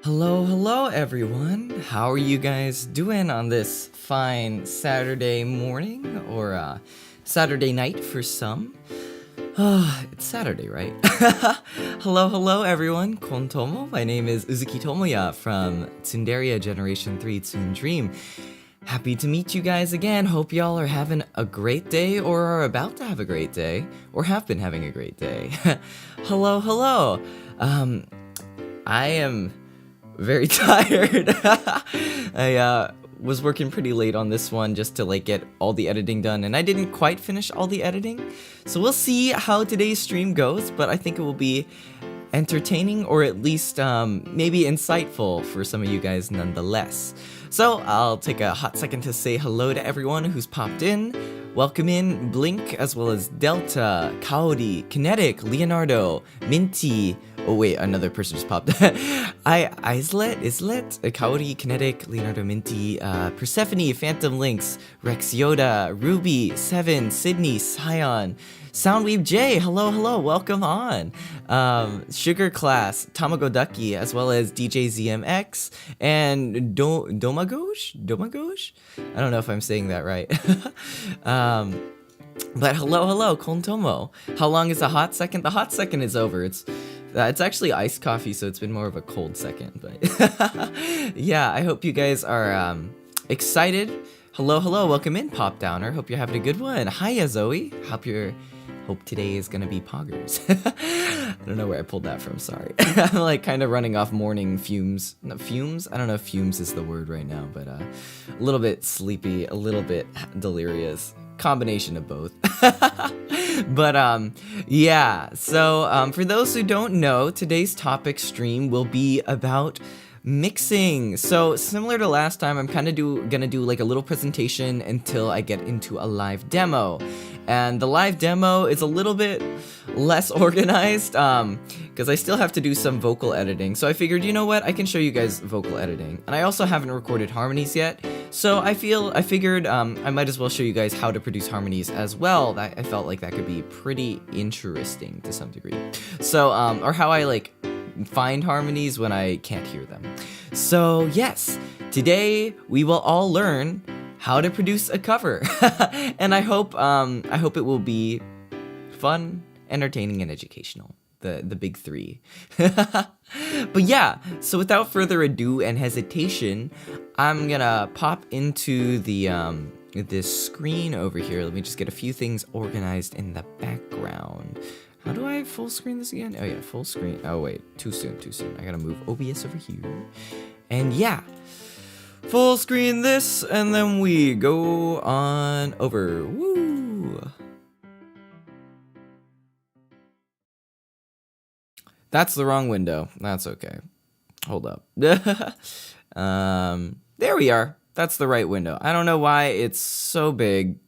Hello everyone. How are you guys doing on this fine Saturday morning or Saturday night for some? It's Saturday, right? Hello everyone. Kontomo. My name is Uzuki Tomoya from Tsunderia Generation 3 TsunDream. Happy to meet you guys again. Hope y'all are having a great day or are about to have a great day or have been having a great day. Hello. I am very tired. I was working pretty late on this one just to get all the editing done, and I didn't quite finish all the editing. So we'll see how today's stream goes, but I think it will be entertaining or at least maybe insightful for some of you guys nonetheless. So I'll take a hot second to say hello to everyone who's popped in. Welcome in Blink, as well as Delta, Kaori, Kinetic, Leonardo, Minty. Oh wait, another person just popped. Islet, Kaori, Kinetic, Leonardo, Minty, Persephone, Phantom Lynx, Rex Yoda, Ruby, Seven, Sydney, Scion, Soundweave J, hello, welcome on. Sugar Class, Tamagoducky, as well as DJ ZMX, and Domagosh? I don't know if I'm saying that right. But hello, Kontomo. How long is the hot second? The hot second is over. It's actually iced coffee, so it's been more of a cold second, but yeah, I hope you guys are excited. Hello, welcome in, Pop Downer. Hope you're having a good one. Hiya, Zoe. Hope today is gonna be poggers. I don't know where I pulled that from, sorry. I'm kind of running off morning fumes. No, fumes? I don't know if fumes is the word right now, but a little bit sleepy, a little bit delirious. Combination of both. But yeah, so for those who don't know, today's topic stream will be about mixing. So similar to last time, I'm kind of gonna do a little presentation until I get into a live demo. And the live demo is a little bit less organized because I still have to do some vocal editing. So I figured, you know what, I can show you guys vocal editing. And I also haven't recorded harmonies yet. So I figured I might as well show you guys how to produce harmonies as well. I felt like that could be pretty interesting to some degree. So, or how I find harmonies when I can't hear them. So yes, today we will all learn how to produce a cover. And I hope it will be fun, entertaining, and educational. The big three. But yeah, so without further ado and hesitation, I'm gonna pop into the this screen over here. Let me just get a few things organized in the background. How do I full screen this again? Oh yeah, full screen. Oh wait, too soon. I gotta move OBS over here. And yeah, full screen this, and then we go on over. Woo! That's the wrong window. That's okay. Hold up. There we are. That's the right window. I don't know why it's so big.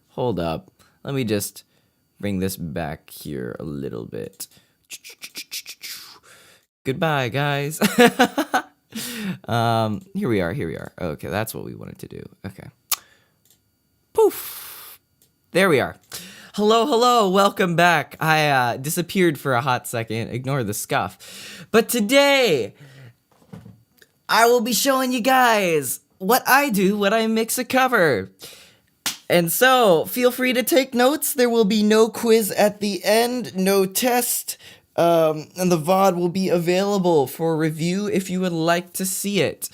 Hold up. Let me just bring this back here a little bit. Goodbye, guys. Here we are. Okay, that's what we wanted to do. Okay. Poof. There we are. Hello, welcome back. I disappeared for a hot second. Ignore the scuff. But today, I will be showing you guys what I do when I mix a cover. And so, feel free to take notes. There will be no quiz at the end, no test, and the VOD will be available for review if you would like to see it.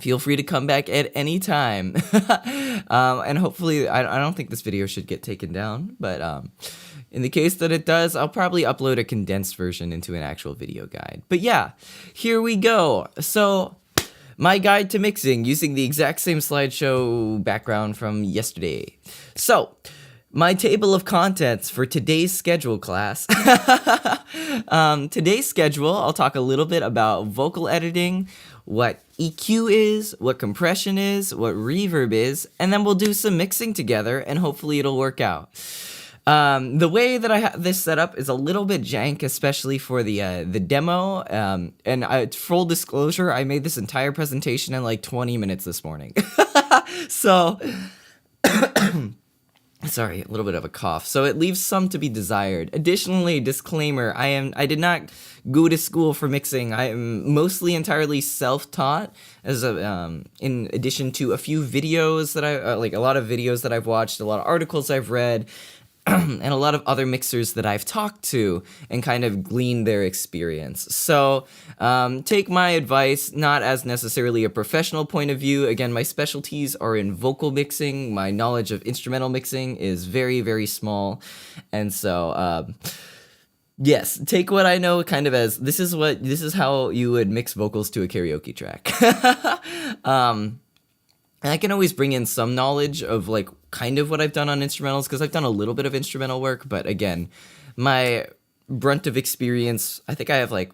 Feel free to come back at any time. And hopefully, I don't think this video should get taken down, but in the case that it does, I'll probably upload a condensed version into an actual video guide. But yeah, here we go. So, my guide to mixing using the exact same slideshow background from yesterday. So, my table of contents for today's schedule class. Today's schedule, I'll talk a little bit about vocal editing, what EQ is, what compression is, what reverb is, and then we'll do some mixing together and hopefully it'll work out. The way that I have this set up is a little bit jank, especially for the demo. And full disclosure, I made this entire presentation in 20 minutes this morning. So Sorry, a little bit of a cough. So it leaves some to be desired. Additionally, disclaimer, I did not go to school for mixing. I am mostly entirely self-taught as in addition to a few videos that like a lot of videos that I've watched, a lot of articles I've read, and a lot of other mixers that I've talked to and kind of gleaned their experience. So take my advice not as necessarily a professional point of view. Again, my specialties are in vocal mixing. My knowledge of instrumental mixing is very, very small. And so, yes, take what I know kind of as this is how you would mix vocals to a karaoke track. And I can always bring in some knowledge of like kind of what I've done on instrumentals because I've done a little bit of instrumental work, but again, my brunt of experience, I think I have like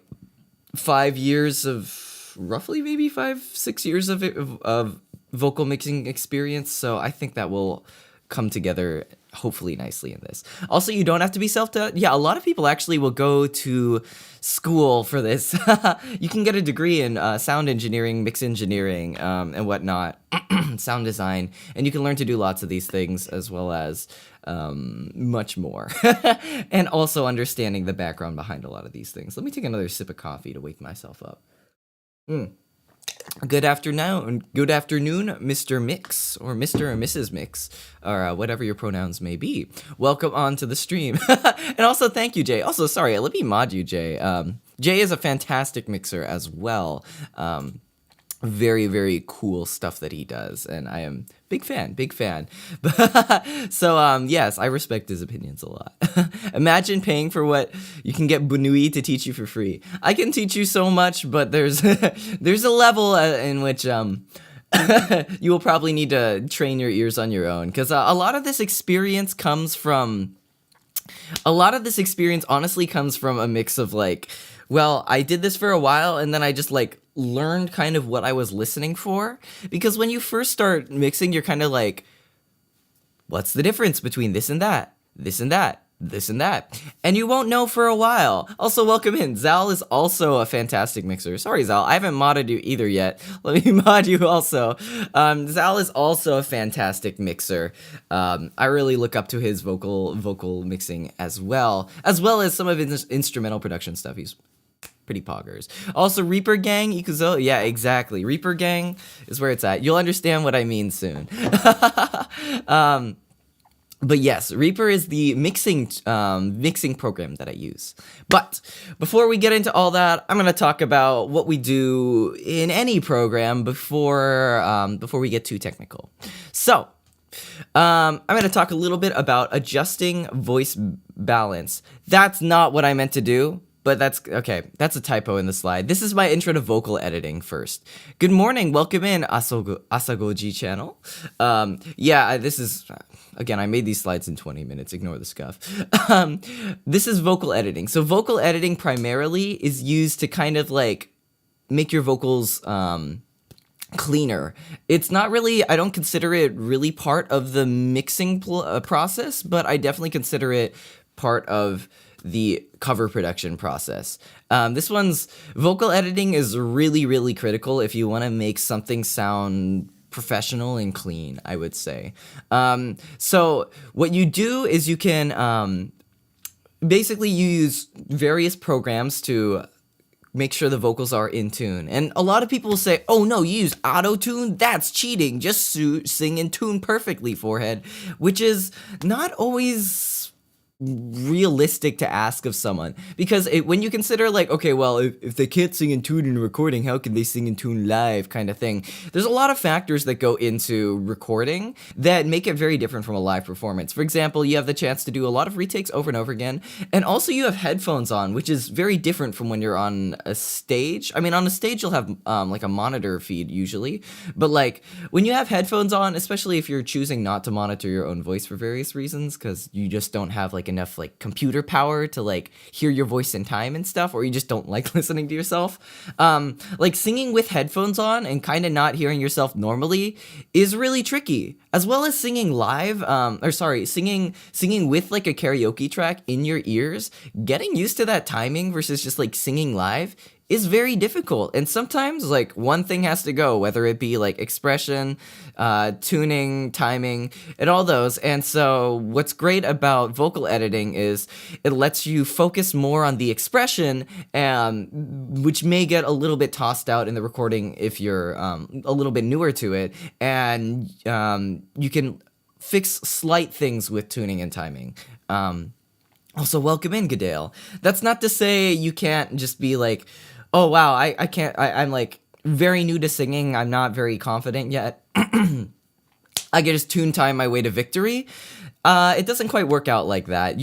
5 years of roughly maybe 5-6 years of vocal mixing experience, so I think that will come together hopefully nicely in this. Also, you don't have to be self-taught. Yeah, a lot of people actually will go to school for this. You can get a degree in sound engineering, mix engineering, and whatnot, sound design, and you can learn to do lots of these things as well as much more. And also understanding the background behind a lot of these things. Let me take another sip of coffee to wake myself up. Good afternoon, Mr. Mix, or Mr. or Mrs. Mix, or whatever your pronouns may be. Welcome on to the stream. And also, thank you, Jay. Also, sorry, let me mod you, Jay. Jay is a fantastic mixer as well. Very, very cool stuff that he does, and I am big fan. So, yes, I respect his opinions a lot. Imagine paying for what you can get Bunui to teach you for free. I can teach you so much, but there's there's a level in which you will probably need to train your ears on your own, because a lot of this experience honestly comes from a mix of like, well, I did this for a while and then I just like learned kind of what I was listening for. Because when you first start mixing, you're kind of like, what's the difference between this and that, this and that, this and that? And you won't know for a while. Also, welcome in. Zal is also a fantastic mixer. Sorry, Zal, I haven't modded you either yet. Let me mod you also. Zal is also a fantastic mixer. I really look up to his vocal mixing as well as some of his instrumental production stuff. He's pretty poggers. Also, Reaper Gang, Ikuzo, yeah, exactly. Reaper Gang is where it's at. You'll understand what I mean soon. But yes, Reaper is the mixing program that I use. But before we get into all that, I'm going to talk about what we do in any program before we get too technical. So, I'm going to talk a little bit about adjusting voice balance. That's not what I meant to do. But that's okay. That's a typo in the slide. This is my intro to vocal editing first. Good morning. Welcome in, Asagoji channel. Yeah, this is, again, I made these slides in 20 minutes. Ignore the scuff. This is vocal editing. So vocal editing primarily is used to kind of like make your vocals cleaner. It's not really, I don't consider it really part of the mixing process, but I definitely consider it part of the cover production process. This one's vocal editing is really, really critical if you want to make something sound professional and clean, I would say. So what you do is you can basically use various programs to make sure the vocals are in tune. And a lot of people will say, oh no, you use auto-tune? That's cheating. Just sing in tune perfectly, forehead. Which is not always realistic to ask of someone, because when you consider like, okay, well, if they can't sing in tune in recording, how can they sing in tune live, kind of thing. There's a lot of factors that go into recording that make it very different from a live performance. For example, you have the chance to do a lot of retakes over and over again, and also you have headphones on, which is very different from when you're on a stage. I mean, on a stage you'll have like a monitor feed usually, but like when you have headphones on, especially if you're choosing not to monitor your own voice for various reasons, because you just don't have like enough like computer power to like hear your voice in time and stuff, or you just don't like listening to yourself, like singing with headphones on and kind of not hearing yourself normally is really tricky, as well as singing live, singing with like a karaoke track in your ears. Getting used to that timing versus just like singing live is very difficult. And sometimes like one thing has to go, whether it be like expression, tuning, timing, and all those. And so what's great about vocal editing is it lets you focus more on the expression, which may get a little bit tossed out in the recording if you're a little bit newer to it. And you can fix slight things with tuning and timing. Also, welcome in, Gadale. That's not to say you can't just be like, oh, wow, I can't, I'm like very new to singing. I'm not very confident yet. I can just tune time my way to victory. It doesn't quite work out like that.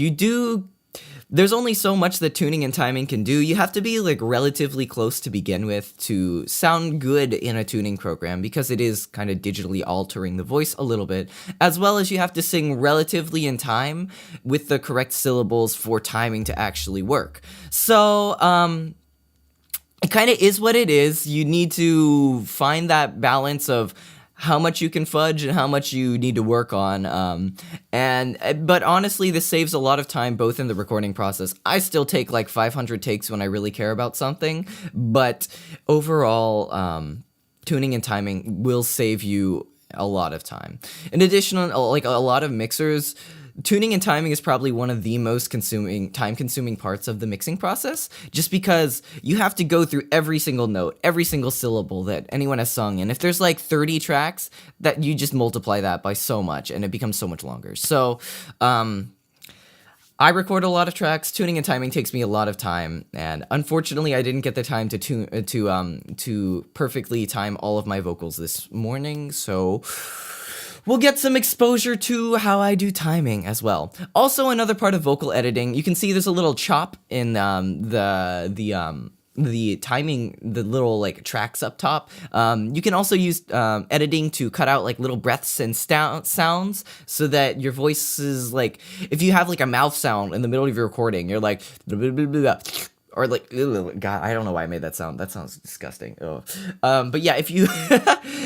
There's only so much that tuning and timing can do. You have to be like relatively close to begin with to sound good in a tuning program, because it is kind of digitally altering the voice a little bit, as well as you have to sing relatively in time with the correct syllables for timing to actually work. So, it kind of is what it is. You need to find that balance of how much you can fudge and how much you need to work on. But honestly, this saves a lot of time both in the recording process. I still take like 500 takes when I really care about something, but overall, tuning and timing will save you a lot of time. In addition, like a lot of mixers, tuning and timing is probably one of the most time-consuming parts of the mixing process, just because you have to go through every single note, every single syllable that anyone has sung. And if there's like 30 tracks, that you just multiply that by so much, and it becomes so much longer. So, I record a lot of tracks. Tuning and timing takes me a lot of time, and unfortunately, I didn't get the time to perfectly time all of my vocals this morning. So we'll get some exposure to how I do timing as well. Also, another part of vocal editing, you can see there's a little chop in the timing, the little like tracks up top. You can also use editing to cut out like little breaths and sounds, so that your voice is like, if you have like a mouth sound in the middle of your recording, you're like, or like, God, I don't know why I made that sound. That sounds disgusting. But yeah, if you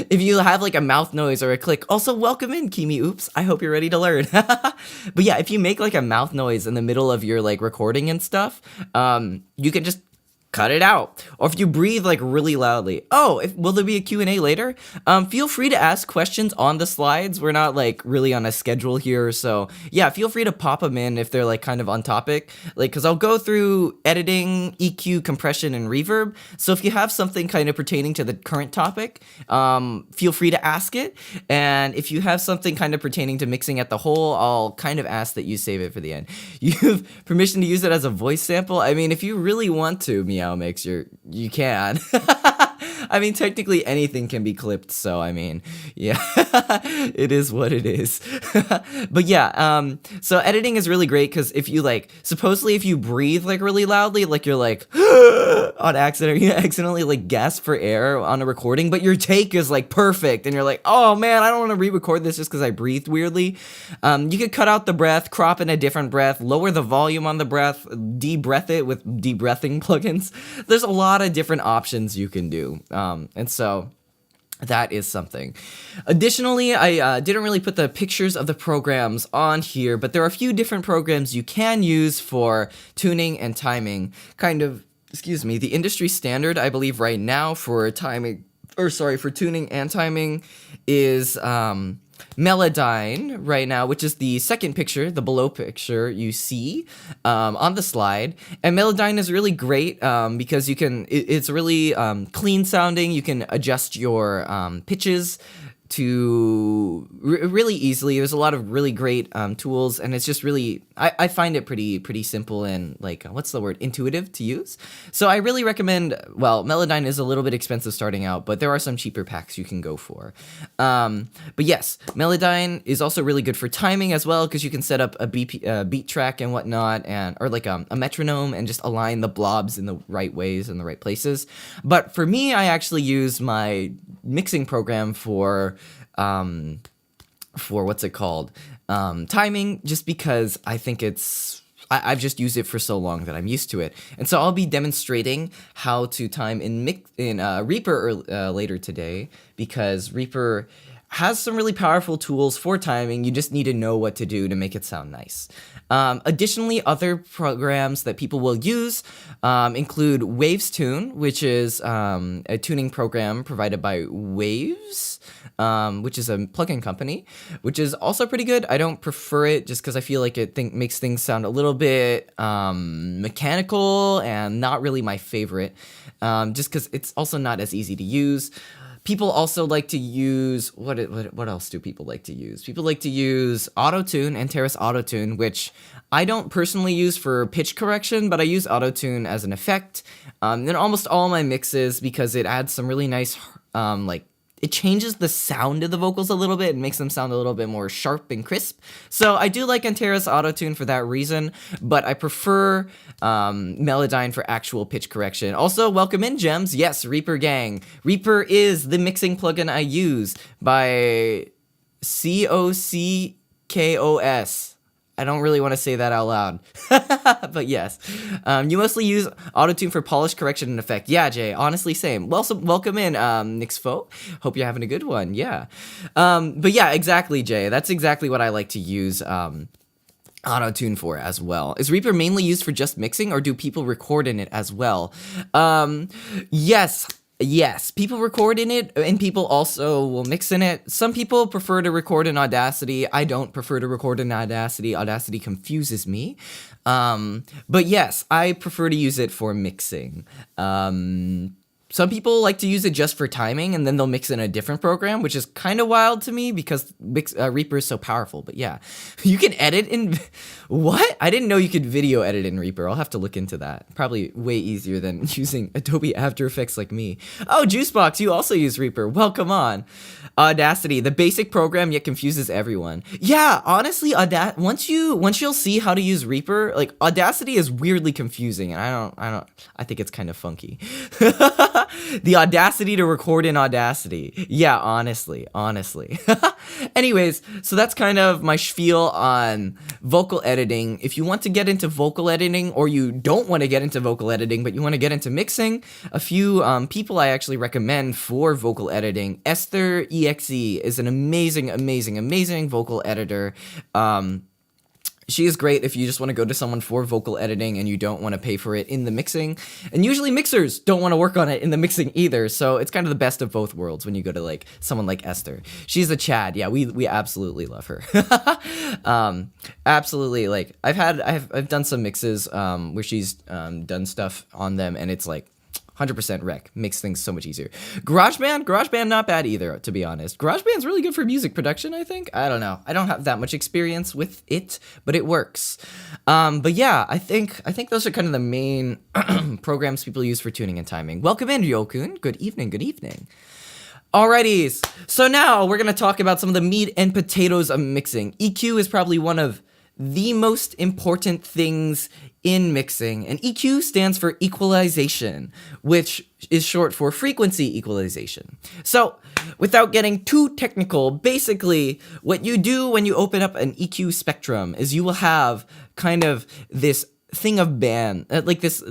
if you have like a mouth noise or a click, also welcome in, Kimi. Oops, I hope you're ready to learn. But yeah, if you make like a mouth noise in the middle of your like recording and stuff, you can just cut it out. Or if you breathe like really loudly. Will there be a Q&A later? Feel free to ask questions on the slides. We're not like really on a schedule here, so yeah, feel free to pop them in if they're like kind of on topic. Like, cause I'll go through editing, EQ, compression, and reverb. So if you have something kind of pertaining to the current topic, feel free to ask it. And if you have something kind of pertaining to mixing at the whole, I'll kind of ask that you save it for the end. You have permission to use it as a voice sample. I mean, if you really want to, Meow Mix, you can. I mean, technically anything can be clipped, so I mean, yeah, it is what it is. But yeah, so editing is really great, because if you like, supposedly if you breathe like really loudly, like you're like on accident, or you accidentally like gasp for air on a recording, but your take is like perfect, and you're like, oh man, I don't want to re-record this just because I breathed weirdly. You could cut out the breath, crop in a different breath, lower the volume on the breath, de-breath it with de-breathing plugins. There's a lot of different options you can do. And so that is something. Additionally, I didn't really put the pictures of the programs on here, but there are a few different programs you can use for tuning and timing. The industry standard, I believe right now for tuning and timing is Melodyne right now, which is the second picture, the below picture you see on the slide. And Melodyne is really great because it's really clean sounding. You can adjust your pitches to really easily. There's a lot of really great tools, and it's just really, I find it pretty simple and like, what's the word, intuitive to use. So I really recommend, Melodyne is a little bit expensive starting out, but there are some cheaper packs you can go for. But yes, Melodyne is also really good for timing as well, because you can set up a beat track and whatnot, or like a metronome, and just align the blobs in the right ways in the right places. But for me, I actually use my mixing program for what's it called? Timing, just because I think I've just used it for so long that I'm used to it. And so I'll be demonstrating how to time in Reaper later today, because Reaper has some really powerful tools for timing. You just need to know what to do to make it sound nice. Additionally, other programs that people will use include Waves Tune, which is a tuning program provided by Waves, which is a plugin company, which is also pretty good. I don't prefer it just because I feel like it makes things sound a little bit mechanical and not really my favorite, just because it's also not as easy to use. People also like to use, what else do people like to use? People like to use Autotune, Antares Autotune, which I don't personally use for pitch correction, but I use Autotune as an effect in almost all my mixes because it adds some really nice, it changes the sound of the vocals a little bit and makes them sound a little bit more sharp and crisp. So I do like Antares Autotune for that reason, but I prefer Melodyne for actual pitch correction. Also, welcome in, Gems. Yes, Reaper Gang. Reaper is the mixing plugin I use by COCKOS. I don't really want to say that out loud, but yes. You mostly use Autotune for polish, correction, and effect. Yeah, Jay, honestly, same. Well, so welcome in, Nixfo. Hope you're having a good one, yeah. But yeah, exactly, Jay. That's exactly what I like to use Autotune for as well. Is Reaper mainly used for just mixing, or do people record in it as well? Yes, people record in it, and people also will mix in it. Some people prefer to record in Audacity. I don't prefer to record in Audacity. Audacity confuses me. But yes, I prefer to use it for mixing. Some people like to use it just for timing, and then they'll mix in a different program, which is kind of wild to me because Reaper is so powerful. But yeah, you can edit in... What? I didn't know you could video edit in Reaper. I'll have to look into that. Probably way easier than using Adobe After Effects like me. Oh, Juicebox, you also use Reaper. Well, come on. Audacity, the basic program yet confuses everyone. Yeah, honestly, once you'll see how to use Reaper, like Audacity is weirdly confusing, and I think it's kind of funky. The audacity to record in Audacity. Yeah, honestly. Anyways, so that's kind of my spiel on vocal editing. If you want to get into vocal editing, or you don't want to get into vocal editing, but you want to get into mixing, a few people I actually recommend for vocal editing. Esther EXE is an amazing vocal editor. She is great if you just want to go to someone for vocal editing and you don't want to pay for it in the mixing. And usually mixers don't want to work on it in the mixing either, so it's kind of the best of both worlds when you go to like someone like Esther. She's a Chad. Yeah, we absolutely love her. Absolutely. Like I've done some mixes where she's done stuff on them, and it's like 100% rec. Makes things so much easier. GarageBand not bad either, to be honest. GarageBand's really good for music production, I think. I don't know. I don't have that much experience with it, but it works. But yeah, I think those are kind of the main programs people use for tuning and timing. Welcome in, Ryokun. Good evening. Alrighty, so now we're going to talk about some of the meat and potatoes of mixing. EQ is probably one of the most important things in mixing, and EQ stands for equalization, which is short for frequency equalization. So, without getting too technical, basically what you do when you open up an EQ spectrum is you will have kind of this thing of band, like this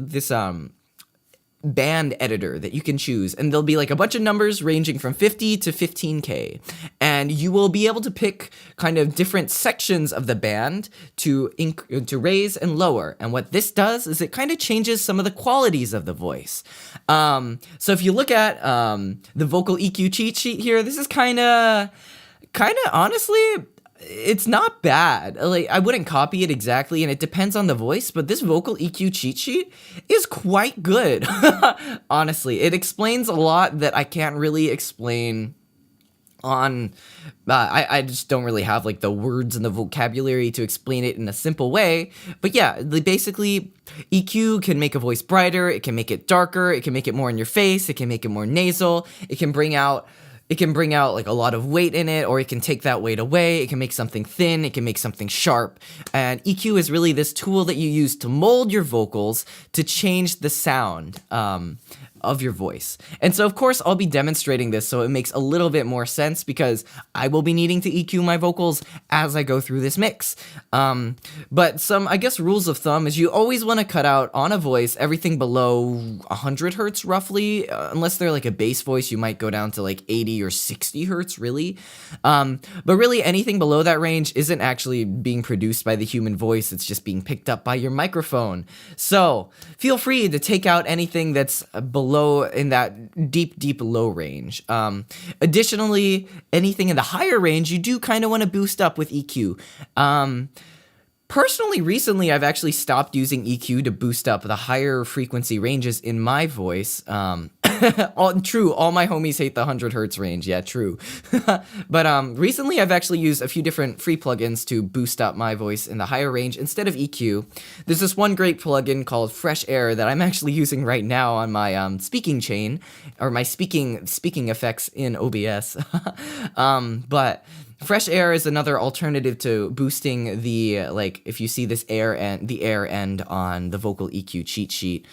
band editor that you can choose, and there'll be like a bunch of numbers ranging from 50 to 15k, and you will be able to pick kind of different sections of the band to raise and lower. And what this does is it kind of changes some of the qualities of the voice. So if you look at the vocal EQ cheat sheet here, this is kind of honestly, it's not bad. Like, I wouldn't copy it exactly, and it depends on the voice, but this vocal EQ cheat sheet is quite good. Honestly, it explains a lot that I can't really explain on... I just don't really have, like, the words and the vocabulary to explain it in a simple way. But yeah, basically, EQ can make a voice brighter, it can make it darker, it can make it more in your face, it can make it more nasal, it can bring out like a lot of weight in it, or it can take that weight away. It can make something thin, it can make something sharp. And EQ is really this tool that you use to mold your vocals to change the sound of your voice. And so of course I'll be demonstrating this so it makes a little bit more sense because I will be needing to EQ my vocals as I go through this mix. But some, I guess, rules of thumb is you always want to cut out on a voice everything below 100 hertz roughly, unless they're like a bass voice, you might go down to like 80 or 60 hertz really. But really anything below that range isn't actually being produced by the human voice, it's just being picked up by your microphone. So feel free to take out anything that's below in that deep low range. Additionally, anything in the higher range you do kind of want to boost up with EQ. Personally, recently, I've actually stopped using EQ to boost up the higher frequency ranges in my voice. All my homies hate the 100 hertz range. Yeah, true. But recently, I've actually used a few different free plugins to boost up my voice in the higher range instead of EQ. There's this one great plugin called Fresh Air that I'm actually using right now on my speaking chain, or my speaking effects in OBS. But Fresh Air is another alternative to boosting the, like, if you see this air end on the vocal EQ cheat sheet,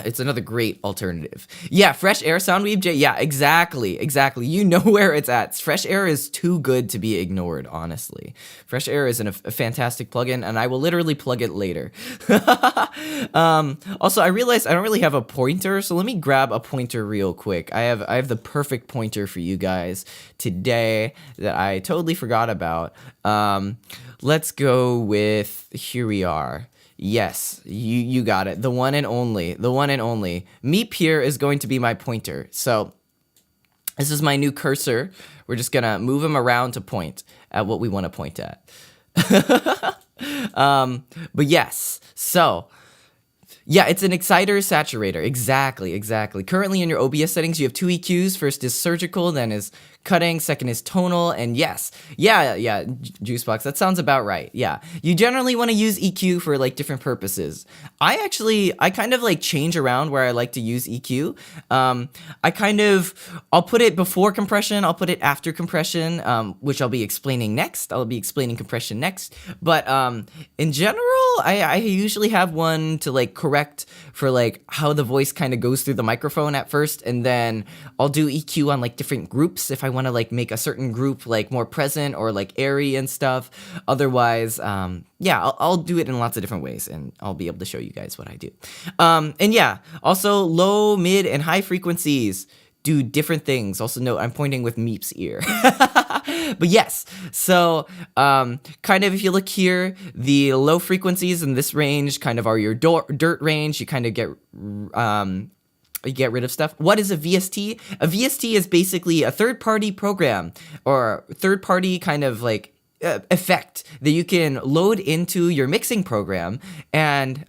it's another great alternative. Yeah, Fresh Air, Soundweave J. Yeah, exactly. You know where it's at. Fresh Air is too good to be ignored, honestly. Fresh Air is a fantastic plugin, and I will literally plug it later. Also, I realized I don't really have a pointer, so let me grab a pointer real quick. I have the perfect pointer for you guys today that I totally forgot about. Let's go with, here we are. Yes, you got it. The one and only. Meep here is going to be my pointer. So this is my new cursor. We're just gonna move him around to point at what we want to point at. But yes, so yeah, it's an exciter switcher. Exactly. Currently in your OBS settings, you have two EQs. First is surgical, then is cutting, second is tonal, and yes. Yeah, Juicebox, that sounds about right. Yeah. You generally want to use EQ for like different purposes. I kind of like change around where I like to use EQ. I'll put it before compression, I'll put it after compression, which I'll be explaining next. I'll be explaining compression next. But in general, I usually have one to like correct for like how the voice kind of goes through the microphone at first, and then I'll do EQ on like different groups if I want to like make a certain group like more present or like airy and stuff. Otherwise, yeah, I'll do it in lots of different ways, and I'll be able to show you guys what I do. And yeah, also low, mid, and high frequencies do different things. Also note, I'm pointing with Meep's ear. But yes, so kind of if you look here, the low frequencies in this range kind of are your dirt range. You kind of get rid of stuff. What is a VST? A VST is basically a third-party program or third-party kind of like effect that you can load into your mixing program, and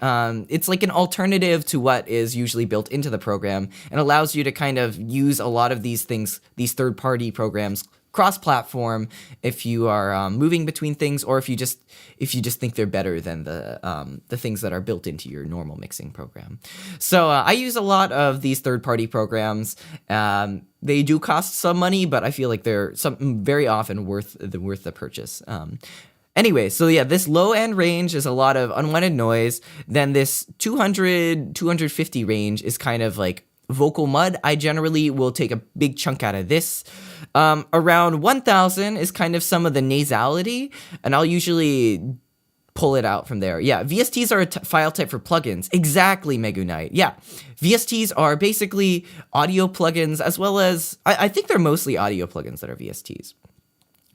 it's like an alternative to what is usually built into the program, and allows you to kind of use a lot of these things, these third-party programs, cross-platform if you are moving between things, or if you just think they're better than the things that are built into your normal mixing program. So I use a lot of these third-party programs. They do cost some money, but I feel like they're very often worth the purchase. Anyway, so yeah, this low end range is a lot of unwanted noise. Then this 250 range is kind of like vocal mud. I generally will take a big chunk out of this. Around 1000 is kind of some of the nasality, and I'll usually pull it out from there. Yeah, VSTs are a file type for plugins. Exactly, Megunite. Yeah, VSTs are basically audio plugins, as well as, I think they're mostly audio plugins that are VSTs.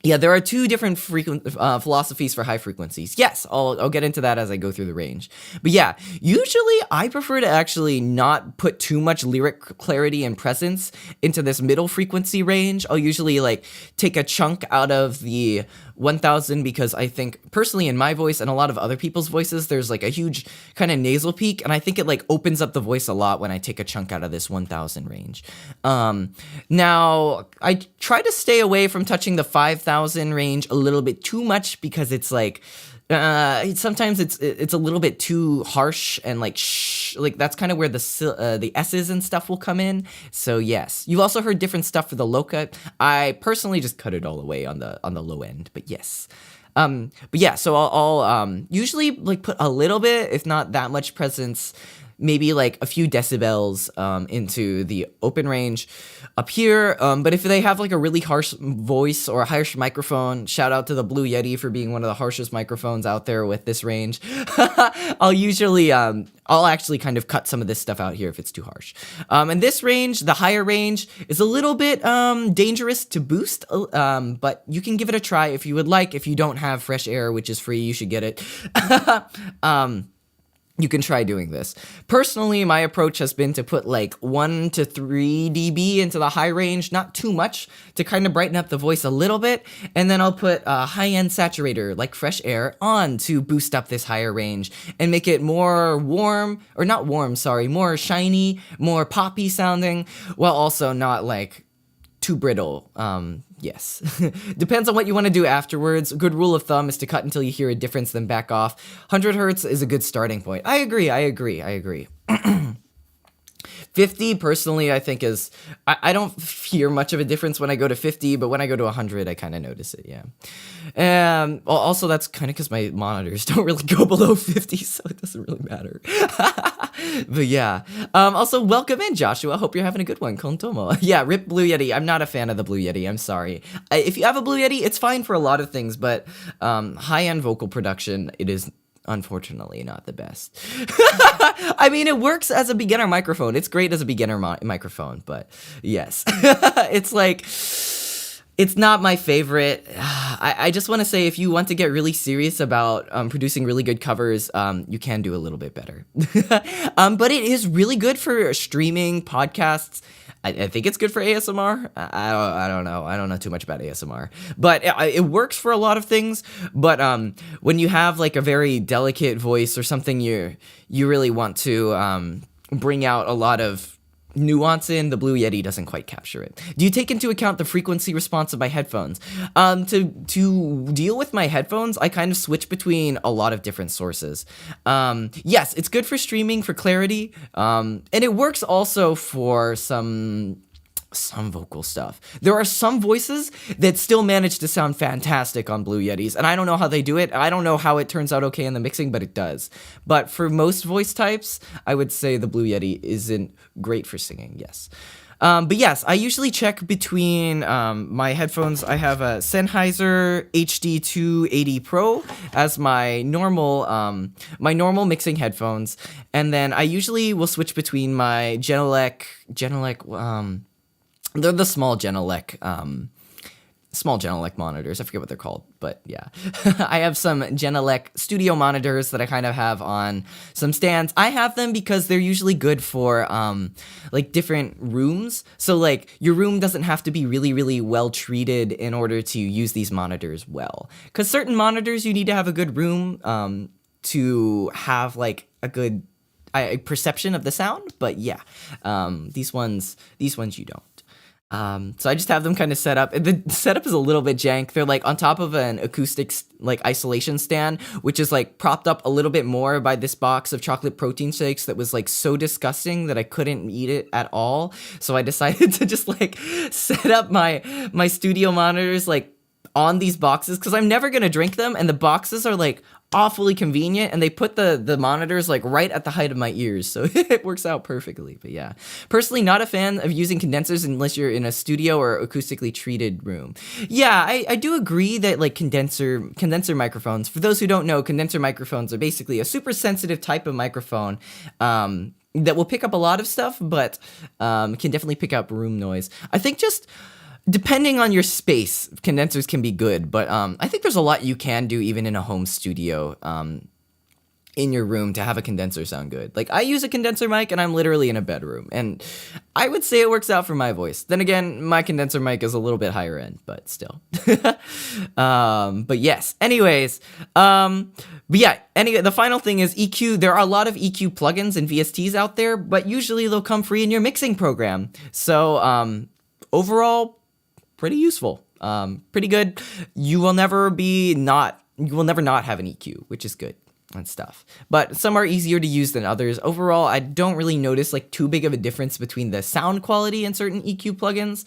Yeah, there are two different philosophies for high frequencies. Yes, I'll get into that as I go through the range. But yeah, usually I prefer to actually not put too much lyric clarity and presence into this middle frequency range. I'll usually like take a chunk out of the 1000 because I think personally in my voice and a lot of other people's voices, there's like a huge kind of nasal peak, and I think it like opens up the voice a lot when I take a chunk out of this 1000 range. Now I try to stay away from touching the 5000 range a little bit too much because it's like sometimes it's a little bit too harsh and like like that's kind of where the S's and stuff will come in. So yes, you've also heard different stuff for the low cut. I personally just cut it all away on the low end, but yes. But yeah, so I'll usually like put a little bit, if not that much presence, maybe like a few decibels into the open range up here. But if they have like a really harsh voice or a harsh microphone, shout out to the Blue Yeti for being one of the harshest microphones out there with this range. I'll actually kind of cut some of this stuff out here if it's too harsh. And this range, the higher range, is a little bit dangerous to boost, but you can give it a try if you would like. If you don't have Fresh Air, which is free, you should get it. You can try doing this. Personally, my approach has been to put like 1 to 3 dB into the high range, not too much, to kind of brighten up the voice a little bit, and then I'll put a high-end saturator like Fresh Air on to boost up this higher range and make it more more shiny, more poppy sounding, while also not like too brittle. Yes. Depends on what you want to do afterwards. A good rule of thumb is to cut until you hear a difference, then back off. 100 hertz is a good starting point. I agree. 50, personally, I think is... I don't hear much of a difference when I go to 50, but when I go to 100, I kind of notice it, yeah. Also, that's kind of because my monitors don't really go below 50, so it doesn't really matter. But yeah. Also, welcome in, Joshua. Hope you're having a good one, Kontomo. Yeah, rip Blue Yeti. I'm not a fan of the Blue Yeti. I'm sorry. If you have a Blue Yeti, it's fine for a lot of things, but high-end vocal production, it is... unfortunately not the best. I mean, it works as a beginner microphone. It's great as a beginner microphone, but yes. It's like, it's not my favorite. I just want to say, if you want to get really serious about producing really good covers, you can do a little bit better. But it is really good for streaming, podcasts. I think it's good for ASMR. I don't know. I don't know too much about ASMR, but it works for a lot of things. But when you have like a very delicate voice or something you really want to bring out a lot of nuance in, the Blue Yeti doesn't quite capture it. Do you take into account the frequency response of my headphones? To deal with my headphones, I kind of switch between a lot of different sources. Yes, it's good for streaming, for clarity, and it works also for some vocal stuff. There are some voices that still manage to sound fantastic on Blue Yetis, and I don't know how they do it. I don't know how it turns out okay in the mixing, but it does. But for most voice types, I would say the Blue Yeti isn't great for singing, yes. But yes, I usually check between my headphones. I have a Sennheiser HD280 Pro as my normal mixing headphones, and then I usually will switch between my Genelec, they're the small Genelec monitors. I forget what they're called, but yeah. I have some Genelec studio monitors that I kind of have on some stands. I have them because they're usually good for like different rooms. So like your room doesn't have to be really, really well treated in order to use these monitors well. Because certain monitors, you need to have a good room to have like a good perception of the sound. But yeah, these ones you don't. So I just have them kind of set up. The setup is a little bit jank. They're like on top of an acoustic like isolation stand, which is like propped up a little bit more by this box of chocolate protein shakes that was like so disgusting that I couldn't eat it at all. So I decided to just like set up my studio monitors like on these boxes because I'm never gonna drink them, and the boxes are like awfully convenient, and they put the monitors like right at the height of my ears, so it works out perfectly. But yeah, personally not a fan of using condensers unless you're in a studio or acoustically treated room. Yeah, I do agree that like condenser microphones, for those who don't know, condenser microphones are basically a super sensitive type of microphone that will pick up a lot of stuff, but can definitely pick up room noise. I think just depending on your space, condensers can be good, but I think there's a lot you can do even in a home studio in your room to have a condenser sound good. Like, I use a condenser mic and I'm literally in a bedroom, and I would say it works out for my voice. Then again, my condenser mic is a little bit higher end, but still. But yes, anyways, but yeah, anyway, the final thing is EQ. There are a lot of EQ plugins and VSTs out there, but usually they'll come free in your mixing program. So overall, pretty useful, pretty good. You will never not have an EQ, which is good and stuff. But some are easier to use than others. Overall, I don't really notice like too big of a difference between the sound quality in certain EQ plugins,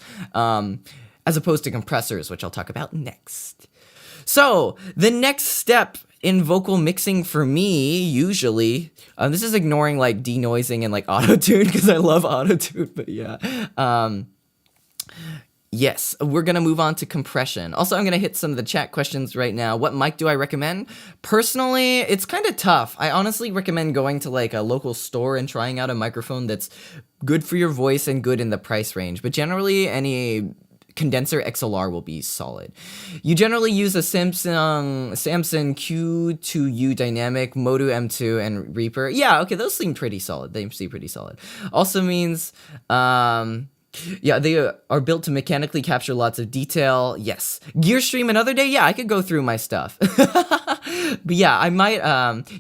as opposed to compressors, which I'll talk about next. So the next step in vocal mixing for me, usually, this is ignoring like denoising and like auto-tune because I love auto-tune, but yeah. Yes, we're going to move on to compression. Also, I'm going to hit some of the chat questions right now. What mic do I recommend? Personally, it's kind of tough. I honestly recommend going to like a local store and trying out a microphone that's good for your voice and good in the price range. But generally, any condenser XLR will be solid. You generally use a Samsung Q2U Dynamic, Modu M2, and Reaper. Yeah, okay, those seem pretty solid. They seem pretty solid. Also means... yeah, they are built to mechanically capture lots of detail. Yes. Gearstream another day? Yeah, I could go through my stuff. But yeah, I might,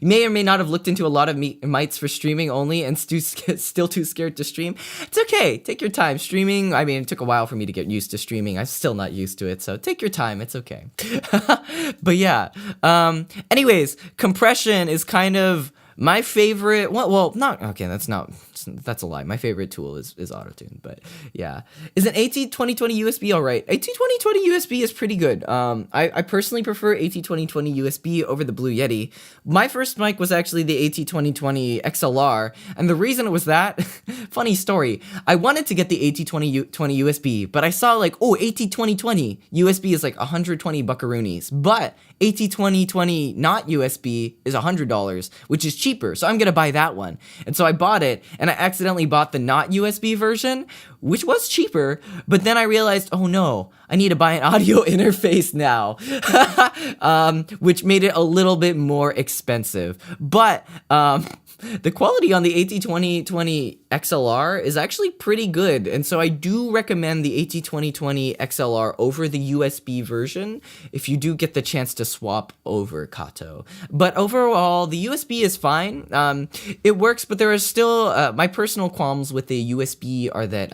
you may or may not have looked into a lot of mics for streaming only and still too scared to stream. It's okay. Take your time. Streaming, I mean, it took a while for me to get used to streaming. I'm still not used to it, so take your time. It's okay. But yeah, anyways, compression is kind of my favorite, well, not, okay, that's a lie. My favorite tool is Autotune, but yeah. Is an AT2020 USB alright? AT2020 USB is pretty good. I personally prefer AT2020 USB over the Blue Yeti. My first mic was actually the AT2020 XLR, and the reason it was that, funny story, I wanted to get the AT2020 USB, but I saw like, oh, AT2020 USB is like 120 buckaroonies, but AT2020 not USB is $100, which is cheaper, so I'm gonna buy that one. And so I bought it, and I accidentally bought the not USB version, which was cheaper, but then I realized, oh no, I need to buy an audio interface now, which made it a little bit more expensive. But the quality on the AT2020 XLR is actually pretty good, and so I do recommend the AT2020 XLR over the USB version if you do get the chance to swap over, Kato. But overall, the USB is fine. It works, but there are still my personal qualms with the USB are that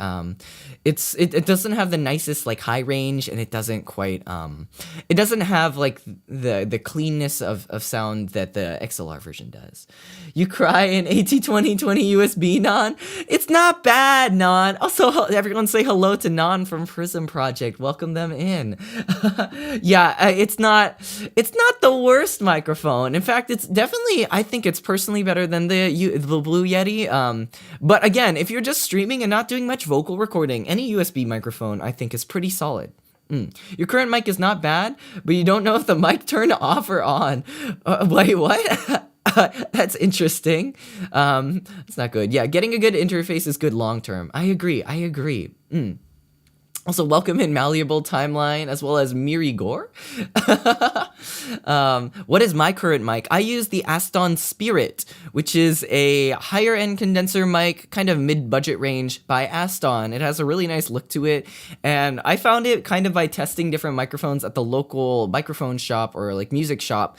it doesn't have the nicest like high range, and it doesn't quite it doesn't have like the cleanness of sound that the XLR version does. You cry in AT2020 USB, Non? It's not bad, Non. Also, everyone say hello to Non from Prism Project. Welcome them in. Yeah, it's not the worst microphone. In fact, it's definitely, I think it's personally better than the Blue Yeti. But again, if you're just streaming and not doing much vocal recording, any USB microphone I think is pretty solid. Your current mic is not bad, but you don't know if the mic turned off or on. Wait, what? That's interesting. It's not good. Yeah, getting a good interface is good long term. I agree. Also, welcome in Malleable Timeline, as well as Miri Gore. What is my current mic? I use the Aston Spirit, which is a higher-end condenser mic, kind of mid-budget range by Aston. It has a really nice look to it, and I found it kind of by testing different microphones at the local microphone shop or like music shop,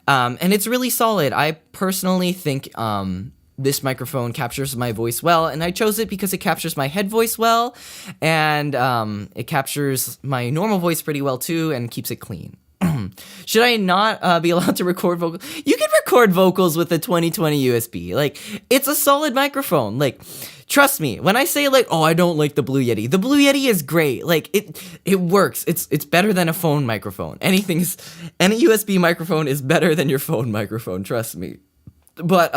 and it's really solid. I personally think this microphone captures my voice well, and I chose it because it captures my head voice well, and it captures my normal voice pretty well too, and keeps it clean. Should I not be allowed to record vocals? You can record vocals with the 2020 USB. Like, it's a solid microphone. Like, trust me, when I say like, oh, I don't like the Blue Yeti is great. Like, it works. It's better than a phone microphone. Any USB microphone is better than your phone microphone, trust me. But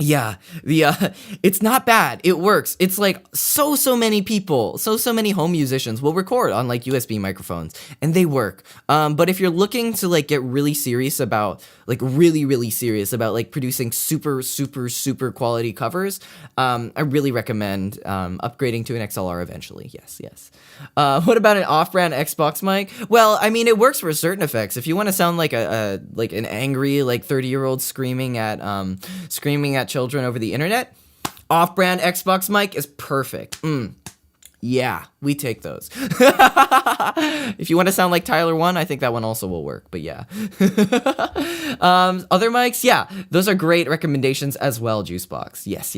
yeah, it's not bad. It works. It's like so many people, so many home musicians will record on like USB microphones, and they work. But if you're looking to like get really serious about like really serious about like producing super quality covers, I really recommend upgrading to an XLR eventually. Yes. What about an off-brand Xbox mic? Well, I mean, it works for certain effects. If you want to sound like like an angry like 30-year-old screaming at children over the internet, off-brand Xbox mic is perfect. Yeah, we take those. If you want to sound like Tyler 1, I think that one also will work, but yeah. Other mics, yeah, those are great recommendations as well, Juicebox. Yes.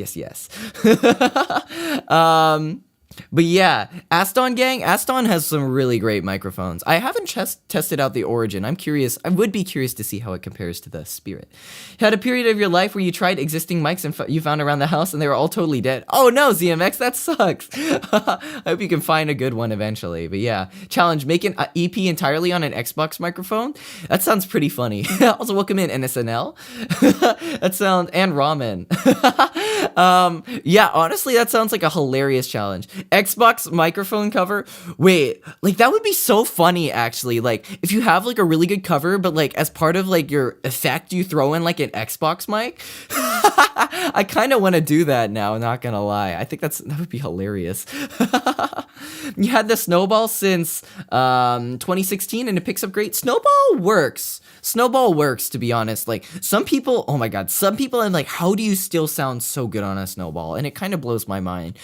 But yeah, Aston gang, Aston has some really great microphones. I haven't tested out the Origin. I'm curious. I would be curious to see how it compares to the Spirit. You had a period of your life where you tried existing mics and you found around the house and they were all totally dead. Oh no, ZMX, that sucks. I hope you can find a good one eventually. But yeah, challenge, make an EP entirely on an Xbox microphone. That sounds pretty funny. Also, welcome in NSNL. That sounds, and Ramen. Yeah, honestly, that sounds like a hilarious challenge. Xbox microphone cover. Wait, like that would be so funny actually. Like if you have like a really good cover, but like as part of like your effect, you throw in like an Xbox mic. I kind of want to do that now, not gonna lie. I think that would be hilarious. You had the Snowball since 2016 and it picks up great. Snowball works. Snowball works, to be honest. Like some people, oh my god, some people are like, how do you still sound so good on a Snowball? And it kind of blows my mind.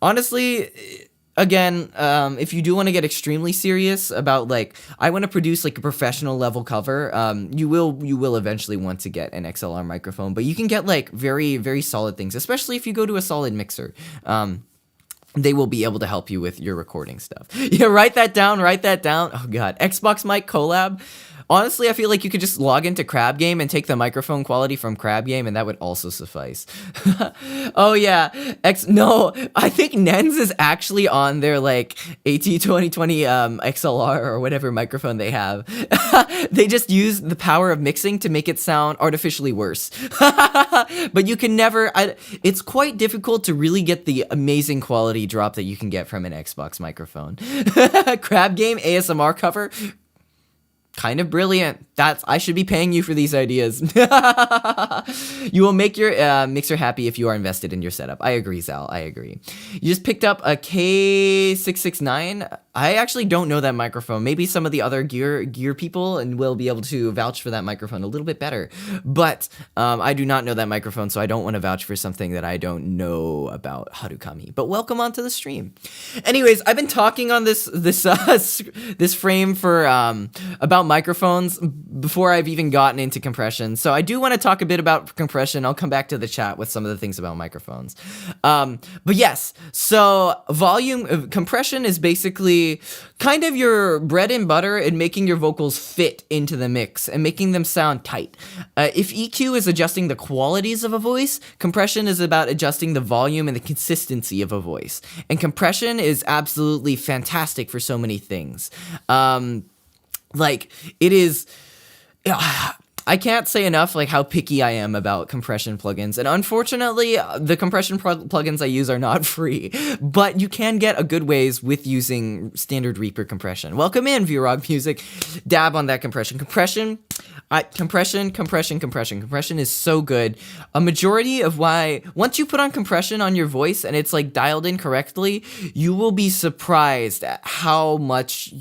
Honestly, again, if you do want to get extremely serious about like, I want to produce like a professional level cover, you will eventually want to get an XLR microphone, but you can get like very, very solid things, especially if you go to a solid mixer. They will be able to help you with your recording stuff. Yeah, write that down. Oh god, Xbox mic collab. Honestly, I feel like you could just log into Crab Game and take the microphone quality from Crab Game, and that would also suffice. Oh yeah, no, I think Nens is actually on their like AT2020 XLR or whatever microphone they have. They just use the power of mixing to make it sound artificially worse. But you can never. It's quite difficult to really get the amazing quality drop that you can get from an Xbox microphone. Crab Game ASMR cover. Kind of brilliant. I should be paying you for these ideas. You will make your mixer happy if you are invested in your setup. I agree, Zal. I agree. You just picked up a K669. I actually don't know that microphone. Maybe some of the other gear people and will be able to vouch for that microphone a little bit better. But I do not know that microphone, so I don't want to vouch for something that I don't know about Harukami. But welcome onto the stream. Anyways, I've been talking on this frame for about microphones before I've even gotten into compression. So I do want to talk a bit about compression. I'll come back to the chat with some of the things about microphones. But yes, so volume compression is basically kind of your bread and butter in making your vocals fit into the mix and making them sound tight. If EQ is adjusting the qualities of a voice, compression is about adjusting the volume and the consistency of a voice. And compression is absolutely fantastic for so many things. Like it is, I can't say enough like how picky I am about compression plugins, and unfortunately the compression plugins I use are not free, but you can get a good ways with using standard Reaper compression. Welcome in, Vrog Music. Dab on that compression. Compression is so good. A majority of why, once you put on compression on your voice and it's like dialed in correctly, you will be surprised at how much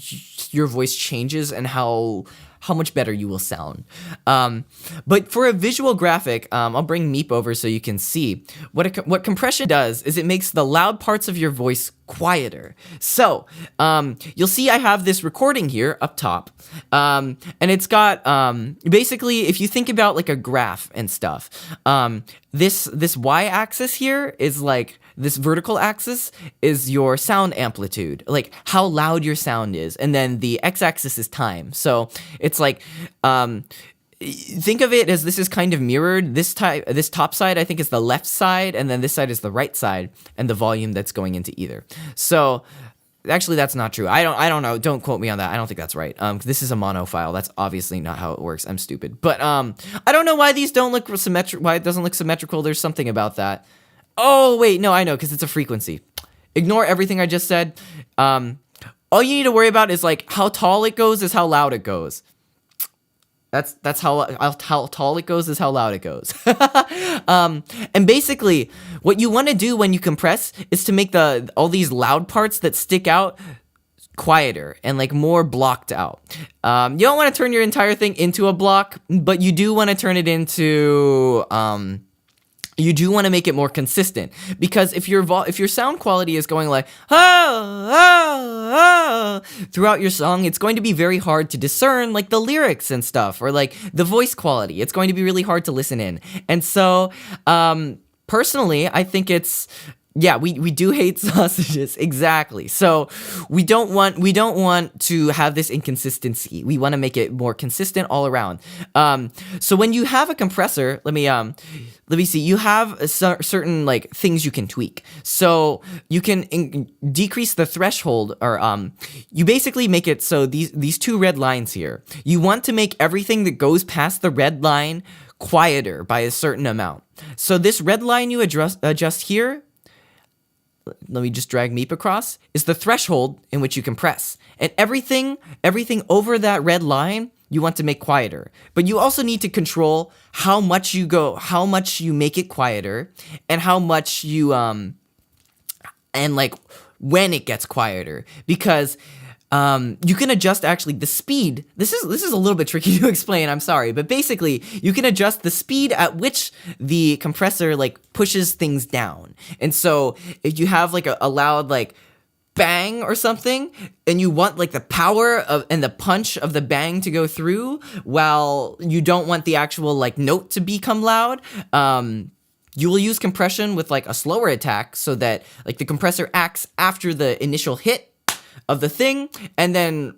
your voice changes and how much better you will sound. But for a visual graphic, I'll bring Meep over so you can see. What compression does is it makes the loud parts of your voice quieter. So, you'll see I have this recording here up top, and it's got, basically, if you think about like a graph and stuff, this y-axis here is like, this vertical axis is your sound amplitude, like how loud your sound is, and then the x-axis is time. So it's like, think of it as this is kind of mirrored. This top side I think is the left side, and then this side is the right side, and the volume that's going into either. So actually that's not true. I don't know. Don't quote me on that. I don't think that's right. This is a mono file. That's obviously not how it works. I'm stupid. But I don't know why these don't look symmetrical. Why it doesn't look symmetrical. There's something about that. Oh, wait, no, I know, because it's a frequency. Ignore everything I just said. All you need to worry about is, like, how tall it goes is how loud it goes. That's how tall it goes is how loud it goes. And basically, what you want to do when you compress is to make all these loud parts that stick out quieter and, like, more blocked out. You don't want to turn your entire thing into a block, but you do want to turn it into... you do want to make it more consistent, because if your sound quality is going like throughout your song, it's going to be very hard to discern like the lyrics and stuff, or like the voice quality. It's going to be really hard to listen in. And so personally, I think it's Yeah, we do hate sausages, exactly. So we don't want to have this inconsistency. We want to make it more consistent all around. So when you have a compressor, let me see. You have certain like things you can tweak. So you can decrease the threshold, or you basically make it so these two red lines here. You want to make everything that goes past the red line quieter by a certain amount. So this red line you adjust here, let me just drag Meep across, is the threshold in which you compress. And everything over that red line, you want to make quieter. But you also need to control how much you make it quieter, and how much you, and like when it gets quieter. Because you can adjust actually the speed. This is a little bit tricky to explain, I'm sorry, but basically you can adjust the speed at which the compressor like pushes things down. And so if you have like a loud like bang or something, and you want like the power of and the punch of the bang to go through, while you don't want the actual like note to become loud, you will use compression with like a slower attack, so that like the compressor acts after the initial hit of the thing, and then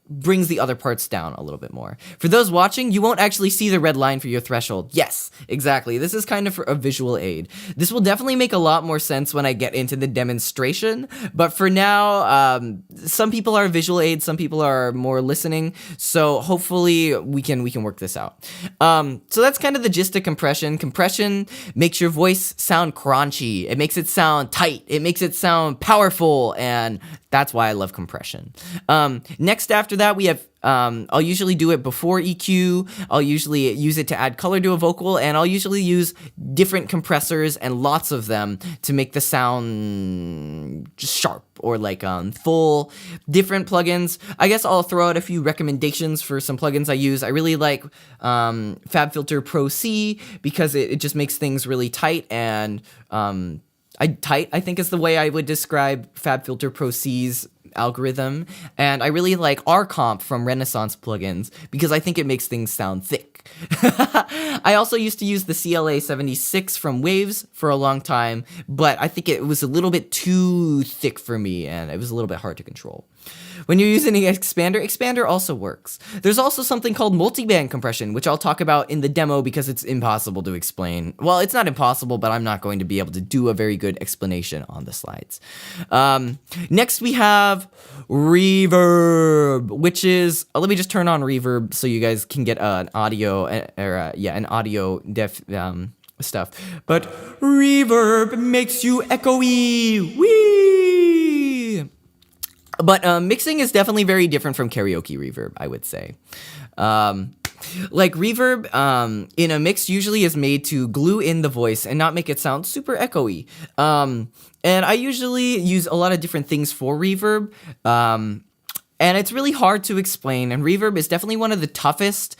brings the other parts down a little bit more. For those watching, you won't actually see the red line for your threshold. Yes, exactly. This is kind of a visual aid. This will definitely make a lot more sense when I get into the demonstration, but for now, some people are visual aids, some people are more listening, so hopefully we can work this out. So that's kind of the gist of compression. Compression makes your voice sound crunchy. It makes it sound tight. It makes it sound powerful, and that's why I love compression. Next after that, we have, I'll usually do it before EQ, I'll usually use it to add color to a vocal, and I'll usually use different compressors and lots of them to make the sound just sharp, or like full, different plugins. I guess I'll throw out a few recommendations for some plugins I use. I really like FabFilter Pro C, because it just makes things really tight, and I think is the way I would describe FabFilter Pro C's algorithm. And I really like RComp from Renaissance plugins, because I think it makes things sound thick. I also used to use the CLA 76 from Waves for a long time, but I think it was a little bit too thick for me, and it was a little bit hard to control. When you're using an expander also works. There's also something called multiband compression, which I'll talk about in the demo because it's impossible to explain. Well, it's not impossible, but I'm not going to be able to do a very good explanation on the slides. Next we have Reverb, which is, let me just turn on Reverb so you guys can get an audio, an audio def stuff. But Reverb makes you echoey, wee! But mixing is definitely very different from karaoke reverb, I would say. Like reverb in a mix usually is made to glue in the voice and not make it sound super echoey. And I usually use a lot of different things for reverb. And it's really hard to explain. And reverb is definitely one of the toughest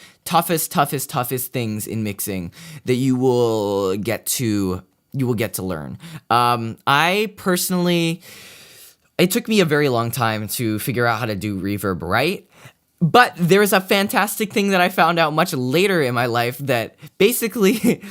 things in mixing that you will get to learn. I personally, it took me a very long time to figure out how to do reverb right. But there's a fantastic thing that I found out much later in my life that basically,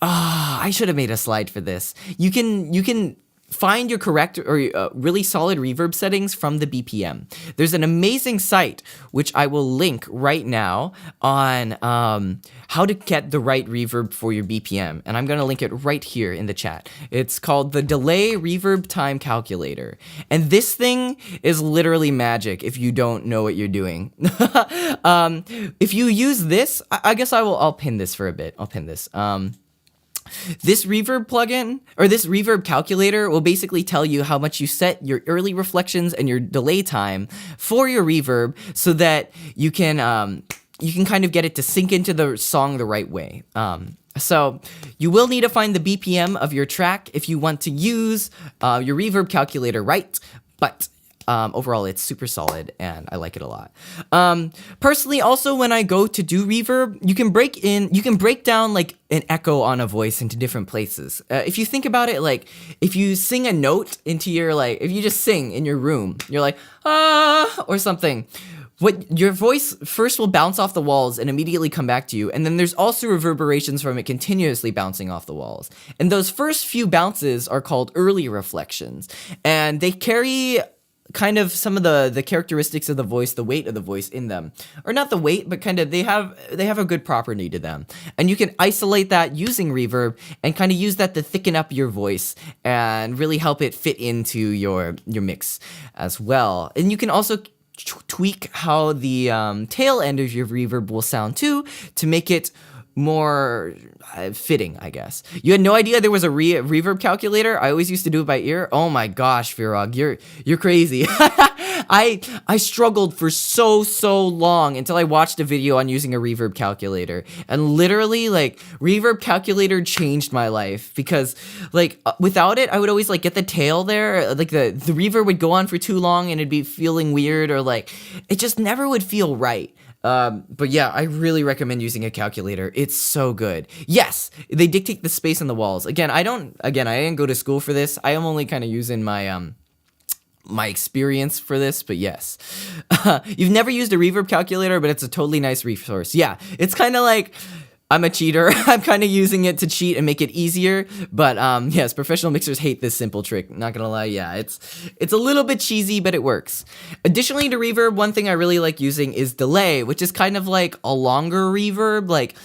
I should have made a slide for this. You can find your correct or really solid reverb settings from the BPM. There's an amazing site, which I will link right now, on how to get the right reverb for your BPM. And I'm going to link it right here in the chat. It's called the Delay Reverb Time Calculator. And this thing is literally magic if you don't know what you're doing. If you use this, I guess I'll pin this for a bit. I'll pin this. This reverb plugin, or this reverb calculator, will basically tell you how much you set your early reflections and your delay time for your reverb, so that you can kind of get it to sink into the song the right way. So you will need to find the BPM of your track if you want to use your reverb calculator right, but overall it's super solid and I like it a lot. Personally, also, when I go to do reverb, you can break down like an echo on a voice into different places. If you think about it, like if you sing a note into your, like, if you just sing in your room, you're like, ah, or something. what your voice first will bounce off the walls and immediately come back to you, and then there's also reverberations from it continuously bouncing off the walls. And those first few bounces are called early reflections, and they carry kind of some of the characteristics of the voice, the weight of the voice in them. Or not the weight, but kind of they have a good property to them. And you can isolate that using reverb and kind of use that to thicken up your voice and really help it fit into your mix as well. And you can also tweak how the tail end of your reverb will sound too, to make it more fitting, I guess. You had no idea there was a reverb calculator? I always used to do it by ear. Oh my gosh, Virog, you're crazy. I struggled for so long until I watched a video on using a reverb calculator, and literally, like, reverb calculator changed my life, because like without it, I would always like get the tail there, like the reverb would go on for too long and it'd be feeling weird, or like it just never would feel right. But yeah, I really recommend using a calculator. It's so good. Yes, they dictate the space on the walls. Again, I didn't go to school for this. I am only kind of using my my experience for this, but yes. You've never used a reverb calculator, but it's a totally nice resource. Yeah, it's kind of like, I'm a cheater. I'm kind of using it to cheat and make it easier. But yes, professional mixers hate this simple trick. Not gonna lie, yeah, it's a little bit cheesy, but it works. Additionally to reverb, one thing I really like using is delay, which is kind of like a longer reverb. Like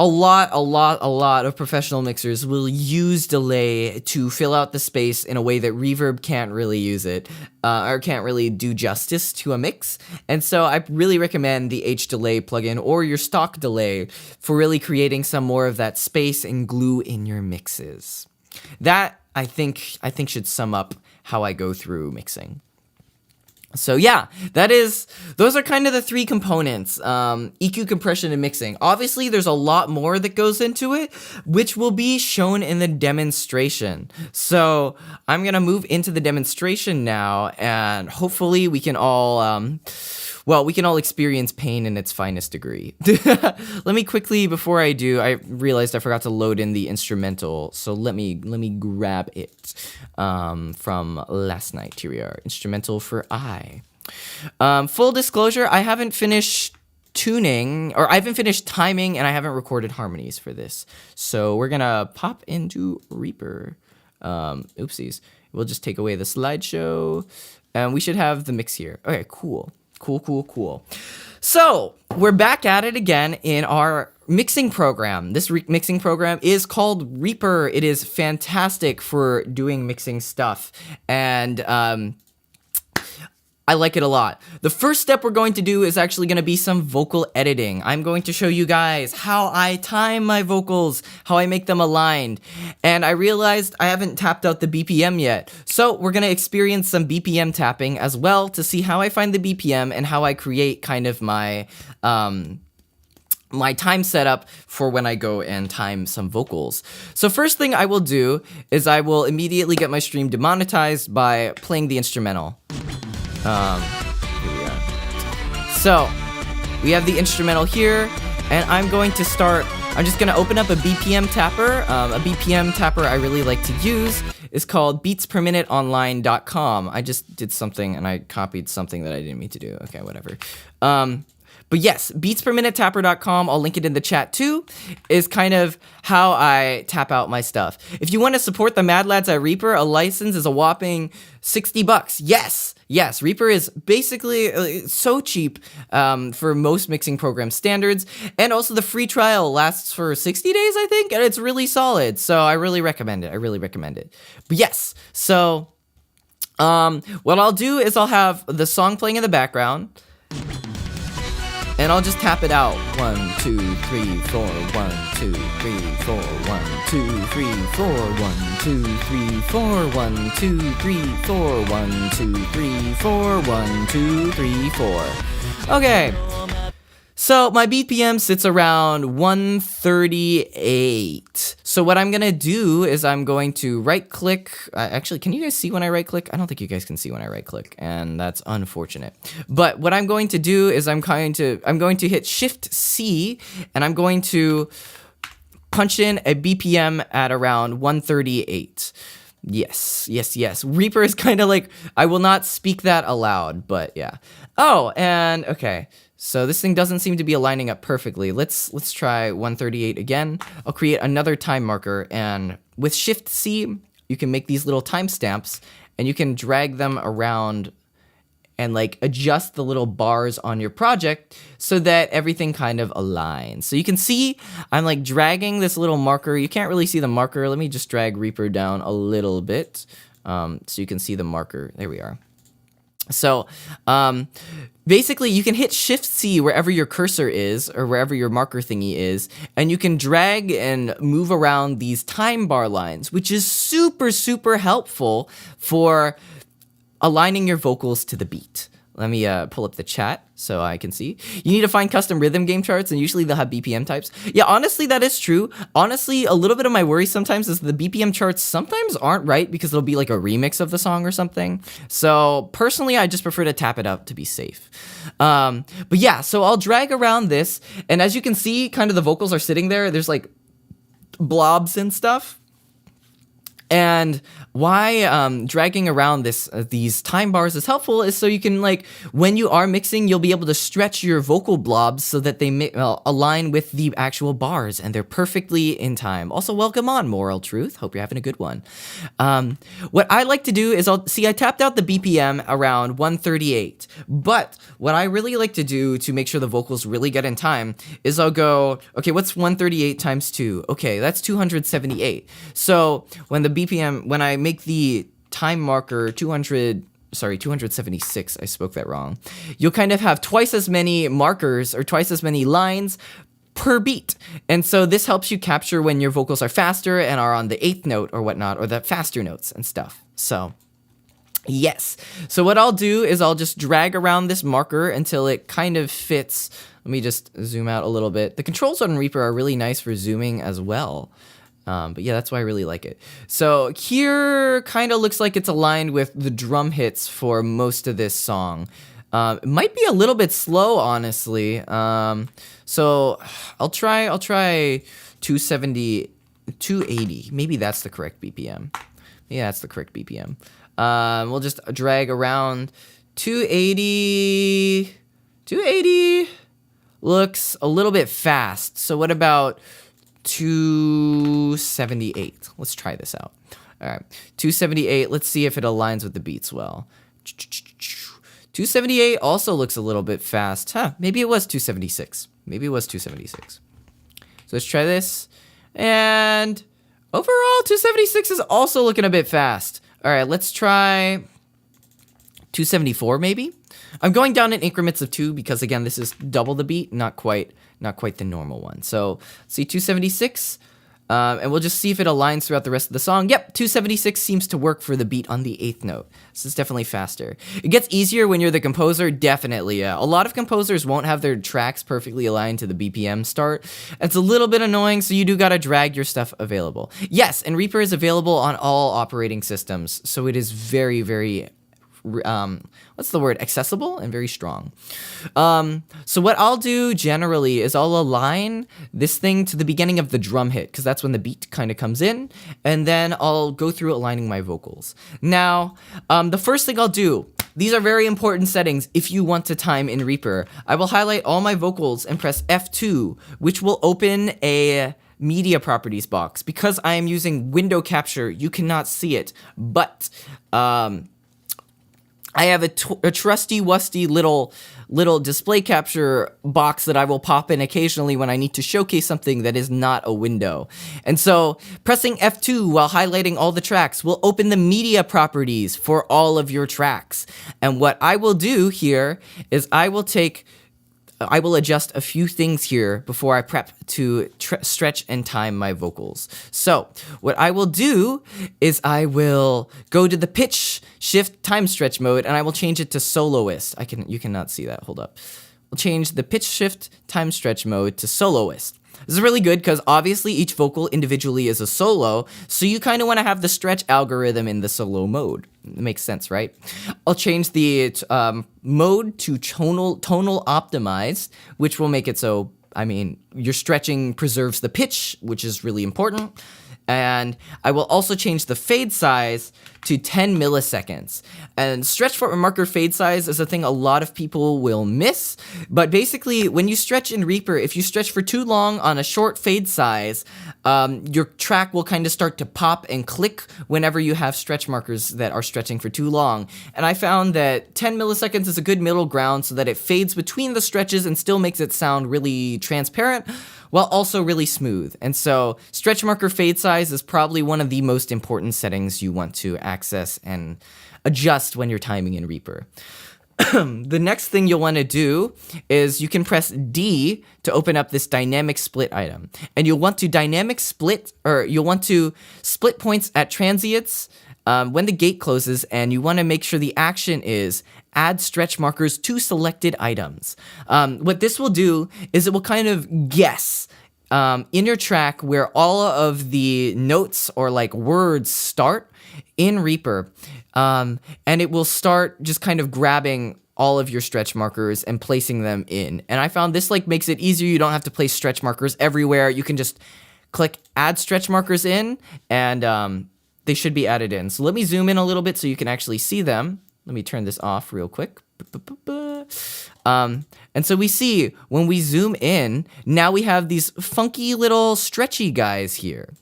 a lot of professional mixers will use delay to fill out the space in a way that reverb can't really use it, or can't really do justice to a mix. And so I really recommend the H delay plugin or your stock delay for really creating some more of that space and glue in your mixes. That I think should sum up how I go through mixing. So yeah, those are kind of the three components, EQ, compression, and mixing. Obviously, there's a lot more that goes into it, which will be shown in the demonstration. So I'm gonna move into the demonstration now, and hopefully we can all, we can all experience pain in its finest degree. Let me quickly, before I do, I realized I forgot to load in the instrumental, so let me grab it from last night. Here we are, instrumental for I. Full disclosure, I haven't finished tuning, or I haven't finished timing, and I haven't recorded harmonies for this. So we're gonna pop into Reaper. Oopsies. We'll just take away the slideshow, and we should have the mix here. Okay, cool. Cool. So we're back at it again in our mixing program. This mixing program is called Reaper. It is fantastic for doing mixing stuff, and I like it a lot. The first step we're going to do is actually going to be some vocal editing. I'm going to show you guys how I time my vocals, how I make them aligned. And I realized I haven't tapped out the BPM yet. So we're going to experience some BPM tapping as well to see how I find the BPM and how I create kind of my my time setup for when I go and time some vocals. So first thing I will do is I will immediately get my stream demonetized by playing the instrumental. Here we are. So we have the instrumental here, and I'm just gonna open up a BPM tapper. A BPM tapper I really like to use is called beatsperminuteonline.com. I just did something and I copied something that I didn't mean to do. Okay, whatever. But yes, beatsperminutetapper.com, I'll link it in the chat too, is kind of how I tap out my stuff. If you want to support the Mad Lads at Reaper, a license is a whopping $60. Yes, Reaper is basically so cheap for most mixing program standards, and also the free trial lasts for 60 days, I think, and it's really solid, so I really recommend it. But yes, so what I'll do is I'll have the song playing in the background, and I'll just tap it out. 1, 2, 3, 4, 1, 2, 3, 4, 1, 2, 3, 4, 1, 2, 3, 4, 1, 2, 3, 4, 1, 2, 3, 4, 1, 2, 3, 4. Okay. So my BPM sits around 138. So what I'm gonna do is I'm going to right click. Actually, can you guys see when I right click? I don't think you guys can see when I right click, and that's unfortunate. But what I'm going to do is I'm going to hit Shift C, and I'm going to punch in a BPM at around 138. Yes, yes, yes. Reaper is kind of like, I will not speak that aloud, but yeah. Oh, and okay. So this thing doesn't seem to be aligning up perfectly. Let's try 138 again. I'll create another time marker, and with Shift C, you can make these little timestamps, and you can drag them around and like adjust the little bars on your project so that everything kind of aligns. So you can see I'm like dragging this little marker. You can't really see the marker. Let me just drag Reaper down a little bit so you can see the marker. There we are. So basically you can hit Shift C wherever your cursor is or wherever your marker thingy is, and you can drag and move around these time bar lines, which is super, super helpful for aligning your vocals to the beat. Let me pull up the chat so I can see. You need to find custom rhythm game charts, and usually they'll have BPM types. Yeah, honestly, that is true. Honestly, a little bit of my worry sometimes is the BPM charts sometimes aren't right because it'll be like a remix of the song or something. So personally, I just prefer to tap it out to be safe. But yeah, so I'll drag around this, and as you can see, kind of the vocals are sitting there. There's like blobs and stuff. And why dragging around these time bars is helpful is so you can, like, when you are mixing, you'll be able to stretch your vocal blobs so that they align with the actual bars, and they're perfectly in time. Also, welcome on, Moral Truth. Hope you're having a good one. What I like to do is, I tapped out the BPM around 138, but what I really like to do to make sure the vocals really get in time is I'll go, okay, what's 138 times 2? Okay, that's 278. So when the BPM, when I make the time marker 276, I spoke that wrong, you'll kind of have twice as many markers or twice as many lines per beat. And so this helps you capture when your vocals are faster and are on the 8th note or whatnot, or the faster notes and stuff. So yes. So what I'll do is I'll just drag around this marker until it kind of fits. Let me just zoom out a little bit. The controls on Reaper are really nice for zooming as well. But yeah, that's why I really like it. So here kind of looks like it's aligned with the drum hits for most of this song. It might be a little bit slow, honestly. So I'll try 270, 280. Maybe that's the correct BPM. Yeah, that's the correct BPM. We'll just drag around 280. 280 looks a little bit fast. So what about 278? Let's try this out. All right, 278. Let's see if it aligns with the beats well. 278 also looks a little bit fast. Huh, maybe it was 276. Maybe it was 276. So let's try this. And overall, 276 is also looking a bit fast. All right, let's try 274 maybe. I'm going down in increments of 2 because, again, this is double the beat, not quite the normal one. So let's see, 276, and we'll just see if it aligns throughout the rest of the song. Yep, 276 seems to work for the beat on the 8th note. This is definitely faster. It gets easier when you're the composer, definitely, yeah. A lot of composers won't have their tracks perfectly aligned to the BPM start. It's a little bit annoying, so you do gotta drag your stuff available. Yes, and Reaper is available on all operating systems, so it is very, very what's the word? Accessible and very strong. So what I'll do generally is I'll align this thing to the beginning of the drum hit, because that's when the beat kind of comes in, and then I'll go through aligning my vocals. Now, the first thing I'll do, these are very important settings if you want to time in Reaper. I will highlight all my vocals and press F2, which will open a media properties box. Because I am using window capture, you cannot see it, but I have a trusty-wusty little display capture box that I will pop in occasionally when I need to showcase something that is not a window. And so pressing F2 while highlighting all the tracks will open the media properties for all of your tracks. And what I will do here is I will adjust a few things here before I prep to stretch and time my vocals. So what I will do is I will go to the pitch shift time stretch mode, and I will change it to soloist. You cannot see that. Hold up. We'll change the pitch shift time stretch mode to soloist. This is really good because obviously each vocal individually is a solo, so you kind of want to have the stretch algorithm in the solo mode. It makes sense, right? I'll change the mode to tonal optimized, which will make it so, I mean, your stretching preserves the pitch, which is really important. And I will also change the fade size to 10 milliseconds. And stretch for marker fade size is a thing a lot of people will miss. But basically, when you stretch in Reaper, if you stretch for too long on a short fade size, your track will kind of start to pop and click whenever you have stretch markers that are stretching for too long. And I found that 10 milliseconds is a good middle ground so that it fades between the stretches and still makes it sound really transparent, while also really smooth. And so stretch marker fade size is probably one of the most important settings you want to access and adjust when you're timing in Reaper. The next thing you'll want to do is you can press D to open up this dynamic split item. And you'll want to split points at transients when the gate closes, and you want to make sure the action is add stretch markers to selected items. What this will do is it will kind of guess in your track where all of the notes or like words start in Reaper, and it will start just kind of grabbing all of your stretch markers and placing them in. And I found this like makes it easier. You don't have to place stretch markers everywhere. You can just click add stretch markers in, and they should be added in. So let me zoom in a little bit so you can actually see them. Let me turn this off real quick. And so we see when we zoom in, now we have these funky little stretchy guys here.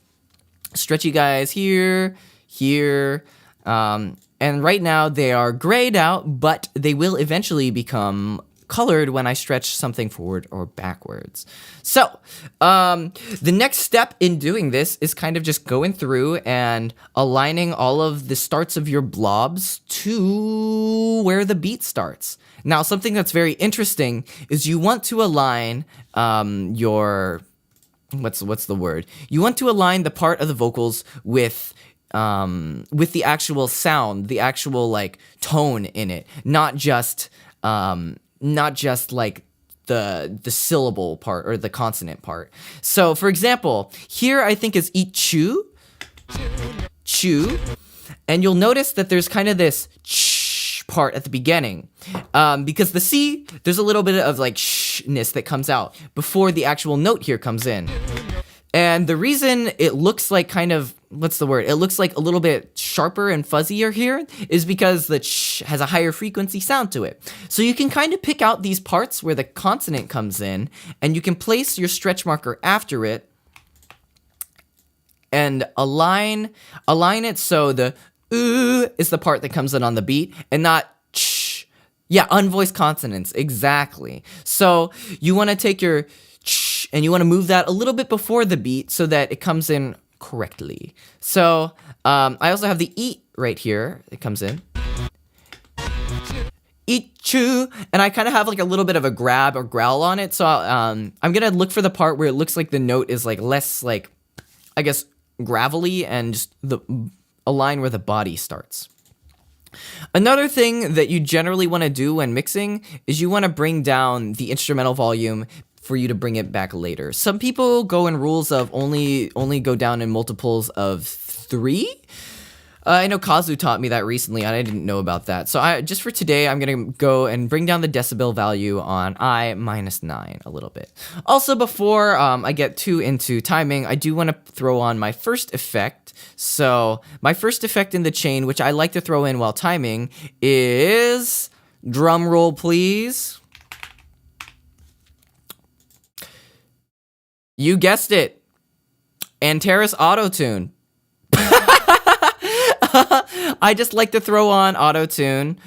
Stretchy guys here, here, and right now they are grayed out, but they will eventually become colored when I stretch something forward or backwards. So, the next step in doing this is kind of just going through and aligning all of the starts of your blobs to where the beat starts. Now, something that's very interesting is you want to align your... What's the word? You want to align the part of the vocals with the actual sound, the actual like tone in it, not just like the syllable part or the consonant part. So for example, here I think is eat chew, and you'll notice that there's kind of this ch part at the beginning, because the C, there's a little bit of like shness that comes out before the actual note here comes in. And the reason it looks like kind of, what's the word? It looks like a little bit sharper and fuzzier here is because the ch has a higher frequency sound to it. So you can kind of pick out these parts where the consonant comes in, and you can place your stretch marker after it and align it so the is the part that comes in on the beat and not ch. Yeah, unvoiced consonants, exactly. So you want to take your ch and you want to move that a little bit before the beat so that it comes in correctly. So I also have the eat right here. It comes in. Eat chew, and I kind of have like a little bit of a grab or growl on it. So I'm gonna look for the part where it looks like the note is like less like, I guess, gravelly and just align where the body starts. Another thing that you generally want to do when mixing is you want to bring down the instrumental volume for you to bring it back later. Some people go in rules of only go down in multiples of 3. I know Kazu taught me that recently, and I didn't know about that. So just for today, I'm going to go and bring down the decibel value on I -9 a little bit. Also, before I get too into timing, I do want to throw on my first effect. So my first effect in the chain, which I like to throw in while timing, is... drum roll, please. You guessed it. Antares Auto-Tune. I just like to throw on auto-tune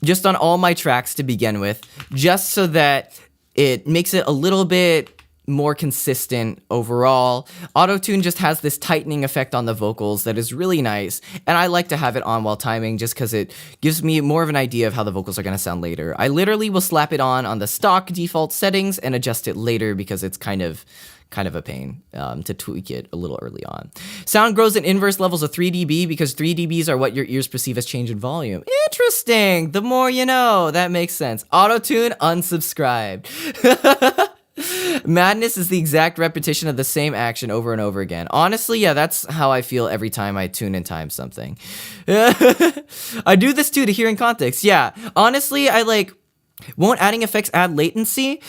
just on all my tracks to begin with, just so that it makes it a little bit more consistent overall. Auto-tune just has this tightening effect on the vocals that is really nice, and I like to have it on while timing just because it gives me more of an idea of how the vocals are going to sound later. I literally will slap it on the stock default settings and adjust it later because it's kind of a pain to tweak it a little early on. Sound grows in inverse levels of 3 dB because 3 dBs are what your ears perceive as change in volume. Interesting. The more you know. That makes sense. Auto-tune, unsubscribed. Madness is the exact repetition of the same action over and over again. Honestly, yeah, that's how I feel every time I tune and time something. I do this too to hearing context. Yeah, honestly, I like, won't adding effects add latency?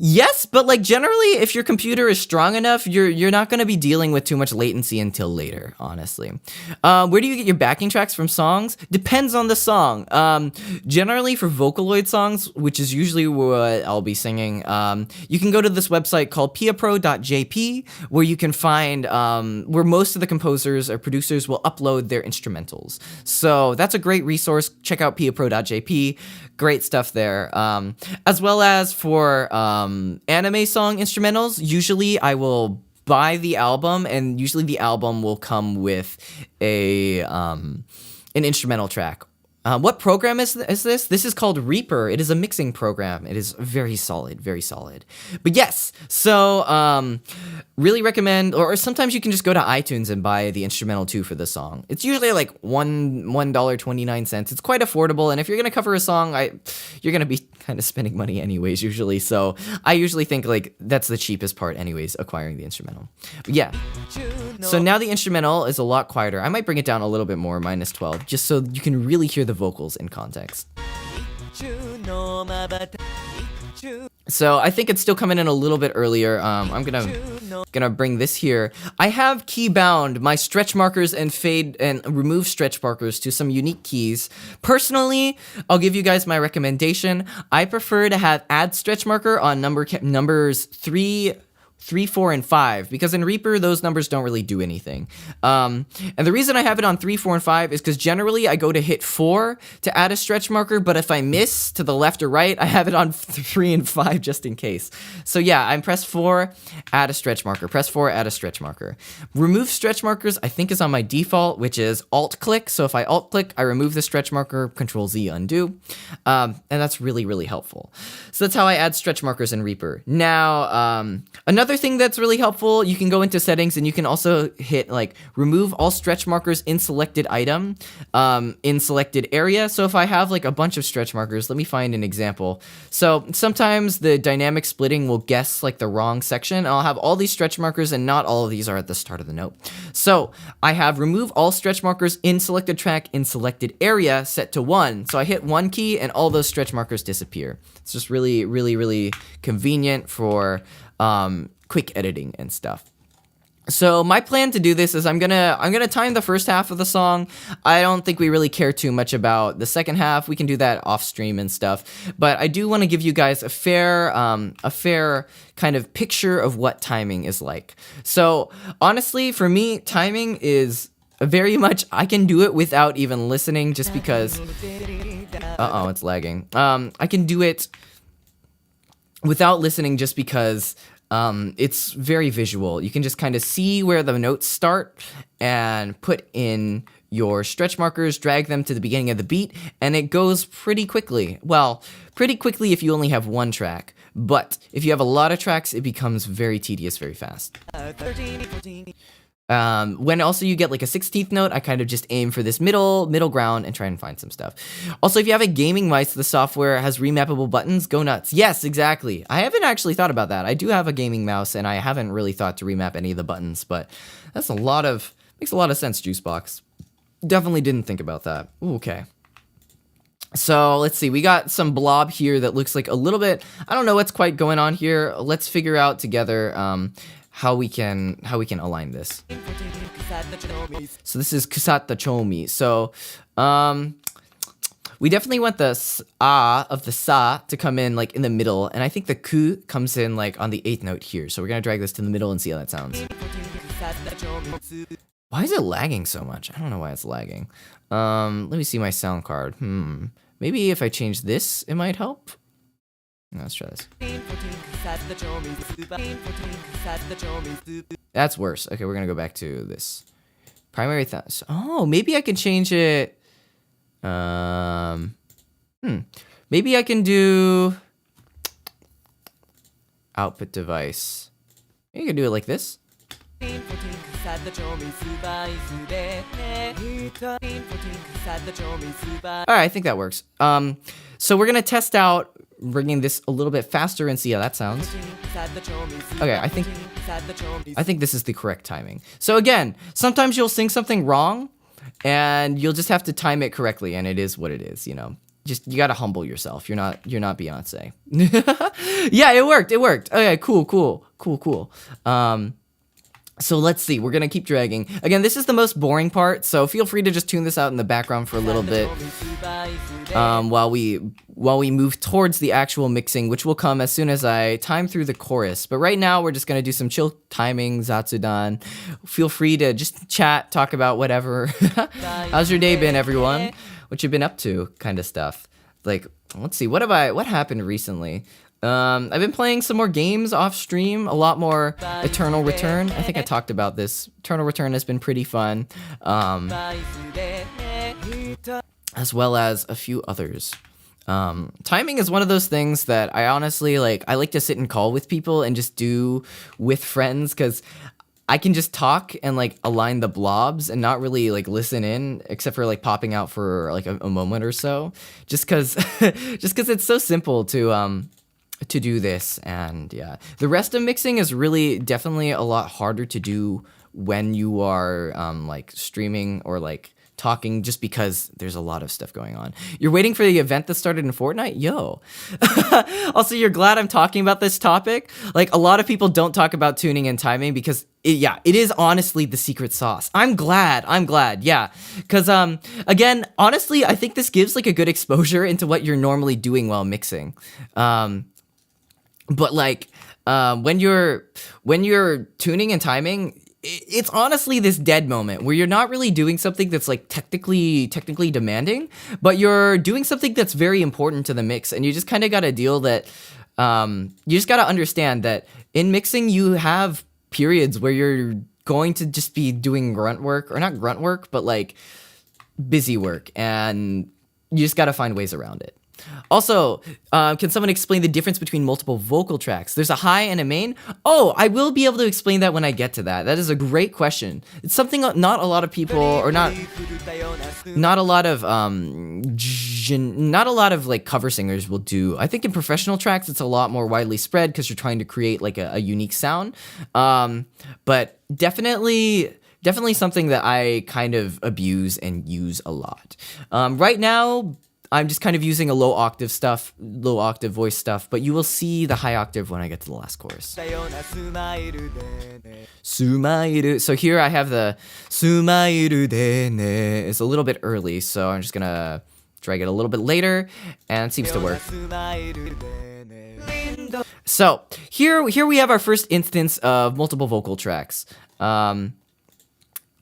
Yes, but like generally, if your computer is strong enough, you're not gonna be dealing with too much latency until later. Honestly, where do you get your backing tracks from songs? Depends on the song. Generally for Vocaloid songs, which is usually what I'll be singing, you can go to this website called piapro.jp, where you can find where most of the composers or producers will upload their instrumentals. So that's a great resource. Check out piapro.jp. Great stuff there. As well as for anime song instrumentals, usually I will buy the album, and usually the album will come with a an instrumental track. What program is this? This is called Reaper. It is a mixing program. It is very solid, very solid. But yes, so really recommend, or sometimes you can just go to iTunes and buy the instrumental too for the song. It's usually like $1.29. It's quite affordable, and if you're gonna cover a song, you're gonna be kind of spending money anyways usually. So I usually think like that's the cheapest part anyways, acquiring the instrumental. But yeah. So now the instrumental is a lot quieter. I might bring it down a little bit more, -12, just so you can really hear the vocals in context. So I think it's still coming in a little bit earlier. I'm gonna bring this here. I have key bound my stretch markers and fade and remove stretch markers to some unique keys. Personally, I'll give you guys my recommendation. I prefer to have add stretch marker on numbers 3, 4, and 5, because in Reaper, those numbers don't really do anything. And the reason I have it on 3, 4, and 5 is because generally I go to hit 4 to add a stretch marker, but if I miss to the left or right, I have it on 3 and 5 just in case. So yeah, I'm press 4, add a stretch marker, press 4, add a stretch marker. Remove stretch markers, I think is on my default, which is Alt-click. So if I Alt-click, I remove the stretch marker, Control-Z, undo. And that's really, really helpful. So that's how I add stretch markers in Reaper. Now, another thing that's really helpful, you can go into settings and you can also hit like remove all stretch markers in selected item, in selected area. So if I have like a bunch of stretch markers, let me find an example. So sometimes the dynamic splitting will guess like the wrong section, and I'll have all these stretch markers and not all of these are at the start of the note. So I have remove all stretch markers in selected track in selected area set to 1. So I hit 1 key and all those stretch markers disappear. It's just really, really, really convenient for quick editing and stuff. So my plan to do this is I'm gonna time the first half of the song. I don't think we really care too much about the second half. We can do that off stream and stuff. But I do want to give you guys a fair kind of picture of what timing is like. So honestly, for me, timing is very much I can do it without even listening, just because. It's lagging. I can do it without listening just because it's very visual. You can just kind of see where the notes start and put in your stretch markers, drag them to the beginning of the beat, and it goes pretty quickly. Well, pretty quickly if you only have one track, but if you have a lot of tracks, it becomes very tedious very fast. When also you get like a 16th note, I kind of just aim for this middle ground and try and find some stuff. Also, if you have a gaming mice, the software has remappable buttons, go nuts. Yes, exactly. I haven't actually thought about that. I do have a gaming mouse and I haven't really thought to remap any of the buttons, but makes a lot of sense, Juicebox. Definitely didn't think about that. Ooh, okay. So let's see, we got some blob here that looks like a little bit, I don't know what's quite going on here. Let's figure out together, how we can align this. So this is Kusata Chomi. So we definitely want the of the sa to come in like in the middle, and I think the ku comes in like on the 8th note here. So we're gonna drag this to the middle and see how that sounds. Why is it lagging so much? I don't know why it's lagging. Let me see my sound card. Maybe if I change this, it might help. Let's try this. That's worse. Okay, we're gonna go back to this. Primary thumbs. Oh, maybe I can change it. Maybe I can do output device. You can do it like this. Alright, I think that works. So we're gonna test out bringing this a little bit faster and see how that sounds. Okay, I think this is the correct timing. So again, sometimes you'll sing something wrong and you'll just have to time it correctly, and it is what it is, you know. just you gotta humble yourself. You're not Beyonce. Yeah, it worked. Okay, cool. So let's see, we're gonna keep dragging. Again, this is the most boring part, so feel free to just tune this out in the background for a little bit while we move towards the actual mixing, which will come as soon as I time through the chorus. But right now, we're just gonna do some chill timing, Zatsudan. Feel free to just chat, talk about whatever. How's your day been, everyone? What you been up to, kind of stuff. Like, let's see, what happened recently? I've been playing some more games off stream, a lot more Eternal Return. I think I talked about this. Eternal Return has been pretty fun. As well as a few others. Timing is one of those things that I honestly I like to sit and call with people and just do with friends, because I can just talk and align the blobs and not really listen in, except for popping out for a moment or so, just because it's so simple to do this. And yeah, the rest of mixing is really definitely a lot harder to do when you are streaming or talking, just because there's a lot of stuff going on. You're waiting for the event that started in Fortnite? Yo. Also, you're glad I'm talking about this topic? A lot of people don't talk about tuning and timing because it is honestly the secret sauce. I'm glad, yeah. Because, again, honestly, I think this gives a good exposure into what you're normally doing while mixing. But when you're tuning and timing, it's honestly this dead moment where you're not really doing something that's technically demanding, but you're doing something that's very important to the mix, and you just kind of got to deal that. You just got to understand that in mixing you have periods where you're going to just be doing grunt work, or not grunt work, but busy work, and you just got to find ways around it. Also, can someone explain the difference between multiple vocal tracks? There's a high and a main. Oh, I will be able to explain that when I get to that. That is a great question. It's something not a lot of people, or not a lot of cover singers will do. I think in professional tracks it's a lot more widely spread because you're trying to create a unique sound. But definitely something that I kind of abuse and use a lot. Right now, I'm just kind of using a low octave voice stuff, but you will see the high octave when I get to the last chorus. Sumairu. So here I have the Sumairu dene. It's a little bit early, so I'm just gonna drag it a little bit later, and it seems to work. So here we have our first instance of multiple vocal tracks.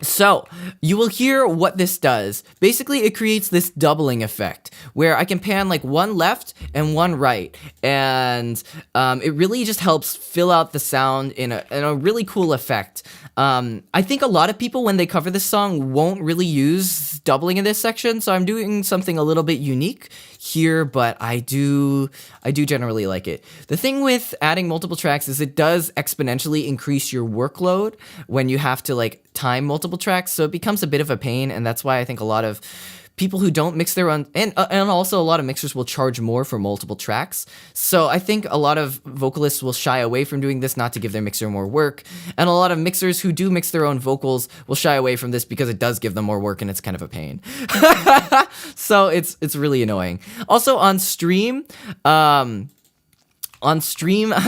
So, you will hear what this does. Basically, it creates this doubling effect, where I can pan one left and one right, and it really just helps fill out the sound in a really cool effect. I think a lot of people, when they cover this song, won't really use doubling in this section, so I'm doing something a little bit unique here, but I do generally like it. The thing with adding multiple tracks is it does exponentially increase your workload when you have to time multiple tracks, so it becomes a bit of a pain, and that's why I think a lot of people who don't mix their own, and also a lot of mixers will charge more for multiple tracks. So I think a lot of vocalists will shy away from doing this, not to give their mixer more work, and a lot of mixers who do mix their own vocals will shy away from this because it does give them more work and it's kind of a pain. So it's really annoying. Also on stream, I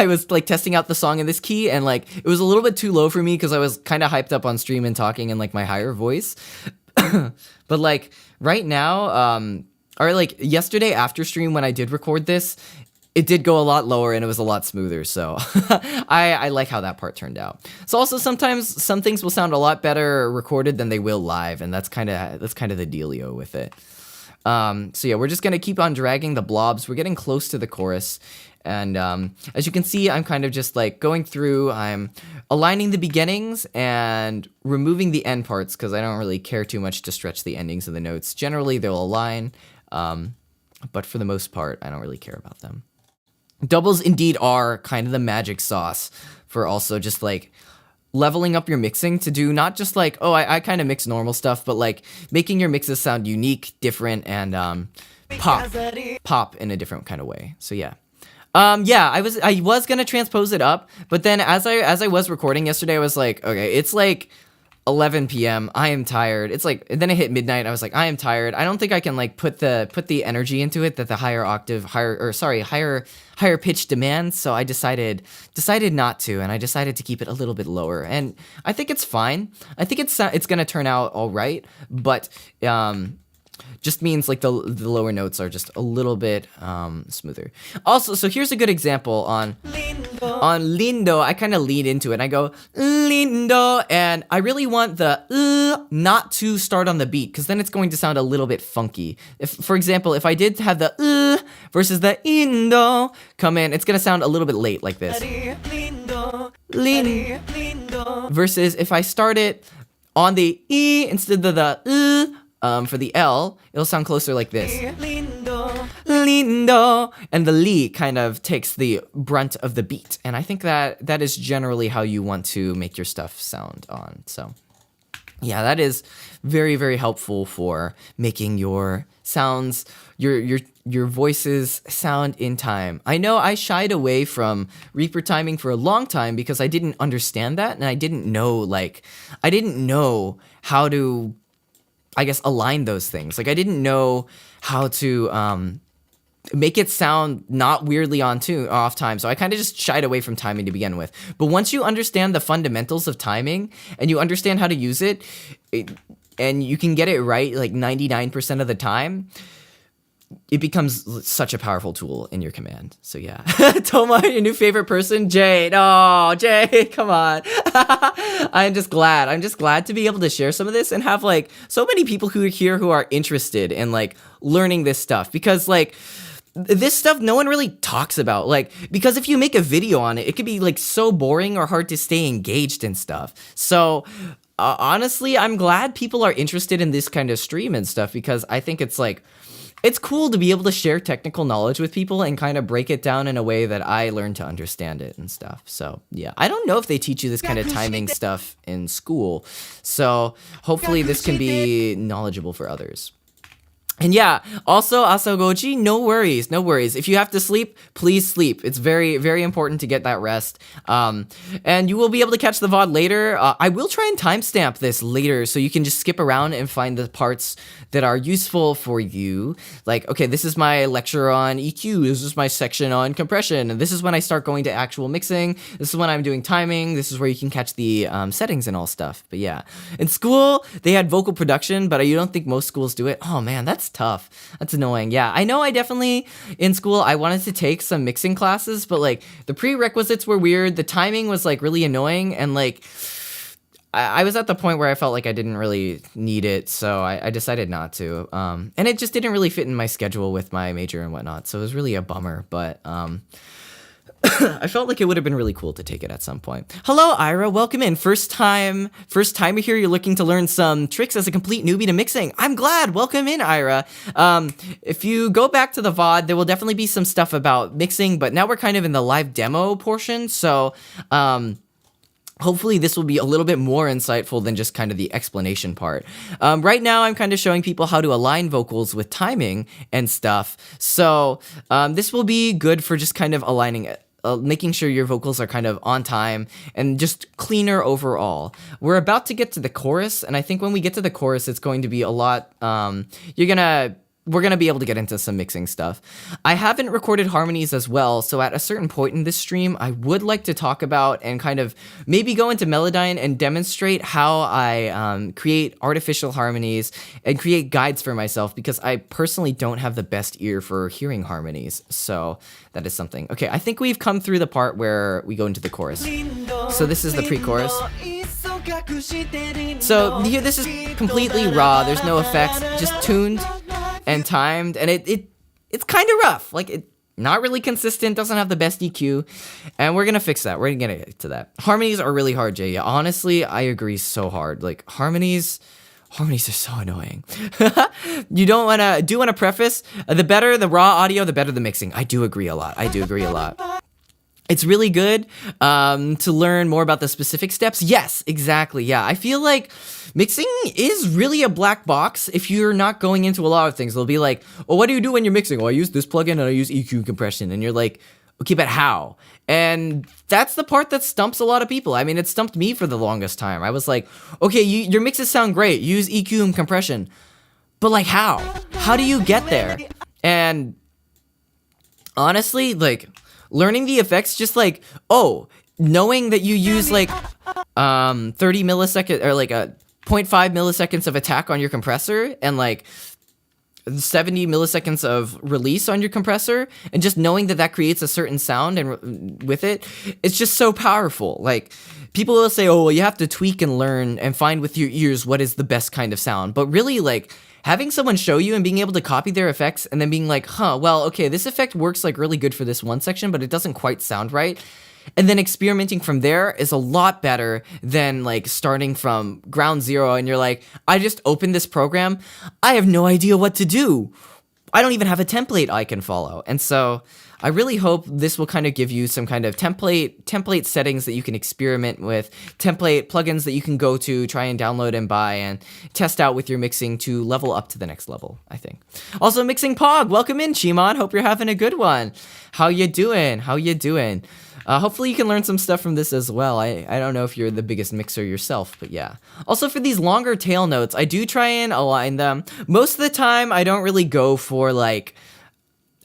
was testing out the song in this key, and it was a little bit too low for me because I was kind of hyped up on stream and talking in my higher voice. But right now, or yesterday after stream when I did record this, it did go a lot lower and it was a lot smoother. So I like how that part turned out. So also sometimes some things will sound a lot better recorded than they will live, and that's kind of the dealio with it. So yeah, we're just gonna keep on dragging the blobs. We're getting close to the chorus. And as you can see, I'm kind of just going through, I'm aligning the beginnings and removing the end parts because I don't really care too much to stretch the endings of the notes. Generally, they'll align, but for the most part, I don't really care about them. Doubles indeed are kind of the magic sauce for also just leveling up your mixing to do not just I kind of mix normal stuff, but making your mixes sound unique, different, and pop in a different kind of way. So yeah. Yeah, I was gonna transpose it up, but then as I was recording yesterday, I was okay, it's 11 p.m. I am tired. It's like, and then it hit midnight. I was like, I am tired. I don't think I can like put the energy into it that the higher pitch demands. So I decided not to, and I decided to keep it a little bit lower. And I think it's fine. I think it's gonna turn out all right, but just means like the lower notes are just a little bit smoother. Also, so here's a good example on lindo. I kind of lead into it and I go lindo, and I really want the not to start on the beat, because then it's going to sound a little bit funky. If, for example, if I did have the versus the indo come in, it's gonna sound a little bit late like this. Lindo. Versus if I start it on the e instead of the for the L, it'll sound closer like this. Lindo. And the li kind of takes the brunt of the beat. And I think that is generally how you want to make your stuff sound on. So yeah, that is very, very helpful for making your sounds, your voices sound in time. I know I shied away from Reaper timing for a long time because I didn't understand that, and I didn't know how to, I guess, align those things. Like I didn't know how to make it sound not weirdly off time. So I kind of just shied away from timing to begin with. But once you understand the fundamentals of timing and you understand how to use it, and you can get it right like 99% of the time, it becomes such a powerful tool in your command. So yeah. Toma, your new favorite person? Jade. Oh, Jade, come on. I'm just glad to be able to share some of this and have like so many people who are here who are interested in like learning this stuff, because like this stuff no one really talks about, like, because if you make a video on it, it could be like so boring or hard to stay engaged and stuff. So honestly, I'm glad people are interested in this kind of stream and stuff, because I think it's like, it's cool to be able to share technical knowledge with people and kind of break it down in a way that I learned to understand it and stuff. So yeah, I don't know if they teach you this kind of timing stuff in school. So hopefully this can be knowledgeable for others. And yeah, also Asagochi, no worries. If you have to sleep, please sleep. It's very, very important to get that rest. And you will be able to catch the VOD later. I will try and timestamp this later so you can just skip around and find the parts that are useful for you. Like, okay, this is my lecture on EQ. This is my section on compression. And this is when I start going to actual mixing. This is when I'm doing timing. This is where you can catch the settings and all stuff. But yeah, in school, they had vocal production, but you don't think most schools do it. Oh man, that's tough. That's annoying. Yeah, I know I definitely, in school, I wanted to take some mixing classes, but like the prerequisites were weird. The timing was like really annoying, and like I was at the point where I felt like I didn't really need it, so I decided not to. And it just didn't really fit in my schedule with my major and whatnot, so it was really a bummer, but I felt like it would have been really cool to take it at some point. Hello, Ira. Welcome in. First time here. You're looking to learn some tricks as a complete newbie to mixing. I'm glad. Welcome in, Ira. If you go back to the VOD, there will definitely be some stuff about mixing, but now we're kind of in the live demo portion, so hopefully this will be a little bit more insightful than just kind of the explanation part. Right now, I'm kind of showing people how to align vocals with timing and stuff. So this will be good for just kind of aligning it. Making sure your vocals are kind of on time and just cleaner overall. We're about to get to the chorus, and I think when we get to the chorus, it's going to be a lot, we're gonna be able to get into some mixing stuff. I haven't recorded harmonies as well, so at a certain point in this stream, I would like to talk about and kind of maybe go into Melodyne and demonstrate how I create artificial harmonies and create guides for myself, because I personally don't have the best ear for hearing harmonies, so that is something. Okay, I think we've come through the part where we go into the chorus. So this is the pre-chorus. So here, this is completely raw, there's no effects, just tuned and timed, and it's kind of rough, like it not really consistent, doesn't have the best EQ, and we're gonna fix that. We're gonna get to that. Harmonies are really hard, Jay. Honestly, I agree so hard. Like harmonies are so annoying. You do want to preface, the better the raw audio, the better the mixing. I do agree a lot. It's really good to learn more about the specific steps. Yes, exactly. Yeah, I feel like mixing is really a black box if you're not going into a lot of things. They'll be like, oh, what do you do when you're mixing? Oh, I use this plugin and I use EQ compression. And you're like, Okay, but how? And that's the part that stumps a lot of people. I mean, it stumped me for the longest time. I was like, okay, your mixes sound great. Use EQ and compression. But like, how? How do you get there? And honestly, like, learning the effects, just like, oh, knowing that you use like 30 milliseconds or like a 0.5 milliseconds of attack on your compressor and like 70 milliseconds of release on your compressor, and just knowing that that creates a certain sound, and with it, it's just so powerful. Like, people will say, oh, well, you have to tweak and learn and find with your ears what is the best kind of sound. But really, like, having someone show you and being able to copy their effects and then being like, huh, well, okay, this effect works like really good for this one section, but it doesn't quite sound right. And then experimenting from there is a lot better than like starting from ground zero and you're like, I just opened this program. I have no idea what to do. I don't even have a template I can follow. And so I really hope this will kind of give you some kind of template settings that you can experiment with, template plugins that you can go to, try and download and buy and test out with your mixing to level up to the next level, I think. Also, Mixing Pog, welcome in, Chimon. Hope you're having a good one. How you doing? How you doing? Hopefully you can learn some stuff from this as well. I don't know if you're the biggest mixer yourself, but yeah. Also, for these longer tail notes, I do try and align them. Most of the time, I don't really go for like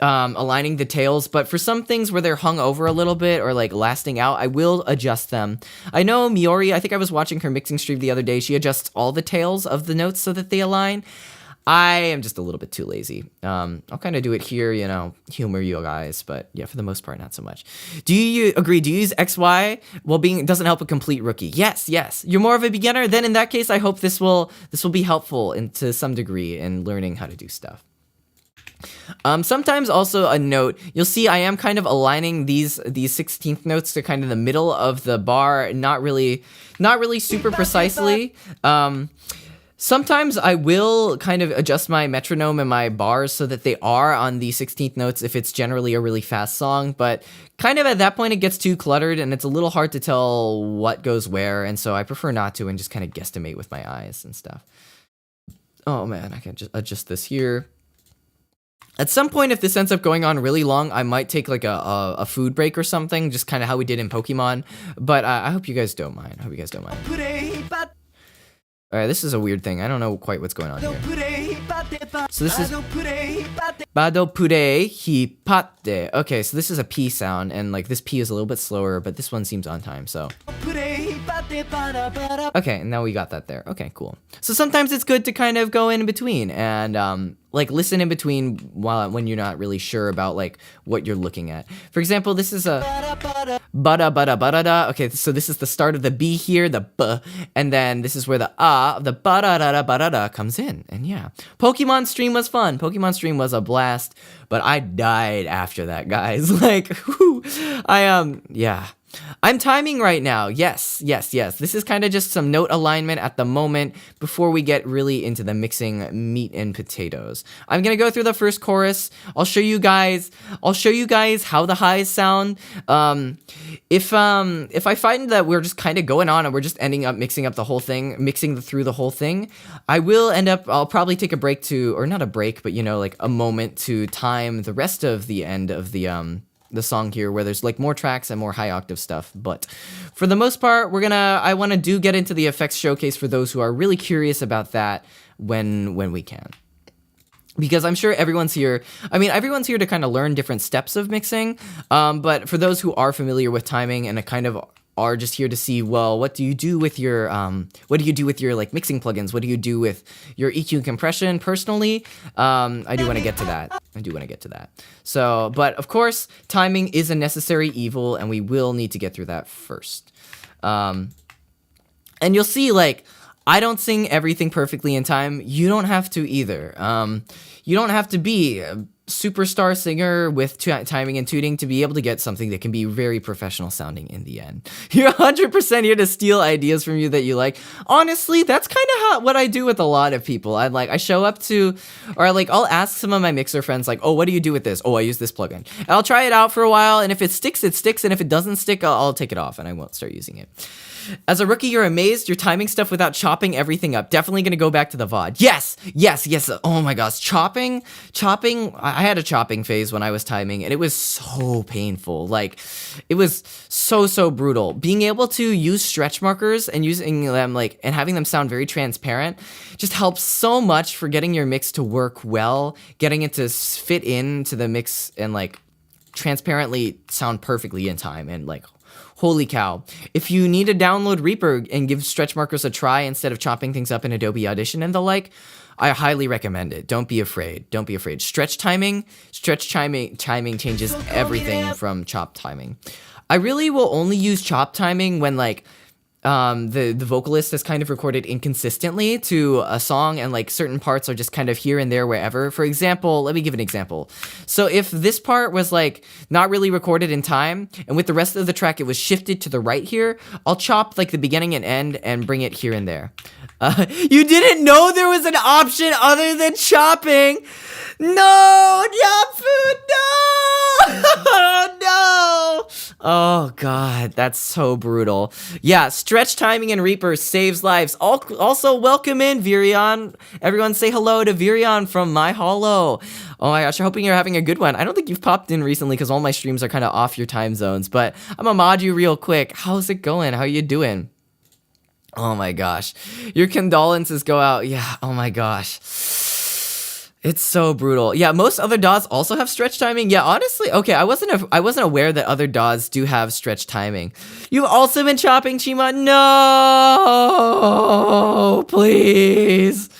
aligning the tails, but for some things where they're hung over a little bit or like lasting out, I will adjust them. I know Miori, I think I was watching her mixing stream the other day, she adjusts all the tails of the notes so that they align. I am just a little bit too lazy. I'll kind of do it here, you know, humor you guys, but yeah, for the most part, not so much. Do you agree? Do you use XY? Well, doesn't help a complete rookie. Yes. You're more of a beginner. Then in that case, I hope this will be helpful to some degree in learning how to do stuff. Sometimes also a note, you'll see I am kind of aligning these 16th notes to kind of the middle of the bar, not really super precisely. Sometimes I will kind of adjust my metronome and my bars so that they are on the 16th notes if it's generally a really fast song, but kind of at that point it gets too cluttered and it's a little hard to tell what goes where, and so I prefer not to and just kind of guesstimate with my eyes and stuff. Oh man, I can just adjust this here. At some point, if this ends up going on really long, I might take like a food break or something, just kind of how we did in Pokemon, but I hope you guys don't mind. Alright, this is a weird thing. I don't know quite what's going on here. So this is Bado pure hipatte. Okay, so this is a P sound, and like this P is a little bit slower, but this one seems on time, so. Okay, and now we got that there. Okay, cool. So sometimes it's good to kind of go in between and like listen in between when you're not really sure about like what you're looking at. For example, this is a bada bada bada da. Okay, so this is the start of the B here, the B, and then this is where the of the bada da bada da comes in. And yeah, Pokemon stream was fun. Pokemon stream was a blast, but I died after that, guys. Like, whew, yeah. I'm timing right now. Yes. This is kind of just some note alignment at the moment before we get really into the mixing meat and potatoes. I'm going to go through the first chorus. I'll show you guys how the highs sound. If I find that we're just kind of going on and we're just ending up mixing through the whole thing, I'll probably take a break or not a break, but you know, like a moment to time the rest of the end of the song here where there's like more tracks and more high octave stuff. But for the most part, I want to get into the effects showcase for those who are really curious about that when we can. Because I'm sure everyone's here to kind of learn different steps of mixing, but for those who are familiar with timing and kind of are just here to see, well, what do you do with your like mixing plugins? What do you do with your EQ and compression? Personally, I do want to get to that. So, but of course, timing is a necessary evil, and we will need to get through that first. And you'll see, like, I don't sing everything perfectly in time. You don't have to either. You don't have to be a superstar singer with timing and tuning to be able to get something that can be very professional sounding in the end. You're 100% here to steal ideas from you that you like. Honestly, that's kind of what I do with a lot of people. I show up to, or like I'll ask some of my mixer friends like, oh, what do you do with this? Oh, I use this plugin. And I'll try it out for a while, and if it sticks, it sticks, and if it doesn't stick, I'll take it off and I won't start using it. As a rookie, you're amazed. You're timing stuff without chopping everything up. Definitely gonna go back to the VOD. Yes. Oh my gosh, chopping. I had a chopping phase when I was timing, and it was so painful. Like, it was so brutal. Being able to use stretch markers and using them, like, and having them sound very transparent just helps so much for getting your mix to work well, getting it to fit into the mix and, like, transparently sound perfectly in time. And, like, holy cow. If you need to download Reaper and give stretch markers a try instead of chopping things up in Adobe Audition and the like, I highly recommend it. Don't be afraid. Don't be afraid. Stretch timing changes everything from chop timing. I really will only use chop timing when, like, the vocalist has kind of recorded inconsistently to a song, and, like, certain parts are just kind of here and there wherever. For example, let me give an example. So if this part was, like, not really recorded in time, and with the rest of the track it was shifted to the right here, I'll chop, like, the beginning and end and bring it here and there. You didn't know there was an option other than chopping? No, Yafu, no! No! Oh, God, that's so brutal. Yeah, stretch timing in Reaper saves lives. Also, welcome in, Virion. Everyone say hello to Virion from My Hollow. Oh my gosh, I'm hoping you're having a good one. I don't think you've popped in recently because all my streams are kind of off your time zones, but I'm gonna mod you real quick. How's it going? How you doing? Oh my gosh. Your condolences go out. Yeah, oh my gosh. It's so brutal. Yeah, most other DAWs also have stretch timing. Yeah, honestly, okay, I wasn't aware that other DAWs do have stretch timing. You've also been chopping, Chima? No! Please.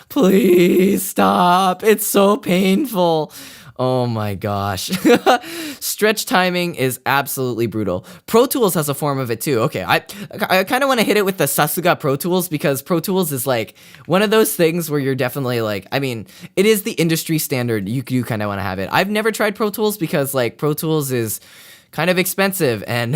Please stop. It's so painful. Oh my gosh. Stretch timing is absolutely brutal. Pro Tools has a form of it too. Okay, I kind of want to hit it with the Sasuga Pro Tools, because Pro Tools is like one of those things where you're definitely like, I mean, it is the industry standard. You kind of want to have it. I've never tried Pro Tools because, like, Pro Tools is kind of expensive, and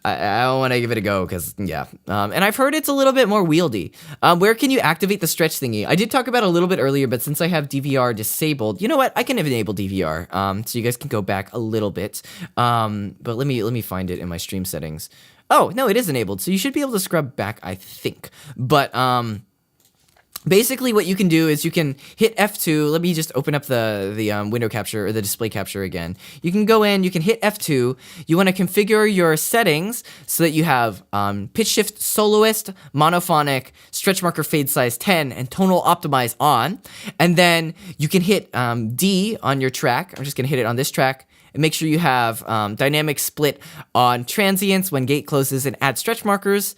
I don't want to give it a go because, yeah. And I've heard it's a little bit more wieldy. Where can you activate the stretch thingy? I did talk about it a little bit earlier, but since I have DVR disabled, you know what? I can enable DVR, so you guys can go back a little bit. But let me find it in my stream settings. Oh, no, it is enabled, so you should be able to scrub back, I think. But, basically, what you can do is you can hit F2. Let me just open up the window capture, or the display capture again. You can go in, you can hit F2. You want to configure your settings so that you have pitch shift soloist, monophonic, stretch marker fade size 10, and tonal optimize on. And then you can hit D on your track. I'm just going to hit it on this track. And make sure you have dynamic split on transients when gate closes, and add stretch markers.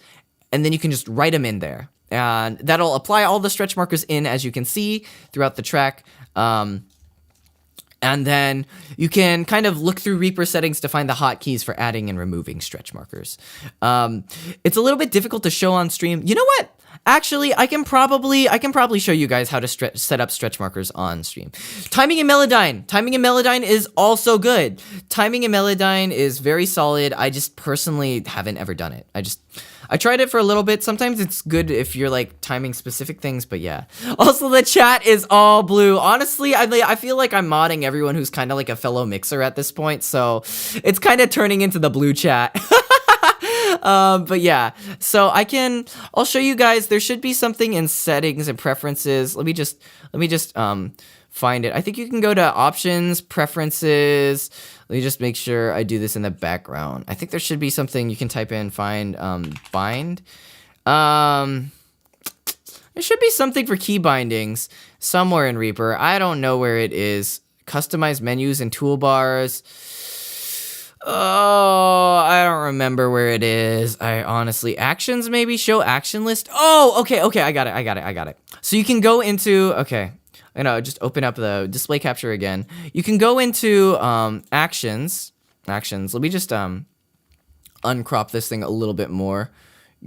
And then you can just write them in there. And that'll apply all the stretch markers in, as you can see, throughout the track. And then you can kind of look through Reaper settings to find the hotkeys for adding and removing stretch markers. It's a little bit difficult to show on stream. You know what? Actually, I can probably show you guys how to set up stretch markers on stream. Timing in Melodyne. Timing in Melodyne is also good. Timing in Melodyne is very solid. I just personally haven't ever done it. I tried it for a little bit. Sometimes it's good if you're, like, timing specific things, but yeah. Also, the chat is all blue. Honestly, I feel like I'm modding everyone who's kind of like a fellow mixer at this point, so it's kind of turning into the blue chat. But yeah, so I'll show you guys. There should be something in settings and preferences. Let me just find it. I think you can go to options, preferences. Let me just make sure I do this in the background. I think there should be something you can type in, find, bind. There should be something for key bindings somewhere in Reaper. I don't know where it is. Customize menus and toolbars. Oh, I don't remember where it is. I honestly, actions maybe, show action list. Oh, okay, I got it. So you can go into, okay. I'm gonna just open up the display capture again. You can go into actions. Let me just uncrop this thing a little bit more.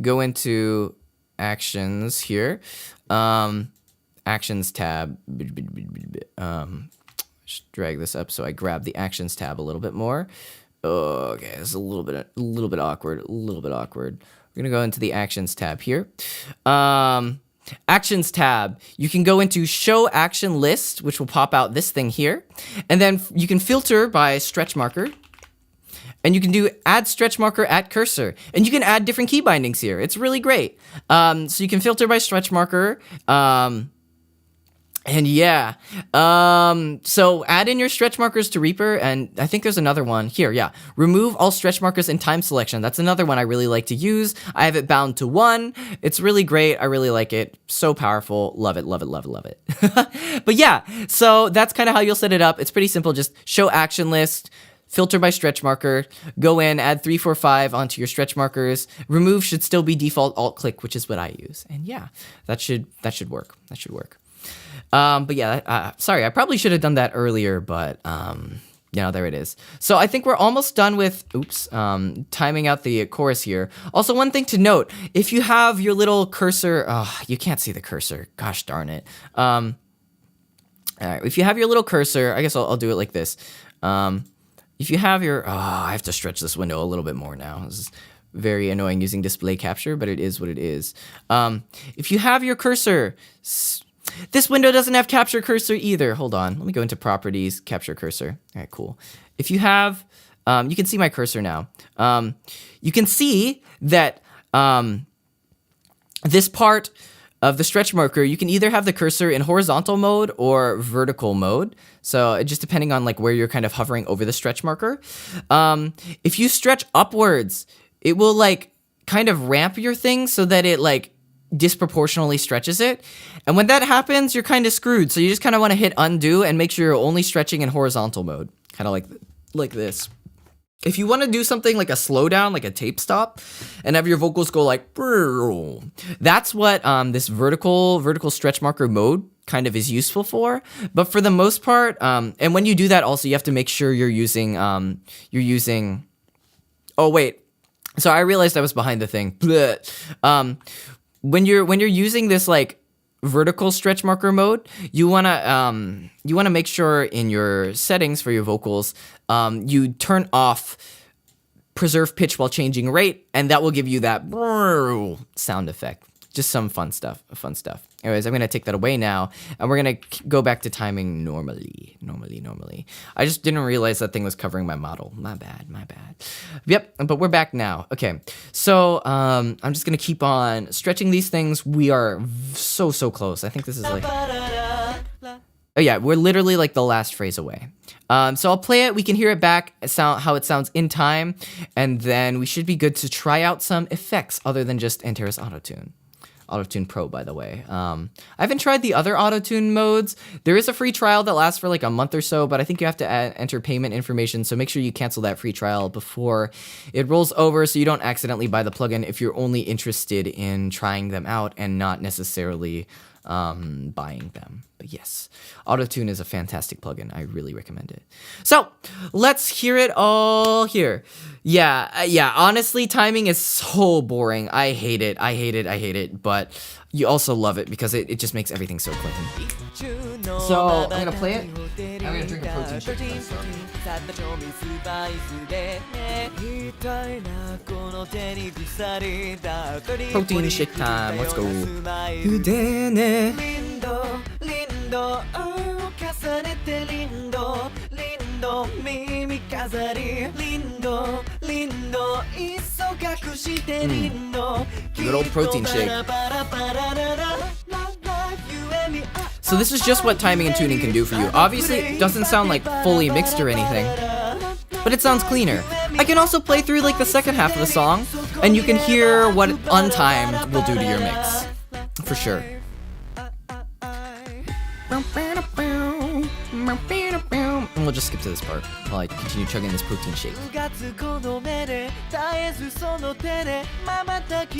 Go into actions here. Actions tab. Just drag this up so I grab the actions tab a little bit more. Okay, this is a little bit awkward. We're gonna go into the actions tab here. Actions tab, you can go into show action list, which will pop out this thing here, and then you can filter by stretch marker, and you can do add stretch marker at cursor, and you can add different key bindings here. It's really great. So you can filter by stretch marker, And yeah, so add in your stretch markers to Reaper, and I think there's another one here. Yeah, remove all stretch markers in time selection. That's another one I really like to use. I have it bound to 1. It's really great. I really like it. So powerful. Love it, love it, love it, love it. But yeah, so that's kind of how you'll set it up. It's pretty simple. Just show action list, filter by stretch marker, go in, add 3, 4, 5 onto your stretch markers. Remove should still be default alt click, which is what I use. And yeah, that should work. That should work. But yeah, sorry, I probably should have done that earlier, but, there it is. So I think we're almost done with, timing out the chorus here. Also, one thing to note, if you have your little cursor, you can't see the cursor, gosh darn it. All right, if you have your little cursor, I guess I'll do it like this. If you have your, I have to stretch this window a little bit more now. This is very annoying using display capture, but it is what it is. If you have your cursor, this window doesn't have capture cursor either. Hold on. Let me go into properties, capture cursor. All right, cool. If you have, you can see my cursor now. You can see that this part of the stretch marker, you can either have the cursor in horizontal mode or vertical mode. So just depending on like where you're kind of hovering over the stretch marker. If you stretch upwards, it will like kind of ramp your thing so that it like disproportionately stretches it. And when that happens, you're kind of screwed. So you just kind of want to hit undo and make sure you're only stretching in horizontal mode. Kind of like this. If you want to do something like a slowdown, like a tape stop, and have your vocals go like, that's what this vertical stretch marker mode kind of is useful for. But for the most part, and when you do that also, you have to make sure you're using, oh wait, so I realized I was behind the thing. When you're using this like vertical stretch marker mode, you wanna make sure in your settings for your vocals, you turn off preserve pitch while changing rate, and that will give you that sound effect. Just some fun stuff. Anyways, I'm gonna take that away now, and we're gonna go back to timing normally. I just didn't realize that thing was covering my model. My bad. Yep, but we're back now. Okay, so I'm just gonna keep on stretching these things. We are so close. I think this is like, oh yeah, we're literally like the last phrase away. So I'll play it. We can hear it back, how it sounds in time, and then we should be good to try out some effects other than just Antares Autotune. Autotune Pro, by the way. I haven't tried the other Autotune modes. There is a free trial that lasts for like a month or so, but I think you have to enter payment information, so make sure you cancel that free trial before it rolls over so you don't accidentally buy the plugin if you're only interested in trying them out and not necessarily buying them. But yes, Autotune is a fantastic plugin. I really recommend it. So let's hear it all here. Yeah, honestly, timing is so boring. I hate it, but you also love it because it just makes everything so clean. So I'm gonna play it. I'm gonna drink a protein shake. Protein shake time. Let's go. Good old protein shake. So this is just what timing and tuning can do for you. Obviously, it doesn't sound like fully mixed or anything, but it sounds cleaner. I can also play through like the second half of the song, and you can hear what untimed will do to your mix, for sure. And we'll just skip to this part while I continue chugging this protein shake.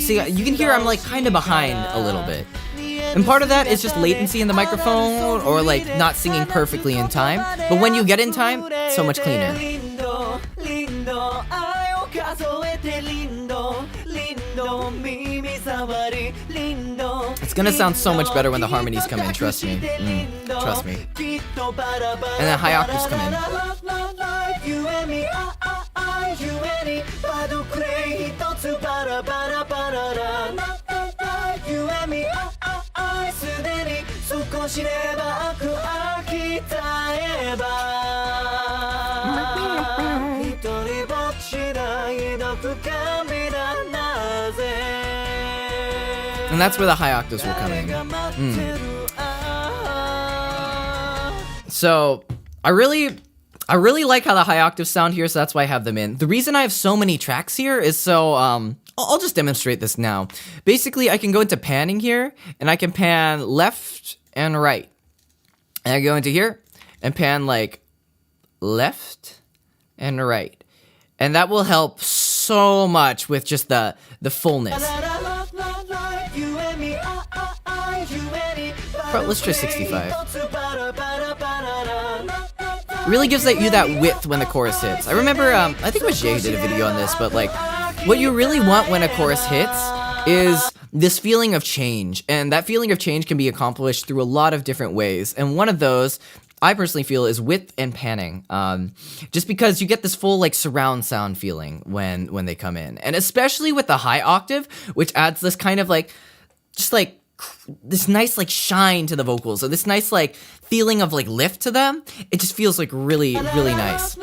See, you can hear I'm like kind of behind a little bit. And part of that is just latency in the microphone or like not singing perfectly in time. But when you get in time, so much cleaner. It's gonna sound so much better when the harmonies come in, trust me. Trust me. And then high octaves come in. And that's where the high octaves will come in. So I really like how the high octaves sound here, so that's why I have them in. The reason I have so many tracks here is so, I'll just demonstrate this now. Basically, I can go into panning here, and I can pan left and right. And I go into here, and pan, like, left and right. And that will help so much with just the fullness. Let's try 65. Really gives you that width when the chorus hits. I remember, I think it was Jay who did a video on this, but like, what you really want when a chorus hits is this feeling of change. And that feeling of change can be accomplished through a lot of different ways. And one of those, I personally feel, is width and panning. Just because you get this full like surround sound feeling when they come in. And especially with the high octave, which adds this kind of like, just like, this nice like shine to the vocals, so this nice like feeling of like lift to them. It just feels like really nice.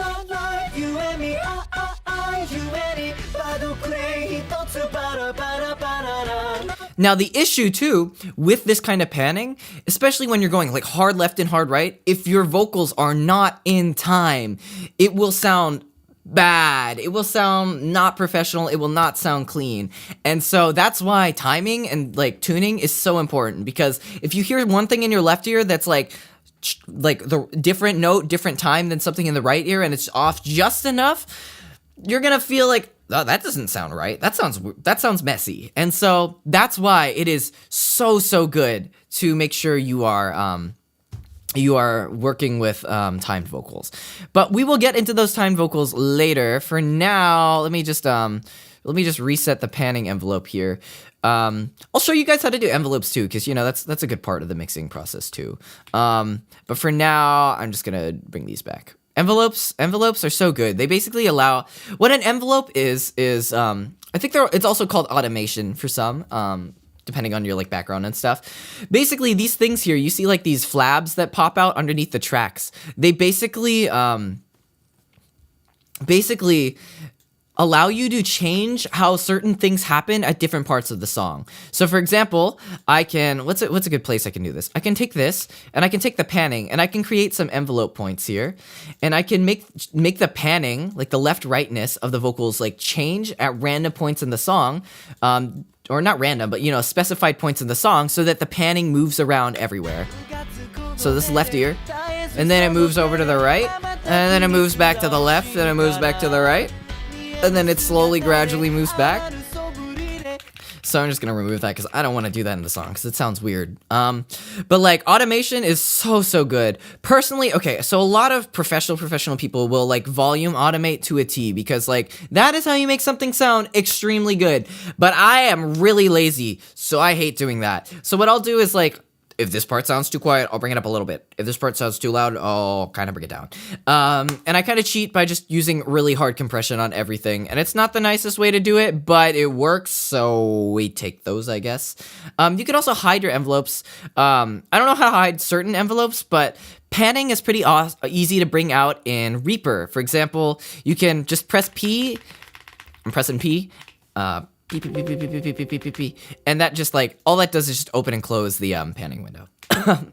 Now the issue too with this kind of panning, especially when you're going like hard left and hard right, if your vocals are not in time, it will sound bad. It will sound not professional. It will not sound clean. And so that's why timing and like tuning is so important, because if you hear one thing in your left ear that's like the different note, different time than something in the right ear, and it's off just enough, you're gonna feel like, oh, that doesn't sound right. That sounds messy. And so that's why it is so good to make sure you are working with timed vocals. But we will get into those timed vocals later. For now, let me just reset the panning envelope here. I'll show you guys how to do envelopes too, because you know that's a good part of the mixing process too. But for now, I'm just gonna bring these back. Envelopes are so good. They basically allow, what an envelope is I think it's also called automation for some. Depending on your like background and stuff. Basically, these things here, you see like these flabs that pop out underneath the tracks. They basically allow you to change how certain things happen at different parts of the song. So for example, I can, what's a good place I can do this? I can take this, and I can take the panning, and I can create some envelope points here, and I can make the panning, like the left-rightness of the vocals, like change at random points in the song, or not random, but you know, specified points in the song, so that the panning moves around everywhere. So this left ear, and then it moves over to the right, and then it moves back to the left, and it moves back to the right, and then it slowly, gradually moves back. So I'm just gonna remove that because I don't want to do that in the song because it sounds weird. But like automation is so good. Personally, okay, so a lot of professional people will like volume automate to a T because like that is how you make something sound extremely good. But I am really lazy, so I hate doing that. So what I'll do is like, if this part sounds too quiet, I'll bring it up a little bit. If this part sounds too loud, I'll kind of bring it down. And I kind of cheat by just using really hard compression on everything. And it's not the nicest way to do it, but it works, so we take those, I guess. You can also hide your envelopes. I don't know how to hide certain envelopes, but panning is pretty easy to bring out in Reaper. For example, you can just press P. I'm pressing P. And that just like, all that does is just open and close the panning window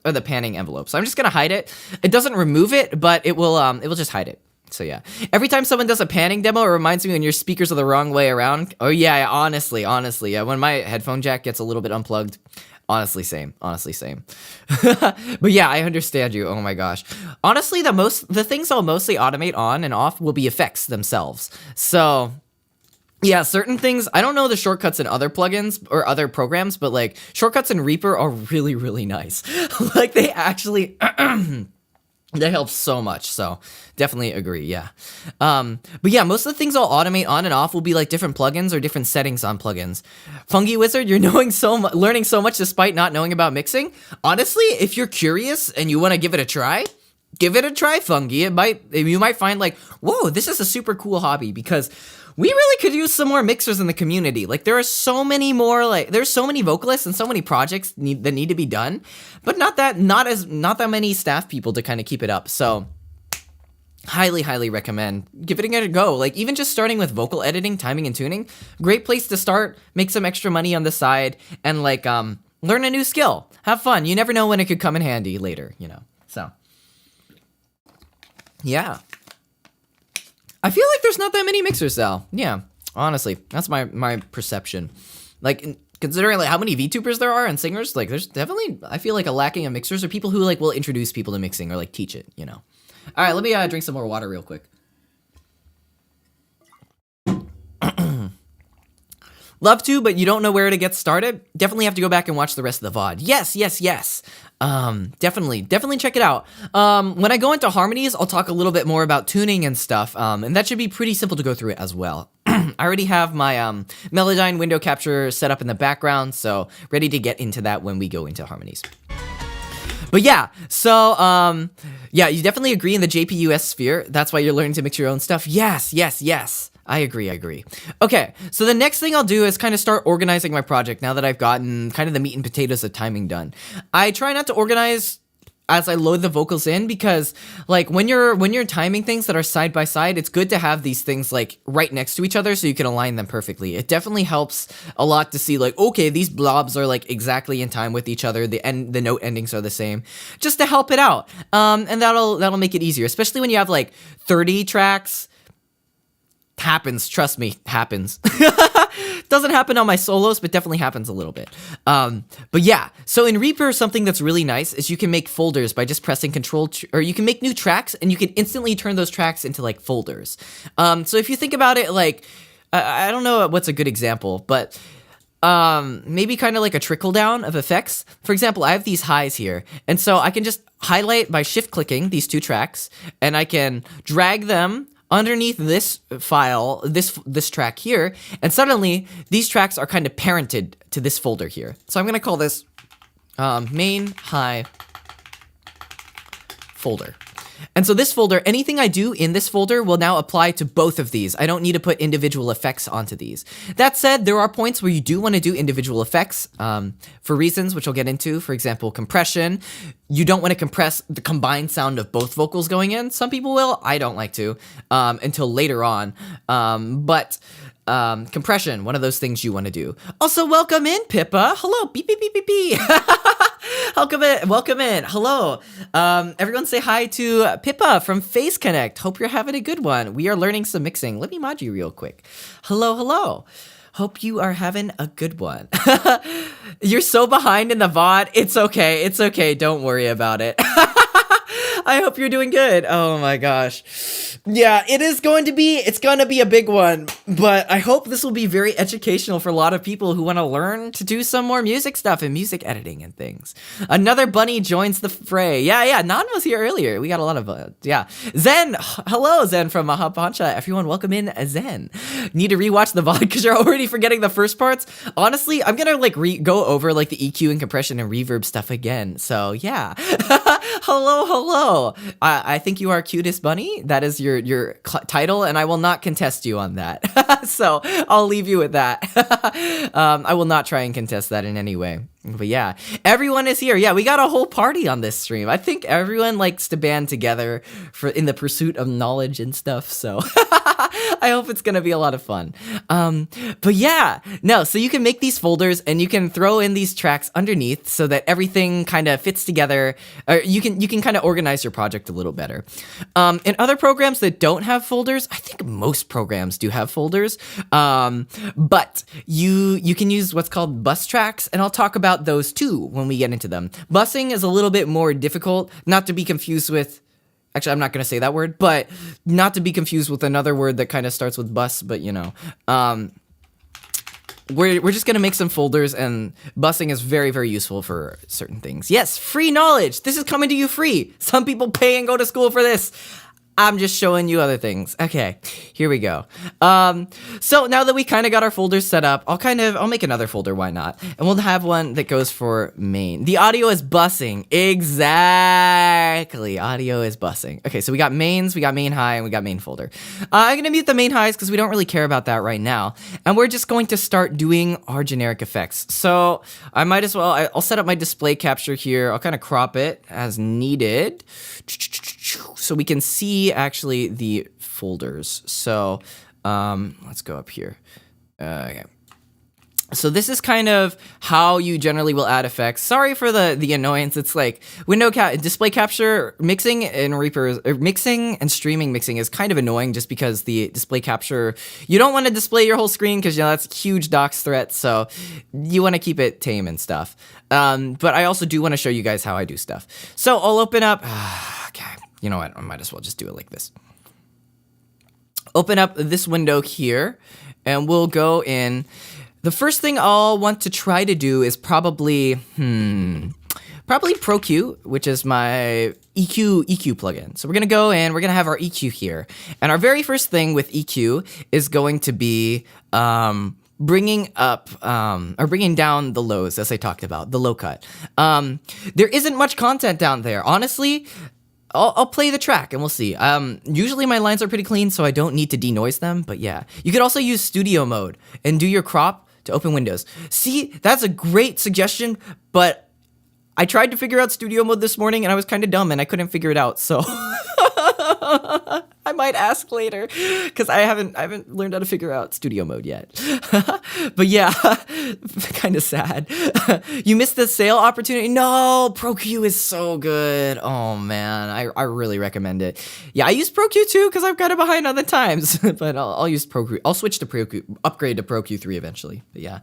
or the panning envelope. So I'm just gonna hide it. It doesn't remove it, but it will just hide it. So yeah, every time someone does a panning demo, it reminds me when your speakers are the wrong way around. Oh yeah, honestly, yeah, when my headphone jack gets a little bit unplugged, honestly same. But yeah, I understand you. Oh my gosh. Honestly, the things I'll mostly automate on and off will be effects themselves. So yeah, certain things, I don't know the shortcuts in other plugins or other programs, but like shortcuts in Reaper are really nice. Like they actually, they help so much. So definitely agree. Yeah. But yeah, most of the things I'll automate on and off will be like different plugins or different settings on plugins. Fungi Wizard, you're learning so much despite not knowing about mixing. Honestly, if you're curious and you want to give it a try, Fungi. You might find like, whoa, this is a super cool hobby, because we really could use some more mixers in the community. Like there are so many more, like there's so many vocalists and so many projects that need to be done, but not that many staff people to kind of keep it up. So highly recommend giving it a go. Like even just starting with vocal editing, timing, and tuning, great place to start. Make some extra money on the side and like learn a new skill. Have fun. You never know when it could come in handy later, you know. So Yeah. I feel like there's not that many mixers, though. Yeah, honestly, that's my perception. Like, considering like how many VTubers there are and singers, like there's definitely, I feel like, a lacking of mixers or people who like will introduce people to mixing or like teach it, you know. All right, let me drink some more water real quick. Love to, but you don't know where to get started? Definitely have to go back and watch the rest of the VOD. Yes. Definitely check it out. When I go into harmonies, I'll talk a little bit more about tuning and stuff, and that should be pretty simple to go through it as well. I already have my Melodyne window capture set up in the background, so ready to get into that when we go into harmonies. But yeah, so, yeah, you definitely agree in the JPUS sphere. That's why you're learning to mix your own stuff. Yes. I agree. Okay, so the next thing I'll do is kind of start organizing my project now that I've gotten kind of the meat and potatoes of timing done. I try not to organize as I load the vocals in because like when you're timing things that are side by side, it's good to have these things like right next to each other so you can align them perfectly. It definitely helps a lot to see like, okay, these blobs are like exactly in time with each other. The note endings are the same, just to help it out. And that'll make it easier, especially when you have like 30 tracks. Happens, trust me, happens. Doesn't happen on my solos, but definitely happens a little bit. But yeah, so in Reaper, something that's really nice is you can make folders by just pressing Control, or you can make new tracks, and you can instantly turn those tracks into like folders. So if you think about it, like, I don't know what's a good example, but maybe kind of like a trickle down of effects. For example, I have these highs here, and so I can just highlight by shift clicking these two tracks, and I can drag them underneath this file, this track here, and suddenly these tracks are kind of parented to this folder here. So I'm gonna call this main high folder. And so this folder, anything I do in this folder will now apply to both of these. I don't need to put individual effects onto these. That said, there are points where you do want to do individual effects for reasons which I'll get into. For example, compression. You don't want to compress the combined sound of both vocals going in. Some people will. I don't like to until later on. But compression, one of those things you want to do. Also, welcome in, Pippa. Hello, beep, beep, beep, beep, beep. Welcome in. Hello. Everyone say hi to Pippa from Face Connect. Hope you're having a good one. We are learning some mixing. Let me mod you real quick. Hello. Hope you are having a good one. You're so behind in the VOD. It's okay. Don't worry about it. I hope you're doing good. Oh my gosh. Yeah, it's going to be a big one, but I hope this will be very educational for a lot of people who want to learn to do some more music stuff and music editing and things. Another bunny joins the fray. Yeah, Nan was here earlier. We got a lot of, Zen, hello, Zen from Mahapancha. Everyone, welcome in, Zen. Need to rewatch the VOD because you're already forgetting the first parts. Honestly, I'm gonna like go over like the EQ and compression and reverb stuff again. So yeah. Hello. I think you are cutest bunny. That is your title, and I will not contest you on that. So I'll leave you with that. I will not try and contest that in any way. But yeah, everyone is here. Yeah, we got a whole party on this stream. I think everyone likes to band together in the pursuit of knowledge and stuff. So I hope it's gonna be a lot of fun. But yeah, no. So you can make these folders and you can throw in these tracks underneath so that everything kind of fits together. Or you can kind of organize your project a little better. In other programs that don't have folders, I think most programs do have folders. But you can use what's called bus tracks, and I'll talk about those too when we get into them. Busing is a little bit more difficult, not to be confused with, actually I'm not going to say that word, but not to be confused with another word that kind of starts with bus, but you know. We're just going to make some folders, and busing is very, very useful for certain things. Yes, free knowledge. This is coming to you free. Some people pay and go to school for this. I'm just showing you other things. Okay, here we go. So now that we kind of got our folders set up, I'll make another folder, why not? And we'll have one that goes for main. The audio is busing. Exactly, audio is busing. Okay, so we got mains, we got main high, and we got main folder. I'm gonna mute the main highs because we don't really care about that right now. And we're just going to start doing our generic effects. So I might as well, I'll set up my display capture here. I'll kind of crop it as needed, so we can see actually the folders. So let's go up here. Okay. So this is kind of how you generally will add effects. Sorry for the annoyance. It's like display capture mixing and Reaper, mixing and streaming mixing is kind of annoying just because the display capture, you don't want to display your whole screen because, you know, that's a huge docs threat. So you want to keep it tame and stuff. But I also do want to show you guys how I do stuff. So I'll open up, okay, you know what? I might as well just do it like this. Open up this window here and we'll go in. The first thing I'll want to try to do is probably ProQ, which is my EQ plugin. So we're gonna go and we're gonna have our EQ here. And our very first thing with EQ is going to be bringing up or bringing down the lows, as I talked about, the low cut. There isn't much content down there. Honestly, I'll play the track and we'll see. Usually my lines are pretty clean, so I don't need to denoise them, but yeah. You could also use studio mode and do your crop to open windows. See, that's a great suggestion, but I tried to figure out studio mode this morning and I was kind of dumb and I couldn't figure it out, so I might ask later because I haven't learned how to figure out studio mode yet. But yeah, kind of sad. You missed the sale opportunity. No, ProQ is so good. Oh man, I really recommend it. Yeah, I use ProQ too because I'm kind of behind on the times, but I'll use ProQ. I'll switch to ProQ, upgrade to ProQ 3 eventually. But yeah,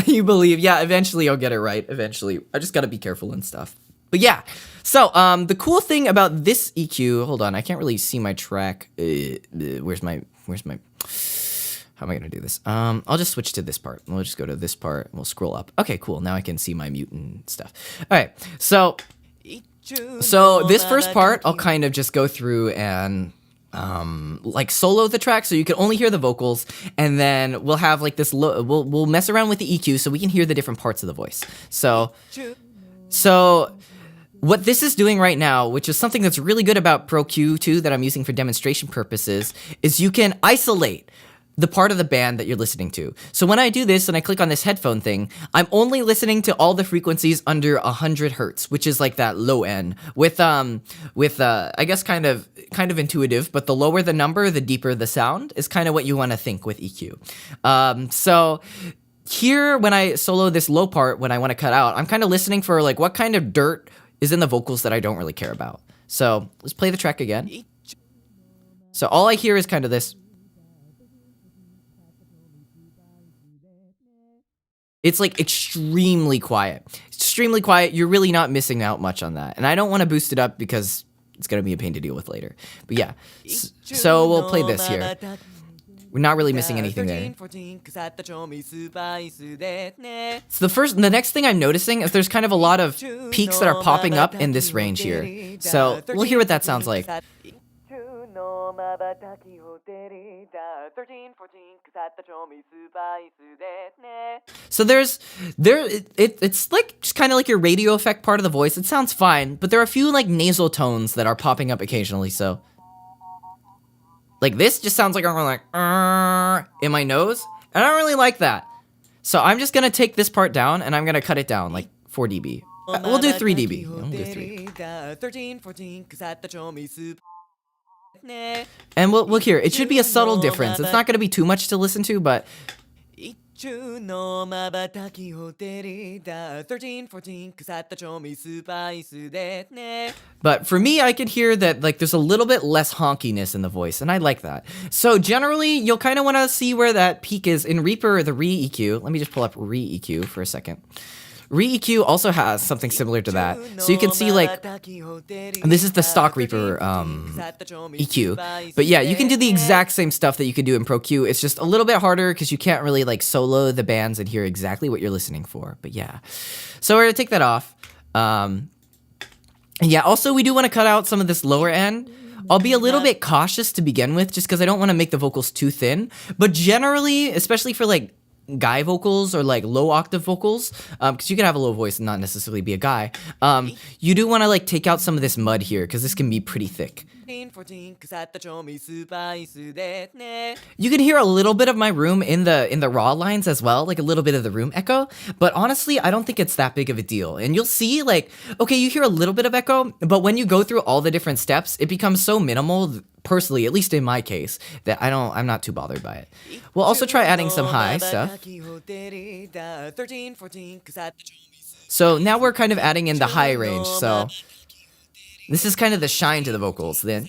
you believe? Yeah, eventually I'll get it right. Eventually, I just gotta be careful and stuff. But yeah, so the cool thing about this EQ, hold on, I can't really see my track. Where's my, how am I gonna do this? I'll just switch to this part. We'll just go to this part and we'll scroll up. Okay, cool, now I can see my mute and stuff. All right, so this first part, I'll kind of just go through and like solo the track so you can only hear the vocals, and then we'll have like this, we'll mess around with the EQ so we can hear the different parts of the voice. So what this is doing right now, which is something that's really good about ProQ 2 that I'm using for demonstration purposes, is you can isolate the part of the band that you're listening to. So when I do this and I click on this headphone thing, I'm only listening to all the frequencies under 100 hertz, which is like that low end with I guess kind of intuitive, but the lower the number, the deeper the sound is kind of what you want to think with EQ. So here, when I solo this low part, when I want to cut out, I'm kind of listening for like what kind of dirt is in the vocals that I don't really care about. So let's play the track again. So all I hear is kind of this. It's like extremely quiet. Extremely quiet. You're really not missing out much on that. And I don't want to boost it up because it's going to be a pain to deal with later. But yeah, so we'll play this here. We're not really missing anything there. So the next thing I'm noticing is there's kind of a lot of peaks that are popping up in this range here. So we'll hear what that sounds like. So it's like just kind of like your radio effect part of the voice. It sounds fine, but there are a few like nasal tones that are popping up occasionally. So like this just sounds like I'm going like in my nose, and I don't really like that. So I'm just gonna take this part down and I'm gonna cut it down like 4 dB. We'll do 3 dB. We'll do 3. And we'll hear. It should be a subtle difference. It's not gonna be too much to listen to, but but for me, I can hear that like there's a little bit less honkiness in the voice, and I like that. So generally, you'll kind of want to see where that peak is in Reaper, the Re-EQ. Let me just pull up Re-EQ for a second. Re-EQ also has something similar to that. So you can see like, this is the stock Reaper EQ. But yeah, you can do the exact same stuff that you can do in ProQ. It's just a little bit harder because you can't really like solo the bands and hear exactly what you're listening for. But yeah, so we're gonna take that off. Yeah, also we do want to cut out some of this lower end. I'll be a little bit cautious to begin with just because I don't want to make the vocals too thin. But generally, especially for like guy vocals or like low octave vocals, because you can have a low voice and not necessarily be a guy, you do want to like take out some of this mud here because this can be pretty thick. You can hear a little bit of my room in the raw lines as well, like a little bit of the room echo, but honestly I don't think it's that big of a deal. And you'll see like, okay, you hear a little bit of echo, but when you go through all the different steps, it becomes so minimal personally, at least in my case, that I'm not too bothered by it. We'll also try adding some high stuff. So now we're kind of adding in the high range, so this is kind of the shine to the vocals then.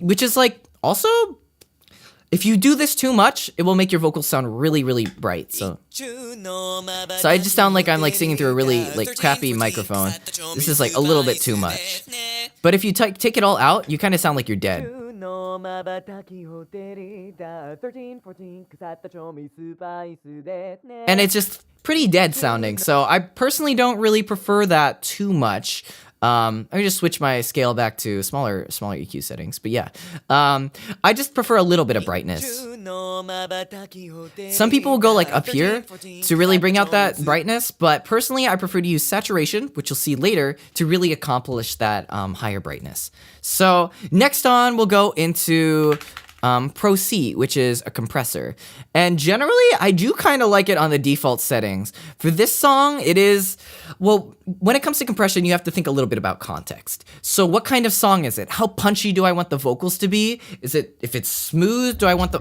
Which is like, also, if you do this too much, it will make your vocals sound really, really bright. So I just sound like I'm like singing through a really like crappy microphone. This is like a little bit too much. But if you take it all out, you kind of sound like you're dead. And it's just pretty dead sounding, so I personally don't really prefer that too much. Let me just switch my scale back to smaller EQ settings, but yeah. I just prefer a little bit of brightness. Some people will go like up here to really bring out that brightness, but personally I prefer to use saturation, which you'll see later, to really accomplish that higher brightness. So next on, we'll go into Pro C, which is a compressor. And generally, I do kind of like it on the default settings. For this song, it is, well, when it comes to compression, you have to think a little bit about context. So what kind of song is it? How punchy do I want the vocals to be? Is it, if it's smooth, do I want the,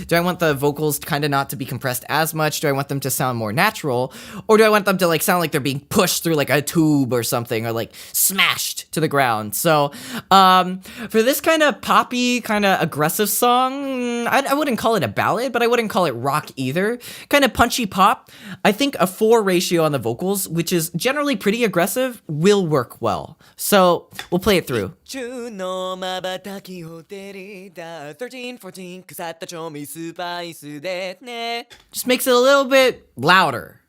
do I want the vocals kind of not to be compressed as much? Do I want them to sound more natural? Or do I want them to like sound like they're being pushed through like a tube or something, or like smashed to the ground? So for this kind of poppy, kind of aggressive song, I wouldn't call it a ballad, but I wouldn't call it rock either. Kind of punchy pop. I think a 4 ratio on the vocals, which is generally pretty aggressive, will work well. So we'll play it through. Just makes it a little bit louder.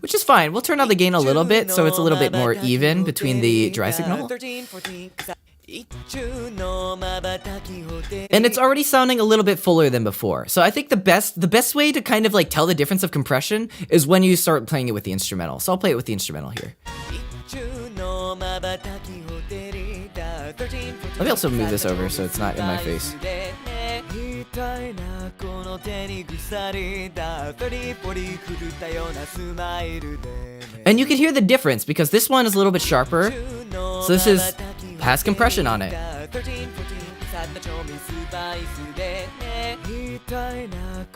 Which is fine. We'll turn on the gain a little bit so it's a little bit more even between the dry signal. And it's already sounding a little bit fuller than before. So I think the best way to kind of like tell the difference of compression is when you start playing it with the instrumental. So I'll play it with the instrumental here. Let me also move this over so it's not in my face. And you can hear the difference because this one is a little bit sharper. So this has compression on it.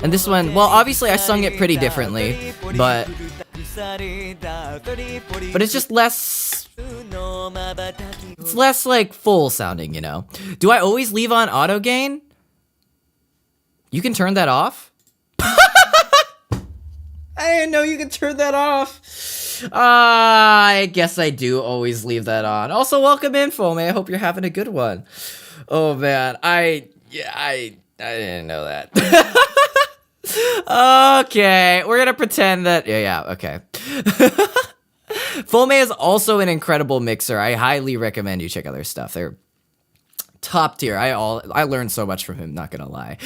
And this one, well, obviously I sung it pretty differently, but it's just less, it's less like full sounding, you know? Do I always leave on auto gain? You can turn that off? I didn't know you could turn that off. I guess I do always leave that on. Also, welcome in, Fome. I hope you're having a good one. Oh man, I didn't know that. Okay, we're gonna pretend that. Yeah, okay. Fome is also an incredible mixer. I highly recommend you check out their stuff. They're top tier. I learned so much from him, not gonna lie.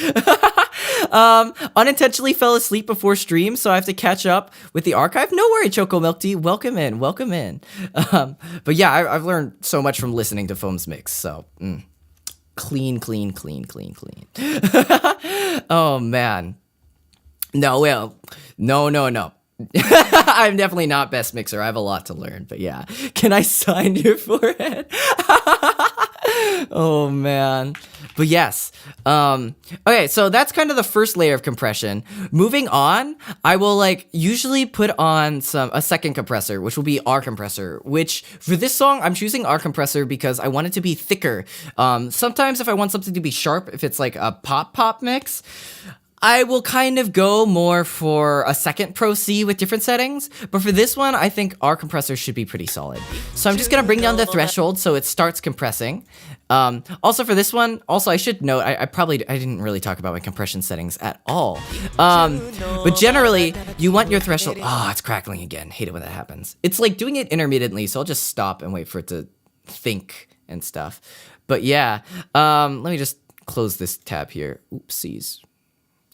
Unintentionally fell asleep before stream, so I have to catch up with the archive. No worry, Choco Milk Tea. Welcome in. But yeah, I've learned so much from listening to Foam's mix, so clean. Oh man. No. I'm definitely not best mixer. I have a lot to learn, but yeah. Can I sign your forehead? Oh man. But yes. Okay, so that's kind of the first layer of compression. Moving on, I will like usually put on a second compressor, which will be R compressor, which for this song, I'm choosing R compressor because I want it to be thicker. Sometimes if I want something to be sharp, if it's like a pop mix, I will kind of go more for a second Pro C with different settings, but for this one, I think our compressor should be pretty solid. So I'm just gonna bring down the threshold so it starts compressing. Also for this one, I should note, I didn't really talk about my compression settings at all. But generally, you want your threshold, it's crackling again. Hate it when that happens. It's like doing it intermittently, so I'll just stop and wait for it to think and stuff. But yeah, let me just close this tab here. Oopsies.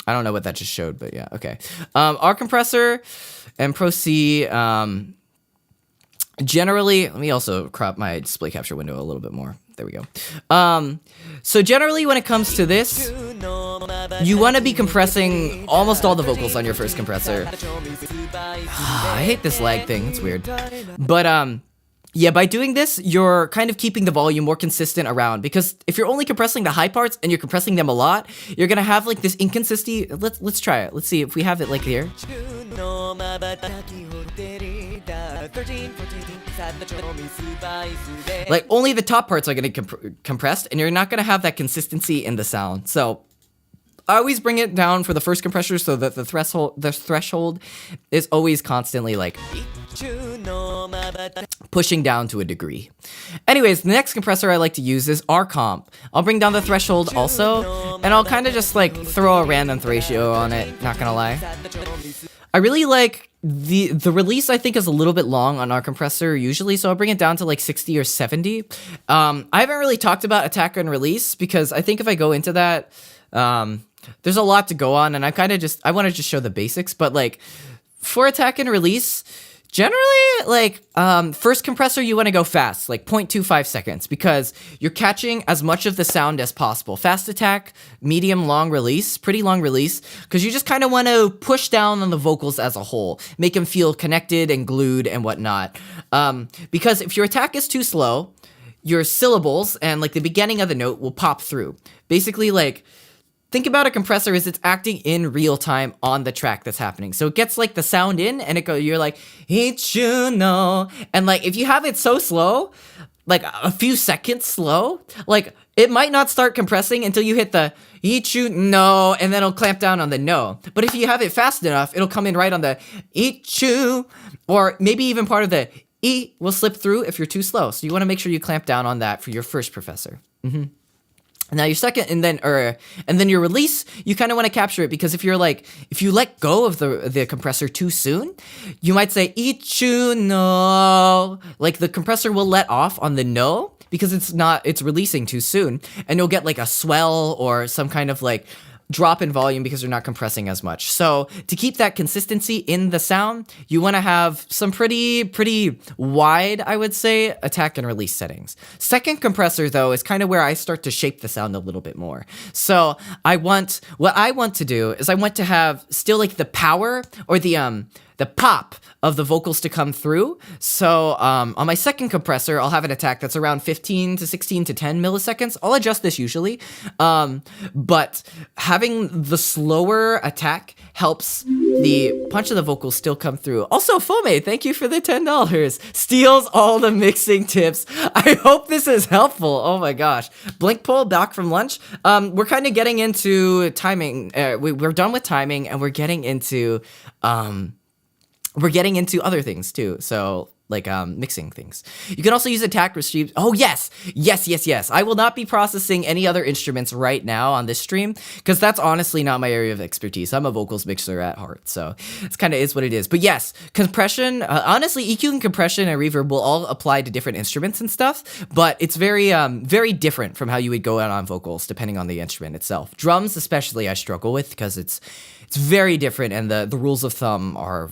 I don't know what that just showed, but yeah, okay. R compressor and Pro C, generally, let me also crop my display capture window a little bit more. There we go. So generally when it comes to this, you want to be compressing almost all the vocals on your first compressor. I hate this lag thing, it's weird. But Yeah, by doing this, you're kind of keeping the volume more consistent around, because if you're only compressing the high parts and you're compressing them a lot, you're gonna have like this inconsistency. Let's try it. Let's see if we have it like here. Like only the top parts are gonna compressed, and you're not gonna have that consistency in the sound. So I always bring it down for the first compressor so that the threshold is always constantly like pushing down to a degree. Anyways, the next compressor I like to use is R-Comp. I'll bring down the threshold also, and I'll kind of just like throw a random ratio on it, not gonna lie. I really like the release. I think is a little bit long on our compressor usually, so I'll bring it down to like 60 or 70. I haven't really talked about attack and release because I think if I go into that, there's a lot to go on, and I want to just show the basics. But like for attack and release, generally, like, first compressor, you want to go fast, like 0.25 seconds, because you're catching as much of the sound as possible. Fast attack, medium, long release, pretty long release, because you just kind of want to push down on the vocals as a whole, make them feel connected and glued and whatnot. Because if your attack is too slow, your syllables and like the beginning of the note will pop through. Basically, like, think about a compressor as it's acting in real time on the track that's happening. So it gets like the sound in, and you're like, Ichuno. And like, if you have it so slow, like a few seconds slow, like it might not start compressing until you hit the Ichuno, and then it'll clamp down on the no. But if you have it fast enough, it'll come in right on the Ichu, or maybe even part of the E will slip through if you're too slow. So you want to make sure you clamp down on that for your first compressor. Now your second, and then your release, you kind of want to capture it, because if you let go of the compressor too soon, you might say Ichu no. Like the compressor will let off on the no because it's releasing too soon, and you'll get like a swell or some kind of like drop in volume because you're not compressing as much. So to keep that consistency in the sound, you want to have some pretty wide, I would say, attack and release settings. Second compressor though is kind of where I start to shape the sound a little bit more. So what I want to do is I want to have still like the power or the pop of the vocals to come through. So on my second compressor, I'll have an attack that's around 15 to 16 to 10 milliseconds. I'll adjust this usually. But having the slower attack helps the punch of the vocals still come through. Also, Fome, thank you for the $10. Steals all the mixing tips. I hope this is helpful. Oh my gosh. Blink Pull, back from lunch. We're kind of getting into timing. We're done with timing, and we're getting into other things too. So like mixing things. You can also use attack received. Oh yes. I will not be processing any other instruments right now on this stream, because that's honestly not my area of expertise. I'm a vocals mixer at heart, so it's kind of is what it is. But yes, compression, honestly, EQ and compression and reverb will all apply to different instruments and stuff, but it's very different from how you would go out on vocals depending on the instrument itself. Drums especially I struggle with, because it's very different, and the rules of thumb are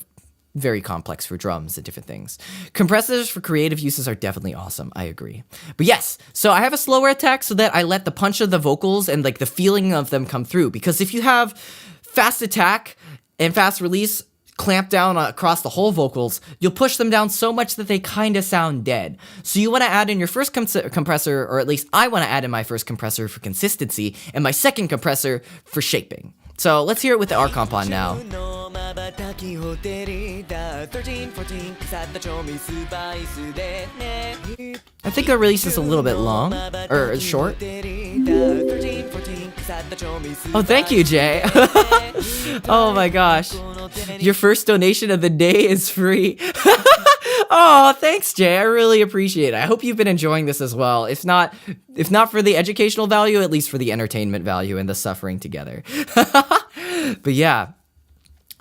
very complex for drums and different things. Compressors for creative uses are definitely awesome. I agree. But yes, so I have a slower attack so that I let the punch of the vocals and like the feeling of them come through. Because if you have fast attack and fast release clamp down across the whole vocals, you'll push them down so much that they kind of sound dead. So you want to add in your first compressor, or at least I want to add in my first compressor for consistency, and my second compressor for shaping. So let's hear it with the R-Comp on now. I think the release is a little bit long, or short. Oh, thank you, Jay. Oh my gosh. Your first donation of the day is free. Oh, thanks, Jay. I really appreciate it. I hope you've been enjoying this as well. If not for the educational value, at least for the entertainment value and the suffering together. But yeah.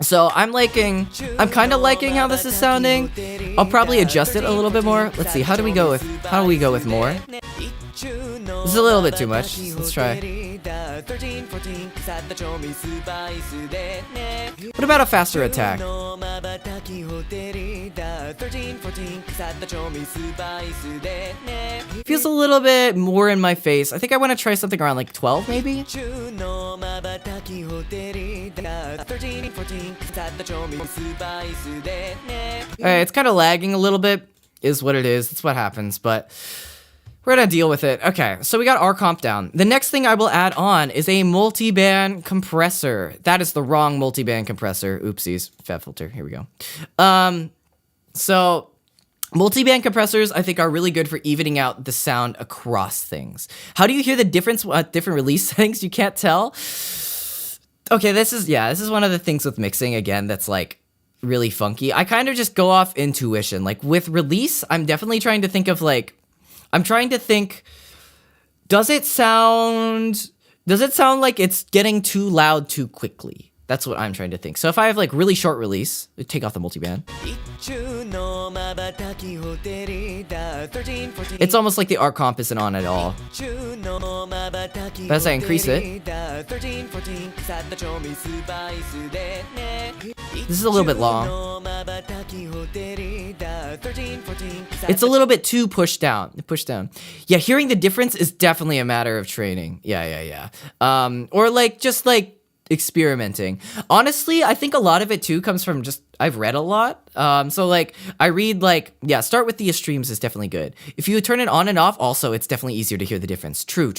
So I'm kind of liking how this is sounding. I'll probably adjust it a little bit more. Let's see, how do we go with more? This is a little bit too much. Let's try. What about a faster attack? Feels a little bit more in my face. I think I want to try something around like 12 maybe? Alright, it's kind of lagging a little bit. is what it is. It's what happens, but we're gonna deal with it. Okay, so we got our comp down. The next thing I will add on is a multiband compressor. That is the wrong multiband compressor. Oopsies, fat filter, here we go. So multiband compressors, I think, are really good for evening out the sound across things. How do you hear the difference at different release settings? You can't tell? Okay, this is one of the things with mixing, again, that's like really funky. I kind of just go off intuition. Like with release, I'm definitely trying to think of like, does it sound like it's getting too loud too quickly? That's what I'm trying to think. So if I have like really short release, take off the multiband. It's almost like the arc comp isn't on at all. But as I increase it, this is a little bit long. It's a little bit too pushed down. Yeah, hearing the difference is definitely a matter of training. Yeah. Or like just like experimenting. Honestly, I think a lot of it too comes from just I've read a lot. So like I read like, yeah, start with the extremes is definitely good. If you turn it on and off, also it's definitely easier to hear the difference. True.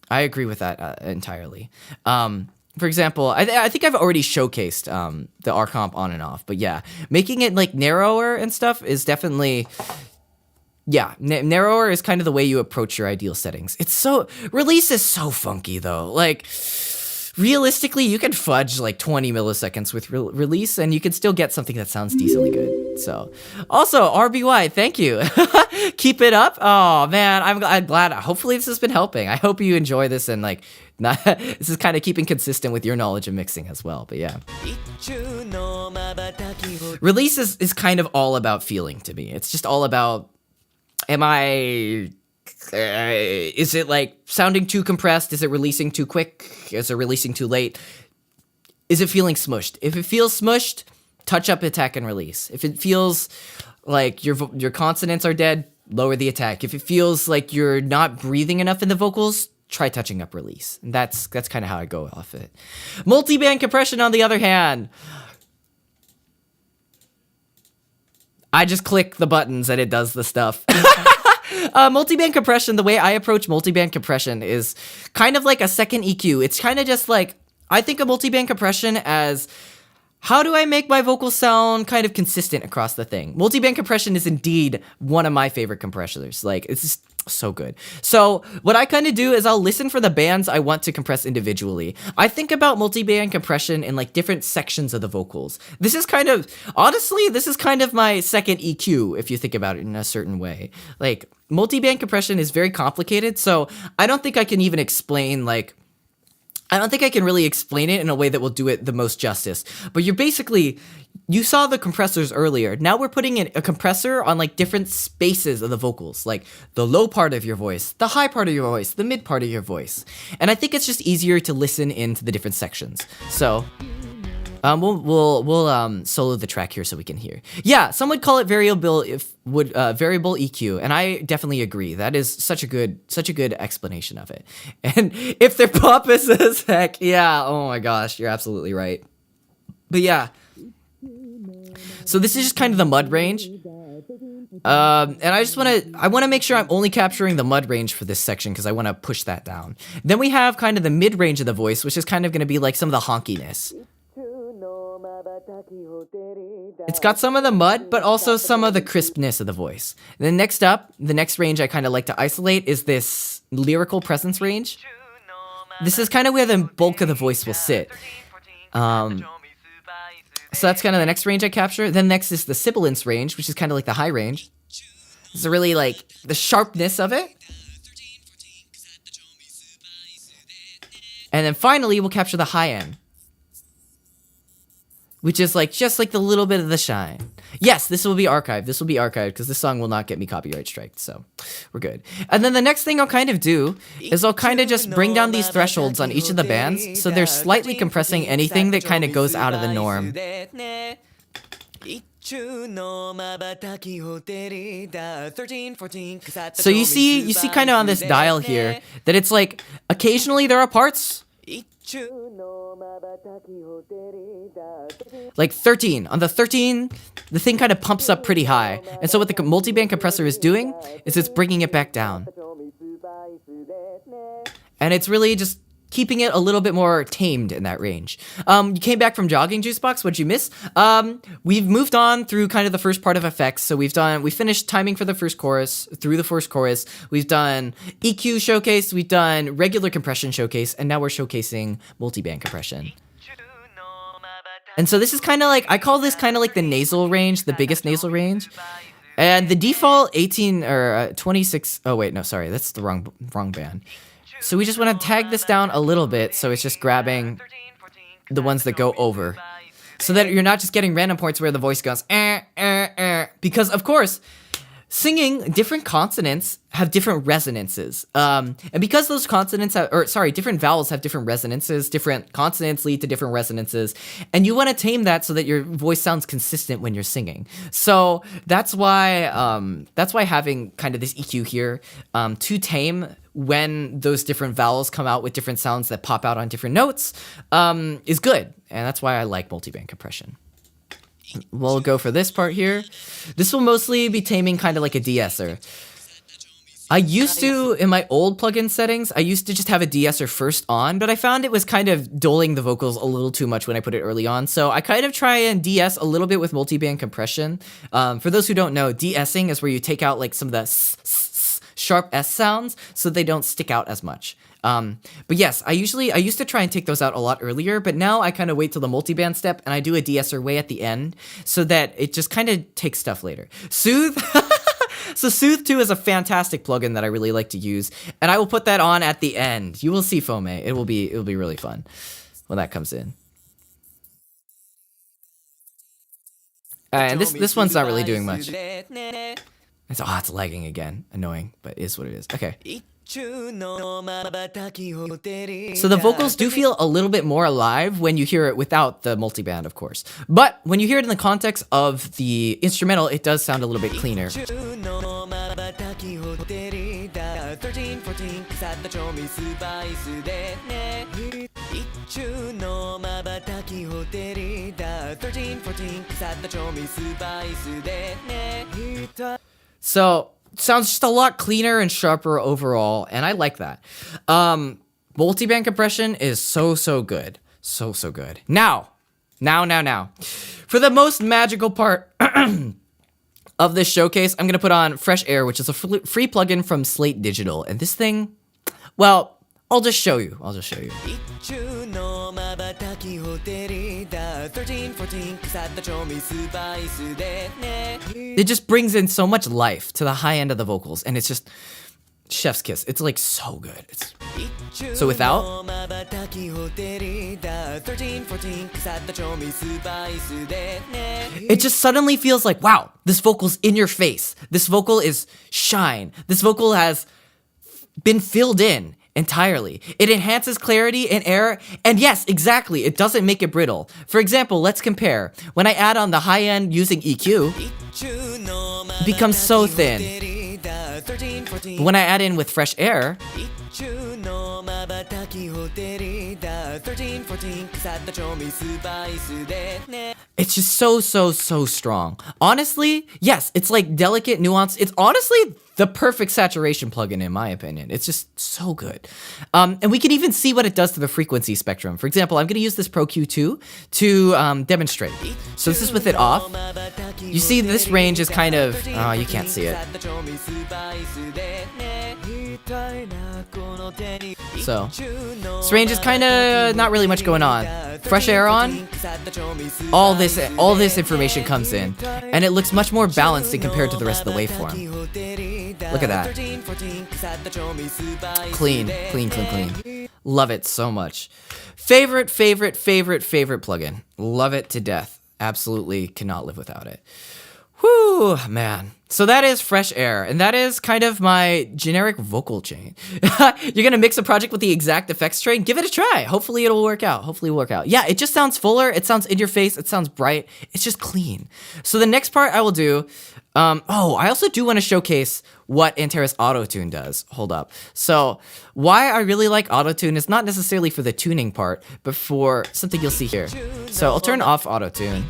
I agree with that entirely. For example, I think I've already showcased the R comp on and off, but yeah, making it like narrower and stuff is definitely, yeah, narrower is kind of the way you approach your ideal settings. Release is so funky though. Like realistically, you can fudge like 20 milliseconds with release and you can still get something that sounds decently good. So also RBY, thank you. Keep it up. Oh man, I'm glad. Hopefully this has been helping. I hope you enjoy this and like, this is kind of keeping consistent with your knowledge of mixing as well, but yeah. Release is kind of all about feeling to me. It's just all about, is it like sounding too compressed? Is it releasing too quick? Is it releasing too late? Is it feeling smushed? If it feels smushed, touch up attack and release. If it feels like your consonants are dead, lower the attack. If it feels like you're not breathing enough in the vocals, try touching up release. And that's kind of how I go off it. Multiband compression, on the other hand, I just click the buttons and it does the stuff. Multiband compression, the way I approach multiband compression is kind of like a second EQ. It's kind of just like, I think of multiband compression as, how do I make my vocal sound kind of consistent across the thing? Multiband compression is indeed one of my favorite compressors. Like, it's just so good. So what I kind of do is I'll listen for the bands I want to compress individually. I think about multiband compression in like different sections of the vocals. This is kind of my second EQ if you think about it in a certain way. Like multiband compression is very complicated, so I don't think I can even explain I don't think I can really explain it in a way that will do it the most justice. But you saw the compressors earlier. Now we're putting in a compressor on like different spaces of the vocals, like the low part of your voice, the high part of your voice, the mid part of your voice. And I think it's just easier to listen into the different sections. So we'll solo the track here so we can hear. Yeah, some would call it variable EQ, and I definitely agree. That is such a good explanation of it. And if they're pompous as heck, yeah, oh my gosh, you're absolutely right. But yeah, so this is just kind of the mud range. And I want to make sure I'm only capturing the mud range for this section because I want to push that down. Then we have kind of the mid range of the voice, which is kind of going to be like some of the honkiness. It's got some of the mud, but also some of the crispness of the voice. And then next up, the next range I kind of like to isolate is this lyrical presence range. This is kind of where the bulk of the voice will sit. So that's kind of the next range I capture. Then next is the sibilance range, which is kind of like the high range. It's really like the sharpness of it. And then finally, we'll capture the high end, which is like just like the little bit of the shine. Yes, this will be archived. This will be archived because this song will not get me copyright striked, so we're good. And then the next thing I'll kind of do is I'll kind of just bring down these thresholds on each of the bands so they're slightly compressing anything that kind of goes out of the norm. So you see kind of on this dial here that it's like occasionally there are parts Like 13. On the 13, the thing kind of pumps up pretty high. And so what the multiband compressor is doing is it's bringing it back down. And it's really just keeping it a little bit more tamed in that range. You came back from jogging, Juicebox. What'd you miss? We've moved on through kind of the first part of effects. So we finished timing for the first chorus, through the first chorus. We've done EQ showcase, we've done regular compression showcase, and now we're showcasing multiband compression. And so this is kind of like, I call this kind of like the nasal range, the biggest nasal range. And the default 18 or 26, oh wait, no, sorry, that's the wrong band. So we just want to tag this down a little bit, so it's just grabbing the ones that go over, so that you're not just getting random points where the voice goes, because of course, singing, different consonants have different resonances, and because those consonants different vowels have different resonances, different consonants lead to different resonances, and you want to tame that so that your voice sounds consistent when you're singing. So that's why having kind of this EQ here to tame when those different vowels come out with different sounds that pop out on different notes is good, and that's why I like multiband compression. We'll go for this part here. This will mostly be taming kind of like a de-esser. I used to, in my old plugin settings, I used to just have a de-esser first on, but I found it was kind of dulling the vocals a little too much when I put it early on, so I kind of try and de-ess a little bit with multiband compression. For those who don't know, de-essing is where you take out like some of the sharp S sounds so they don't stick out as much. But yes, I used to try and take those out a lot earlier, but now I kind of wait till the multiband step and I do a de-esser way at the end so that it just kind of takes stuff later. Soothe. So Soothe 2 is a fantastic plugin that I really like to use, and I will put that on at the end. You will see, Fome. It will be really fun when that comes in. And this one's not really doing much. It's lagging again. Annoying, but it is what it is. Okay. So the vocals do feel a little bit more alive when you hear it without the multiband, of course. But when you hear it in the context of the instrumental, it does sound a little bit cleaner. So sounds just a lot cleaner and sharper overall, and I like that. Multiband compression is so good. So good. Now. For the most magical part of this showcase, I'm gonna put on Fresh Air, which is a free plugin from Slate Digital. And this thing, well, I'll just show you. It just brings in so much life to the high end of the vocals, and it's just chef's kiss. It's like so good. So without, it just suddenly feels like, wow, this vocal's in your face. This vocal is shine. This vocal has been filled in entirely. It enhances clarity and air, and yes, exactly, it doesn't make it brittle. For example, let's compare. When I add on the high end using EQ, it becomes so thin. But when I add in with Fresh Air, it's just so strong. Honestly, yes, it's like delicate nuance. It's honestly the perfect saturation plugin in my opinion. It's just so good. And we can even see what it does to the frequency spectrum. For example, I'm gonna use this Pro Q2 to demonstrate. So this is with it off. You see this range is kind of, oh, you can't see it. So this range is kind of not really much going on. Fresh Air on, all this information comes in, and it looks much more balanced in compared to the rest of the waveform. Look at that. Clean. Love it so much. Favorite plugin. Love it to death. Absolutely cannot live without it. Whew, man. So that is Fresh Air, and that is kind of my generic vocal chain. You're gonna mix a project with the exact effects train? Give it a try. Hopefully it'll work out. Hopefully it'll work out. Yeah, it just sounds fuller. It sounds in your face. It sounds bright. It's just clean. So the next part I will do, I also do want to showcase what Antares Autotune does. Hold up. So why I really like Autotune is not necessarily for the tuning part, but for something you'll see here. So I'll turn off Autotune.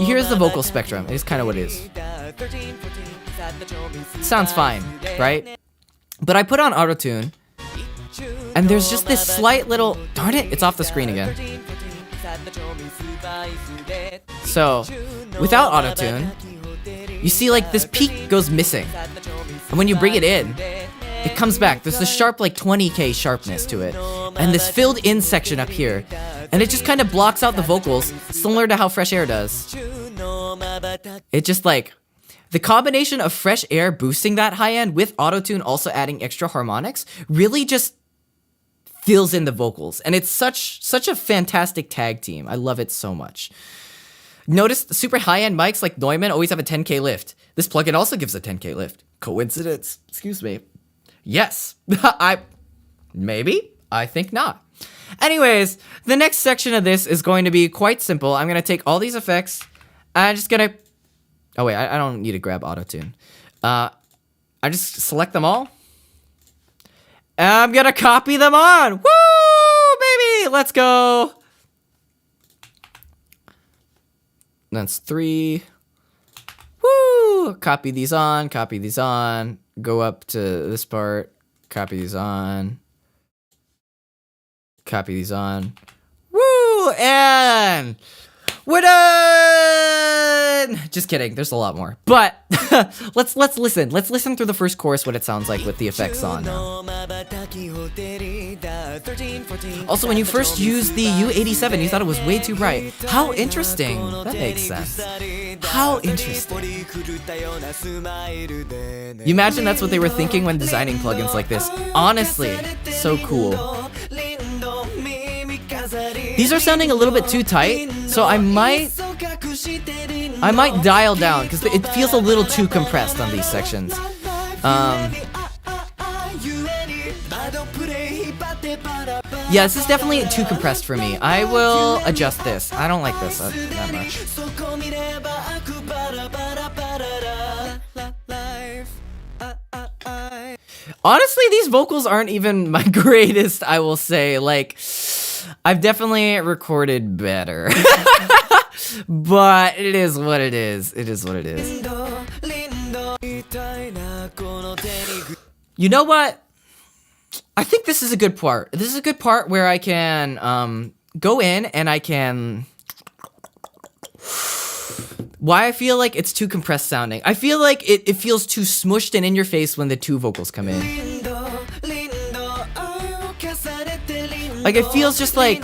Here's the vocal spectrum. It's kind of what it is. Sounds fine, right? But I put on Autotune, and there's just this slight little... Darn it, it's off the screen again. So, without Autotune, you see like this peak goes missing. And when you bring it in, it comes back. There's this sharp like 20k sharpness to it. And this filled in section up here. And it just kind of blocks out the vocals, similar to how Fresh Air does. It just like... The combination of Fresh Air boosting that high end with Autotune also adding extra harmonics really just fills in the vocals. And it's such a fantastic tag team. I love it so much. Notice the super high-end mics like Neumann always have a 10k lift. This plugin also gives a 10k lift. Coincidence? Excuse me. Yes. Maybe? I think not. Anyways, the next section of this is going to be quite simple. I'm going to take all these effects, and I'm just going to... Oh wait, I don't need to grab Autotune. I just select them all. And I'm gonna copy them on. Woo, baby, let's go. That's 3. Woo, copy these on, go up to this part, copy these on, copy these on. Woo, and we're done! Just kidding, there's a lot more. But let's listen. Let's listen through the first chorus what it sounds like with the effects on now. Also, when you first used the U87, you thought it was way too bright. How interesting. That makes sense. How interesting. You imagine that's what they were thinking when designing plugins like this. Honestly, so cool. These are sounding a little bit too tight, so I might dial down because it feels a little too compressed on these sections. Yeah, this is definitely too compressed for me. I will adjust this. I don't like this that much. Honestly, these vocals aren't even my greatest, I will say. Like, I've definitely recorded better. But it is what it is. It is what it is. You know what? I think this is a good part. This is a good part where I can go in and I can... Why I feel like it's too compressed sounding. I feel like it feels too smushed and in your face when the two vocals come in. Like it feels just like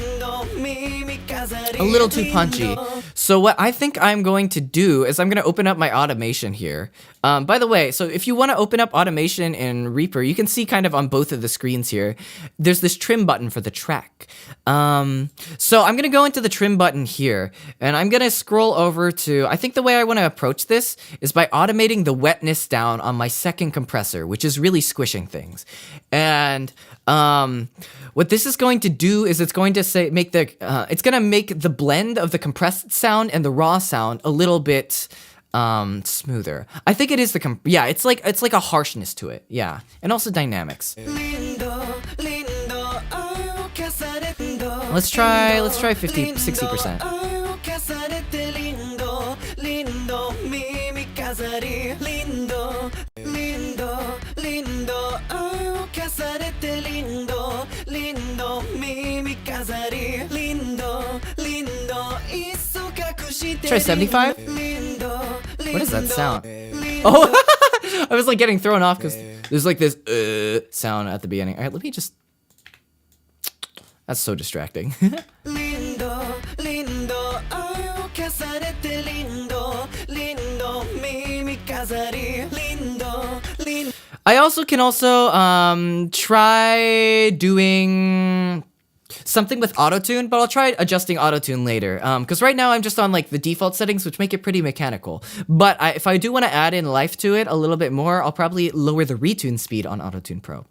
a little too punchy. So what I think I'm going to do is I'm going to open up my automation here. By the way, so if you want to open up automation in Reaper, you can see kind of on both of the screens here, there's this trim button for the track. So I'm going to go into the trim button here, and I'm going to scroll over to, I think the way I want to approach this is by automating the wetness down on my second compressor, which is really squishing things. And what this is going to do is it's going to make the blend of the compressed sound and the raw sound a little bit smoother. I think it is it's like a harshness to it. Yeah, and also dynamics. Let's try 60%. Try 75? What is that sound? Oh, I was like getting thrown off because there's like this sound at the beginning. All right, let me just... That's so distracting. I also can try doing... something with auto-tune, but I'll try adjusting auto-tune later. Because right now I'm just on like the default settings, which make it pretty mechanical. But if I do want to add in life to it a little bit more, I'll probably lower the retune speed on Auto-Tune Pro.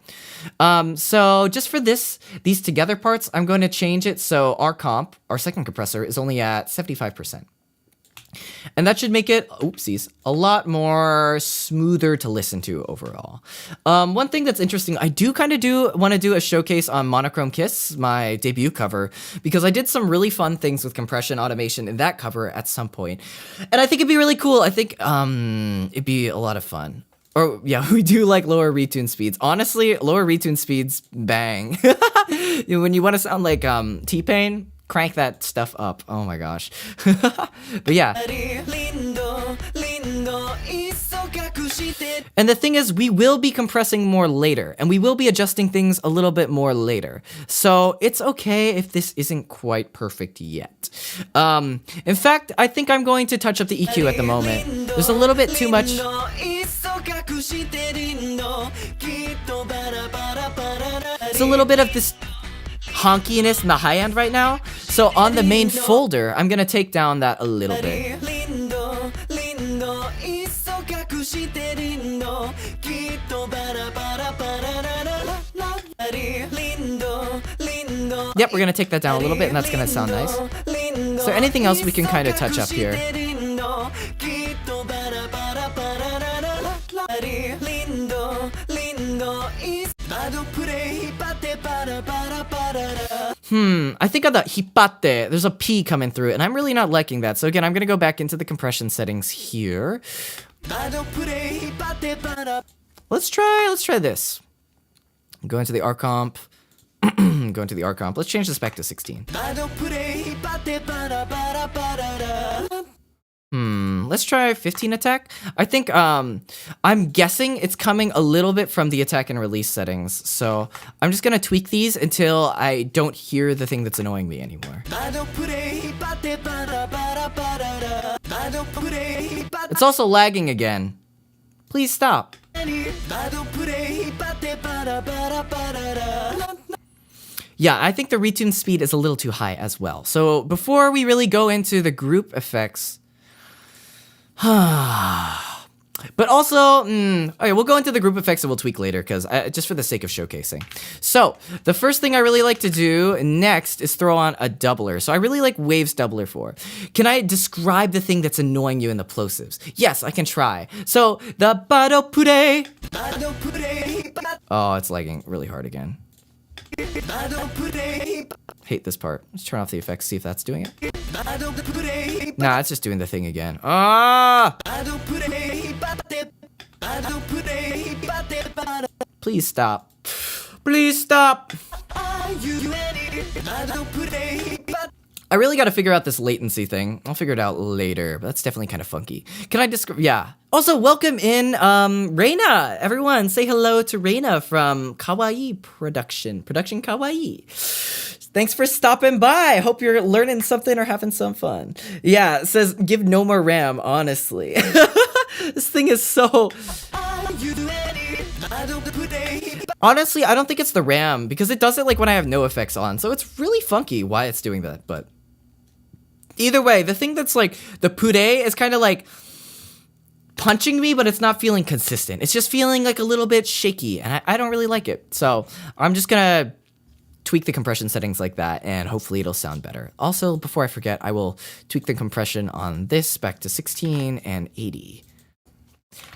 So just for these together parts, I'm going to change it so our comp, our second compressor, is only at 75%. And that should make it, oopsies, a lot more smoother to listen to overall. One thing that's interesting, I do kind of want to do a showcase on Monochrome Kiss, my debut cover, because I did some really fun things with compression automation in that cover at some point. And I think it'd be really cool. I think it'd be a lot of fun. Or yeah, we do like lower retune speeds. Honestly, lower retune speeds, bang. When you want to sound like T-Pain, crank that stuff up. Oh my gosh. But yeah. And the thing is, we will be compressing more later, and we will be adjusting things a little bit more later. So it's okay if this isn't quite perfect yet. In fact, I think I'm going to touch up the EQ at the moment. There's a little bit too much. It's a little bit of this honkiness in the high end right now. So on the main folder, I'm gonna take down that a little bit. Yep, we're gonna take that down a little bit, and that's gonna sound nice. So anything else we can kind of touch up here? I think on the hippate, there's a P coming through, and I'm really not liking that. So again, I'm gonna go back into the compression settings here. Let's try this. Go into the R comp. Go into the R comp. Let's change this back to 16. Let's try 15 attack. I think, I'm guessing it's coming a little bit from the attack and release settings. So I'm just gonna tweak these until I don't hear the thing that's annoying me anymore. It's also lagging again. Please stop. Yeah, I think the retune speed is a little too high as well. So before we really go into the group effects, but also, okay, we'll go into the group effects and we'll tweak later, because just for the sake of showcasing. So the first thing I really like to do next is throw on a doubler. So I really like Waves doubler 4. Can I describe the thing that's annoying you in the plosives? Yes, I can try. So the bado pure. Oh, it's lagging really hard again. Hate this part. Let's turn off the effects, see if that's doing it. Nah, it's just doing the thing again. Ah! Please stop. Please stop. I really got to figure out this latency thing. I'll figure it out later, but that's definitely kind of funky. Can I describe? Yeah. Also, welcome in, Reina. Everyone, say hello to Reina from Kawaii Production. Production Kawaii. Thanks for stopping by. Hope you're learning something or having some fun. Yeah, it says, give no more RAM, honestly. This thing is so... Honestly, I don't think it's the RAM, because it does it like when I have no effects on, so it's really funky why it's doing that, but... Either way, the thing that's like, the pure is kind of like punching me, but it's not feeling consistent. It's just feeling like a little bit shaky, and I don't really like it. So I'm just gonna tweak the compression settings like that, and hopefully it'll sound better. Also, before I forget, I will tweak the compression on this back to 16 and 80.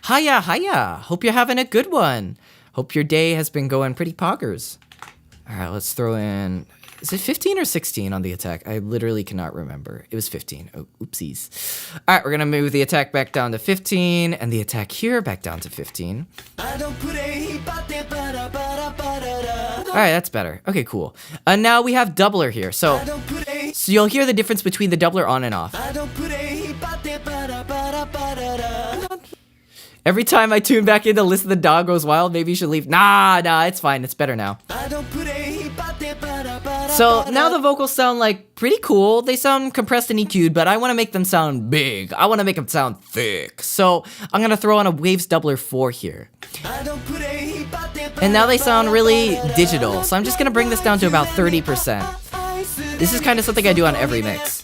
Hiya, hiya! Hope you're having a good one. Hope your day has been going pretty poggers. All right, let's throw in... Is it 15 or 16 on the attack? I literally cannot remember. It was 15. Oh, oopsies. All right, we're gonna move the attack back down to 15, and the attack here back down to 15. All right, that's better. Okay, cool. Now we have doubler here. So you'll hear the difference between the doubler on and off. Every time I tune back in to listen, the dog goes wild. Maybe you should leave. Nah, it's fine. It's better now. So now the vocals sound like pretty cool. They sound compressed and EQ'd, but I want to make them sound big. I want to make them sound thick. So I'm going to throw on a Waves doubler 4 here. And now they sound really digital. So I'm just going to bring this down to about 30%. This is kind of something I do on every mix.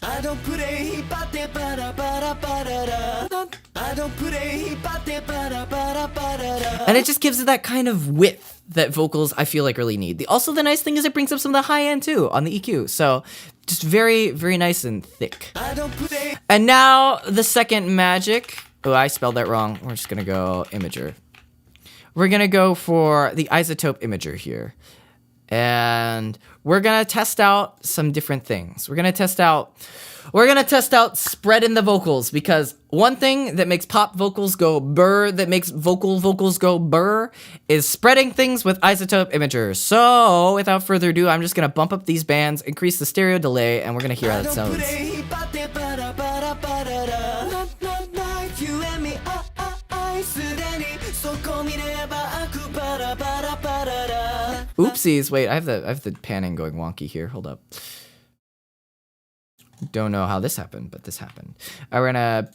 And it just gives it that kind of width that vocals I feel like really need. Also, the nice thing is it brings up some of the high end too on the EQ. So just very, very nice and thick. And now the second magic. Oh, I spelled that wrong. We're just gonna go imager. We're gonna go for the isotope imager here. And we're gonna test out some different things. We're gonna test out spread in the vocals, because one thing that makes pop vocals go burr, that makes vocals go burr, is spreading things with isotope imager. So without further ado, I'm just gonna bump up these bands, increase the stereo delay, and we're gonna hear how it sounds. Oopsies, wait, I have the panning going wonky here. Hold up. Don't know how this happened, but this happened. We're gonna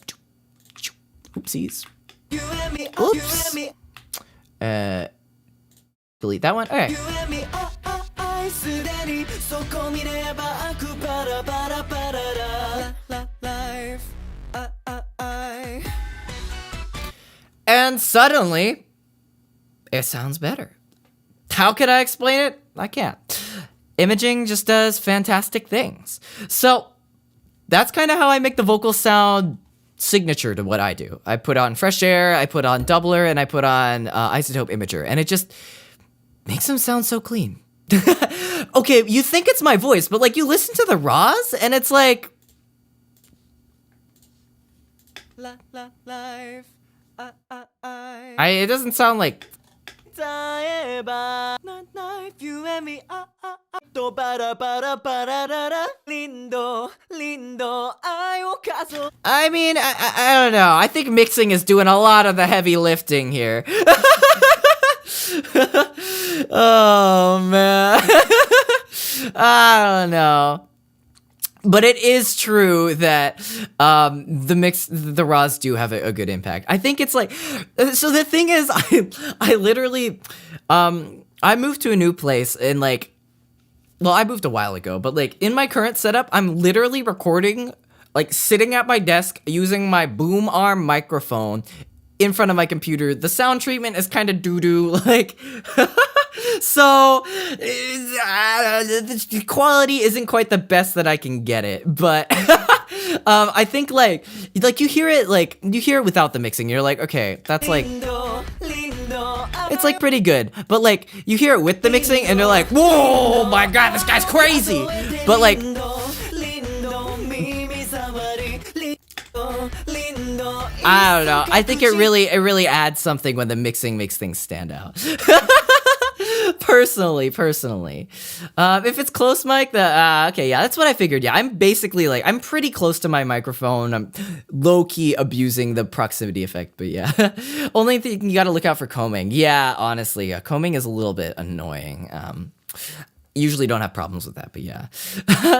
oopsies. Oops. Delete that one. Okay. And suddenly, it sounds better. How can I explain it? I can't. Imaging just does fantastic things. So that's kind of how I make the vocals sound signature to what I do. I put on fresh air, I put on doubler, and I put on isotope imager, and it just makes them sound so clean. Okay, you think it's my voice, but like you listen to the raws, and it's like, it doesn't sound like. I mean, I don't know. I think mixing is doing a lot of the heavy lifting here. Oh, man. I don't know. But it is true that the raws do have a good impact. I think it's like, so the thing is, I literally, I moved to a new place and like, well, I moved a while ago, but like in my current setup, I'm literally recording, like sitting at my desk using my boom arm microphone in front of my computer. The sound treatment is kind of doo-doo, like, so the quality isn't quite the best that I can get it, but I think like you hear it without the mixing. You're like, okay, that's like, it's like pretty good, but like you hear it with the mixing and you're like, whoa, my God, this guy's crazy. But like, I don't know. I think it really adds something when the mixing makes things stand out. Personally. If it's close mic, okay, yeah, that's what I figured. Yeah, I'm basically like, I'm pretty close to my microphone. I'm low-key abusing the proximity effect, but yeah. Only thing, you gotta look out for combing. Yeah, honestly, combing is a little bit annoying. Usually don't have problems with that, but yeah.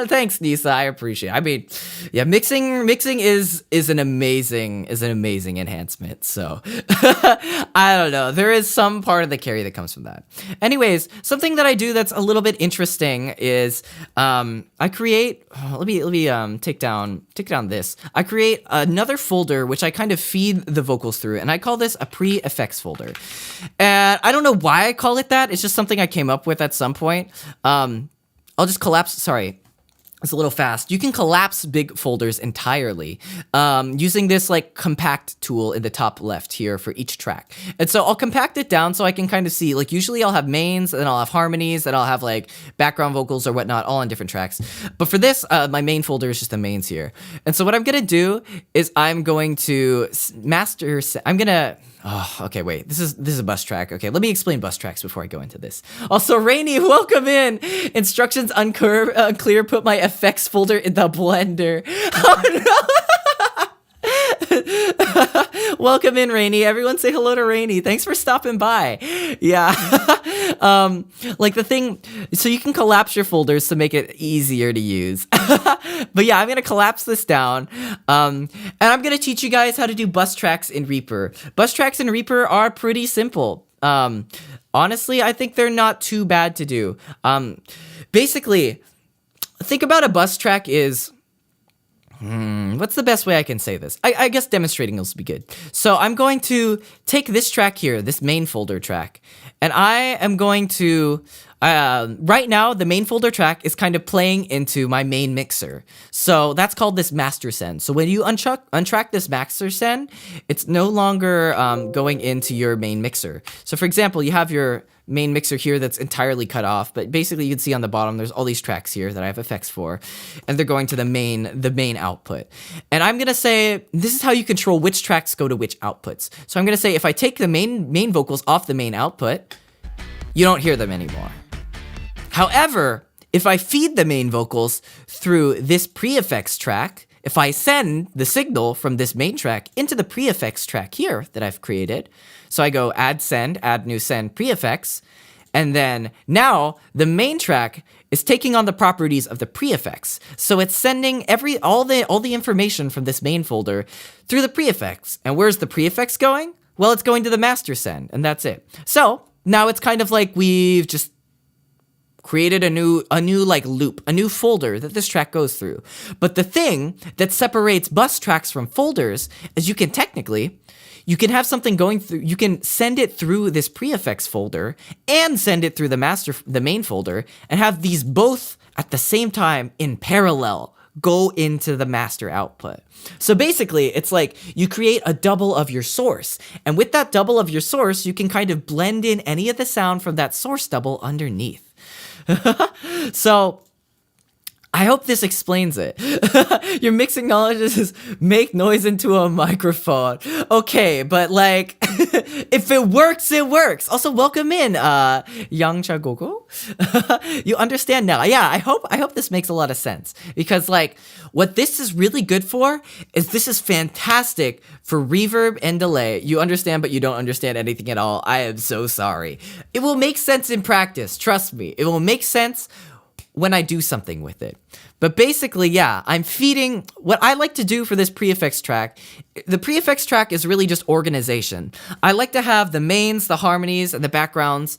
Thanks, Nisa. I appreciate it. I mean, yeah, mixing is an amazing enhancement. So I don't know. There is some part of the carry that comes from that. Anyways, something that I do that's a little bit interesting is I create. Let me take down this. I create another folder which I kind of feed the vocals through, and I call this a pre-effects folder. And I don't know why I call it that. It's just something I came up with at some point. I'll just collapse, sorry, it's a little fast. You can collapse big folders entirely using this like compact tool in the top left here for each track. And so I'll compact it down so I can kind of see, like usually I'll have mains, and then I'll have harmonies, and I'll have like background vocals or whatnot all on different tracks. But for this, my main folder is just the mains here. And so what I'm gonna do is I'm going to okay, wait, this is a bus track. Okay, let me explain bus tracks before I go into this. Also, Rainy, welcome in. Instructions unclear, put my effects folder in the blender. Oh no. Welcome in, Rainy. Everyone say hello to Rainy. Thanks for stopping by. Yeah. Like the thing, so you can collapse your folders to make it easier to use. But yeah, I'm going to collapse this down. And I'm going to teach you guys how to do bus tracks in Reaper. Bus tracks in Reaper are pretty simple. Honestly, I think they're not too bad to do. Basically, think about a bus track is, what's the best way I can say this? I guess demonstrating will be good. So I'm going to take this track here, this main folder track, and I am going to, right now, the main folder track is kind of playing into my main mixer. So that's called this master send. So when you untrack this master send, it's no longer going into your main mixer. So for example, you have your main mixer here that's entirely cut off, but basically you can see on the bottom there's all these tracks here that I have effects for, and they're going to the main output. And I'm gonna say this is how you control which tracks go to which outputs. So I'm gonna say if I take the main vocals off the main output, you don't hear them anymore. However, if I feed the main vocals through this pre-effects track, if I send the signal from this main track into the pre-effects track here that I've created, so I go add send, add new send, pre-effects, and then now the main track is taking on the properties of the pre-effects. So it's sending all the information from this main folder through the pre-effects. And where's the pre-effects going? Well, it's going to the master send, and that's it. So now it's kind of like we've just created a new like loop, a new folder that this track goes through. But the thing that separates bus tracks from folders is you can have something going through, you can send it through this pre-effects folder and send it through the main folder, and have these both at the same time in parallel go into the master output. So basically, it's like you create a double of your source, and with that double of your source, you can kind of blend in any of the sound from that source double underneath. So I hope this explains it. Your mixing knowledge is make noise into a microphone. Okay, but like, if it works, it works. Also, welcome in, Yangcha Gogo. You understand now. Yeah, I hope this makes a lot of sense. Because like, what this is really good for is this is fantastic for reverb and delay. You understand, but you don't understand anything at all. I am so sorry. It will make sense in practice. Trust me. It will make sense when I do something with it. But basically, yeah, I'm feeding what I like to do for this pre-effects track. The pre-effects track is really just organization. I like to have the mains, the harmonies, and the backgrounds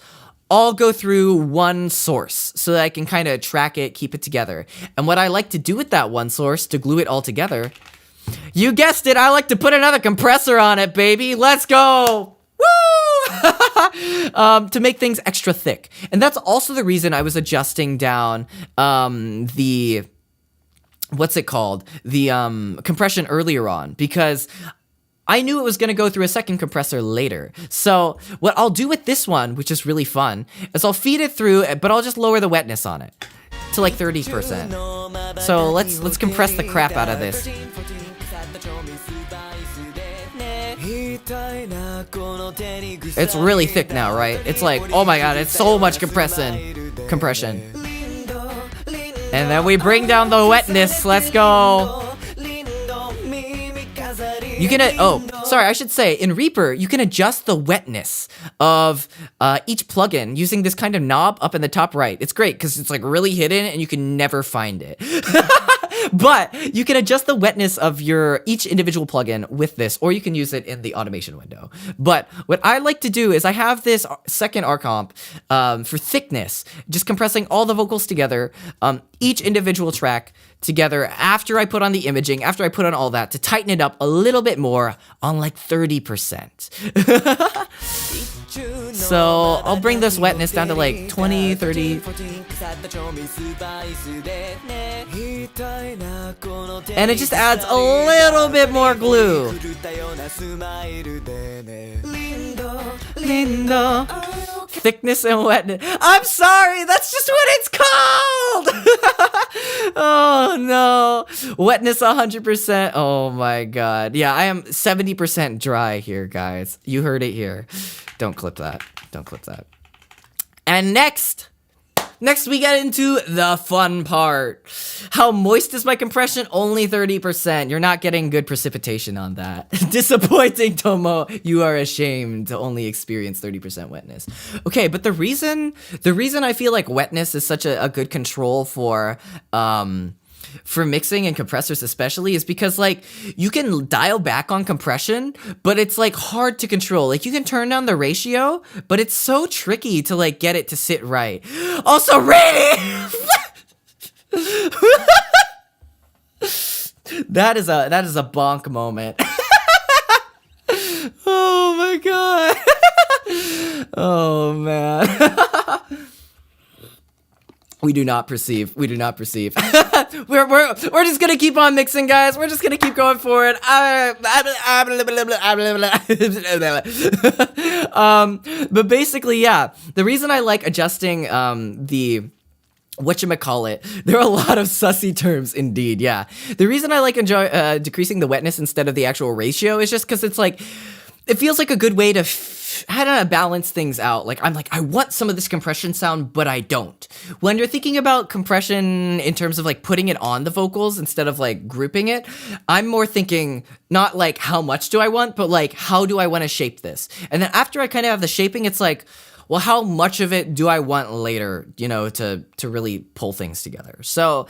all go through one source so that I can kind of track it, keep it together. And what I like to do with that one source to glue it all together, you guessed it, I like to put another compressor on it, baby. Let's go. Woo! To make things extra thick. And that's also the reason I was adjusting down the compression earlier on, because I knew it was going to go through a second compressor later. So what I'll do with this one, which is really fun, is I'll feed it through, but I'll just lower the wetness on it to like 30%. So let's compress the crap out of this. It's really thick now, right? It's like, oh my god, it's so much compression. And then we bring down the wetness. Let's go. You can, I should say, in Reaper, you can adjust the wetness of each plugin using this kind of knob up in the top right. It's great because it's like really hidden and you can never find it. But you can adjust the wetness of each individual plugin with this, or you can use it in the automation window. But what I like to do is I have this second R-comp for thickness, just compressing all the vocals together, each individual track together after I put on the imaging, after I put on all that, to tighten it up a little bit more on like 30%. So I'll bring this wetness down to like 20, 30. And it just adds a little bit more glue. Thickness and wetness. I'm sorry, that's just what it's called! Oh no. Wetness 100%. Oh my god. Yeah, I am 70% dry here, guys. You heard it here. Don't clip that. Don't clip that. And next we get into the fun part. How moist is my compression? Only 30%. You're not getting good precipitation on that. Disappointing, Tomo. You are ashamed to only experience 30% wetness. Okay, but the reason I feel like wetness is such a good control for mixing and compressors especially is because like you can dial back on compression, but it's like hard to control. Like you can turn down the ratio, but it's so tricky to like get it to sit right. Also, really, That is a bonk moment. Oh my god. Oh man. We do not perceive. We do not perceive. we're just gonna keep on mixing, guys. We're just gonna keep going for it. But basically, yeah. The reason I like adjusting the whatchamacallit, there are a lot of sussy terms indeed, yeah. The reason I like decreasing the wetness instead of the actual ratio is just because it's like, it feels like a good way to I don't know, balance things out. Like, I'm like, I want some of this compression sound, but I don't. When you're thinking about compression in terms of like putting it on the vocals instead of like grouping it, I'm more thinking not like how much do I want, but like how do I want to shape this? And then after I kind of have the shaping, it's like, well, how much of it do I want later, you know, to really pull things together? So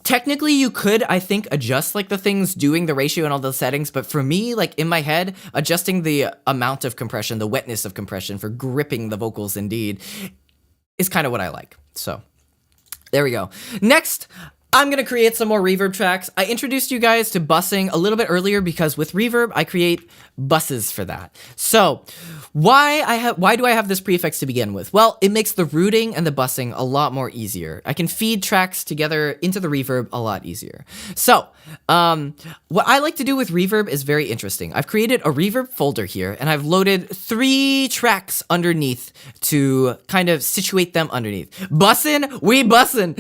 technically you could, I think, adjust like the things doing the ratio and all those settings, but for me, like in my head, adjusting the amount of compression, the wetness of compression for gripping the vocals indeed is kind of what I like. So there we go. Next, I'm gonna create some more reverb tracks. I introduced you guys to bussing a little bit earlier because with reverb, I create buses for that. So why do I have this prefix to begin with? Well, it makes the routing and the bussing a lot more easier. I can feed tracks together into the reverb a lot easier. So what I like to do with reverb is very interesting. I've created a reverb folder here and I've loaded 3 tracks underneath to kind of situate them underneath. Bussin', we bussin'.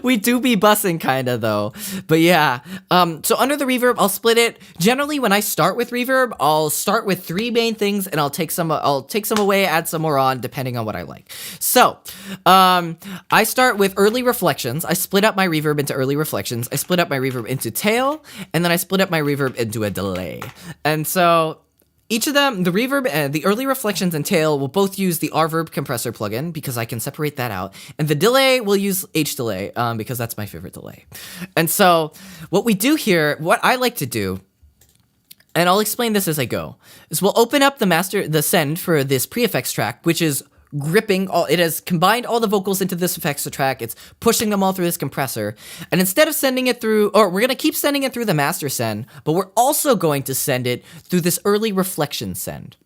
We do be bussing kinda though, but yeah. So under the reverb, I'll split it. Generally, when I start with reverb, I'll start with 3 main things, and I'll take some away, add some more on, depending on what I like. So, I start with early reflections. I split up my reverb into early reflections. I split up my reverb into tail, and then I split up my reverb into a delay. And so each of them, the reverb and the early reflections and tail will both use the Reverb compressor plugin because I can separate that out. And the delay will use H delay because that's my favorite delay. And so what we do here, what I like to do, and I'll explain this as I go, is we'll open up the send for this pre-effects track, which is gripping it has combined all the vocals into this effects track. It's pushing them all through this compressor. And instead of sending it through, or we're going to keep sending it through the master send, but we're also going to send it through this early reflection send.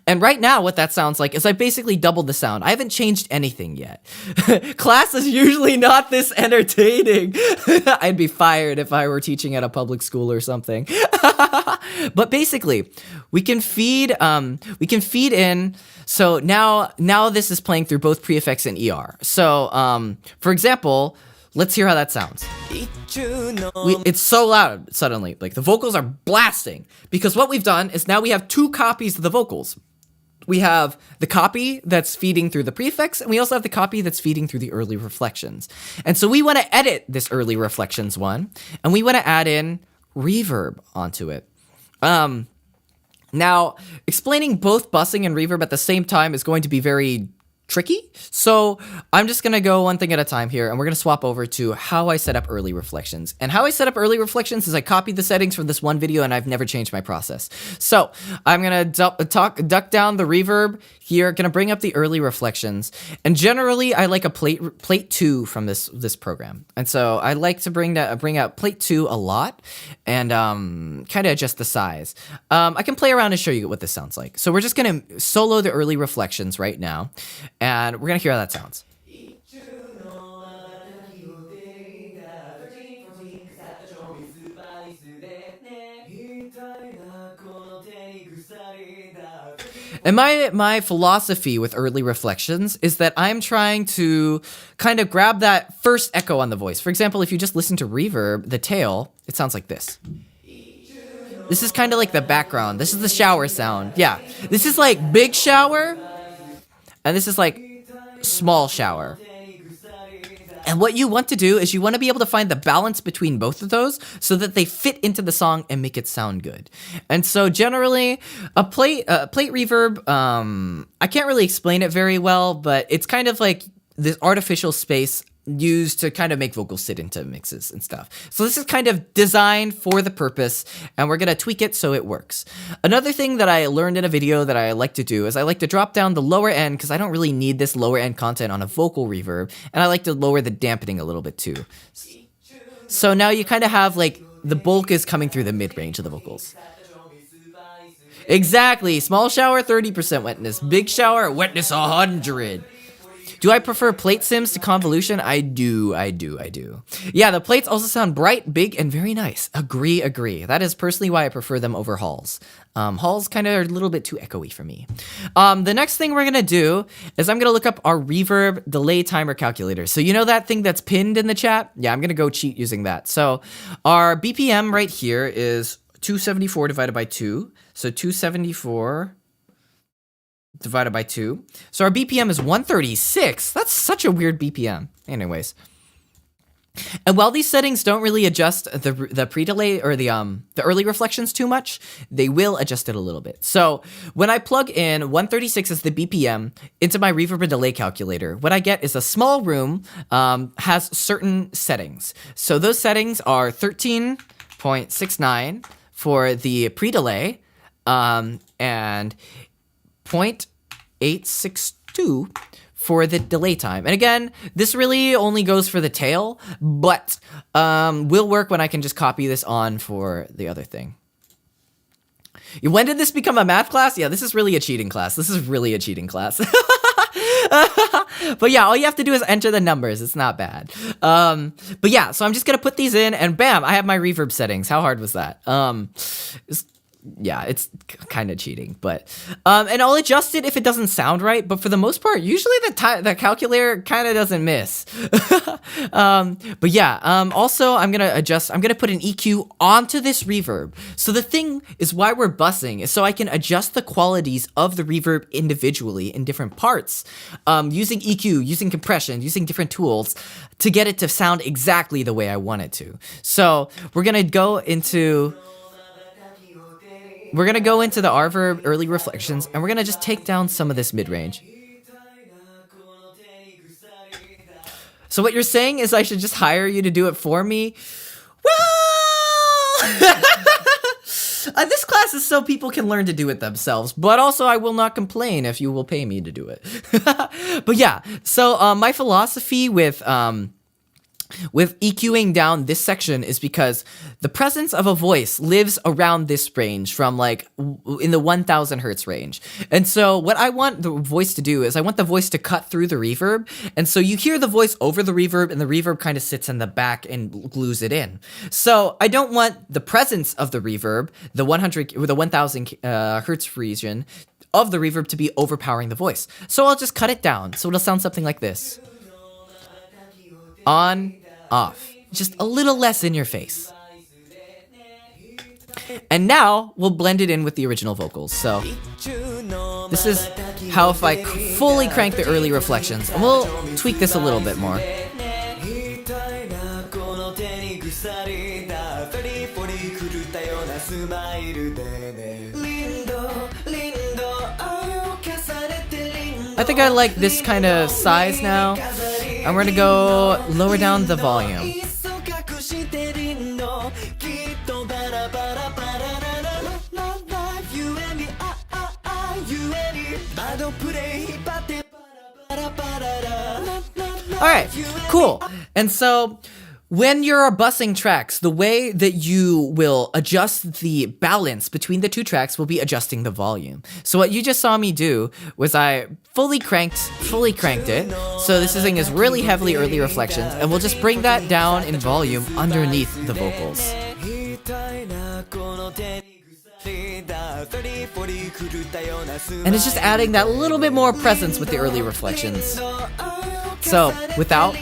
And right now, what that sounds like is I basically doubled the sound. I haven't changed anything yet. Class is usually not this entertaining. I'd be fired if I were teaching at a public school or something. But basically, we can feed in. So now this is playing through both pre-effects and ER. So, for example, let's hear how that sounds. It's so loud suddenly, like the vocals are blasting, because what we've done is now we have 2 copies of the vocals. We have the copy that's feeding through the prefix, and we also have the copy that's feeding through the early reflections. And so we want to edit this early reflections one, and we want to add in reverb onto it. Now, explaining both bussing and reverb at the same time is going to be very tricky, so I'm just gonna go one thing at a time here, and we're gonna swap over to how I set up early reflections. And how I set up early reflections is I copied the settings from this one video, and I've never changed my process. So I'm gonna duck down the reverb here, gonna bring up the early reflections, and generally I like a plate 2 from this program, and so I like to bring out plate 2 a lot, and kind of adjust the size. I can play around and show you what this sounds like. So we're just gonna solo the early reflections right now. And we're gonna hear how that sounds. And my philosophy with early reflections is that I'm trying to kind of grab that first echo on the voice. For example, if you just listen to reverb, the tail, it sounds like this. This is kind of like the background. This is the shower sound. Yeah, this is like big shower. And this is like small shower. And what you want to do is you want to be able to find the balance between both of those so that they fit into the song and make it sound good. And so generally, a plate reverb, I can't really explain it very well, but it's kind of like this artificial space used to kind of make vocals sit into mixes and stuff. So this is kind of designed for the purpose, and we're gonna tweak it so it works. Another thing that I learned in a video that I like to do is I like to drop down the lower end, because I don't really need this lower end content on a vocal reverb, and I like to lower the dampening a little bit too. So now you kind of have like the bulk is coming through the mid-range of the vocals. Exactly, small shower 30% wetness, big shower wetness 100. Do I prefer plate sims to convolution? I do. Yeah, the plates also sound bright, big, and very nice. Agree. That is personally why I prefer them over halls. Halls kind of are a little bit too echoey for me. The next thing we're gonna do is I'm gonna look up our reverb delay timer calculator. So you know that thing that's pinned in the chat? Yeah, I'm gonna go cheat using that. So our BPM right here is 274 divided by 2. So 274 divided by 2. So our BPM is 136. That's such a weird BPM. Anyways. And while these settings don't really adjust the pre-delay or the early reflections too much, they will adjust it a little bit. So when I plug in 136 as the BPM into my reverb and delay calculator, what I get is a small room has certain settings. So those settings are 13.69 for the pre-delay and 0.862 for the delay time. And again, this really only goes for the tail, but will work when I can just copy this on for the other thing. When did this become a math class? Yeah, this is really a cheating class. But yeah, all you have to do is enter the numbers. It's not bad. But yeah, so I'm just gonna put these in and bam, I have my reverb settings. How hard was that? Yeah, it's kind of cheating, but and I'll adjust it if it doesn't sound right, but for the most part, usually the calculator kind of doesn't miss. But yeah, also I'm gonna put an EQ onto this reverb. So the thing is why we're bussing is so I can adjust the qualities of the reverb individually in different parts, using EQ, using compression, using different tools to get it to sound exactly the way I want it to. So we're gonna go into the reverb early reflections, and we're gonna just take down some of this mid-range. So what you're saying is I should just hire you to do it for me? Well, this class is so people can learn to do it themselves, but also I will not complain if you will pay me to do it. But yeah, so my philosophy with EQing down this section is because the presence of a voice lives around this range from like in the 1000 hertz range. And so what I want the voice to do is I want the voice to cut through the reverb. And so you hear the voice over the reverb and the reverb kind of sits in the back and glues it in. So I don't want the presence of the reverb, the 1000 hertz region of the reverb to be overpowering the voice. So I'll just cut it down. So it'll sound something like this. On, off. Just a little less in your face. And now we'll blend it in with the original vocals. So this is how if I fully crank the early reflections, and we'll tweak this a little bit more. I think I like this kind of size now. And we're gonna go lower down the volume. Alright, cool. And so when you're bussing tracks, the way that you will adjust the balance between the two tracks will be adjusting the volume. So what you just saw me do was I fully cranked it. So this thing is really heavily early reflections, and we'll just bring that down in volume underneath the vocals. And it's just adding that little bit more presence with the early reflections. So without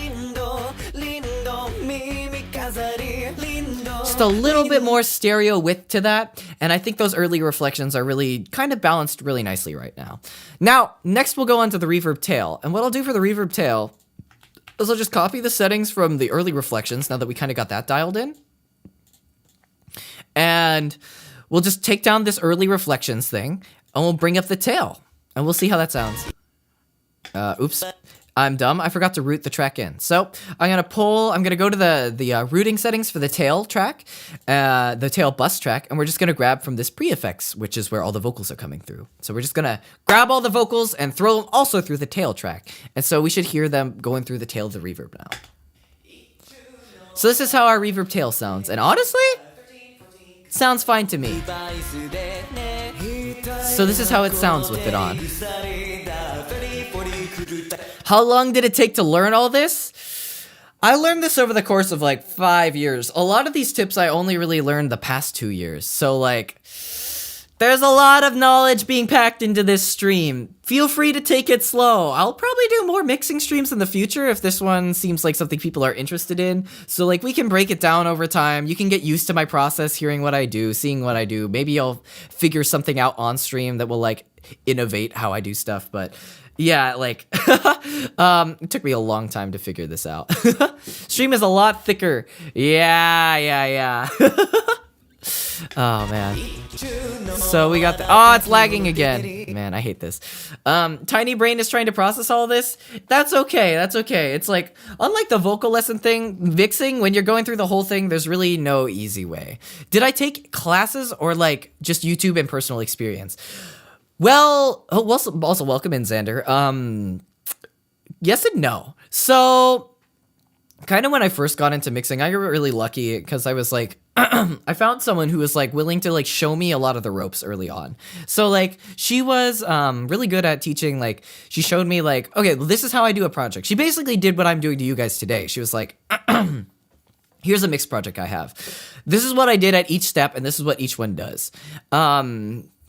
just a little bit more stereo width to that, and I think those early reflections are really kind of balanced really nicely right now. Now, next we'll go on to the reverb tail, and what I'll do for the reverb tail is I'll just copy the settings from the early reflections now that we kind of got that dialed in, and we'll just take down this early reflections thing, and we'll bring up the tail, and we'll see how that sounds. Oops. I'm dumb. I forgot to route the track in. So I'm gonna go to the routing settings for the tail track, the tail bus track, and we're just gonna grab from this pre-effects, which is where all the vocals are coming through. So we're just gonna grab all the vocals and throw them also through the tail track. And so we should hear them going through the tail of the reverb now. So this is how our reverb tail sounds, and honestly, it sounds fine to me. So this is how it sounds with it on. How long did it take to learn all this? I learned this over the course of like 5 years. A lot of these tips I only really learned the past 2 years. So like, there's a lot of knowledge being packed into this stream. Feel free to take it slow. I'll probably do more mixing streams in the future if this one seems like something people are interested in. So like, we can break it down over time. You can get used to my process, hearing what I do, seeing what I do. Maybe I'll figure something out on stream that will like innovate how I do stuff, but yeah, like, it took me a long time to figure this out. Stream is a lot thicker. Yeah. Oh, man. So we got oh, it's lagging again. Man, I hate this. Tiny Brain is trying to process all this. That's okay. It's like, unlike the vocal lesson thing, mixing, when you're going through the whole thing, there's really no easy way. Did I take classes or like just YouTube and personal experience? Well, also welcome in, Xander. Yes and no. So, kind of when I first got into mixing, I got really lucky because I was like, I found someone who was like willing to like show me a lot of the ropes early on. So like, she was really good at teaching. Like, she showed me like, okay, well, this is how I do a project. She basically did what I'm doing to you guys today. She was like, here's a mix project I have. This is what I did at each step, and this is what each one does.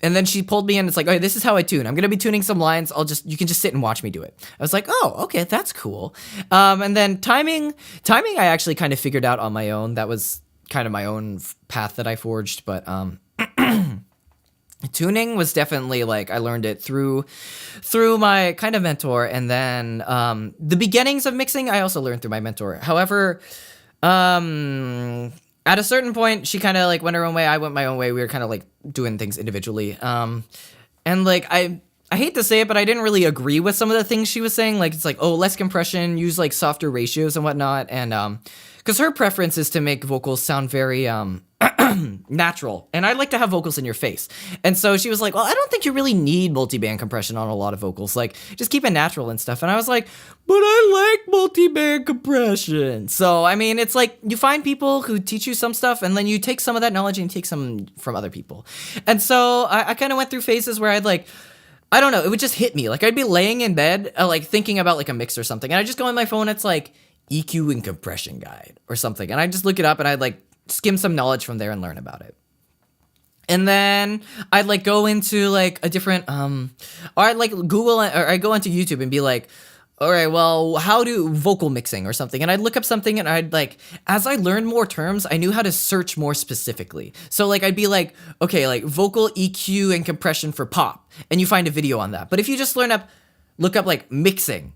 And then she pulled me in. It's like, okay, this is how I tune. I'm gonna be tuning some lines. You can just sit and watch me do it. I was like, oh, okay, that's cool. And then timing, I actually kind of figured out on my own. That was kind of my own path that I forged. But tuning was definitely like, I learned it through my kind of mentor. And then the beginnings of mixing, I also learned through my mentor. However, at a certain point, she kind of like went her own way. I went my own way. We were kind of like doing things individually. And like, I hate to say it, but I didn't really agree with some of the things she was saying. Like, it's like, oh, less compression, use like softer ratios and whatnot. And because her preference is to make vocals sound very natural, and I like to have vocals in your face. And so she was like, well, I don't think you really need multiband compression on a lot of vocals, like just keep it natural and stuff. And I was like, but I like multiband compression. So I mean, it's like you find people who teach you some stuff, and then you take some of that knowledge and you take some from other people. And so I kind of went through phases where I'd like, I don't know, it would just hit me. Like, I'd be laying in bed like thinking about like a mix or something, and I'd just go on my phone, it's like EQ and compression guide or something, and I'd just look it up and I'd like skim some knowledge from there and learn about it. And then I'd like go into like a different or I'd like Google, or I'd go into YouTube and be like, all right, well, how do vocal mixing or something? And I'd look up something, and I'd like, as I learned more terms, I knew how to search more specifically. So like, I'd be like, okay, like vocal EQ and compression for pop, and you find a video on that. But if you just look up like mixing,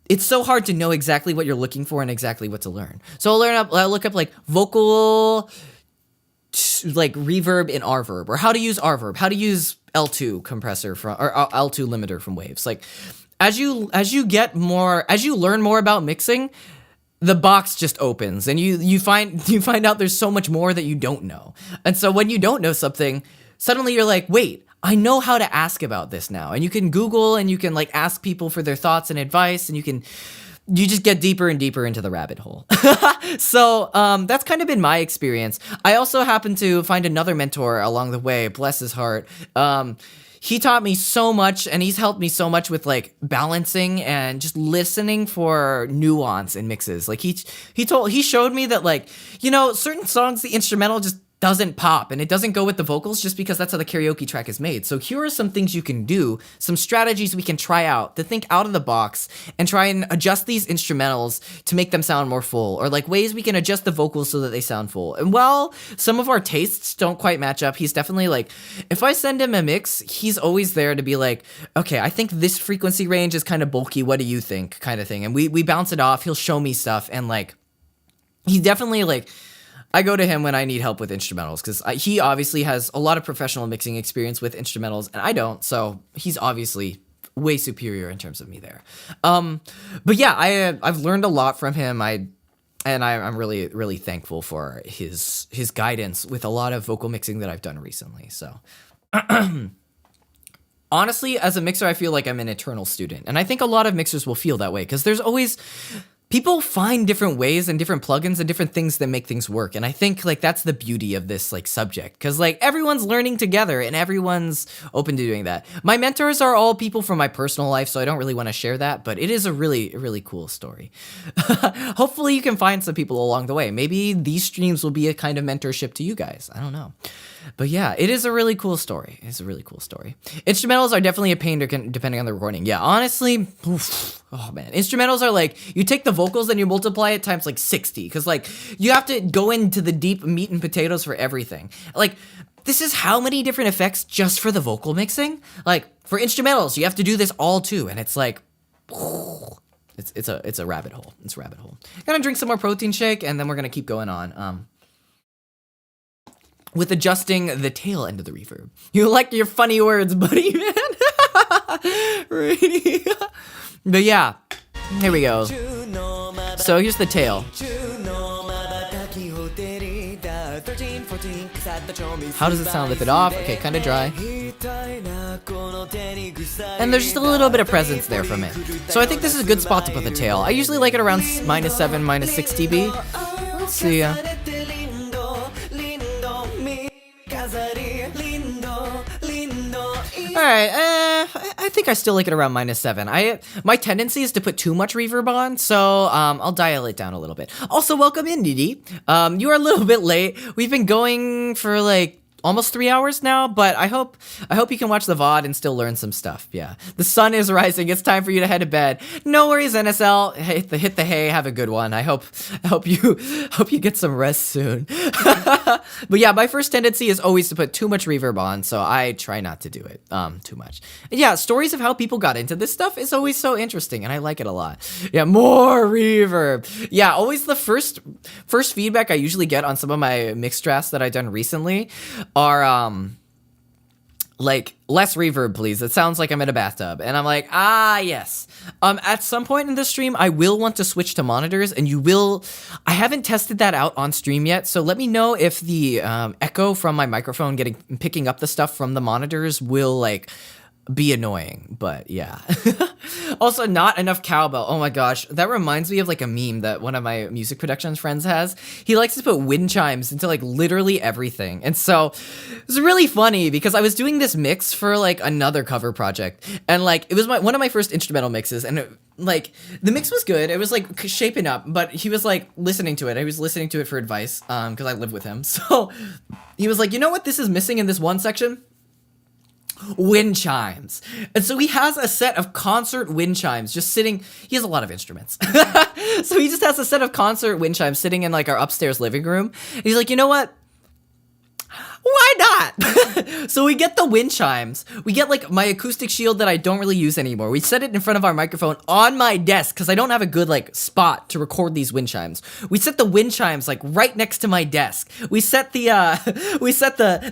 it's so hard to know exactly what you're looking for and exactly what to learn. So I'll look up like vocal, like reverb in Reverb, or how to use Reverb, how to use L2 compressor or L2 limiter from Waves. Like, as you learn more about mixing, the box just opens, and you find out there's so much more that you don't know. And so when you don't know something, suddenly you're like, wait, I know how to ask about this now. And you can Google, and you can like ask people for their thoughts and advice, and you just get deeper and deeper into the rabbit hole. So that's kind of been my experience. I also happened to find another mentor along the way, bless his heart. He taught me so much, and he's helped me so much with like balancing and just listening for nuance in mixes. Like he showed me that, like, you know, certain songs, the instrumental just doesn't pop, and it doesn't go with the vocals just because that's how the karaoke track is made. So here are some things you can do, some strategies we can try out to think out of the box and try and adjust these instrumentals to make them sound more full, or like ways we can adjust the vocals so that they sound full. And while some of our tastes don't quite match up, he's definitely like, if I send him a mix, he's always there to be like, okay, I think this frequency range is kind of bulky, what do you think, kind of thing. And we bounce it off, he'll show me stuff, and like, he definitely like, I go to him when I need help with instrumentals, because he obviously has a lot of professional mixing experience with instrumentals, and I don't, so he's obviously way superior in terms of me there. But yeah, I've learned a lot from him. I'm really, really thankful for his guidance with a lot of vocal mixing that I've done recently. So honestly, as a mixer, I feel like I'm an eternal student. And I think a lot of mixers will feel that way because there's always... people find different ways and different plugins and different things that make things work. And I think like that's the beauty of this like subject, because like everyone's learning together and everyone's open to doing that. My mentors are all people from my personal life, so I don't really want to share that, but it is a really, really cool story. Hopefully you can find some people along the way. Maybe these streams will be a kind of mentorship to you guys. I don't know. But yeah, it is a really cool story. It's a really cool story. Instrumentals are definitely a pain depending on the recording. Yeah, honestly, oof, oh man. Instrumentals are like, you take the vocals and you multiply it times like 60. Because like, you have to go into the deep meat and potatoes for everything. Like, this is how many different effects just for the vocal mixing? Like, for instrumentals, you have to do this all too. And it's like, it's a rabbit hole. It's a rabbit hole. Gonna drink some more protein shake and then we're gonna keep going on. With adjusting the tail end of the reverb. You like your funny words, buddy, man. Really? But yeah, here we go. So here's the tail. How does it sound? Lift it off. Okay, kind of dry. And there's just a little bit of presence there from it. So I think this is a good spot to put the tail. I usually like it around -7, -6 dB. Let's see. Alright, I think I still like it around -7. My tendency is to put too much reverb on, so I'll dial it down a little bit. Also, welcome in, Didi. You are a little bit late. We've been going for like almost 3 hours now, but I hope you can watch the VOD and still learn some stuff. Yeah, the sun is rising. It's time for you to head to bed. No worries, NSL. Hit the hay. Have a good one. I hope you get some rest soon. But yeah, my first tendency is always to put too much reverb on, so I try not to do it too much. And yeah, stories of how people got into this stuff is always so interesting, and I like it a lot. Yeah, more reverb. Yeah, always the first feedback I usually get on some of my mix drafts that I've done recently are like, less reverb please, it sounds like I'm in a bathtub. And I'm like, yes. At some point in this stream I will want to switch to monitors, and I haven't tested that out on stream yet, so let me know if the echo from my microphone picking up the stuff from the monitors will like be annoying. But yeah. Also, not enough cowbell. Oh my gosh, that reminds me of like a meme that one of my music production friends has. He likes to put wind chimes into like literally everything. And so it's really funny because I was doing this mix for like another cover project, and like it was one of my first instrumental mixes, and like the mix was good. It was like shaping up, but he was like listening to it. I was listening to it for advice because I live with him. So he was like, you know what this is missing in this one section? Wind chimes. And so he has a set of concert wind chimes just sitting. He has a lot of instruments. So he just has a set of concert wind chimes sitting in like our upstairs living room. And he's like, you know what? Why not? So we get the wind chimes. We get like my acoustic shield that I don't really use anymore. We set it in front of our microphone on my desk because I don't have a good like spot to record these wind chimes. We set the wind chimes like right next to my desk. We set the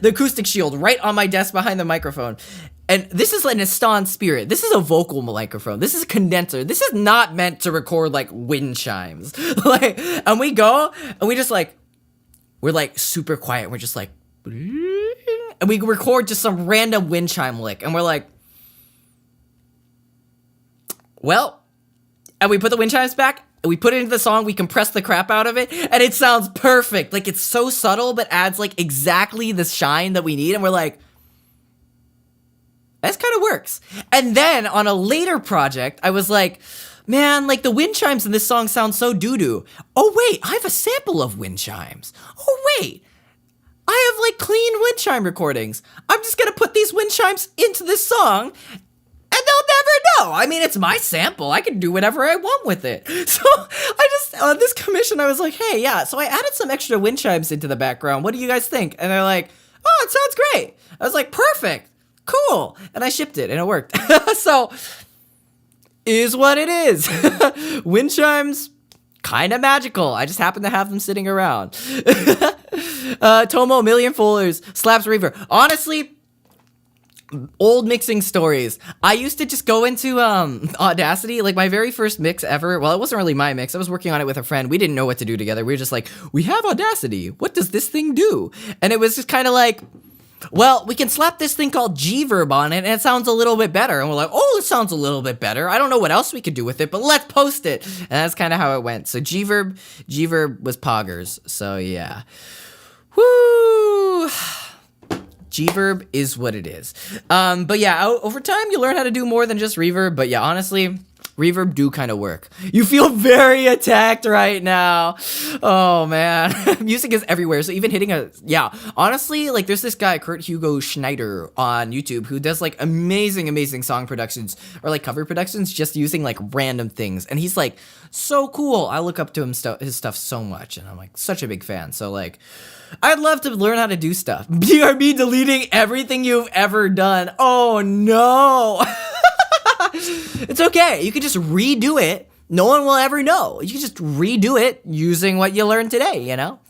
the acoustic shield right on my desk behind the microphone. And this is an Eston Spirit. This is a vocal microphone. This is a condenser. This is not meant to record like wind chimes. Like, and we go and we just like, we're like super quiet. We're just like, and we record just some random wind chime lick, and we're like, well, and we put the wind chimes back, and we put it into the song, we compress the crap out of it, and it sounds perfect. Like, it's so subtle, but adds like exactly the shine that we need, and we're like, this kind of works. And then on a later project, I was like, man, like the wind chimes in this song sound so doo-doo. Oh wait, I have a sample of wind chimes. Oh wait, I have like clean wind chime recordings. I'm just gonna put these wind chimes into this song, and they'll never know. I mean, it's my sample. I can do whatever I want with it. So I just, on this commission, I was like, hey, yeah, so I added some extra wind chimes into the background. What do you guys think? And they're like, oh, it sounds great. I was like, perfect, cool. And I shipped it, and it worked. So, is what it is. Wind chimes, kind of magical. I just happen to have them sitting around. Tomo, million followers, slaps reverb. Honestly, Old mixing stories. I used to just go into Audacity, like my very first mix ever. Well, it wasn't really my mix. I was working on it with a friend. We didn't know what to do together. We were just like, we have Audacity. What does this thing do? And it was just kind of like, well, we can slap this thing called Reverb on it, and it sounds a little bit better. And we're like, oh, it sounds a little bit better. I don't know what else we could do with it, but let's post it. And that's kind of how it went. So Reverb was poggers. So yeah. Woo! Reverb is what it is. But yeah, over time you learn how to do more than just reverb. But yeah, honestly, reverb do kind of work. You feel very attacked right now. Oh man, music is everywhere. So even hitting honestly, like there's this guy Kurt Hugo Schneider on YouTube who does like amazing song productions or like cover productions just using like random things, and he's like so cool. I look up to his stuff so much, and I'm like such a big fan. So like, I'd love to learn how to do stuff. BRB deleting everything you've ever done. Oh no. It's okay. You can just redo it. No one will ever know. You can just redo it using what you learned today, you know?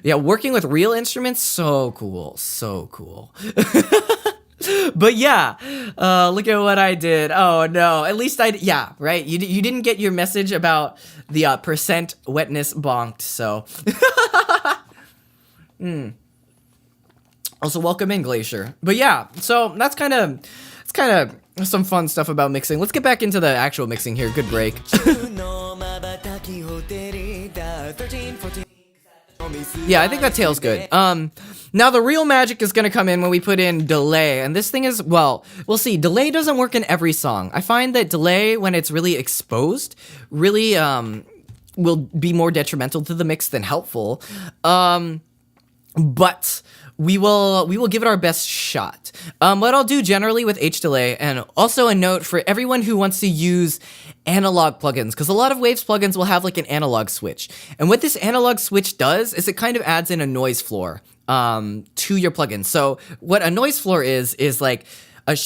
Yeah, working with real instruments, so cool. So cool. But yeah, look at what I did. Oh no, at least yeah, right? You didn't get your message about the percent wetness bonked, so. Also, welcome in, Glacier. But yeah, so it's kind of some fun stuff about mixing. Let's get back into the actual mixing here. Good break. Yeah, I think that tail's good. Now the real magic is gonna come in when we put in delay, and this thing is, well, we'll see. Delay doesn't work in every song. I find that delay, when it's really exposed, really will be more detrimental to the mix than helpful. But we will give it our best shot. What I'll do generally with H-Delay, and also a note for everyone who wants to use analog plugins, because a lot of Waves plugins will have like an analog switch. And what this analog switch does is it kind of adds in a noise floor to your plugin. So what a noise floor is like a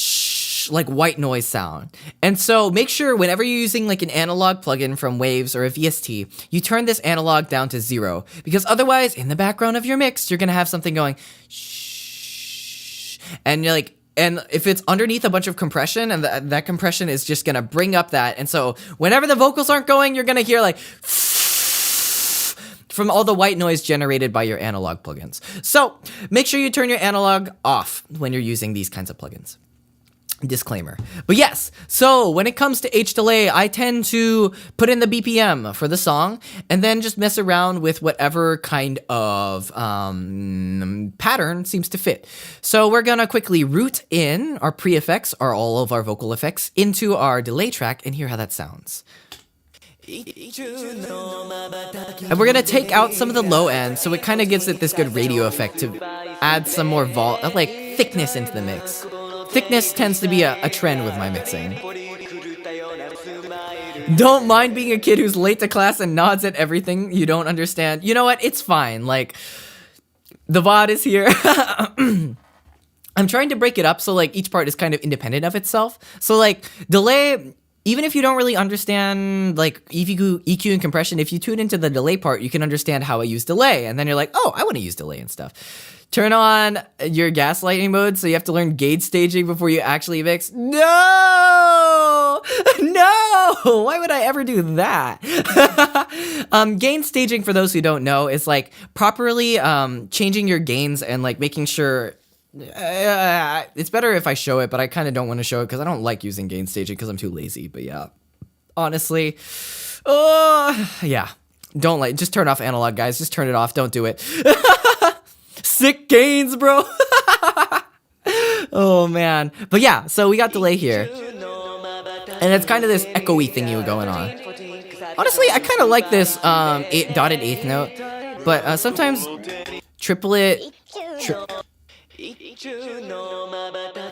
like white noise sound. And so make sure whenever you're using like an analog plugin from Waves or a VST, you turn this analog down to 0, because otherwise in the background of your mix, you're gonna have something going shh, and you're like, and if it's underneath a bunch of compression, and that compression is just gonna bring up that, and so whenever the vocals aren't going, you're gonna hear like from all the white noise generated by your analog plugins. So make sure you turn your analog off when you're using these kinds of plugins. Disclaimer. But yes, so when it comes to H-Delay, I tend to put in the BPM for the song and then just mess around with whatever kind of pattern seems to fit. So we're gonna quickly route in our pre-effects, or all of our vocal effects, into our delay track and hear how that sounds. And we're gonna take out some of the low end, so it kind of gives it this good radio effect to add some more thickness into the mix. Thickness tends to be a trend with my mixing. Don't mind being a kid who's late to class and nods at everything you don't understand. You know what? It's fine. Like, the VOD is here. I'm trying to break it up so like each part is kind of independent of itself. So like delay, even if you don't really understand like EQ and compression, if you tune into the delay part, you can understand how I use delay. And then you're like, oh, I want to use delay and stuff. Turn on your gaslighting mode, so you have to learn gauge staging before you actually mix. No! No! Why would I ever do that? Gain staging, for those who don't know, is like properly changing your gains and like making sure. It's better if I show it, but I kind of don't want to show it because I don't like using gain staging because I'm too lazy. But yeah, honestly, yeah, just turn off analog, guys. Just turn it off. Don't do it. Sick gains, bro. Oh man. But yeah, so we got delay here, and it's kind of this echoey thingy going on. Honestly, I kind of like this dotted eighth note, but sometimes triplet.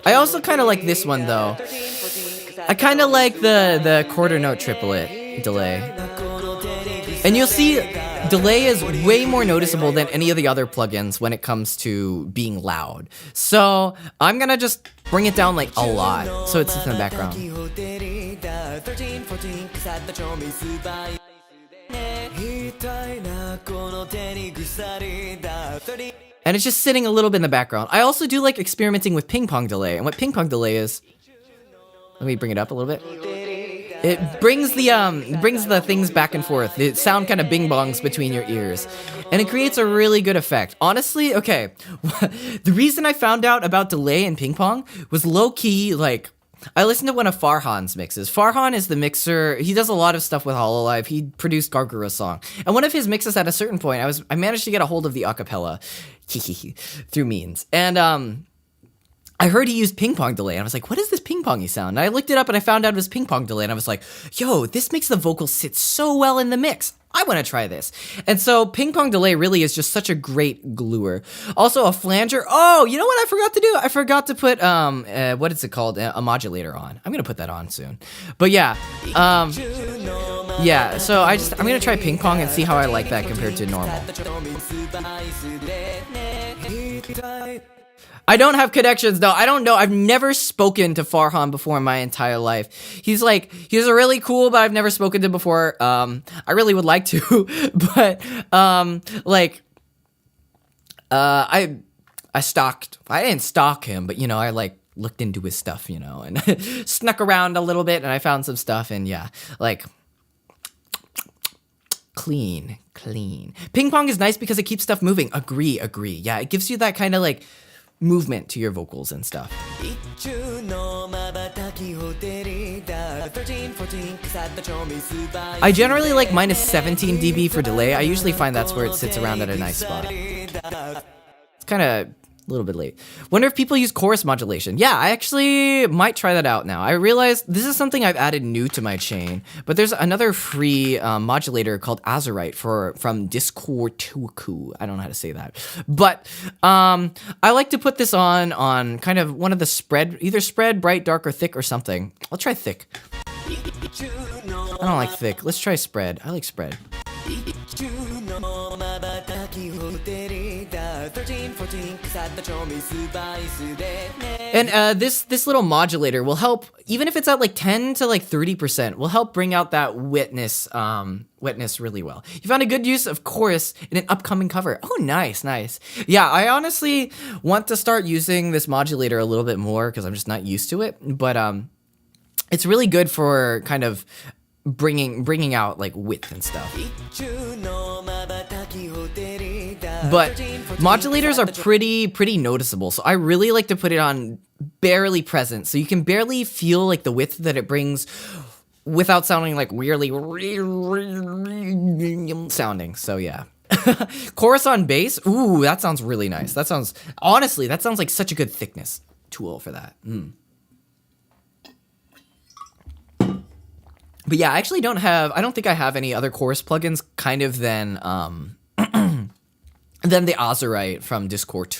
I also kind of like this one though. I kind of like the quarter note triplet delay. And you'll see delay is way more noticeable than any of the other plugins when it comes to being loud. So I'm gonna just bring it down like a lot so it's in the background. And it's just sitting a little bit in the background. I also do like experimenting with ping pong delay. And what ping pong delay is, let me bring it up a little bit. It brings the things back and forth. The sound kind of bing bongs between your ears. And it creates a really good effect. Honestly, okay, the reason I found out about delay in ping pong was low key, like, I listened to one of Farhan's mixes. Farhan is the mixer. He does a lot of stuff with Hololive. He produced Gargura's song. And one of his mixes at a certain point, I managed to get a hold of the acapella through means. And I heard he used ping pong delay. And I was like, what is this ping pongy sound? And I looked it up and I found out it was ping pong delay. And I was like, yo, this makes the vocals sit so well in the mix. I want to try this. And so ping pong delay really is just such a great gluer. Also a flanger. Oh, you know what I forgot to do? I forgot to put, what is it called? A modulator on. I'm going to put that on soon. But yeah, yeah, so I'm going to try ping pong and see how I like that compared to normal. I don't have connections though. I don't know. I've never spoken to Farhan before in my entire life. He's a really cool, but I've never spoken to him before. I really would like to, but I didn't stalk him, but I like looked into his stuff, and snuck around a little bit and I found some stuff and yeah, like clean. Ping pong is nice because it keeps stuff moving. Agree. Yeah, it gives you that kind of like movement to your vocals and stuff. I generally like minus 17 dB for delay. I usually find that's where it sits around at a nice spot. It's kind of a little bit late. Wonder if people use chorus modulation. Yeah, I actually might try that out now. I realized this is something I've added new to my chain, but there's another free modulator called Azurite from Discord Tuku. I don't know how to say that. But I like to put this on kind of one of the either spread, bright, dark, or thick or something. I'll try thick. I don't like thick. Let's try spread. I like spread. And this little modulator will help, even if it's at like 10 to like 30%, will help bring out that wetness really well. You found a good use of chorus in an upcoming cover. Oh, nice. Yeah, I honestly want to start using this modulator a little bit more because I'm just not used to it. But it's really good for kind of bringing out like width and stuff. But modulators are pretty noticeable, so I really like to put it on barely present, so you can barely feel like the width that it brings without sounding like weirdly sounding. So yeah. Chorus on bass. Ooh, that sounds really nice. That sounds like such a good thickness tool for that. But yeah, I actually don't think I have any other chorus plugins kind of than the Azurite from Discord.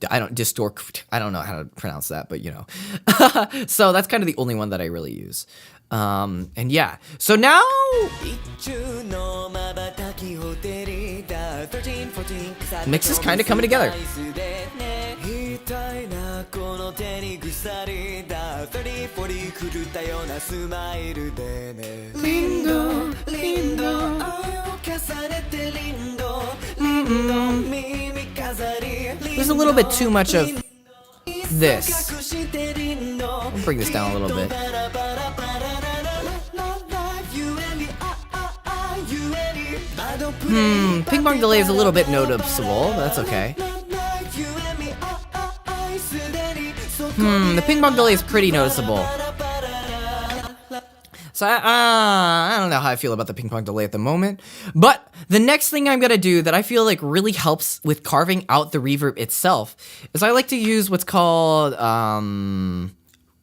I don't know how to pronounce that, but so that's kind of the only one that I really use. And yeah, so now mix is kind of coming together. There's a little bit too much of this. I'll bring this down a little bit. Ping pong delay is a little bit noticeable, but that's okay. The ping pong delay is pretty noticeable. So I don't know how I feel about the ping pong delay at the moment, but the next thing I'm gonna do that I feel like really helps with carving out the reverb itself is I like to use what's called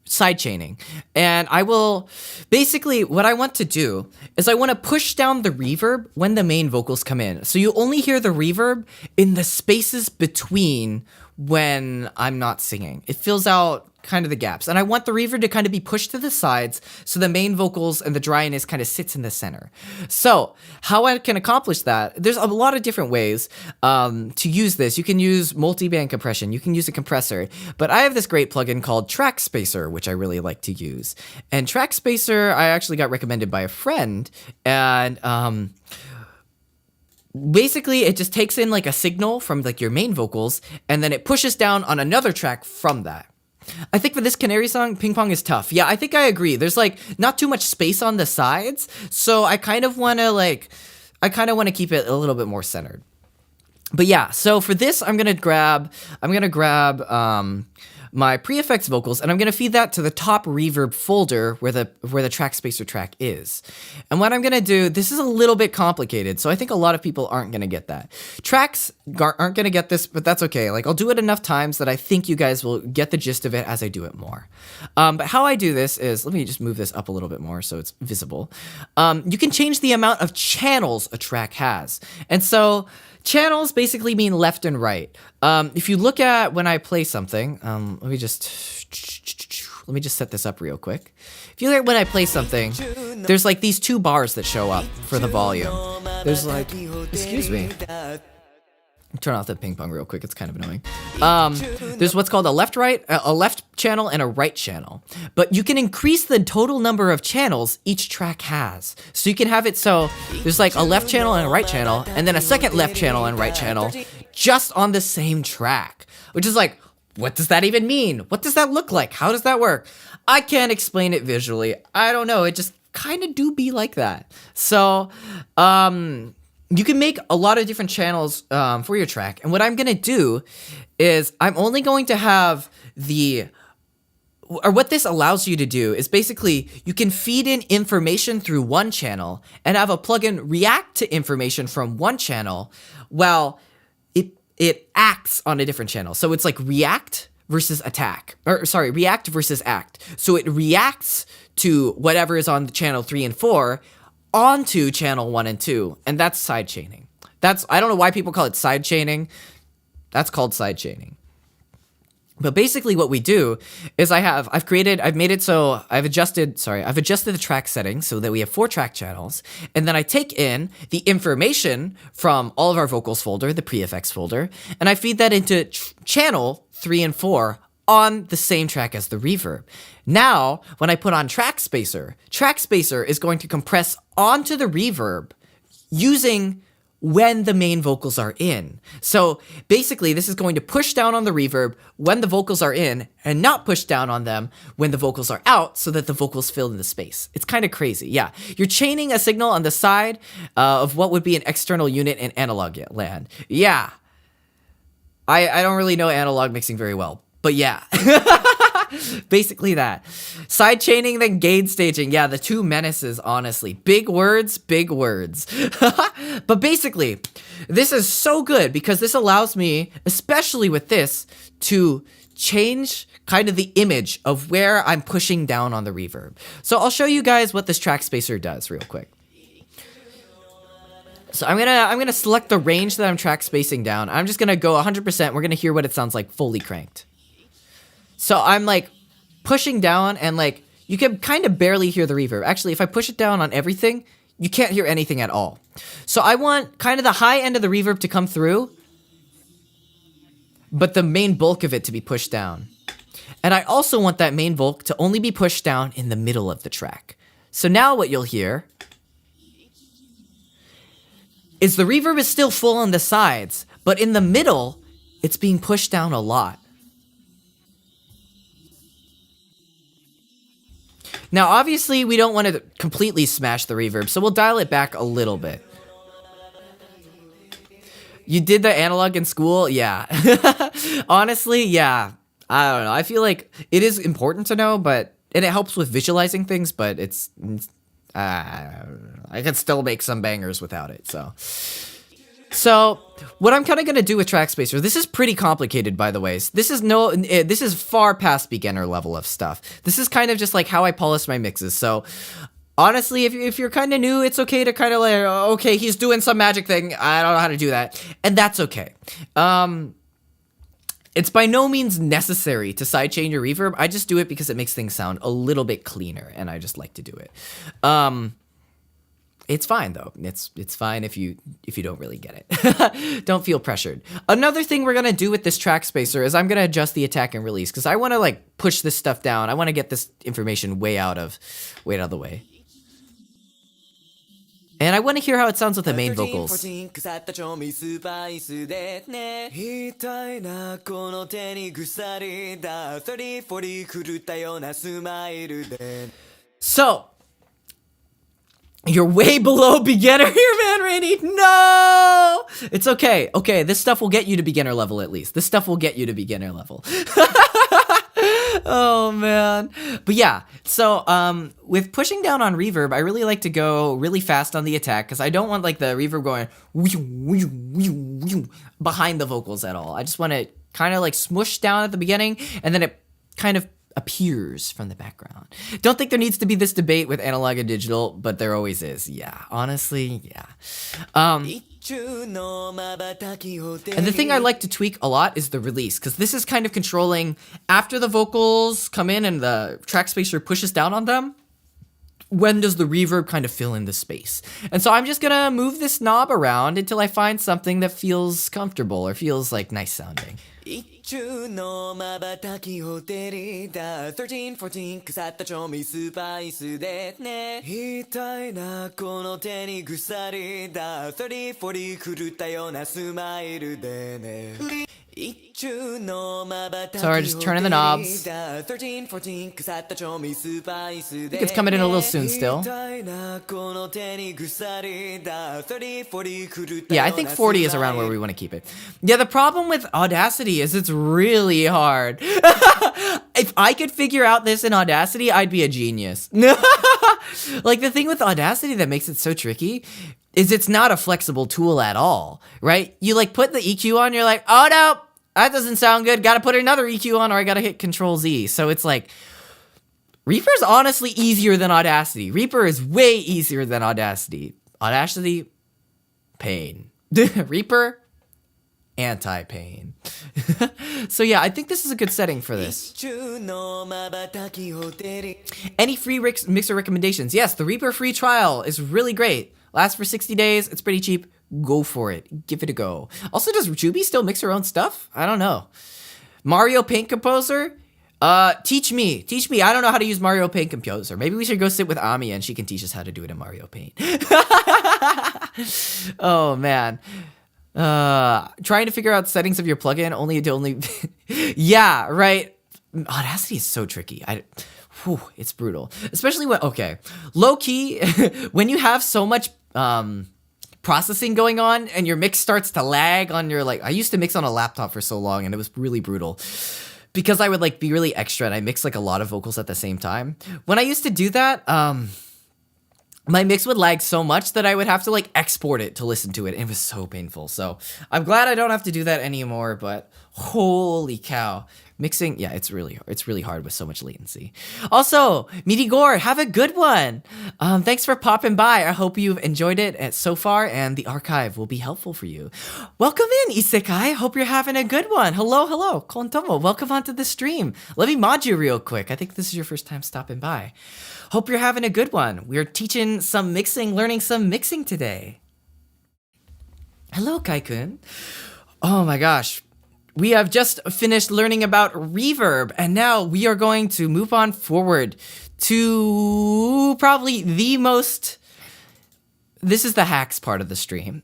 sidechaining. And I will basically, what I want to do is I want to push down the reverb when the main vocals come in. So you only hear the reverb in the spaces between when I'm not singing. It fills out kind of the gaps. And I want the reverb to kind of be pushed to the sides so the main vocals and the dryness kind of sits in the center. So how I can accomplish that, there's a lot of different ways to use this. You can use multiband compression, you can use a compressor, but I have this great plugin called Trackspacer, which I really like to use. And Trackspacer, I actually got recommended by a friend, and basically it just takes in like a signal from like your main vocals, and then it pushes down on another track from that. I think for this Kanaria song, ping pong is tough. Yeah, I think I agree. There's like not too much space on the sides, so I kind of want to keep it a little bit more centered. But yeah, so for this, I'm gonna grab my pre-effects vocals, and I'm gonna feed that to the top reverb folder where the Trackspacer track is. And what I'm gonna do, this is a little bit complicated, so I think a lot of people aren't gonna get that. Tracks aren't gonna get this, but that's okay. Like, I'll do it enough times that I think you guys will get the gist of it as I do it more. But how I do this is, let me just move this up a little bit more so it's visible. You can change the amount of channels a track has. And so channels basically mean left and right. If you look at when I play something, let me just set this up real quick. If you look at when I play something, there's like these two bars that show up for the volume. There's like, excuse me. Turn off the ping pong real quick. It's kind of annoying. There's what's called a left channel and a right channel. But you can increase the total number of channels each track has. So you can have it so there's like a left channel and a right channel, and then a second left channel and right channel just on the same track. Which is like, what does that even mean? What does that look like? How does that work? I can't explain it visually. I don't know. It just kind of do be like that. So, you can make a lot of different channels for your track. And what I'm going to do is I'm only going to have what this allows you to do is basically you can feed in information through one channel and have a plugin react to information from one channel while it acts on a different channel. So it's like react versus react versus act. So it reacts to whatever is on the channel 3 and 4 onto channel 1 and 2, and that's sidechaining. I don't know why people call it sidechaining. That's called sidechaining. But basically what we do is I've adjusted the track settings so that we have 4 track channels, and then I take in the information from all of our vocals folder, the pre-effects folder, and I feed that into channel 3 and 4 on the same track as the reverb. Now, when I put on Trackspacer is going to compress onto the reverb using when the main vocals are in. So basically, this is going to push down on the reverb when the vocals are in and not push down on them when the vocals are out so that the vocals fill in the space. It's kind of crazy. Yeah, you're chaining a signal on the side of what would be an external unit in analog land. Yeah, I don't really know analog mixing very well, but yeah. Basically that. Side chaining, then gain staging. Yeah, the two menaces, honestly. Big words, big words. But basically, this is so good because this allows me, especially with this, to change kind of the image of where I'm pushing down on the reverb. So I'll show you guys what this Trackspacer does real quick. So I'm gonna select the range that I'm track spacing down. I'm just gonna go 100%. We're gonna hear what it sounds like fully cranked. So I'm like pushing down and like you can kind of barely hear the reverb. Actually, if I push it down on everything, you can't hear anything at all. So I want kind of the high end of the reverb to come through, but the main bulk of it to be pushed down. And I also want that main bulk to only be pushed down in the middle of the track. So now what you'll hear is the reverb is still full on the sides, but in the middle, it's being pushed down a lot. Now, obviously, we don't want to completely smash the reverb, so we'll dial it back a little bit. You did the analog in school? Yeah. Honestly, yeah. I don't know. I feel like it is important to know, and it helps with visualizing things, but I can still make some bangers without it, So what I'm kind of going to do with Trackspacer, this is pretty complicated, by the way. This is far past beginner level of stuff. This is kind of just like how I polish my mixes. So honestly, if you're kind of new, it's okay to kind of like, okay, he's doing some magic thing. I don't know how to do that. And that's okay. It's by no means necessary to sidechain your reverb. I just do it because it makes things sound a little bit cleaner, and I just like to do it. It's fine though. It's fine if you don't really get it. Don't feel pressured. Another thing we're gonna do with this Trackspacer is I'm gonna adjust the attack and release because I want to like push this stuff down. I want to get this information way out of the way. And I want to hear how it sounds with the main vocals. So, you're way below beginner here, man, Rainy. No! It's okay. Okay, this stuff will get you to beginner level at least. This stuff will get you to beginner level. Oh, man. But yeah, so with pushing down on reverb, I really like to go really fast on the attack because I don't want like the reverb going behind the vocals at all. I just want it kind of like smush down at the beginning and then it kind of appears from the background. Don't think there needs to be this debate with analog and digital, but there always is. Yeah, honestly, yeah. And the thing I like to tweak a lot is the release, because this is kind of controlling after the vocals come in and the Trackspacer pushes down on them. When does the reverb kind of fill in the space? And so I'm just gonna move this knob around until I find something that feels comfortable or feels like nice sounding. 13, 14 腐った調味スパイスでね痛いなこの手に鎖だ30、40狂ったようなスマイルでね Sorry, just turning the knobs. I think it's coming in a little soon still. Yeah, I think 40 is around where we want to keep it. Yeah, the problem with Audacity is it's really hard. If I could figure out this in Audacity, I'd be a genius. Like, the thing with Audacity that makes it so tricky is it's not a flexible tool at all, right? You like put the EQ on, you're like, oh no, that doesn't sound good. Gotta put another EQ on or I gotta hit Control Z. So it's like, Reaper's honestly easier than Audacity. Reaper is way easier than Audacity. Audacity, pain. Reaper, anti-pain. So yeah, I think this is a good setting for this. Any free mixer recommendations? Yes, the Reaper free trial is really great. Lasts for 60 days. It's pretty cheap. Go for it. Give it a go. Also, does Juby still mix her own stuff? I don't know. Mario Paint Composer? Teach me. Teach me. I don't know how to use Mario Paint Composer. Maybe we should go sit with Ami and she can teach us how to do it in Mario Paint. Oh, man. Trying to figure out settings of your plugin only. Yeah, right. Audacity is so tricky. It's brutal. Especially when, okay, low key, when you have so much processing going on and your mix starts to lag on your, like, I used to mix on a laptop for so long and it was really brutal because I would like be really extra and I mix like a lot of vocals at the same time. When I used to do that, my mix would lag so much that I would have to like export it to listen to it. And it was so painful. So I'm glad I don't have to do that anymore, but holy cow. Mixing, yeah, it's really hard with so much latency. Also, Meaty Gore, have a good one. Thanks for popping by. I hope you've enjoyed it so far, and the archive will be helpful for you. Welcome in, Isekai. Hope you're having a good one. Hello, Kontomo. Welcome onto the stream. Let me mod you real quick. I think this is your first time stopping by. Hope you're having a good one. We're teaching some mixing, learning some mixing today. Hello, Kai-kun. Oh my gosh. We have just finished learning about reverb, and now we are going to move on forward to probably the most... This is the hacks part of the stream.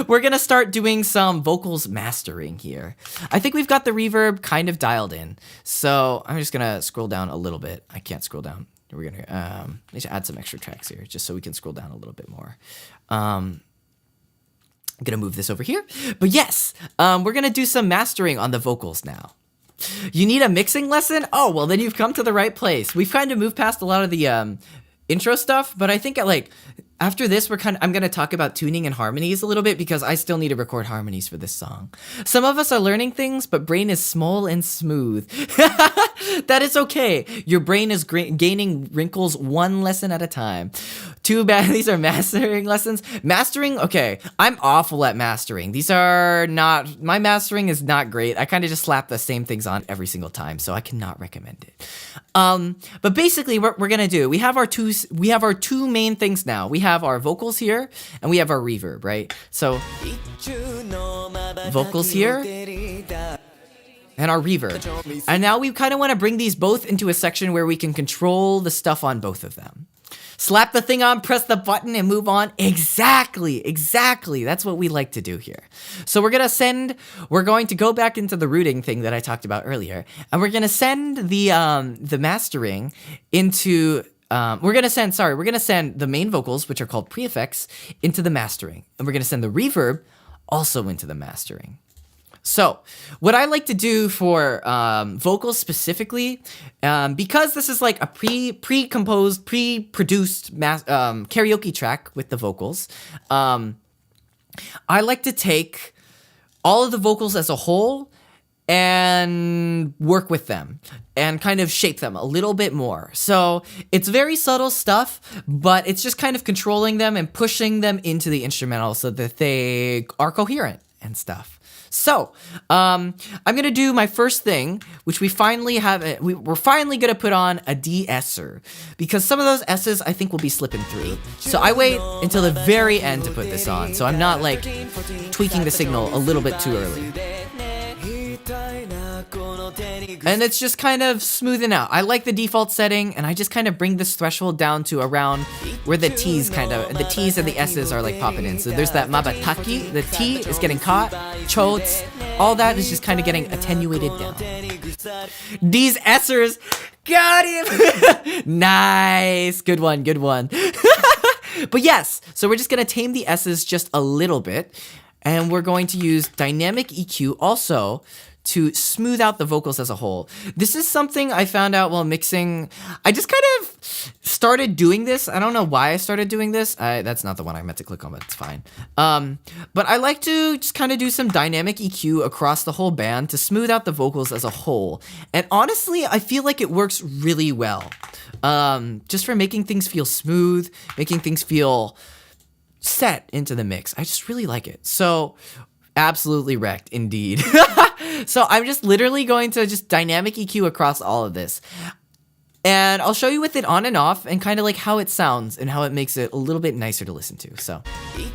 We're going to start doing some vocals mastering here. I think we've got the reverb kind of dialed in. So I'm just going to scroll down a little bit. I can't scroll down. We're going to need to add some extra tracks here just so we can scroll down a little bit more. I'm gonna move this over here. But yes, we're gonna do some mastering on the vocals now. You need a mixing lesson? Oh, well then you've come to the right place. We've kind of moved past a lot of the intro stuff, but I think like after this, I'm gonna talk about tuning and harmonies a little bit because I still need to record harmonies for this song. Some of us are learning things, but brain is small and smooth. That is okay. Your brain is gaining wrinkles one lesson at a time. Too bad these are mastering lessons. Mastering, okay, I'm awful at mastering. My mastering is not great. I kind of just slap the same things on every single time, so I cannot recommend it. But basically what we're gonna do, we have our two main things now. We have our vocals here, and we have our reverb, right? So, vocals here, and our reverb. And now we kind of want to bring these both into a section where we can control the stuff on both of them. Slap the thing on, press the button, and move on. Exactly. That's what we like to do here. So we're going to go back into the rooting thing that I talked about earlier, and we're gonna send the mastering into we're gonna send the main vocals, which are called pre-effects, into the mastering, and we're gonna send the reverb also into the mastering. So what I like to do for vocals specifically, because this is like a pre-composed, pre-produced karaoke track with the vocals, I like to take all of the vocals as a whole and work with them and kind of shape them a little bit more. So it's very subtle stuff, but it's just kind of controlling them and pushing them into the instrumental so that they are coherent and stuff. So, I'm gonna do my first thing, which we're finally gonna put on a de-esser, because some of those S's I think will be slipping through. So I wait until the very end to put this on, so I'm not like tweaking the signal a little bit too early. And it's just kind of smoothing out. I like the default setting, and I just kind of bring this threshold down to around where the T's and the S's are like popping in. So there's that mabataki, the T is getting caught, chots, all that is just kind of getting attenuated down. These S'ers, got him! Nice, good one. But yes, so we're just gonna tame the S's just a little bit, and we're going to use dynamic EQ also to smooth out the vocals as a whole. This is something I found out while mixing. I just kind of started doing this. I don't know why I started doing this. That's not the one I meant to click on, but it's fine. But I like to just kind of do some dynamic EQ across the whole band to smooth out the vocals as a whole. And honestly, I feel like it works really well. Just for making things feel smooth, making things feel set into the mix. I just really like it. So absolutely wrecked indeed. So I'm just literally going to just dynamic EQ across all of this. And I'll show you with it on and off and kind of like how it sounds and how it makes it a little bit nicer to listen to. So it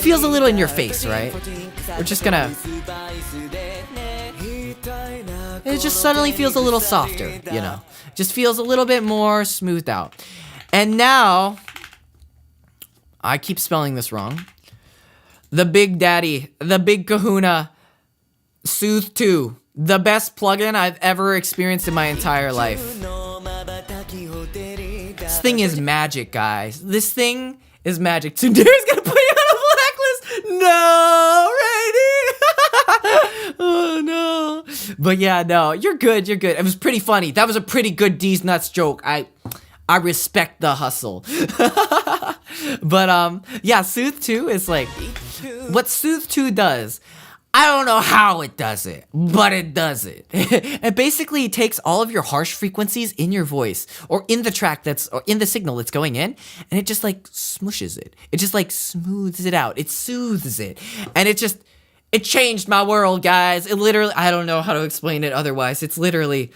feels a little in your face, right? We're just gonna... It just suddenly feels a little softer, you know? Just feels a little bit more smoothed out. And now... I keep spelling this wrong. The Big Daddy, the Big Kahuna, Soothe 2, the best plugin I've ever experienced in my entire life. This thing is magic, guys. This thing is magic. Tsunderia's gonna put you on a blacklist. No, Rainy. Oh no. But yeah, no, you're good. It was pretty funny. That was a pretty good D's Nuts joke. I respect the hustle. But yeah, Soothe 2 is like, what Soothe 2 does, I don't know how it does it, but it does it. It basically takes all of your harsh frequencies in your voice or in the track or in the signal that's going in, and it just like smushes it. It just like smooths it out. It soothes it. And it changed my world, guys. It literally, I don't know how to explain it otherwise. It's literally,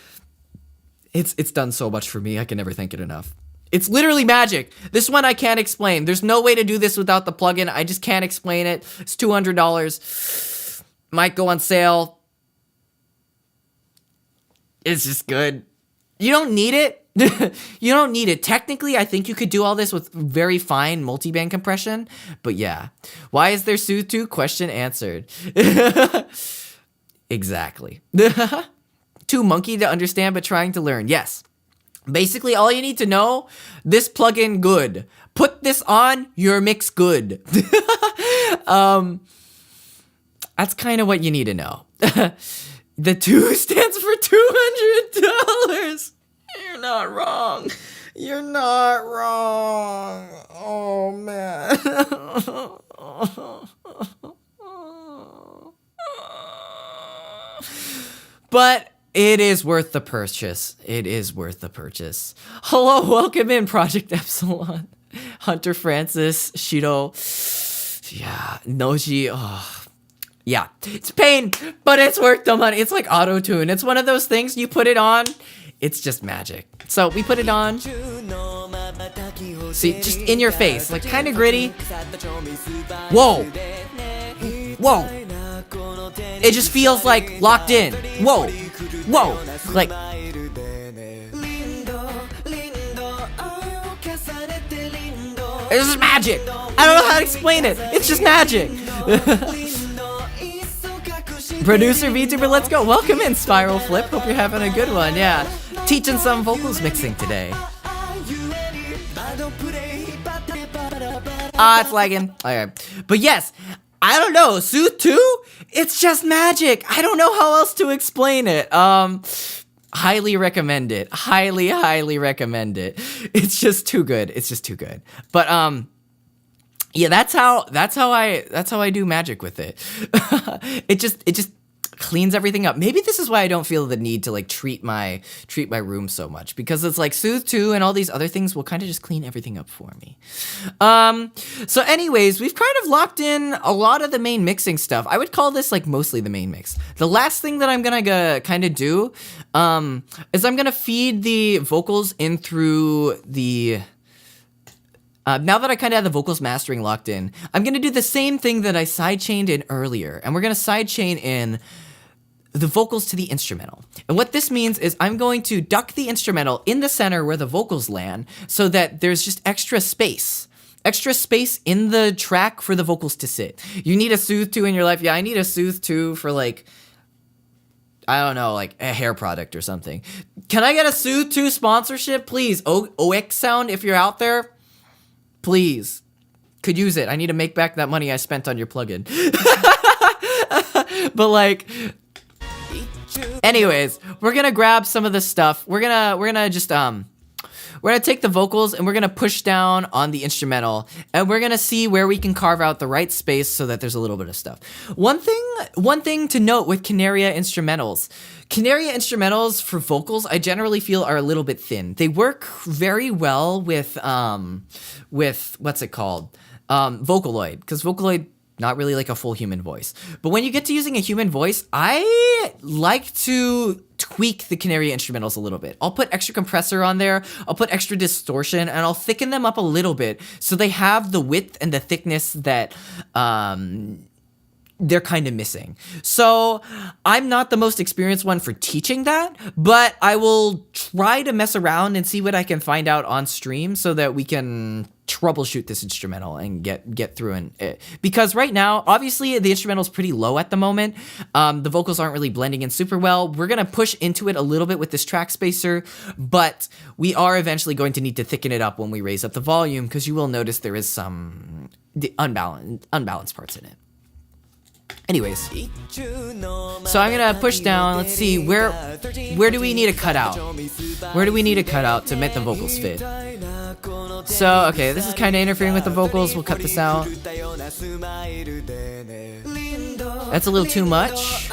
it's done so much for me. I can never thank it enough. It's literally magic. This one I can't explain. There's no way to do this without the plugin. I just can't explain it. It's $200. Might go on sale. It's just good. You don't need it. You don't need it. Technically, I think you could do all this with very fine multiband compression. But yeah. Why is there Soothe 2? Question answered. Exactly. Too monkey to understand but trying to learn. Yes. Basically, all you need to know, this plugin good. Put this on, your mix good. That's kind of what you need to know. The 2 stands for $200. You're not wrong. You're not wrong. Oh, man. But... it is worth the purchase. It is worth the purchase. Hello, welcome in, Project Epsilon. Hunter Francis, Shiro. Yeah, Noji. Oh. Yeah, it's pain, but it's worth the money. It's like auto-tune. It's one of those things, you put it on, it's just magic. So we put it on. See, just in your face, like kind of gritty. Whoa. Whoa. It just feels like locked in. Whoa. Whoa. Like. It's just magic. I don't know how to explain it. It's just magic. Producer Vtuber, let's go. Welcome in, Spiral Flip. Hope you're having a good one. Yeah, teaching some vocals mixing today. It's lagging. Alright. But yes, I don't know. Sooth 2? It's just magic. I don't know how else to explain it. Highly recommend it. Highly recommend it. It's just too good. It's just too good. But yeah, that's how I do magic with it. It just cleans everything up. Maybe this is why I don't feel the need to like treat my room so much, because it's like Soothe 2 and all these other things will kind of just clean everything up for me. So anyways, we've kind of locked in a lot of the main mixing stuff. I would call this like mostly the main mix. The last thing that I'm gonna kind of do is I'm gonna feed the vocals in through the now that I kind of have the vocals mastering locked in, I'm going to do the same thing that I sidechained in earlier. And we're going to sidechain in the vocals to the instrumental. And what this means is I'm going to duck the instrumental in the center where the vocals land so that there's just extra space. Extra space in the track for the vocals to sit. You need a Soothe 2 in your life. Yeah, I need a Soothe 2 for like, I don't know, like a hair product or something. Can I get a Soothe 2 sponsorship, please? OX Sound, if you're out there. Please, could use it. I need to make back that money I spent on your plugin. But like, anyways, we're gonna grab some of this stuff. We're gonna just we're gonna take the vocals and we're gonna push down on the instrumental, and we're gonna see where we can carve out the right space so that there's a little bit of stuff. One thing to note with Kanaria instrumentals. Kanaria instrumentals for vocals, I generally feel are a little bit thin. They work very well with what's it called? Vocaloid, because Vocaloid, not really like a full human voice. But when you get to using a human voice, I like to tweak the Kanaria instrumentals a little bit. I'll put extra compressor on there, I'll put extra distortion, and I'll thicken them up a little bit so they have the width and the thickness that they're kind of missing. So I'm not the most experienced one for teaching that, but I will try to mess around and see what I can find out on stream so that we can troubleshoot this instrumental and get through it. Because right now, obviously the instrumental's pretty low at the moment. The vocals aren't really blending in super well. We're gonna push into it a little bit with this Trackspacer, but we are eventually going to need to thicken it up when we raise up the volume, because you will notice there is some unbalanced parts in it. Anyways, so I'm gonna push down. Let's see, where do we need to cut out? Where do we need to cut out to make the vocals fit? So, okay, this is kind of interfering with the vocals. We'll cut this out. That's a little too much.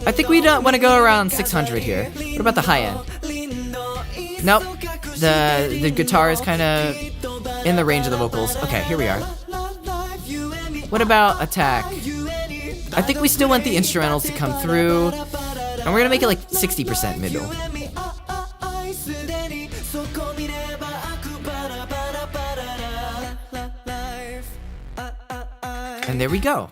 I think we don't want to go around 600 here. What about the high end? Nope. The guitar is kind of in the range of the vocals. Okay, here we are. What about attack? I think we still want the instrumentals to come through. And we're gonna make it like 60% middle. And there we go.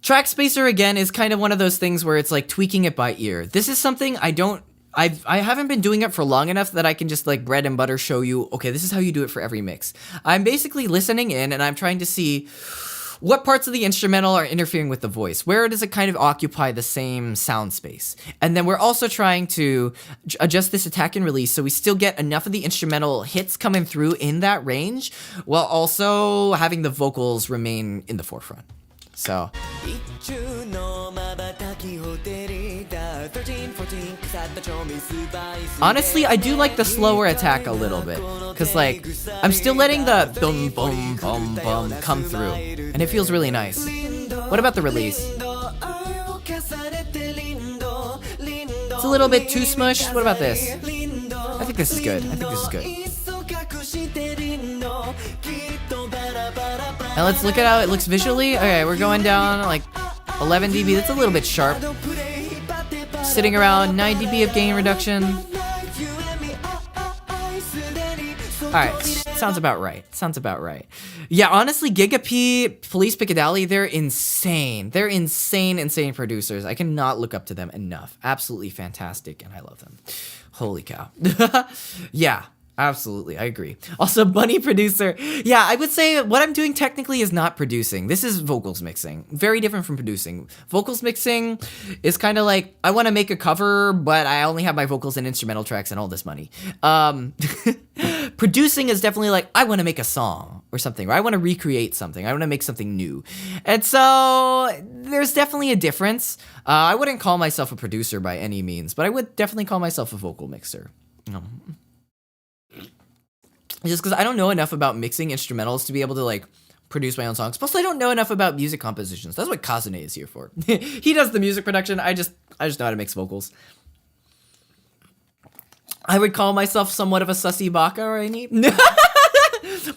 Trackspacer again is kind of one of those things where it's like tweaking it by ear. This is something I haven't been doing it for long enough that I can just like bread and butter show you, okay, this is how you do it for every mix. I'm basically listening in and I'm trying to see what parts of the instrumental are interfering with the voice. Where does it kind of occupy the same sound space? And then we're also trying to adjust this attack and release so we still get enough of the instrumental hits coming through in that range while also having the vocals remain in the forefront. So honestly, I do like the slower attack a little bit, because like I'm still letting the boom boom boom boom come through and it feels really nice. What about the release? It's a little bit too smushed. What about this? I think this is good. I think this is good. And let's look at how it looks visually. Okay, we're going down like 11 dB. That's a little bit sharp. Sitting around 9 dB of gain reduction. Alright, sounds about right. Sounds about right. Yeah, honestly, Giga P, Police Piccadilly, they're insane. They're insane producers. I cannot look up to them enough. Absolutely fantastic, and I love them. Holy cow. Yeah. Absolutely, I agree. Also, Bunny producer. Yeah, I would say what I'm doing technically is not producing. This is vocals mixing. Very different from producing. Vocals mixing is kind of like, I want to make a cover, but I only have my vocals and instrumental tracks and all this money. Producing is definitely like, I want to make a song or something, or I want to recreate something. I want to make something new. And so there's definitely a difference. I wouldn't call myself a producer by any means, but I would definitely call myself a vocal mixer. Just because I don't know enough about mixing instrumentals to be able to like produce my own songs. Plus, I don't know enough about music compositions. That's what Kazune is here for. He does the music production. I just know how to mix vocals. I would call myself somewhat of a sussy baka, or any.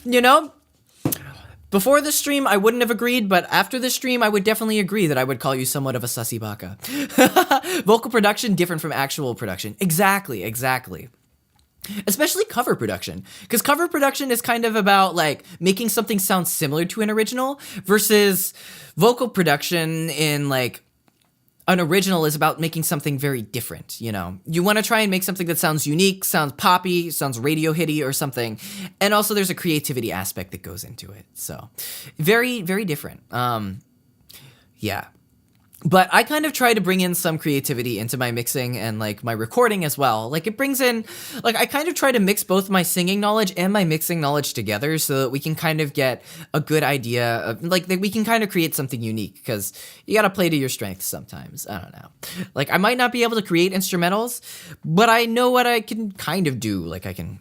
You know, before the stream, I wouldn't have agreed, but after the stream, I would definitely agree that I would call you somewhat of a sussy baka. Vocal production different from actual production. Exactly. Especially cover production, because cover production is kind of about like making something sound similar to an original, versus vocal production in like an original is about making something very different. You know, you want to try and make something that sounds unique, sounds poppy, sounds radio hitty or something, and also there's a creativity aspect that goes into it. So very different. Yeah. But I kind of try to bring in some creativity into my mixing and like my recording as well. Like it brings in, like I kind of try to mix both my singing knowledge and my mixing knowledge together so that we can kind of get a good idea of like that we can kind of create something unique, because you got to play to your strengths sometimes. I don't know. Like I might not be able to create instrumentals, but I know what I can kind of do. Like I can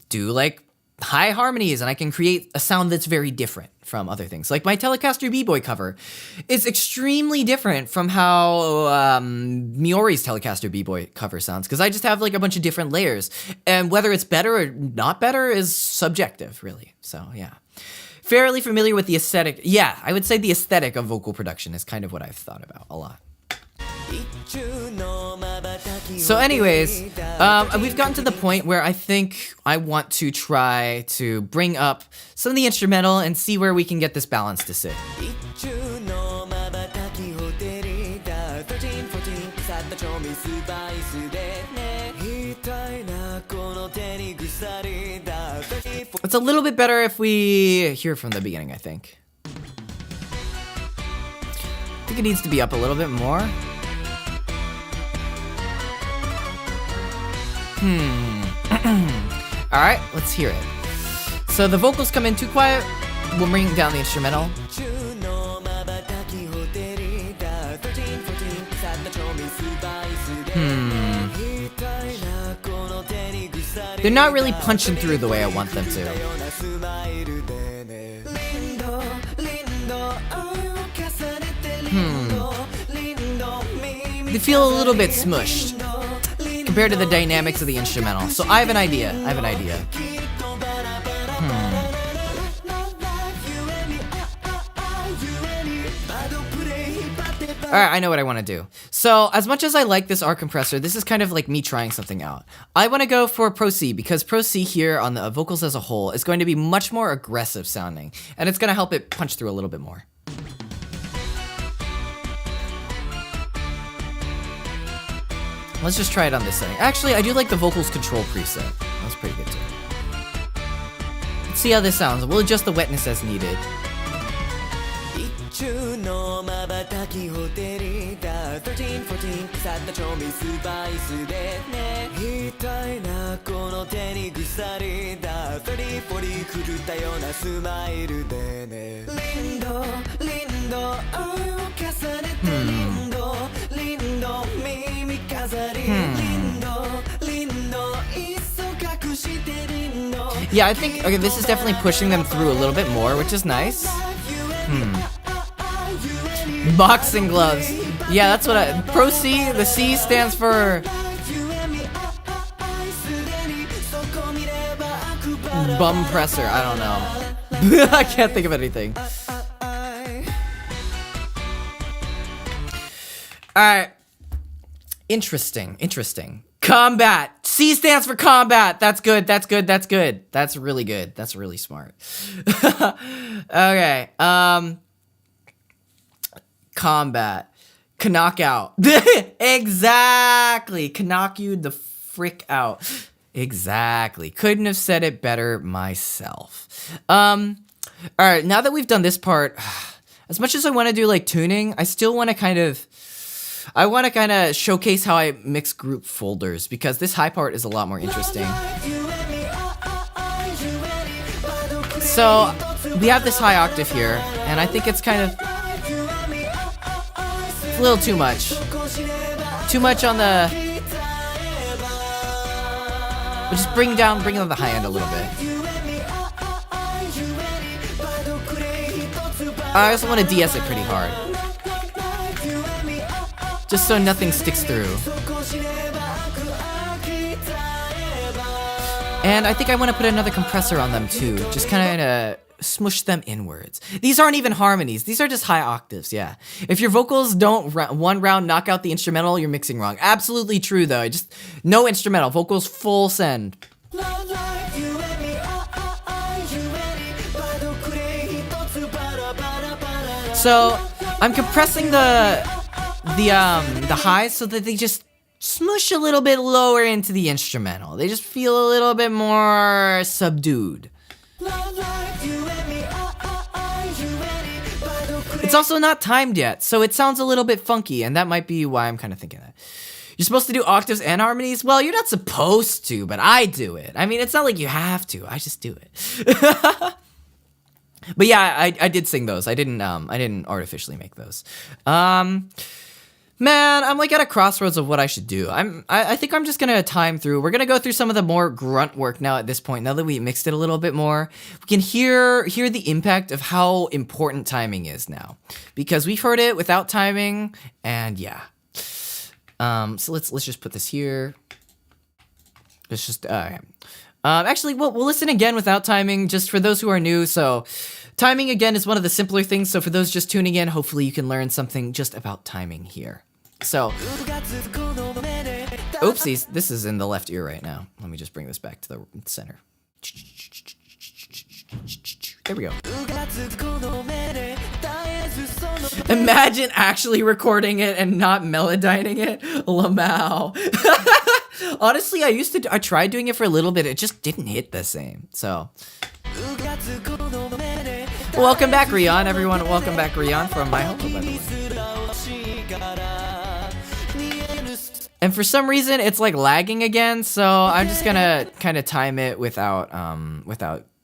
do like high harmonies, and I can create a sound that's very different from other things. Like my Telecaster B-Boy cover is extremely different from how Miori's Telecaster B-Boy cover sounds, because I just have like a bunch of different layers, and whether it's better or not better is subjective, really. So yeah, fairly familiar with the aesthetic. Yeah, I would say the aesthetic of vocal production is kind of what I've thought about a lot. So anyways, we've gotten to the point where I think I want to try to bring up some of the instrumental and see where we can get this balance to sit. It's a little bit better if we hear from the beginning, I think. I think it needs to be up a little bit more. Alright, let's hear it. So the vocals come in too quiet, we'll bring down the instrumental. They're not really punching through the way I want them to. They feel a little bit smushed compared to the dynamics of the instrumental. So I have an idea. Alright, I know what I want to do. So, as much as I like this R compressor, this is kind of like me trying something out. I want to go for Pro C, because Pro C here on the vocals as a whole is going to be much more aggressive sounding, and it's going to help it punch through a little bit more. Let's just try it on this setting. Actually, I do like the vocals control preset. That's pretty good too. Let's see how this sounds. We'll adjust the wetness as needed. Yeah, I think, okay, this is definitely pushing them through a little bit more, which is nice. Boxing gloves. Yeah, that's what I... Pro C, the C stands for... Bum presser, I don't know. I can't think of anything. Alright. Interesting. Combat. C stands for combat. That's good. That's good. That's good. That's really good. That's really smart. Okay. Combat. Knock out. Exactly. Knock you the frick out. Exactly. Couldn't have said it better myself. All right. Now that we've done this part, as much as I want to do like tuning, I still want to kind of showcase how I mix group folders, because this high part is a lot more interesting. So we have this high octave here, and I think it's kind of a little too much. Too much on the... We'll just bring down the high end a little bit. I also want to DS it pretty hard, just so nothing sticks through. And I think I want to put another compressor on them too, just kind of smush them inwards. These aren't even harmonies, these are just high octaves, yeah. If your vocals don't one round knock out the instrumental, you're mixing wrong. Absolutely true though, just no instrumental, vocals full send. So I'm compressing the highs so that they just smush a little bit lower into the instrumental. They just feel a little bit more subdued. It's also not timed yet, so it sounds a little bit funky, and that might be why I'm kind of thinking that. You're supposed to do octaves and harmonies? Well, you're not supposed to, but I do it. I mean, it's not like you have to. I just do it. But yeah, I did sing those. I didn't artificially make those. Man, I'm like at a crossroads of what I should do. I think I'm just gonna time through. We're gonna go through some of the more grunt work now at this point. Now that we mixed it a little bit more, we can hear the impact of how important timing is now, because we've heard it without timing, and yeah. So let's just put this here. Let's just actually, we'll listen again without timing, just for those who are new. So timing again is one of the simpler things. So for those just tuning in, hopefully you can learn something just about timing here. So, oopsies, this is in the left ear right now. Let me just bring this back to the center. There we go. Imagine actually recording it and not melodyning it. Lamau. Honestly, I tried doing it for a little bit. It just didn't hit the same. So, welcome back, Rion. Everyone, welcome back, Rion, from my home, by the way. And for some reason, it's like lagging again. So I'm just gonna kind of time it without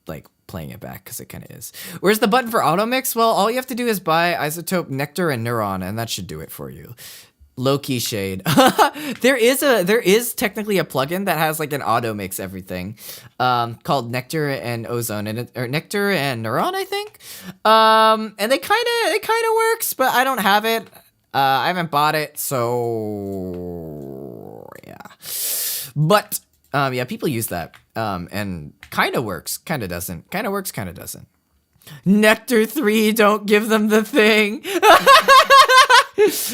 like playing it back, because it kind of is. Where's the button for auto mix? Well, all you have to do is buy Isotope, Nectar, and Neuron, and that should do it for you. Low-key shade. There is technically a plugin that has like an auto mix everything, called Nectar and Ozone, or Nectar and Neuron, I think. And it kind of works, but I don't have it. I haven't bought it, so yeah. But yeah, people use that, and kind of works, kind of doesn't. Kind of works, kind of doesn't. Nectar 3, don't give them the thing.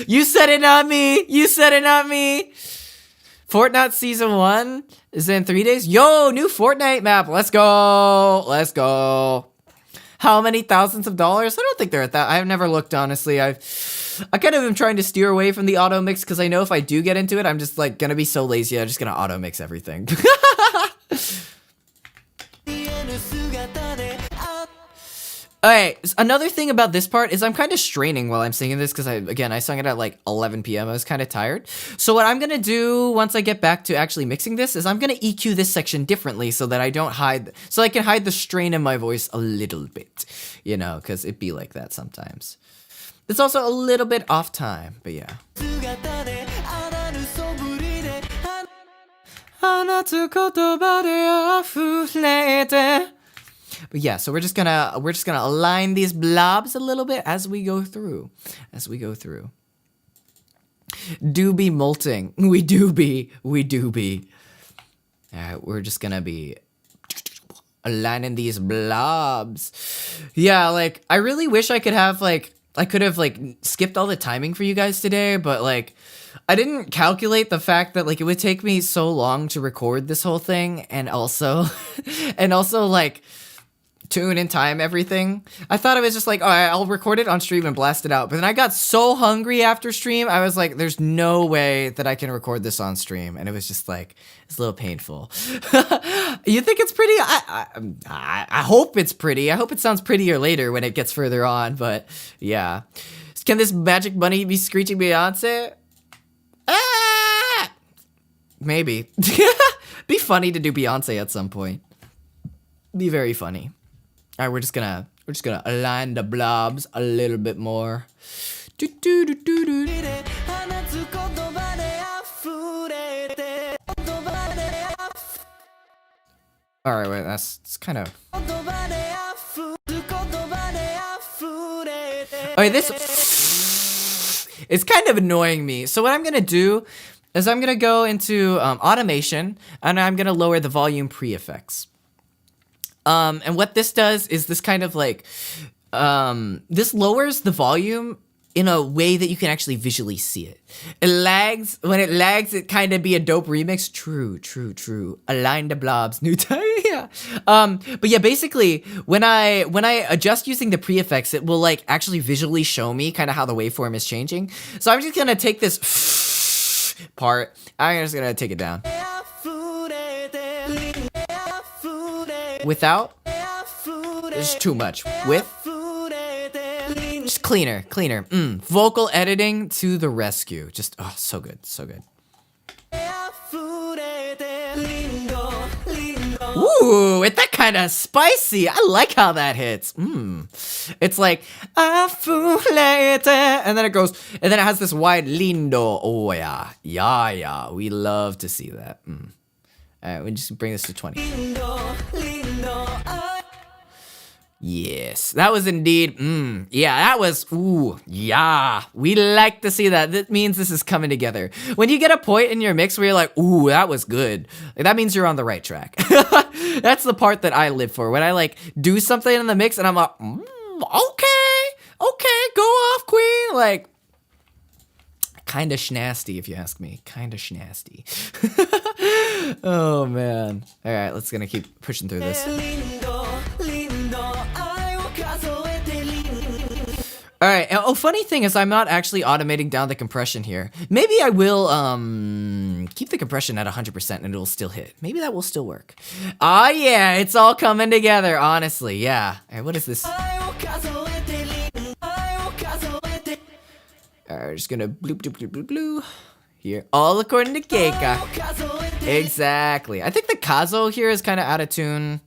You said it, not me. You said it, not me. Fortnite Season 1 is in 3 days. Yo, new Fortnite map. Let's go. Let's go. How many thousands of dollars? I don't think they're at that. I've never looked, honestly. I kind of am trying to steer away from the auto mix, because I know if I do get into it, I'm just like gonna be so lazy. I'm just gonna auto mix everything. Alright, another thing about this part is I'm kind of straining while I'm singing this, because I sung it at like 11 p.m. I was kind of tired. So what I'm gonna do once I get back to actually mixing this is I'm gonna EQ this section differently, so that I don't so I can hide the strain in my voice a little bit, you know, because it be like that sometimes. It's also a little bit off time, but yeah. But yeah, so we're just gonna align these blobs a little bit as we go through. Do be molting. We do be. Alright, we're just gonna be aligning these blobs. Yeah, like I really wish I could have like skipped all the timing for you guys today, but like I didn't calculate the fact that like it would take me so long to record this whole thing, and also like tune and time everything. I thought it was just like, all right, I'll record it on stream and blast it out. But then I got so hungry after stream, I was like, there's no way that I can record this on stream. And it was just like, it's a little painful. You think it's pretty? I hope it's pretty. I hope it sounds prettier later when it gets further on. But yeah. Can this magic bunny be screeching Beyonce? Ah! Maybe. Be funny to do Beyonce at some point. Be very funny. All right, we're just gonna align the blobs a little bit more. All right, wait, it's kind of. All right, this is kind of annoying me. So what I'm gonna do is I'm gonna go into automation, and I'm gonna lower the volume pre-effects. And what this does is this kind of like, this lowers the volume in a way that you can actually visually see it. It lags. When it lags, it kind of be a dope remix. True. Align the blobs. New time. Yeah. But yeah, basically, when I adjust using the pre-effects, it will like actually visually show me kind of how the waveform is changing. So I'm just gonna take this part. I'm just gonna take it down. Without, it's too much. With, just cleaner. Vocal editing to the rescue. Just, oh, so good. Ooh, it's that kind of spicy. I like how that hits. It's like, and then it goes, and then it has this wide lindo. Oh yeah. We love to see that. All right, we just bring this to 20. Yes, that was indeed, yeah, that was, ooh, yeah, we like to see that. That means this is coming together. When you get a point in your mix where you're like, ooh, that was good, like, that means you're on the right track. That's the part that I live for. When I like do something in the mix and I'm like, okay, go off, queen, like, kind of schnasty, if you ask me. Kind of schnasty. Oh man. All right, let's gonna keep pushing through this. All right. Oh, funny thing is, I'm not actually automating down the compression here. Maybe I will keep the compression at 100% and it'll still hit. Maybe that will still work. Ah, yeah, it's all coming together. Honestly, yeah. All right, what is this? Alright, just gonna bloop here. All according to Keika. Exactly. I think the Kazo here is kind of out of tune.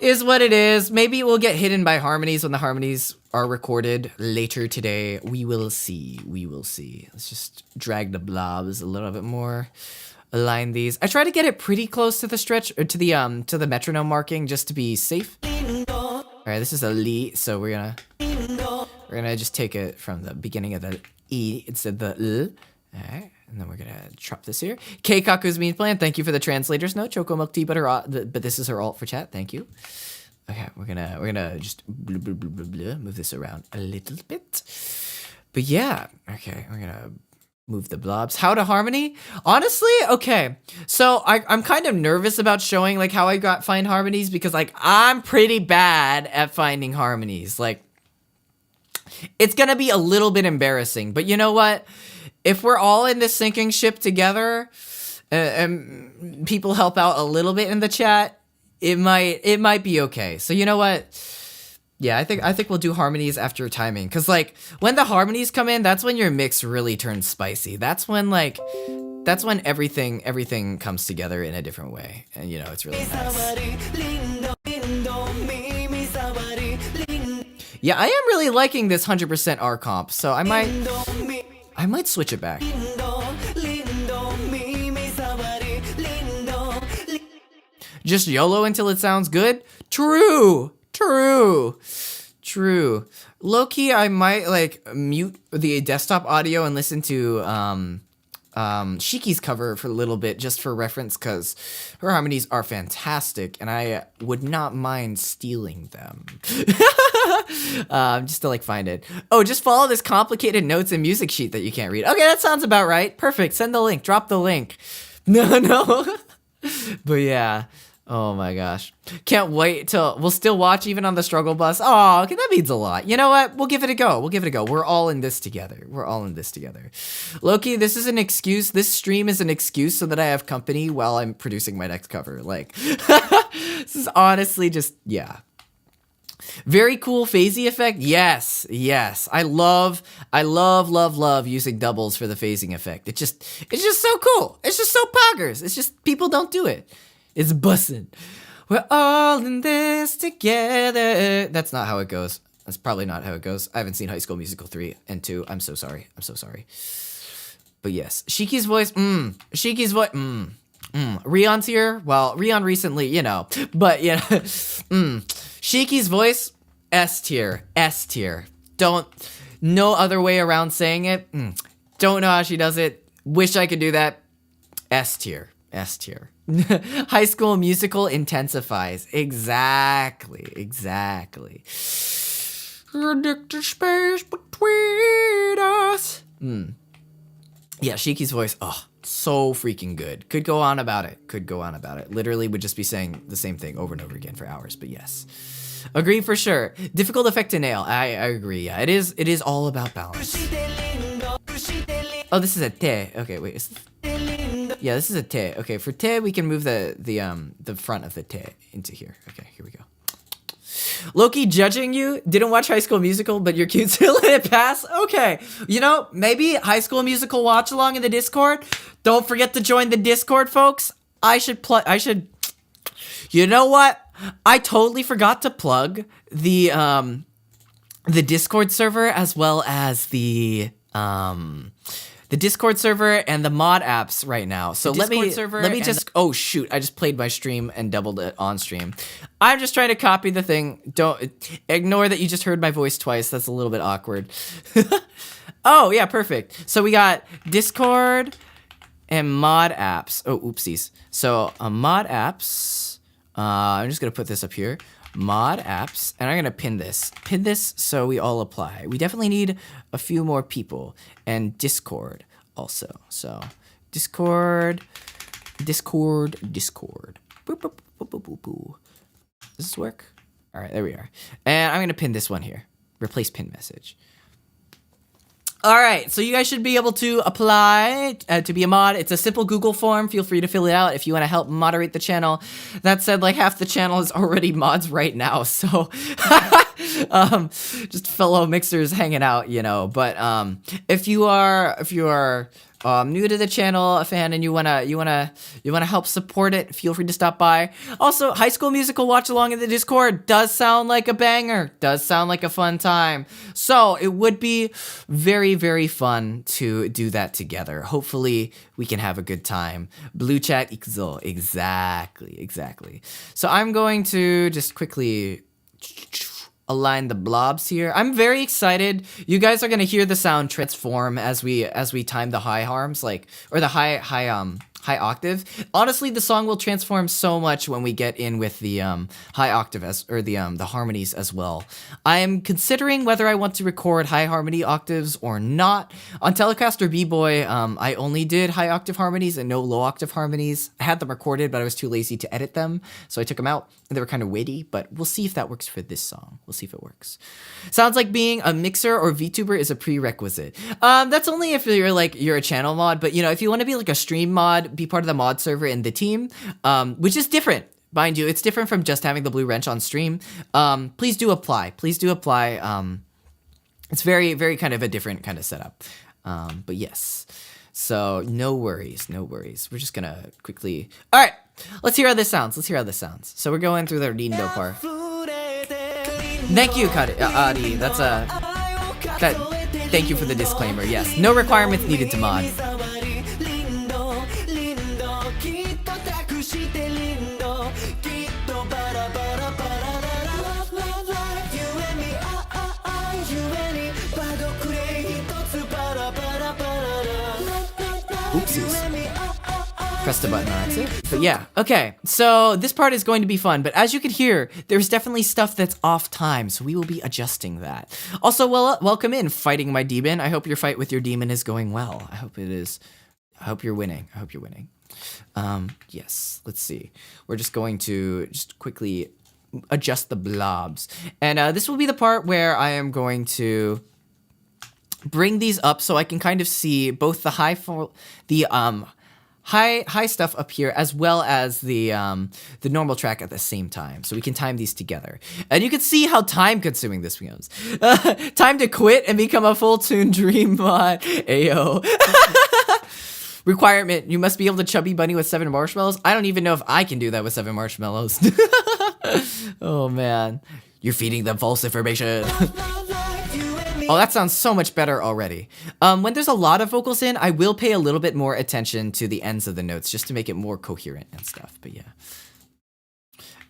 Is what it is. Maybe it will get hidden by harmonies when the harmonies are recorded later today. We will see. Let's just drag the blobs a little bit more. Align these. I try to get it pretty close to the stretch, or to the metronome marking, just to be safe. Alright, this is a li, so we're gonna just take it from the beginning of the E instead of the L. Alright, and then we're gonna drop this here. Keikaku's mean plan, thank you for the translator's note. Choco milk tea butter, but this is her alt for chat, thank you. Okay, we're gonna just move this around a little bit. But yeah, okay, we're gonna move the blobs. How to harmony? Honestly, okay. So I'm kind of nervous about showing like how I find harmonies, because like I'm pretty bad at finding harmonies. Like, it's gonna be a little bit embarrassing, but you know what? If we're all in this sinking ship together, and people help out a little bit in the chat, it might be okay. So you know what? Yeah, I think we'll do harmonies after timing, because like when the harmonies come in, that's when your mix really turns spicy. That's when everything comes together in a different way, and you know, it's really nice. Yeah, I am really liking this 100% R comp, so I might switch it back. Just YOLO until it sounds good? True. Low-key, I might like mute the desktop audio and listen to Shiki's cover for a little bit, just for reference, because her harmonies are fantastic, and I would not mind stealing them. Just to like find it. Oh, just follow this complicated notes and music sheet that you can't read. Okay, that sounds about right. Perfect. Send the link. Drop the link. No. But yeah. Oh my gosh. Can't wait till we'll still watch even on the struggle bus. Oh, okay, that means a lot. You know what? We'll give it a go. We're all in this together. Loki, this is an excuse. This stream is an excuse so that I have company while I'm producing my next cover. Like, this is honestly just, yeah. Very cool phasey effect. Yes. I love using doubles for the phasing effect. It's just so cool. It's just so poggers. It's just people don't do it. It's bussin'. We're all in this together. That's not how it goes. That's probably not how it goes. I haven't seen High School Musical 3 and 2. I'm so sorry. But yes, Shiki's voice. Shiki's voice. Rion's here. Well, Rion recently, you know. But yeah. Shiki's voice. S tier. No other way around saying it. Don't know how she does it. Wish I could do that. S tier. High School Musical intensifies. Exactly. Predicted space between us. Yeah, Shiki's voice. Oh, so freaking good. Could go on about it. Literally would just be saying the same thing over and over again for hours, but yes. Agree for sure. Difficult effect to nail. I agree. Yeah, it is all about balance. Oh, this is a te. Okay, wait. Yeah, this is a te. Okay, for te, we can move the front of the te into here. Okay, here we go. Loki judging you. Didn't watch High School Musical, but you're cute, so let it pass. Okay, you know, maybe High School Musical watch along in the Discord. Don't forget to join the Discord, folks. I should. You know what? I totally forgot to plug the Discord server as well as the Discord server and the mod apps right now. So let me just, oh shoot, I just played my stream and doubled it on stream. I'm just trying to copy the thing. Don't ignore that you just heard my voice twice. That's a little bit awkward. Oh yeah, perfect. So we got Discord and mod apps. Oh, oopsies. So mod apps, I'm just gonna put this up here. Mod apps, and I'm gonna pin this so we all apply. We definitely need a few more people, and Discord also. So Discord. Boop, boop, boop, boop, boop, boop. Does this work? All right, there we are. And I'm gonna pin this one here. Replace pin message. All right, so you guys should be able to apply to be a mod. It's a simple Google form. Feel free to fill it out if you want to help moderate the channel. That said, like half the channel is already mods right now, so just fellow mixers hanging out, you know. But if you are new to the channel, a fan, and you wanna help support it, feel free to stop by. Also, High School Musical watch along in the Discord does sound like a banger, does sound like a fun time. So it would be very, very fun to do that together. Hopefully we can have a good time. Blue chat ikuzo. Exactly. So I'm going to just quickly align the blobs here. I'm very excited. You guys are gonna hear the sound transform as we time the high harms, like, or the high octave. Honestly, the song will transform so much when we get in with the high octave the harmonies as well. I am considering whether I want to record high harmony octaves or not. On Telecaster B-Boy, I only did high octave harmonies and no low octave harmonies. I had them recorded, but I was too lazy to edit them, so I took them out. They were kind of witty, but we'll see if that works for this song. We'll see if it works. Sounds like being a mixer or VTuber is a prerequisite. That's only if you're a channel mod, but you know, if you want to be like a stream mod, be part of the mod server in the team, which is different, mind you. It's different from just having the blue wrench on stream. Please do apply. It's very, very kind of a different kind of setup. But yes, so no worries. We're just gonna quickly. All right, let's hear how this sounds. So we're going through the lindo part. Thank you, Adi. That's thank you for the disclaimer. Yes, no requirements needed to mod. Oopsies. Press the button on exit. But yeah, okay. So this part is going to be fun, but as you could hear, there's definitely stuff that's off time, so we will be adjusting that. Also, welcome in, fighting my demon. I hope your fight with your demon is going well. I hope it is. I hope you're winning. I hope you're winning. Yes, let's see. We're just going to just quickly adjust the blobs. And this will be the part where I am going to bring these up so I can kind of see both the high stuff up here as well as the normal track at the same time. So we can time these together. And you can see how time consuming this becomes. Time to quit and become a full TsunDream mod. Ayo. Requirement, you must be able to chubby bunny with 7 marshmallows. I don't even know if I can do that with 7 marshmallows. Oh man. You're feeding them false information. Oh, that sounds so much better already. When there's a lot of vocals in, I will pay a little bit more attention to the ends of the notes just to make it more coherent and stuff, but yeah.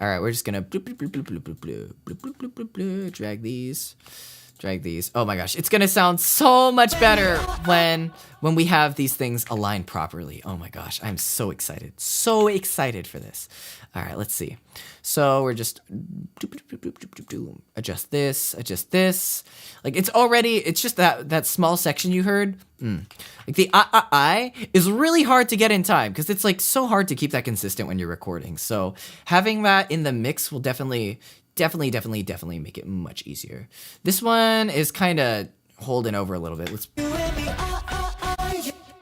All right, we're just gonna drag these. Oh my gosh, it's gonna sound so much better when we have these things aligned properly. Oh my gosh, I'm so excited for this. All right, let's see. So we're just adjust this. Like it's just that small section you heard. Like the I is really hard to get in time because it's like so hard to keep that consistent when you're recording. So having that in the mix will definitely make it much easier. This one is kind of holding over a little bit.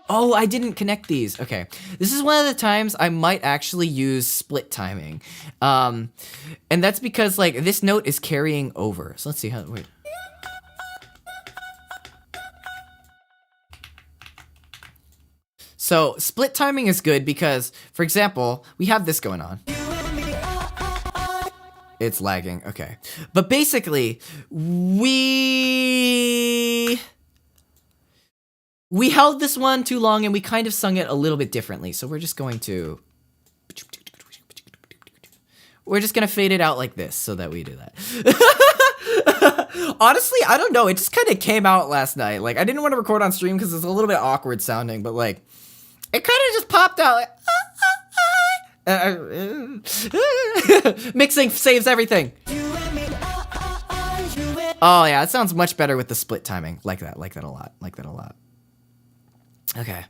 Oh, I didn't connect these. Okay. This is one of the times I might actually use split timing. And that's because like this note is carrying over. So let's see how, wait. So split timing is good because, for example, we have this going on. It's lagging, okay. But basically, we held this one too long and we kind of sung it a little bit differently. So we're just going to fade it out like this so that we do that. Honestly, I don't know. It just kind of came out last night. Like I didn't want to record on stream because it's a little bit awkward sounding, but like it kind of just popped out like, mixing saves everything. Oh yeah, it sounds much better with the split timing. Like that a lot. Okay.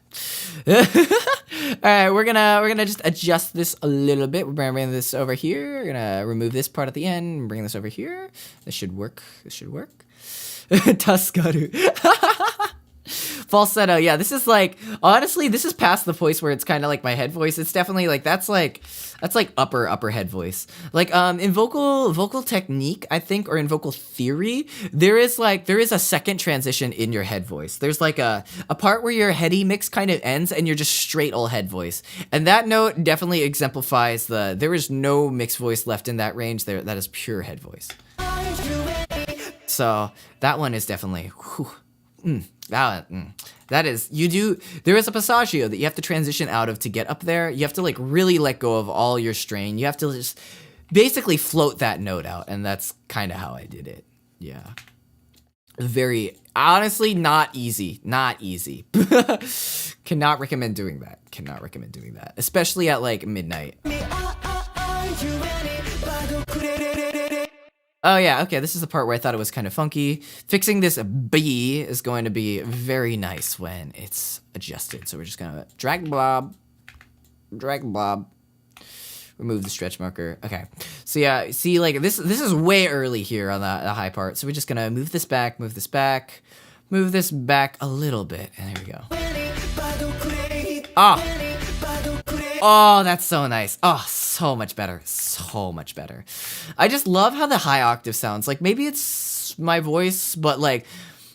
All right, we're gonna just adjust this a little bit. We're gonna bring this over here. We're gonna remove this part at the end and bring this over here. This should work. Tuskaru. Falsetto, yeah, this is like, honestly, this is past the voice where it's kind of like my head voice. It's definitely like, that's like upper head voice. Like, in vocal technique, I think, or in vocal theory, there is a second transition in your head voice. There's like a part where your heady mix kind of ends and you're just straight old head voice. And that note definitely exemplifies there is no mixed voice left in that range there. That is pure head voice. So that one is definitely, that is, there is a passaggio that you have to transition out of to get up there. You have to like really let go of all your strain. You have to just basically float that note out, and that's kind of how I did it. Yeah. Very, honestly, not easy. Cannot recommend doing that. Especially at like midnight. Oh yeah, okay, this is the part where I thought it was kind of funky. Fixing this B is going to be very nice when it's adjusted. So we're just gonna drag blob, remove the stretch marker. Okay, so yeah, see like this is way early here on the high part. So we're just gonna move this back a little bit, and there we go. Oh, that's so nice. Oh, so much better. I just love how the high octave sounds. Like maybe it's my voice, but like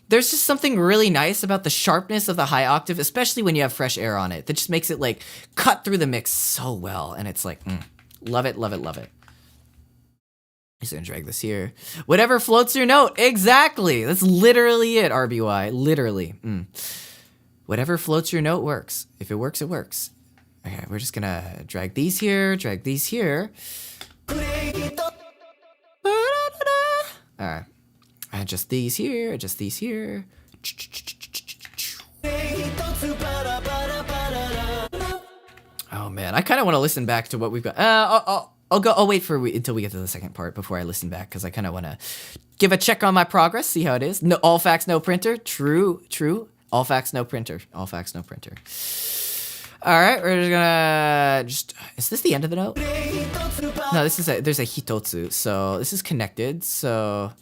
there's just something really nice about the sharpness of the high octave, especially when you have fresh air on it. That just makes it like cut through the mix so well. And it's like, love it. Just gonna drag this here. Whatever floats your note. Exactly. That's literally it, RBY. Literally. Whatever floats your note works. If it works, it works. Okay, we're just gonna drag these here. Alright. Adjust these here. man, I kind of want to listen back to what we've got. I'll wait until we get to the second part before I listen back, because I kind of want to give a check on my progress, see how it is. No, all facts, no printer. True. All facts, no printer. All facts, no printer. All right, we're just gonna is this the end of the note? No, there's a hitotsu, so this is connected. So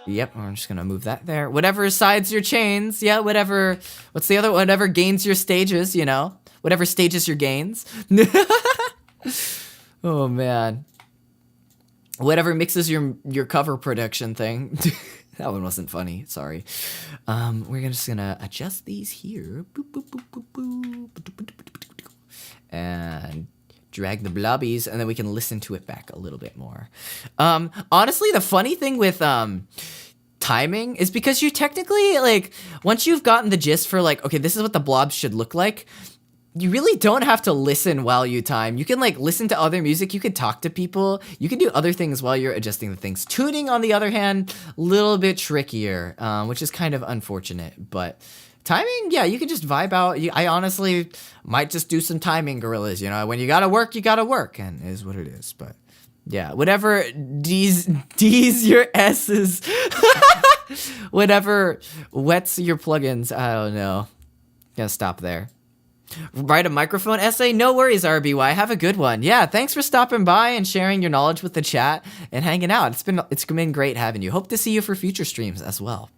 yep, we're just gonna move that there. Whatever sides your chains, yeah, whatever. What's the other? Whatever gains your stages, you know. Whatever stages your gains. Oh man. Whatever mixes your cover production thing. That one wasn't funny, sorry. We're just gonna adjust these here. And drag the blobbies, and then we can listen to it back a little bit more. Honestly, the funny thing with timing is because you technically, like, once you've gotten the gist for, like, okay, this is what the blobs should look like, you really don't have to listen while you time. You can, like, listen to other music, you can talk to people, you can do other things while you're adjusting the things. Tuning, on the other hand, a little bit trickier, which is kind of unfortunate, but timing, yeah, you can just vibe out. I honestly might just do some timing gorillas, you know, when you gotta work, and it is what it is, but yeah, whatever D's your S's, whatever wets your plugins, I don't know. Gonna stop there. Write a microphone essay? No worries, RBY. Have a good one. Yeah, thanks for stopping by and sharing your knowledge with the chat and hanging out. It's been great having you. Hope to see you for future streams as well.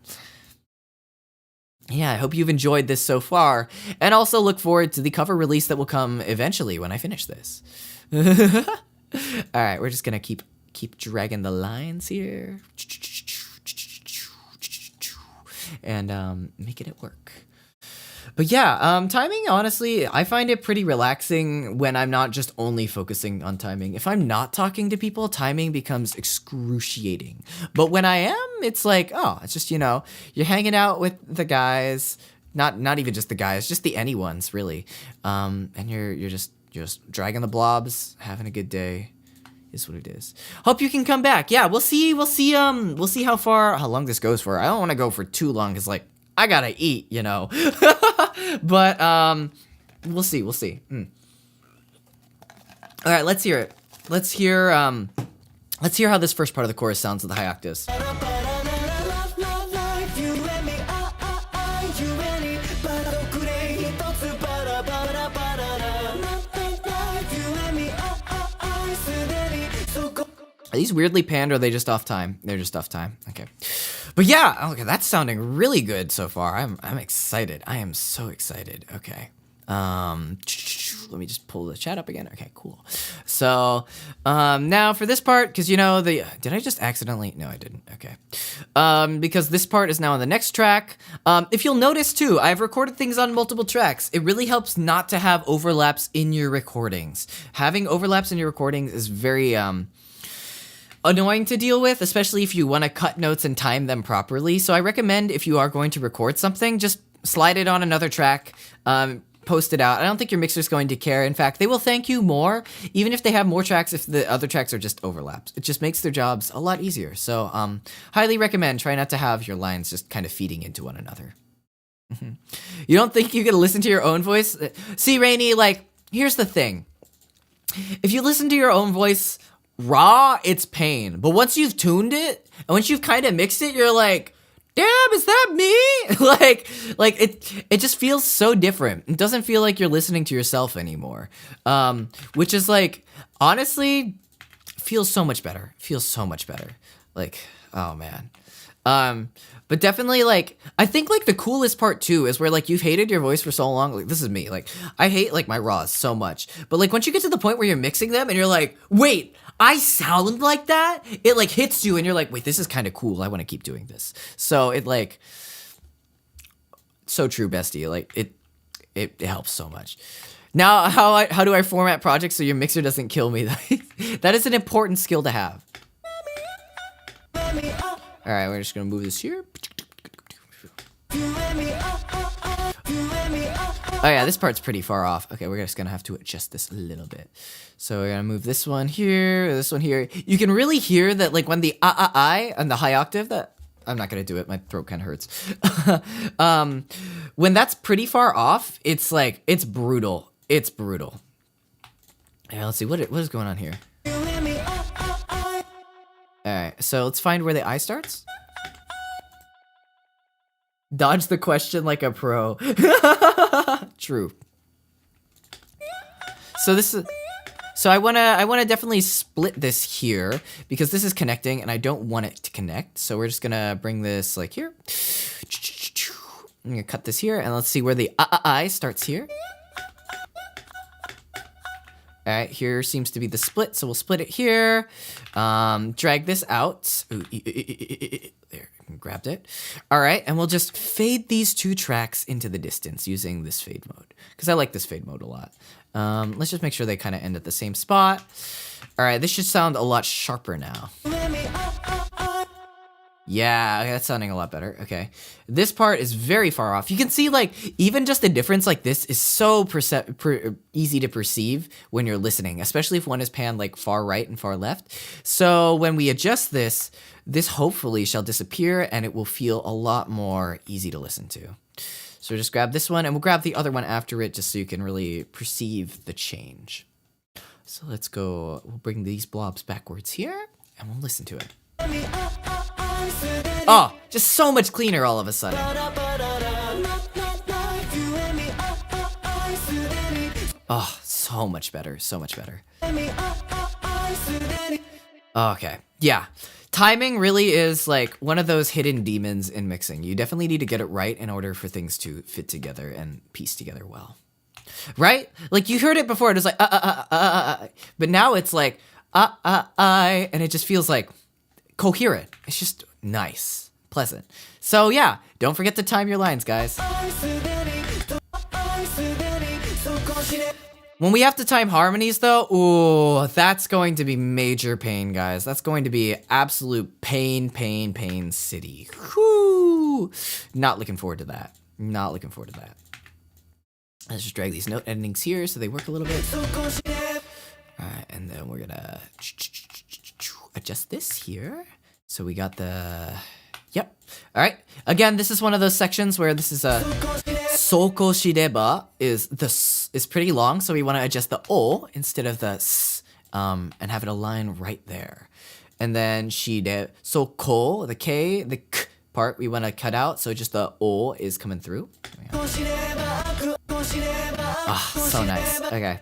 Yeah, I hope you've enjoyed this so far, and also look forward to the cover release that will come eventually when I finish this. All right, we're just gonna keep dragging the lines here and making it work. But yeah, timing, honestly, I find it pretty relaxing when I'm not just only focusing on timing. If I'm not talking to people, timing becomes excruciating. But when I am, it's like, oh, it's just, you know, you're hanging out with the guys, not even just the guys, just the anyones, really. And you're just dragging the blobs, having a good day. Is what it is. Hope you can come back. Yeah, we'll see how long this goes for. I don't want to go for too long, because, like, I gotta eat, you know. But we'll see. All right, let's hear it. Let's hear how this first part of the chorus sounds with the high octaves. Are these weirdly panned, or are they just off time? They're just off time. Okay. But yeah, okay, that's sounding really good so far. I'm excited. I am so excited. Okay. Let me just pull the chat up again. Okay, cool. So, now for this part, because, you know, did I just accidentally? No, I didn't. Okay. Because this part is now on the next track. If you'll notice too, I've recorded things on multiple tracks. It really helps not to have overlaps in your recordings. Having overlaps in your recordings is very, annoying to deal with, especially if you want to cut notes and time them properly. So I recommend, if you are going to record something, just slide it on another track, post it out. I don't think your mixer's going to care. In fact, they will thank you more, even if they have more tracks, if the other tracks are just overlaps. It just makes their jobs a lot easier. So highly recommend, try not to have your lines just kind of feeding into one another. You don't think you can listen to your own voice? See, Rainy, like, here's the thing. If you listen to your own voice raw, it's pain. But once you've tuned it, and once you've kind of mixed it, you're like, damn, is that me? like it just feels so different. It doesn't feel like you're listening to yourself anymore. Which is, like, honestly, feels so much better. Like, oh man. But definitely, like, I think, like, the coolest part too is where, like, you've hated your voice for so long. Like, this is me. Like, I hate, like, my raws so much. But, like, once you get to the point where you're mixing them and you're like, wait, I sound like that? It, like, hits you and you're like, wait, this is kind of cool. I want to keep doing this. So it, like, so true, bestie. Like, it helps so much. Now, how do I format projects so your mixer doesn't kill me? That is an important skill to have. All right, we're just gonna move this here. Oh yeah, this part's pretty far off. Okay, we're just gonna have to adjust this a little bit. So we're gonna move this one here, this one here. You can really hear that, like, when the I on the high octave, that I'm not gonna do it, my throat kind of hurts. When that's pretty far off, it's like, it's brutal. It's brutal. Yeah, let's see what is going on here. Alright, so let's find where the I starts. Dodge the question like a pro. True. So this is... So I wanna definitely split this here because this is connecting and I don't want it to connect. So we're just gonna bring this like here. I'm gonna cut this here and let's see where the I starts here. All right, here seems to be the split, so we'll split it here. Drag this out. Ooh, there, grabbed it. All right, and we'll just fade these two tracks into the distance using this fade mode because I like this fade mode a lot. Let's just make sure they kind of end at the same spot. All right, this should sound a lot sharper now. Yeah, okay, that's sounding a lot better. Okay, this part is very far off. You can see like even just a difference like this is so easy to perceive when you're listening, especially if one is panned like far right and far left. So when we adjust this, this hopefully shall disappear and it will feel a lot more easy to listen to. So just grab this one and we'll grab the other one after it just so you can really perceive the change. So let's go, we'll bring these blobs backwards here and we'll listen to it. Oh, just so much cleaner all of a sudden. Oh, so much better, so much better. Okay, yeah. Timing really is like one of those hidden demons in mixing. You definitely need to get it right in order for things to fit together and piece together well. Right? Like you heard it before, it was like, but now it's like, and it just feels like coherent. It's just nice, pleasant. So yeah, don't forget to time your lines, guys. When we have to time harmonies though, ooh, that's going to be major pain, guys. That's going to be absolute pain city. Whew. Not looking forward to that. Not looking forward to that. Let's just drag these note endings here so they work a little bit. All right, and then we're gonna adjust this here. So we got the, yep. All right, again, this is one of those sections where this is a soko shireba is pretty long, so we want to adjust the o instead of the s, and have it align right there. And then shide, soko, the k, the k part we want to cut out, so just the o is coming through. Ah, so nice. Okay,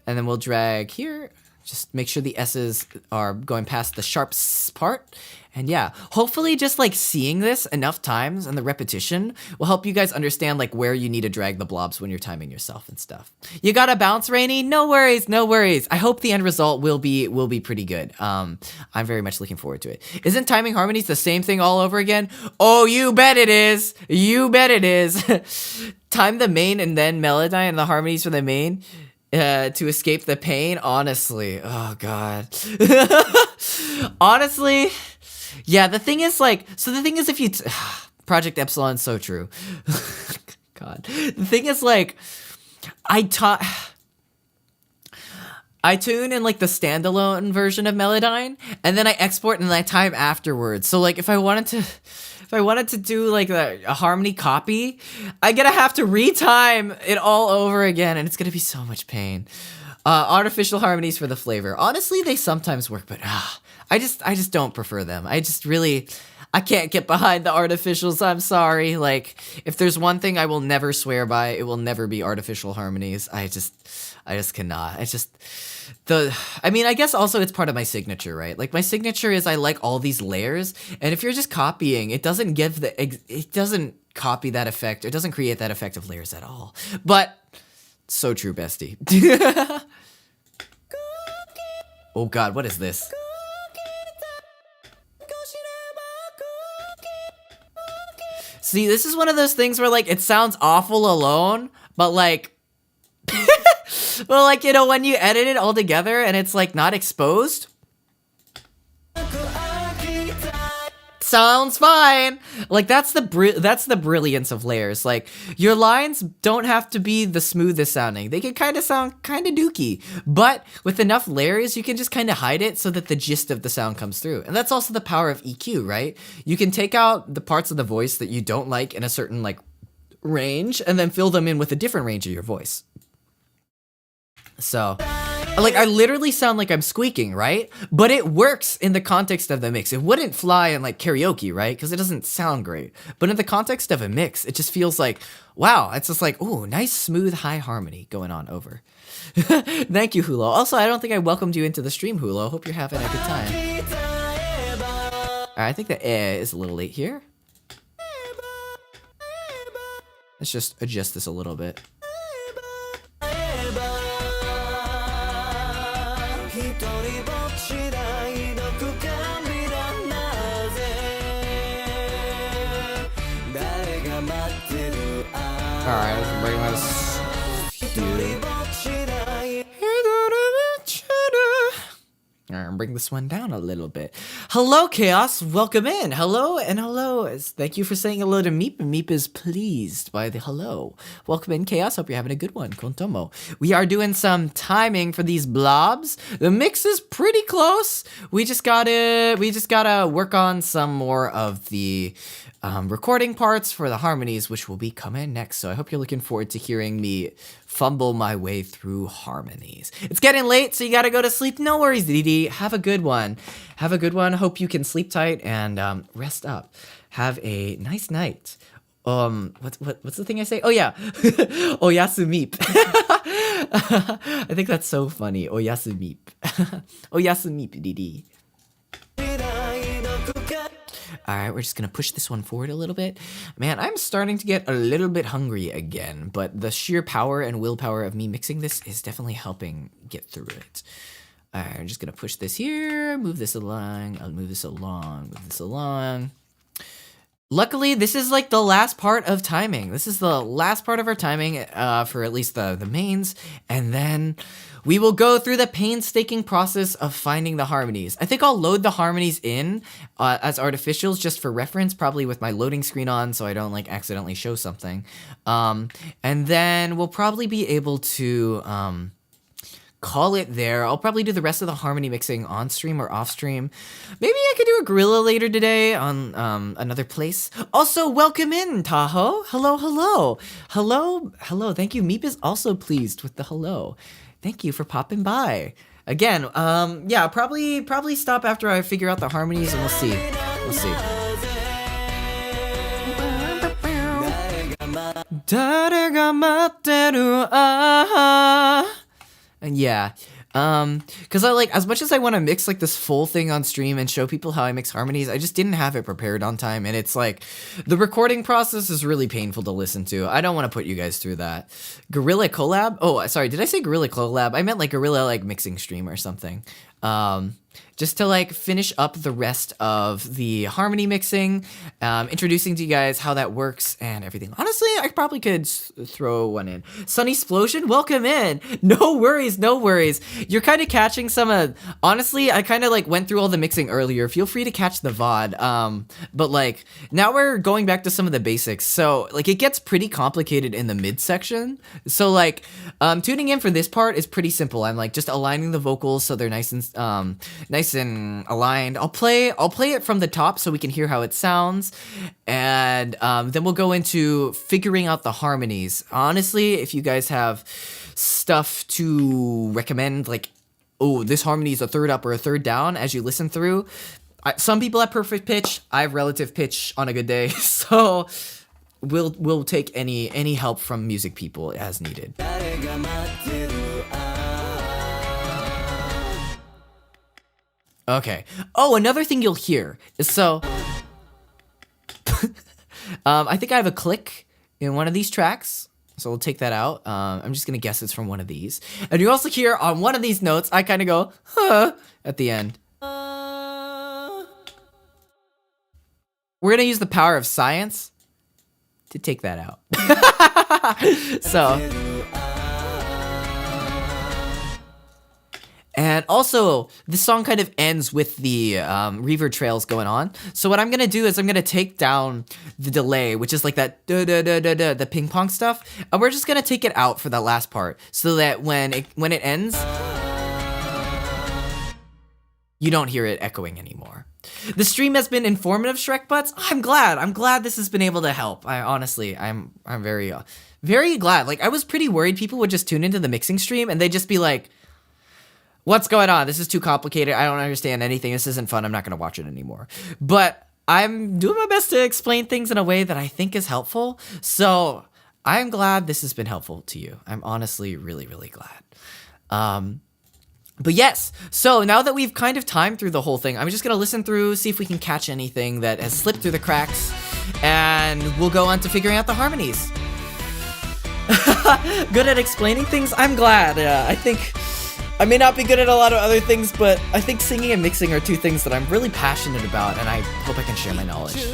and then we'll drag here. Just make sure the S's are going past the sharp S part. And yeah, hopefully just like seeing this enough times and the repetition will help you guys understand like where you need to drag the blobs when you're timing yourself and stuff. You gotta bounce, Rainy? No worries, no worries. I hope the end result will be pretty good. I'm very much looking forward to it. Isn't timing harmonies the same thing all over again? Oh, you bet it is. You bet it is. Time the main and then melody and the harmonies for the main. To escape the pain, honestly. Oh, God. Honestly, yeah, the thing is, like, so the thing is if you... Project Epsilon, so true. God. The thing is, like, I tune in, like, the standalone version of Melodyne, and then I export and then I time afterwards. So, like, if I wanted to do like a harmony copy, I'm gonna have to retime it all over again, and it's gonna be so much pain. Artificial harmonies for the flavor. Honestly, they sometimes work, but I just don't prefer them. I can't get behind the artificials. I'm sorry. Like, if there's one thing I will never swear by, it will never be artificial harmonies. I just cannot. I mean, I guess also it's part of my signature, right? Like my signature is I like all these layers, and if you're just copying, it doesn't copy that effect. It doesn't create that effect of layers at all. But so true, bestie. Oh God, what is this? See, this is one of those things where like it sounds awful alone, but like well, like, you know, when you edit it all together and it's like not exposed, sounds fine. Like that's the brilliance of layers. Like your lines don't have to be the smoothest sounding. They can kind of sound kind of dookie, but with enough layers, you can just kind of hide it so that the gist of the sound comes through. And that's also the power of EQ, right? You can take out the parts of the voice that you don't like in a certain like range and then fill them in with a different range of your voice. So, like, I literally sound like I'm squeaking, right? But it works in the context of the mix. It wouldn't fly in, like, karaoke, right? Because it doesn't sound great. But in the context of a mix, it just feels like, wow, it's just like, ooh, nice, smooth, high harmony going on over. Thank you, Hulo. Also, I don't think I welcomed you into the stream, Hulo. Hope you're having a good time. Alright, I think the eh is a little late here. Let's just adjust this a little bit. Alright, let's bring this. Alright, bring this one down a little bit. Hello, Chaos. Welcome in. Hello and hello. Thank you for saying hello to Meep, and Meep is pleased by the hello. Welcome in, Chaos. Hope you're having a good one. Kontomo. We are doing some timing for these blobs. The mix is pretty close. We just gotta work on some more of the recording parts for the harmonies, which will be coming next. So I hope you're looking forward to hearing me fumble my way through harmonies. It's getting late, so you gotta go to sleep. No worries, Didi. Have a good one. Have a good one. Hope you can sleep tight and rest up. Have a nice night. What's the thing I say? Oh yeah, oyasumeep. I think that's so funny. Oyasumeep. Oyasumeep, Didi. Alright, we're just gonna push this one forward a little bit. Man, I'm starting to get a little bit hungry again, but the sheer power and willpower of me mixing this is definitely helping get through it. Alright, I'm just gonna push this here, move this along, I'll move this along, move this along. Luckily, this is like the last part of timing. This is the last part of our timing for at least the mains, and then we will go through the painstaking process of finding the harmonies. I think I'll load the harmonies in as artificials just for reference, probably with my loading screen on so I don't like accidentally show something. And then we'll probably be able to call it there. I'll probably do the rest of the harmony mixing on stream or off stream. Maybe I could do a gorilla later today on another place. Also, welcome in, Tahoe. Hello, hello. Hello, hello. Thank you. Meep is also pleased with the hello. Thank you for popping by. Again, yeah, probably stop after I figure out the harmonies and we'll see. We'll see. And yeah, cause I like, as much as I want to mix like this full thing on stream and show people how I mix harmonies, I just didn't have it prepared on time, and it's like, the recording process is really painful to listen to. I don't want to put you guys through that. Gorilla collab? Oh, sorry, did I say gorilla collab? I meant like gorilla like mixing stream or something. Just to like finish up the rest of the harmony mixing, introducing to you guys how that works and everything. Honestly, I probably could throw one in. Sunny Explosion, welcome in. No worries, no worries. You're kind of catching some of, honestly, I kind of like went through all the mixing earlier. Feel free to catch the VOD. But like, now we're going back to some of the basics. So like, it gets pretty complicated in the midsection. So like, tuning in for this part is pretty simple. I'm like just aligning the vocals so they're nice and aligned. I'll play it from the top so we can hear how it sounds, and then we'll go into figuring out the harmonies. Honestly, if you guys have stuff to recommend, like, oh, this harmony is a third up or a third down as you listen through, some people have perfect pitch. I have relative pitch on a good day, so we'll take any help from music people as needed. Okay. Oh, another thing you'll hear is so... I think I have a click in one of these tracks, so we'll take that out. I'm just gonna guess it's from one of these. And you also hear on one of these notes, I kind of go, huh, at the end. We're gonna use the power of science to take that out. So... And also, this song kind of ends with the reverb trails going on. So what I'm gonna do is I'm gonna take down the delay, which is like that the ping pong stuff, and we're just gonna take it out for that last part, so that when it ends, you don't hear it echoing anymore. The stream has been informative, Shrek Butts. I'm glad this has been able to help. I'm very, very glad. Like, I was pretty worried people would just tune into the mixing stream and they'd just be like, what's going on? This is too complicated. I don't understand anything. This isn't fun. I'm not going to watch it anymore. But I'm doing my best to explain things in a way that I think is helpful. So I'm glad this has been helpful to you. I'm honestly really, really glad. But yes, so now that we've kind of timed through the whole thing, I'm just going to listen through, see if we can catch anything that has slipped through the cracks, and we'll go on to figuring out the harmonies. Good at explaining things? I'm glad. I think I may not be good at a lot of other things, but I think singing and mixing are two things that I'm really passionate about, and I hope I can share my knowledge.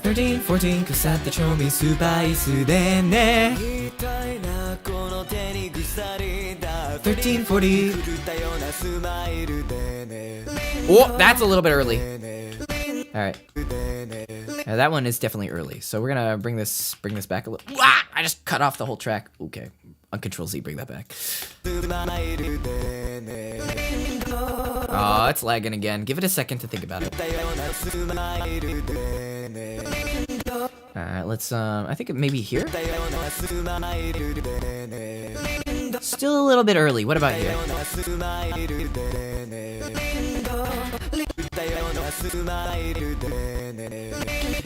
13, 14, くさった調味スパイスでね 13, 40 Oh, that's a little bit early. Alright. Yeah, that one is definitely early. So we're gonna bring this back a little. Ah, I just cut off the whole track. Okay. On Control Z, bring that back. Oh, it's lagging again. Give it a second to think about it. Alright, let's, I think maybe here? Still a little bit early. What about here?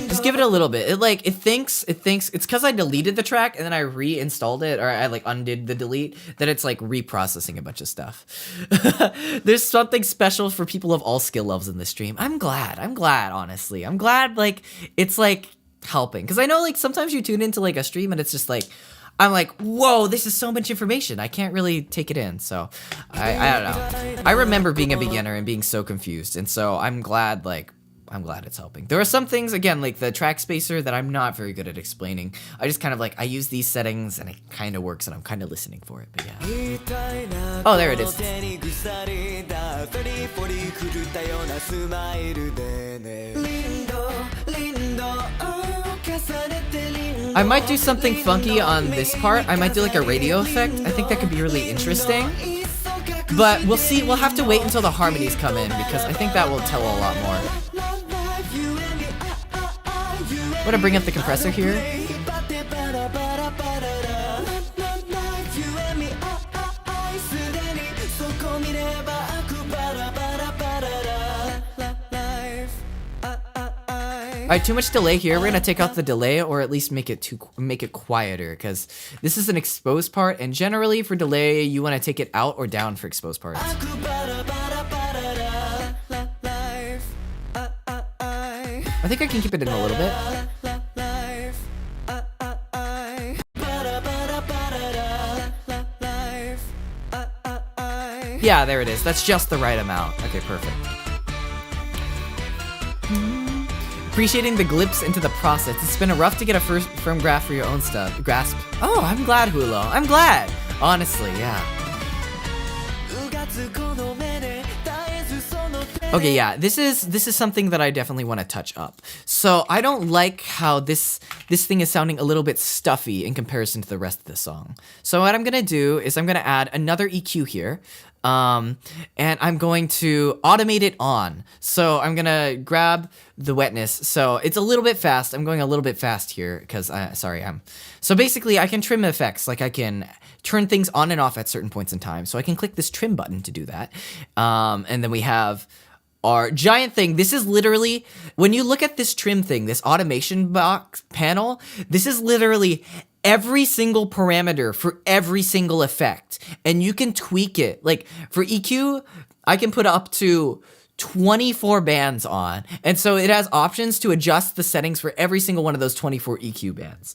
Just give it a little bit. It thinks it's because I deleted the track and then I reinstalled it, or I like undid the delete, that it's like reprocessing a bunch of stuff. There's something special for people of all skill levels in this stream. I'm glad, honestly. I'm glad, like, it's like helping. Because I know, like, sometimes you tune into like a stream and it's just like, I'm like, whoa, this is so much information. I can't really take it in. So I don't know. I remember being a beginner and being so confused. And so I'm glad it's helping. There are some things, again, like the Trackspacer, that I'm not very good at explaining. I just kind of like, I use these settings and it kind of works and I'm kind of listening for it, but yeah. Oh, there it is. I might do something funky on this part. I might do like a radio effect. I think that could be really interesting. But we'll see. We'll have to wait until the harmonies come in because I think that will tell a lot more. I'm gonna bring up the compressor here. Alright, too much delay here. We're gonna take out the delay, or at least make it quieter, because this is an exposed part, and generally for delay you want to take it out or down for exposed parts. I think I can keep it in a little bit. Yeah, there it is. That's just the right amount. Okay, perfect. Appreciating the glimpse into the process. It's been rough to get a firm grasp for your own grasp. Oh, I'm glad, Hulo. I'm glad. Honestly, yeah. Okay, yeah. This is something that I definitely want to touch up. So I don't like how this thing is sounding a little bit stuffy in comparison to the rest of the song. So what I'm gonna do is I'm gonna add another EQ here. And I'm going to automate it on. So I'm gonna grab the wetness. So it's a little bit fast. I'm going a little bit fast here because so basically I can trim effects. Like I can turn things on and off at certain points in time. So I can click this trim button to do that. And then we have our giant thing. This is literally, when you look at this trim thing, this automation box panel, this is literally every single parameter for every single effect, and you can tweak it. Like for EQ, I can put up to 24 bands on, and so it has options to adjust the settings for every single one of those 24 EQ bands,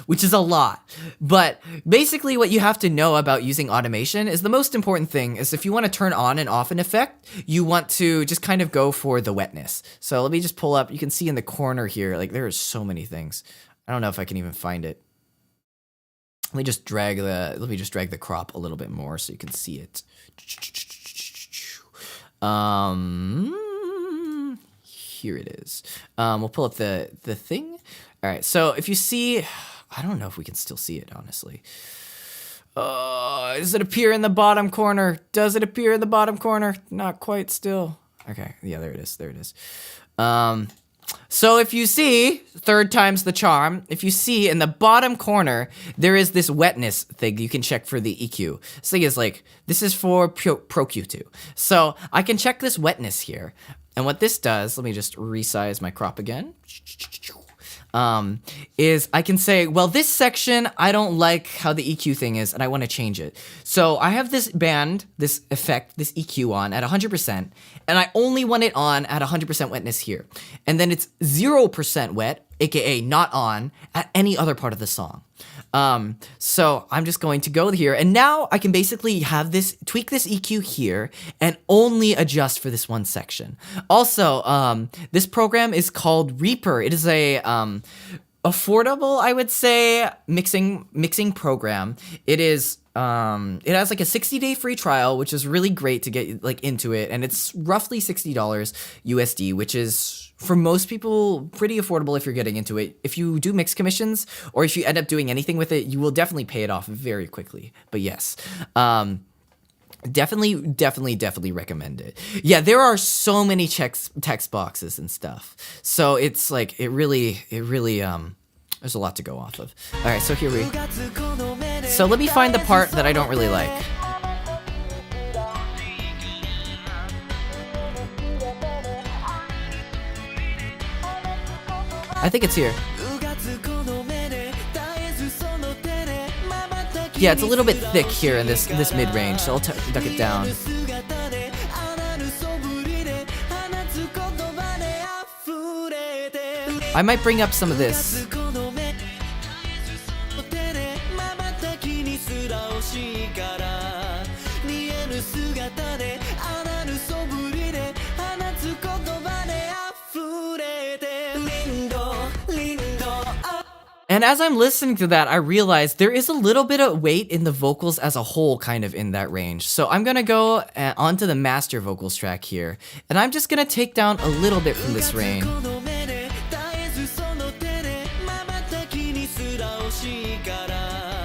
which is a lot. But basically what you have to know about using automation is the most important thing is if you want to turn on and off an effect, you want to just kind of go for the wetness. So let me just pull up, you can see in the corner here, like there are so many things. I don't know if I can even find it. Let me just drag the crop a little bit more so you can see it. Here it is. We'll pull up the thing. All right. So if you see, I don't know if we can still see it, honestly. Does it appear in the bottom corner? Does it appear in the bottom corner? Not quite still. Okay, yeah, there it is. There it is. So if you see, third time's the charm, if you see in the bottom corner, there is this wetness thing you can check for the EQ. This thing is like, this is for Pro Q2. So I can check this wetness here. And what this does, let me just resize my crop again. Is I can say, well, this section, I don't like how the EQ thing is, and I want to change it. So I have this band, this effect, this EQ on at 100%, and I only want it on at 100% wetness here. And then it's 0% wet, aka not on, at any other part of the song. So I'm just going to go here, and now I can basically have this, tweak this EQ here, and only adjust for this one section. Also, this program is called Reaper. It is a, affordable, I would say, mixing program. It is, it has like a 60-day free trial, which is really great to get like into it, and it's roughly $60 USD, which is for most people pretty affordable if you're getting into it. If you do mix commissions or if you end up doing anything with it, you will definitely pay it off very quickly. But yes, definitely recommend it. Yeah, there are so many text boxes and stuff, so it's like it really there's a lot to go off of. All right, so so let me find the part that I don't really like. I think it's here. Yeah, it's a little bit thick here in this mid-range, so I'll duck it down. I might bring up some of this. And as I'm listening to that, I realize there is a little bit of weight in the vocals as a whole, kind of in that range. So I'm gonna go onto the master vocals track here, and I'm just gonna take down a little bit from this range.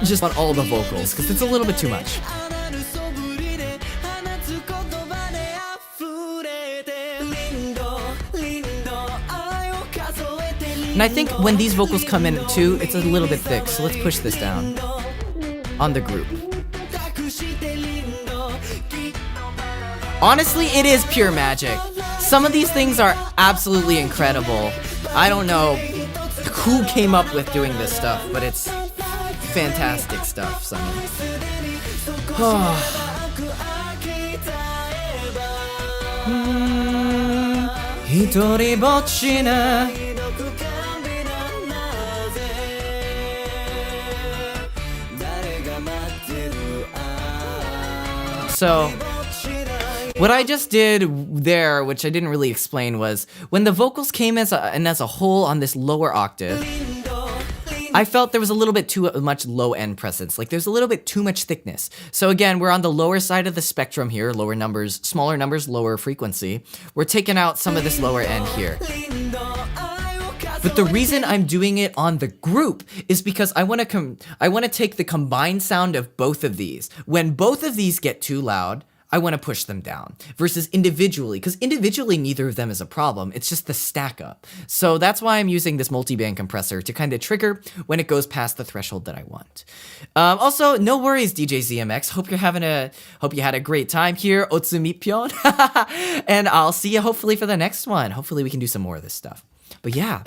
Just on all the vocals, because it's a little bit too much. And I think when these vocals come in too, it's a little bit thick, so let's push this down on the group. Honestly, it is pure magic. Some of these things are absolutely incredible. I don't know who came up with doing this stuff, but it's fantastic stuff, Sonny. So, what I just did there, which I didn't really explain, was when the vocals came as a whole on this lower octave, I felt there was a little bit too much low-end presence. Like, there's a little bit too much thickness. So again, we're on the lower side of the spectrum here, lower numbers, smaller numbers, lower frequency. We're taking out some of this lower end here. But the reason I'm doing it on the group is because I want to take the combined sound of both of these. When both of these get too loud, I want to push them down, versus individually, because individually neither of them is a problem, it's just the stack up. So that's why I'm using this multiband compressor to kind of trigger when it goes past the threshold that I want. Also, no worries, DJ ZMX. Hope you had a great time here, Otsumipyon. And I'll see you hopefully for the next one. Hopefully we can do some more of this stuff. But yeah.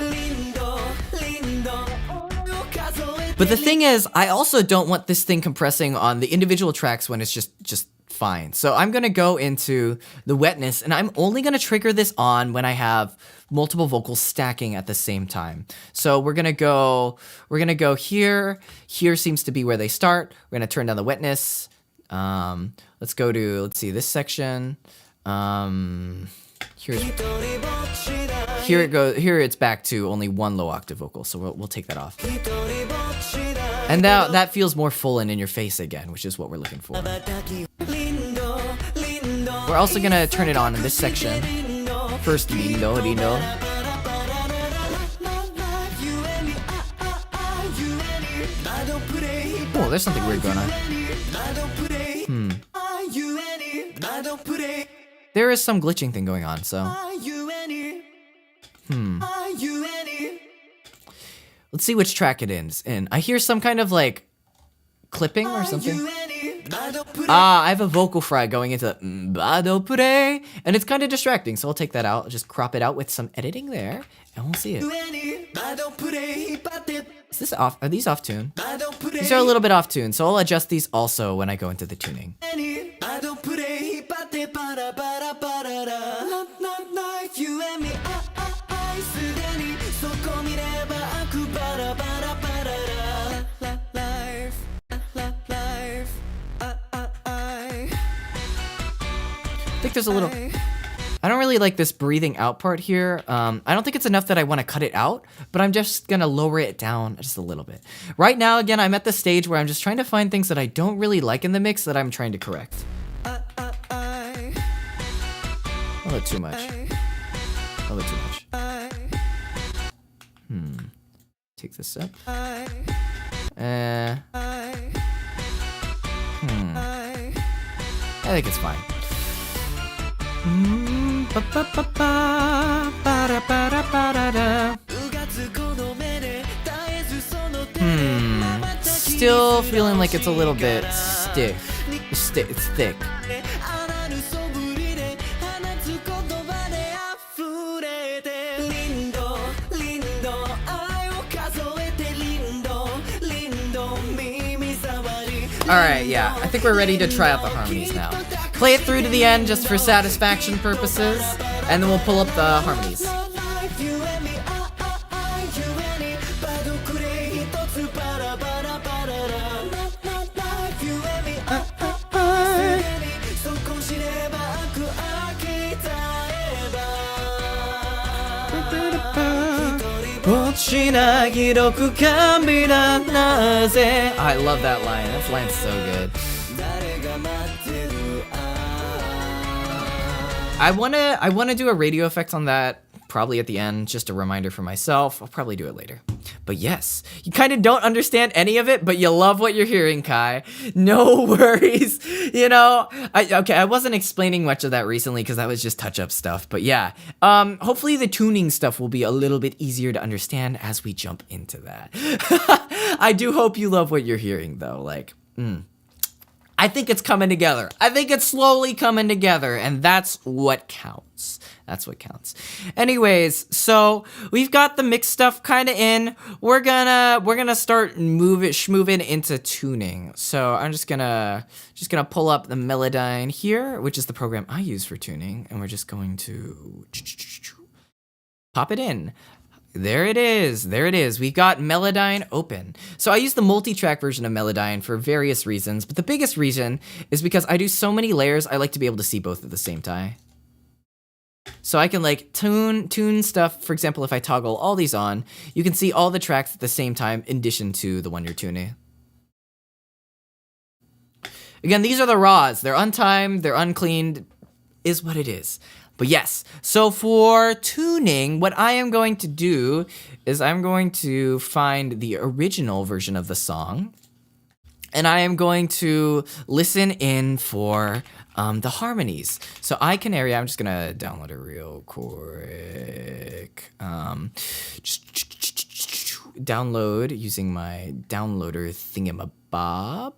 But the thing is, I also don't want this thing compressing on the individual tracks when it's just fine. So I'm gonna go into the wetness, and I'm only gonna trigger this on when I have multiple vocals stacking at the same time. So we're gonna go here. Here seems to be where they start. We're gonna turn down the wetness. Let's see this section. Here it's back to only one low octave vocal, so we'll take that off. And now that feels more full and in your face again, which is what we're looking for. We're also gonna turn it on in this section. First, lindo. Oh, there's something weird going on. There is some glitching thing going on, so. Let's see which track it is in. I hear some kind of like clipping or something. I have a vocal fry going into Bado and it's kind of distracting, so I'll take that out. I'll just crop it out with some editing there, and we'll see it. Is this off? Are these off tune? These are a little bit off tune, so I'll adjust these also when I go into the tuning. I think there's a little... I don't really like this breathing out part here. I don't think it's enough that I want to cut it out, but I'm just gonna lower it down just a little bit. Right now, again, I'm at the stage where I'm just trying to find things that I don't really like in the mix that I'm trying to correct. A little too much. A little too much. Take this up. I think it's fine. Still feeling like it's a little bit stiff. It's thick. Alright, yeah, I think we're ready to try out the harmonies now. Play it through to the end just for satisfaction purposes, and then we'll pull up the harmonies. I love that line. That line's so good. I wanna do a radio effect on that probably at the end, just a reminder for myself. I'll probably do it later. But yes, you kind of don't understand any of it, but you love what you're hearing, Kai. No worries. You know, I wasn't explaining much of that recently because that was just touch-up stuff. But yeah, hopefully the tuning stuff will be a little bit easier to understand as we jump into that. I do hope you love what you're hearing, though. Like, I think it's coming together. I think it's slowly coming together, and that's what counts. That's what counts. Anyways, so we've got the mix stuff kind of in. We're gonna start moving into tuning. So I'm just gonna pull up the Melodyne here, which is the program I use for tuning, and we're just going to pop it in. There it is. There it is. We got Melodyne open. So I use the multi-track version of Melodyne for various reasons, but the biggest reason is because I do so many layers, I like to be able to see both at the same time. So I can like tune stuff. For example, if I toggle all these on, you can see all the tracks at the same time in addition to the one you're tuning. Again, these are the raws. They're untimed, they're uncleaned, is what it is. But yes, so for tuning, what I am going to do is I'm going to find the original version of the song, and I am going to listen in for the harmonies. So Kanaria, I'm just gonna download it real quick. Download using my downloader thingamabob.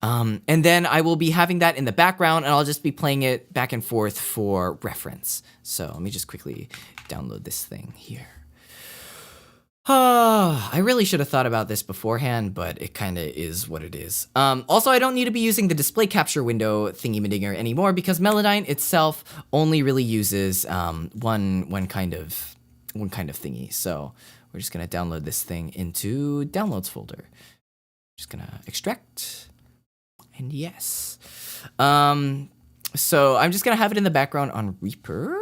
And then I will be having that in the background, and I'll just be playing it back and forth for reference. So let me just quickly download this thing here. I really should have thought about this beforehand, but it kind of is what it is. Also, I don't need to be using the display capture window thingy-madinger anymore because Melodyne itself only really uses one kind of thingy. So we're just gonna download this thing into downloads folder. Just gonna extract, and yes. So I'm just gonna have it in the background on Reaper,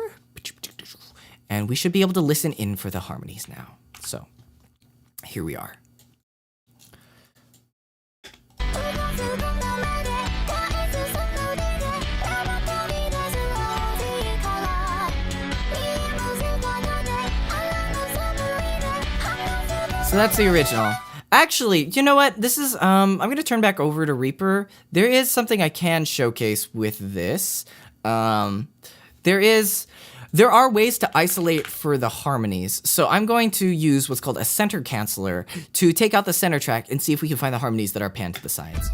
and we should be able to listen in for the harmonies now. So here we are. So that's the original. Actually, you know what? This is, I'm gonna turn back over to Reaper. There is something I can showcase with this. There are ways to isolate for the harmonies. So I'm going to use what's called a center canceller to take out the center track and see if we can find the harmonies that are panned to the sides.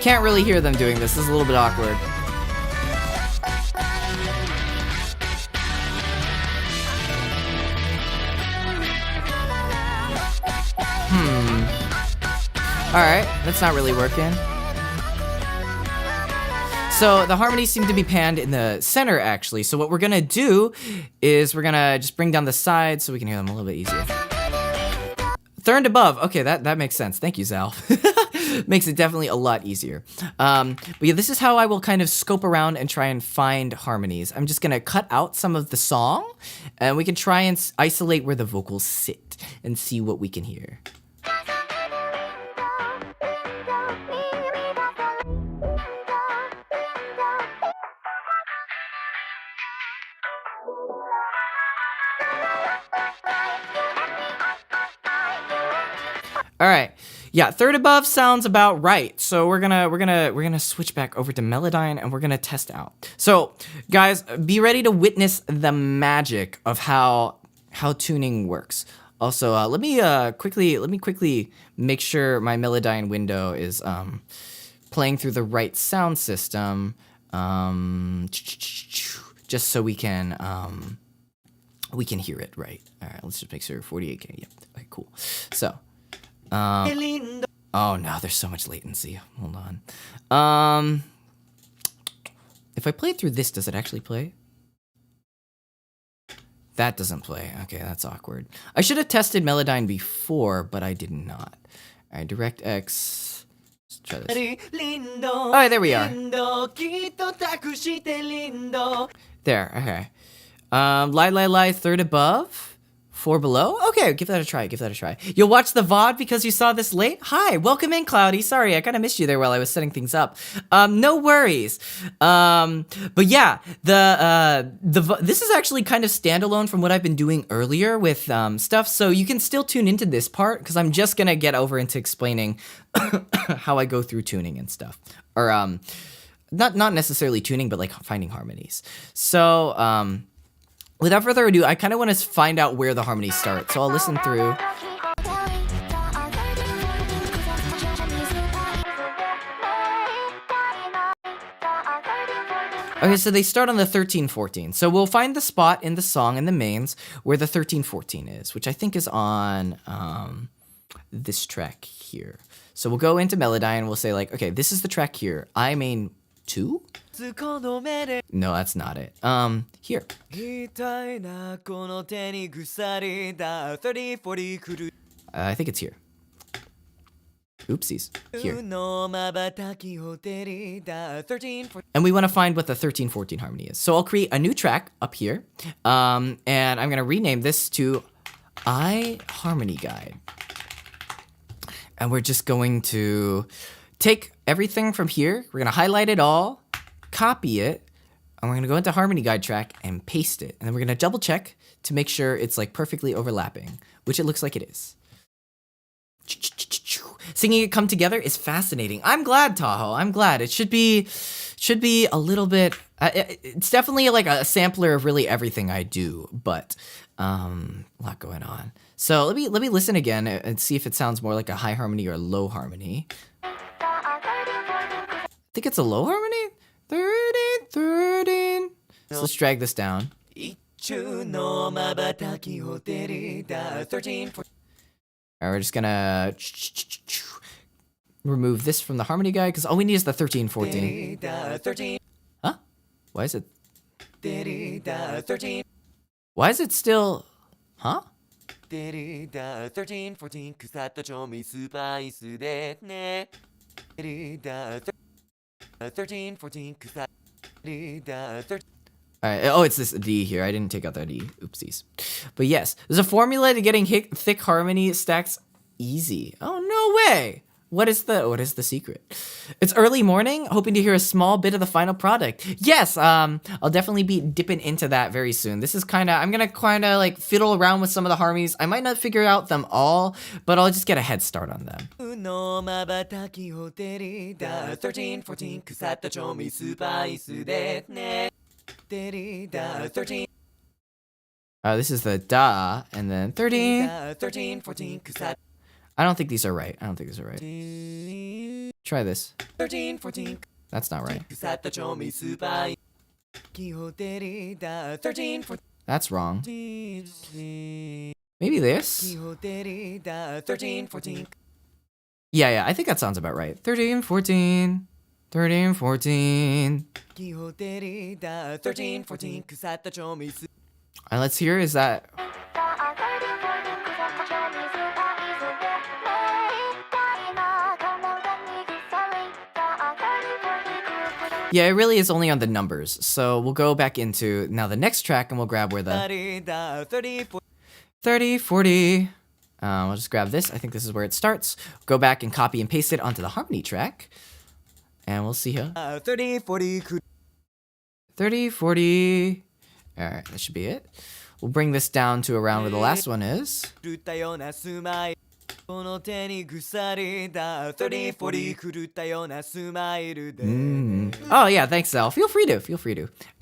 Can't really hear them doing this. This is a little bit awkward. Alright, that's not really working. So the harmonies seem to be panned in the center, actually. So what we're gonna do is we're gonna just bring down the sides so we can hear them a little bit easier. Third and above. Okay, that makes sense. Thank you, Zal. Makes it definitely a lot easier. But yeah, this is how I will kind of scope around and try and find harmonies. I'm just gonna cut out some of the song, and we can try and isolate where the vocals sit and see what we can hear. All right, yeah, third above sounds about right. So we're gonna switch back over to Melodyne and we're gonna test out. So guys, be ready to witness the magic of how tuning works. Also, let me quickly make sure my Melodyne window is playing through the right sound system, just so we can hear it right. All right, let's just make sure 48K. Yep. Okay, cool. So. Oh no, there's so much latency. Hold on. If I play through this, does it actually play? That doesn't play. Okay, that's awkward. I should have tested Melodyne before, but I did not. All right, DirectX. Let's try this. All right, there we are. There. Okay. Lie, third above. 4 below? Okay, give that a try. You'll watch the VOD because you saw this late? Hi, welcome in, Cloudy. Sorry, I kind of missed you there while I was setting things up. No worries. But yeah, this is actually kind of standalone from what I've been doing earlier with stuff, so you can still tune into this part because I'm just gonna get over into explaining how I go through tuning and stuff. Or, not necessarily tuning, but like finding harmonies. So, without further ado, I kind of want to find out where the harmonies start, so I'll listen through. Okay, so they start on the 13-14. So we'll find the spot in the song in the mains where the 13-14 is, which I think is on this track here. So we'll go into Melodyne and we'll say like, okay, this is the track here. I main 2? No, that's not it. Here. I think it's here. Oopsies. Here. And we want to find what the 13-14 harmony is. So I'll create a new track up here. And I'm going to rename this to Harmony Guide. And we're just going to take everything from here. We're going to highlight it all, copy it, and we're going to go into Harmony Guide track and paste it. And then we're going to double check to make sure it's like perfectly overlapping, which it looks like it is. Singing it come together is fascinating. I'm glad, Tahoe. I'm glad. It should be a little bit. It's definitely like a sampler of really everything I do, but a lot going on. So let me listen again and see if it sounds more like a high harmony or a low harmony. I think it's a low harmony. 13. So let's drag this down. Alright, we're just gonna remove this from the harmony guide because all we need is the 13-14. Huh? Why is it? Why is it still? Huh? 13-14 Alright, oh, it's this D here. I didn't take out that E. Oopsies. But yes, there's a formula to getting thick harmony stacks easy. Oh, no way! What is the secret? It's early morning, hoping to hear a small bit of the final product. Yes, I'll definitely be dipping into that very soon. This is I'm gonna like fiddle around with some of the harmonies. I might not figure out them all, but I'll just get a head start on them. 13, 14, this is the da, and then 13, 14, I don't think these are right. Try this. 13, 14. That's not right. That's wrong. Maybe this? 13, 14. Yeah, I think that sounds about right. 13, 14. 13, 14. 13, 14. Let's hear, is that... Yeah, it really is only on the numbers. So we'll go back into now the next track and we'll grab where the 30, 40. We'll just grab this. I think this is where it starts. Go back and copy and paste it onto the harmony track. And we'll see here. 30, 40. 30, 40. All right, that should be it. We'll bring this down to around where the last one is. Oh yeah, thanks Zell. Feel free to. Alright,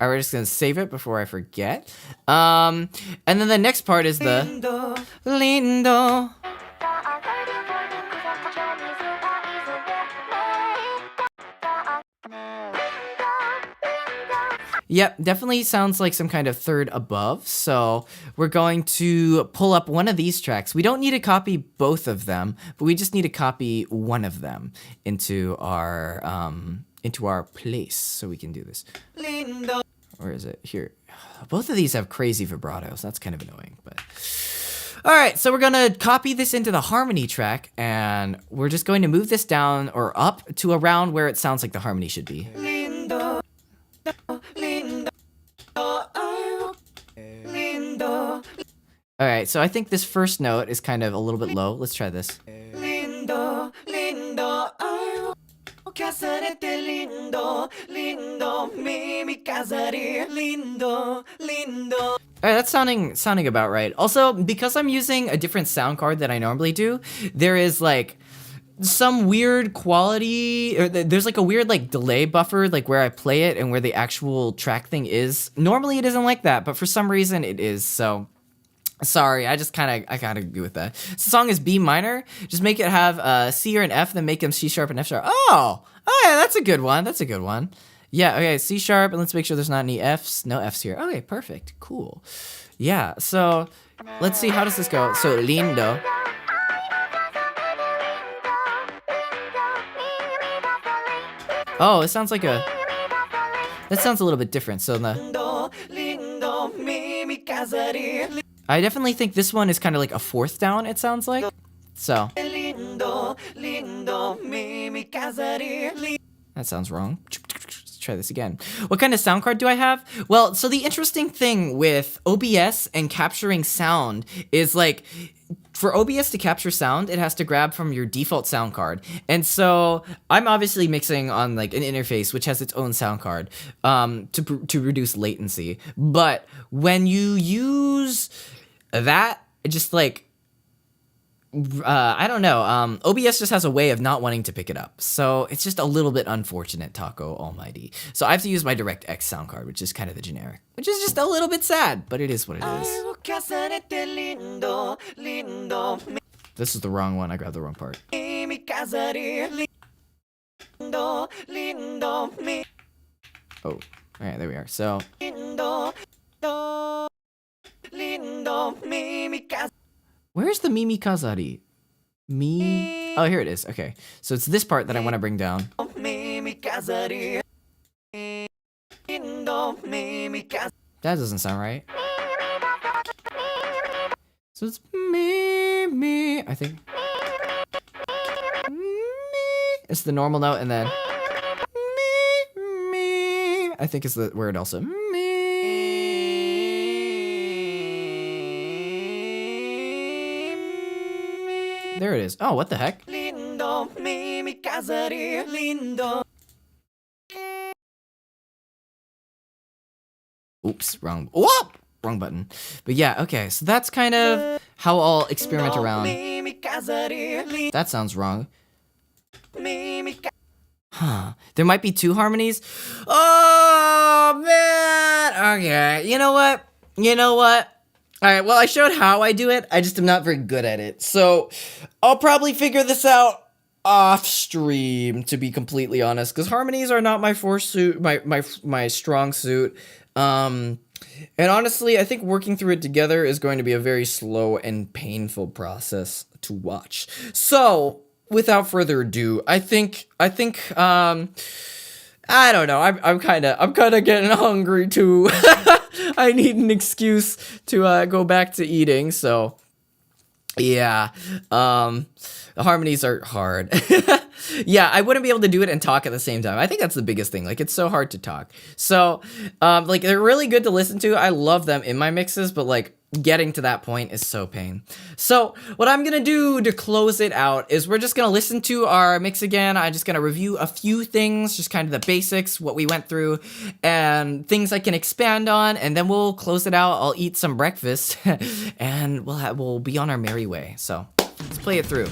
we're just gonna save it before I forget. And then the next part is the lindo. Yep, definitely sounds like some kind of third above. So we're going to pull up one of these tracks. We don't need to copy both of them, but we just need to copy one of them into our place. So we can do this. Where is it? Here. Both of these have crazy vibratos. That's kind of annoying, but... All right, so we're gonna copy this into the harmony track, and we're just going to move this down or up to around where it sounds like the harmony should be. Alright, so I think this first note is kind of a little bit low. Let's try this. Alright, that's sounding about right. Also, because I'm using a different sound card than I normally do, there is like some weird quality, or there's like a weird like delay buffer, like where I play it and where the actual track thing is. Normally it isn't like that, but for some reason it is, so sorry, I gotta agree with that. So the song is B minor, just make it have C or an F, then make them C sharp and F sharp. Oh yeah, that's a good one, Yeah, okay, C sharp, and let's make sure there's not any Fs, no Fs here. Okay, perfect, cool. Yeah, so let's see, how does this go? So lindo. Oh, it sounds like that sounds a little bit different. So I definitely think this one is kind of like a fourth down, it sounds like. So. That sounds wrong. Let's try this again. What kind of sound card do I have? Well, so the interesting thing with OBS and capturing sound is like, for OBS to capture sound, it has to grab from your default sound card. And so I'm obviously mixing on like an interface which has its own sound card to reduce latency. But when you use that, just like, I don't know, OBS just has a way of not wanting to pick it up. So it's just a little bit unfortunate, Taco Almighty. So I have to use my DirectX sound card, which is kind of the generic, which is just a little bit sad, but it is what it is. This is the wrong one. I grabbed the wrong part. Oh, alright, there we are. So. Where's the Mimi Kazari? Oh, here it is. Okay. So it's this part that I want to bring down. That doesn't sound right. So it's me, I think. It's the normal note, and then me, I think is the word also. There it is. Oh, what the heck? Oops, wrong button. But yeah, okay, so that's kind of how I'll experiment around. That sounds wrong. Huh. There might be 2 harmonies. Oh, man. Okay, you know what? Alright, well, I showed how I do it. I just am not very good at it. So, I'll probably figure this out off stream, to be completely honest, because harmonies are not my my strong suit. And honestly, I think working through it together is going to be a very slow and painful process to watch. So, without further ado, I think I don't know. I'm kind of getting hungry too. I need an excuse to go back to eating. So, yeah. The harmonies are hard. Yeah, I wouldn't be able to do it and talk at the same time. I think that's the biggest thing. Like, it's so hard to talk. So, like, they're really good to listen to. I love them in my mixes, but, like, getting to that point is so pain. So, what I'm gonna do to close it out is we're just gonna listen to our mix again. I'm just gonna review a few things, just kind of the basics, what we went through, and things I can expand on, and then we'll close it out. I'll eat some breakfast, and we'll be on our merry way. So, let's play it through.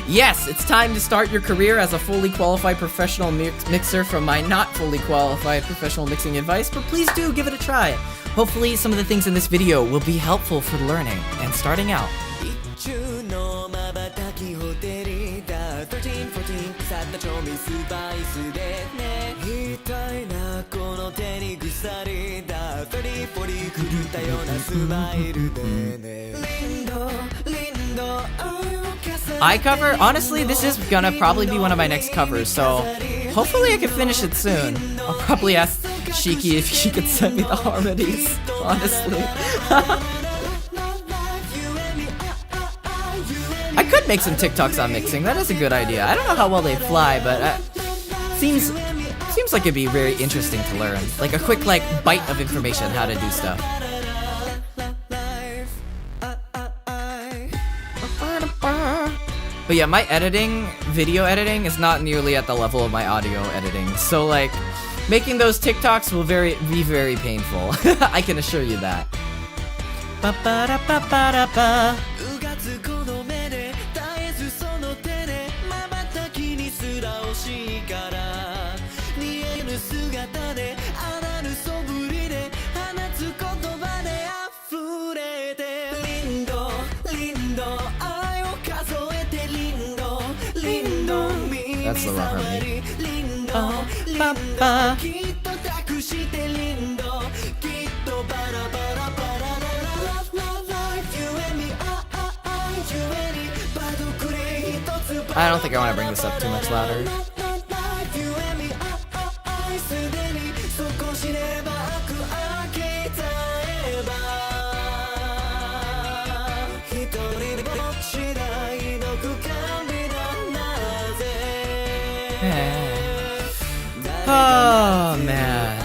Yes, it's time to start your career as a fully qualified professional mixer from my not fully qualified professional mixing advice, but please do give it a try. Hopefully some of the things in this video will be helpful for learning and starting out. I cover, honestly, this is gonna probably be one of my next covers, so hopefully I can finish it soon. I'll probably ask Shiki if she could send me the harmonies, honestly. I could make some TikToks on mixing, that is a good idea. I don't know how well they fly, but seems like it'd be very interesting to learn. Like a quick, like, bite of information on how to do stuff. But yeah, my video editing, is not nearly at the level of my audio editing. So like, making those TikToks will be very painful. I can assure you that. That's the wrong harmony. I don't think I want to bring this up too much louder. Oh, man.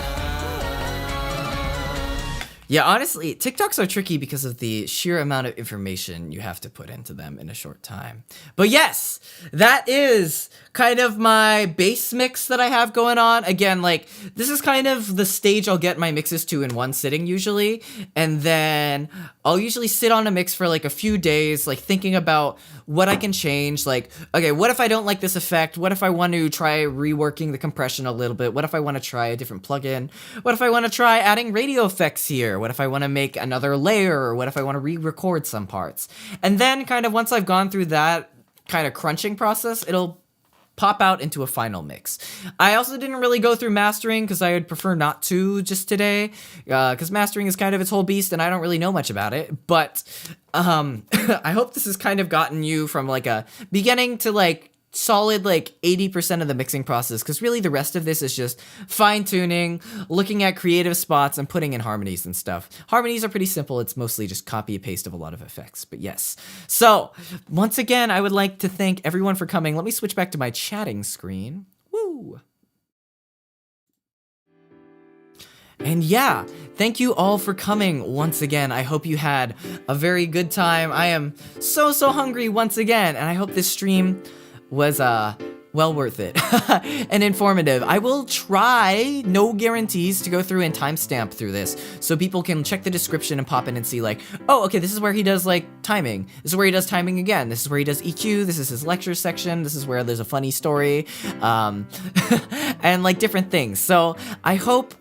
Yeah, honestly, TikToks are tricky because of the sheer amount of information you have to put into them in a short time. But yes, that is kind of my bass mix that I have going on. Again, like, this is kind of the stage I'll get my mixes to in one sitting usually. And then I'll usually sit on a mix for like a few days, like thinking about what I can change. Like, okay, what if I don't like this effect? What if I want to try reworking the compression a little bit? What if I want to try a different plugin? What if I want to try adding radio effects here? What if I want to make another layer? Or what if I want to re-record some parts? And then kind of once I've gone through that kind of crunching process, it'll pop out into a final mix. I also didn't really go through mastering because I would prefer not to just today, because mastering is kind of its whole beast and I don't really know much about it. But I hope this has kind of gotten you from like a beginning to like solid like 80% of the mixing process, because really the rest of this is just fine-tuning, looking at creative spots, and putting in harmonies and stuff. Harmonies are pretty simple. It's mostly just copy and paste of a lot of effects, but yes. So once again, I would like to thank everyone for coming. Let me switch back to my chatting screen. Woo! And yeah, thank you all for coming once again. I hope you had a very good time. I am so hungry once again, and I hope this stream was well worth it and informative. I will try, no guarantees, to go through and timestamp through this so people can check the description and pop in and see like, oh, okay, this is where he does like timing. This is where he does timing again. This is where he does EQ. This is his lecture section. This is where there's a funny story, and like different things. So I hope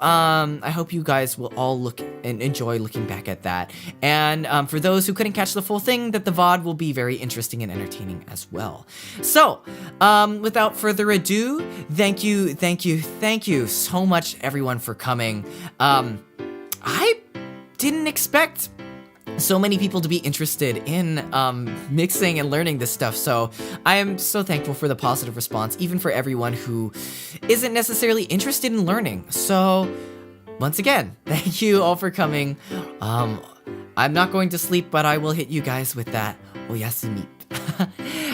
you guys will all look and enjoy looking back at that. And for those who couldn't catch the full thing, that the VOD will be very interesting and entertaining as well. So without further ado, thank you so much everyone for coming. I didn't expect so many people to be interested in mixing and learning this stuff, so I am so thankful for the positive response, even for everyone who isn't necessarily interested in learning. So once again, thank you all for coming. I'm not going to sleep, but I will hit you guys with that oyasumi.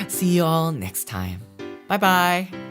See you all next time. Bye bye.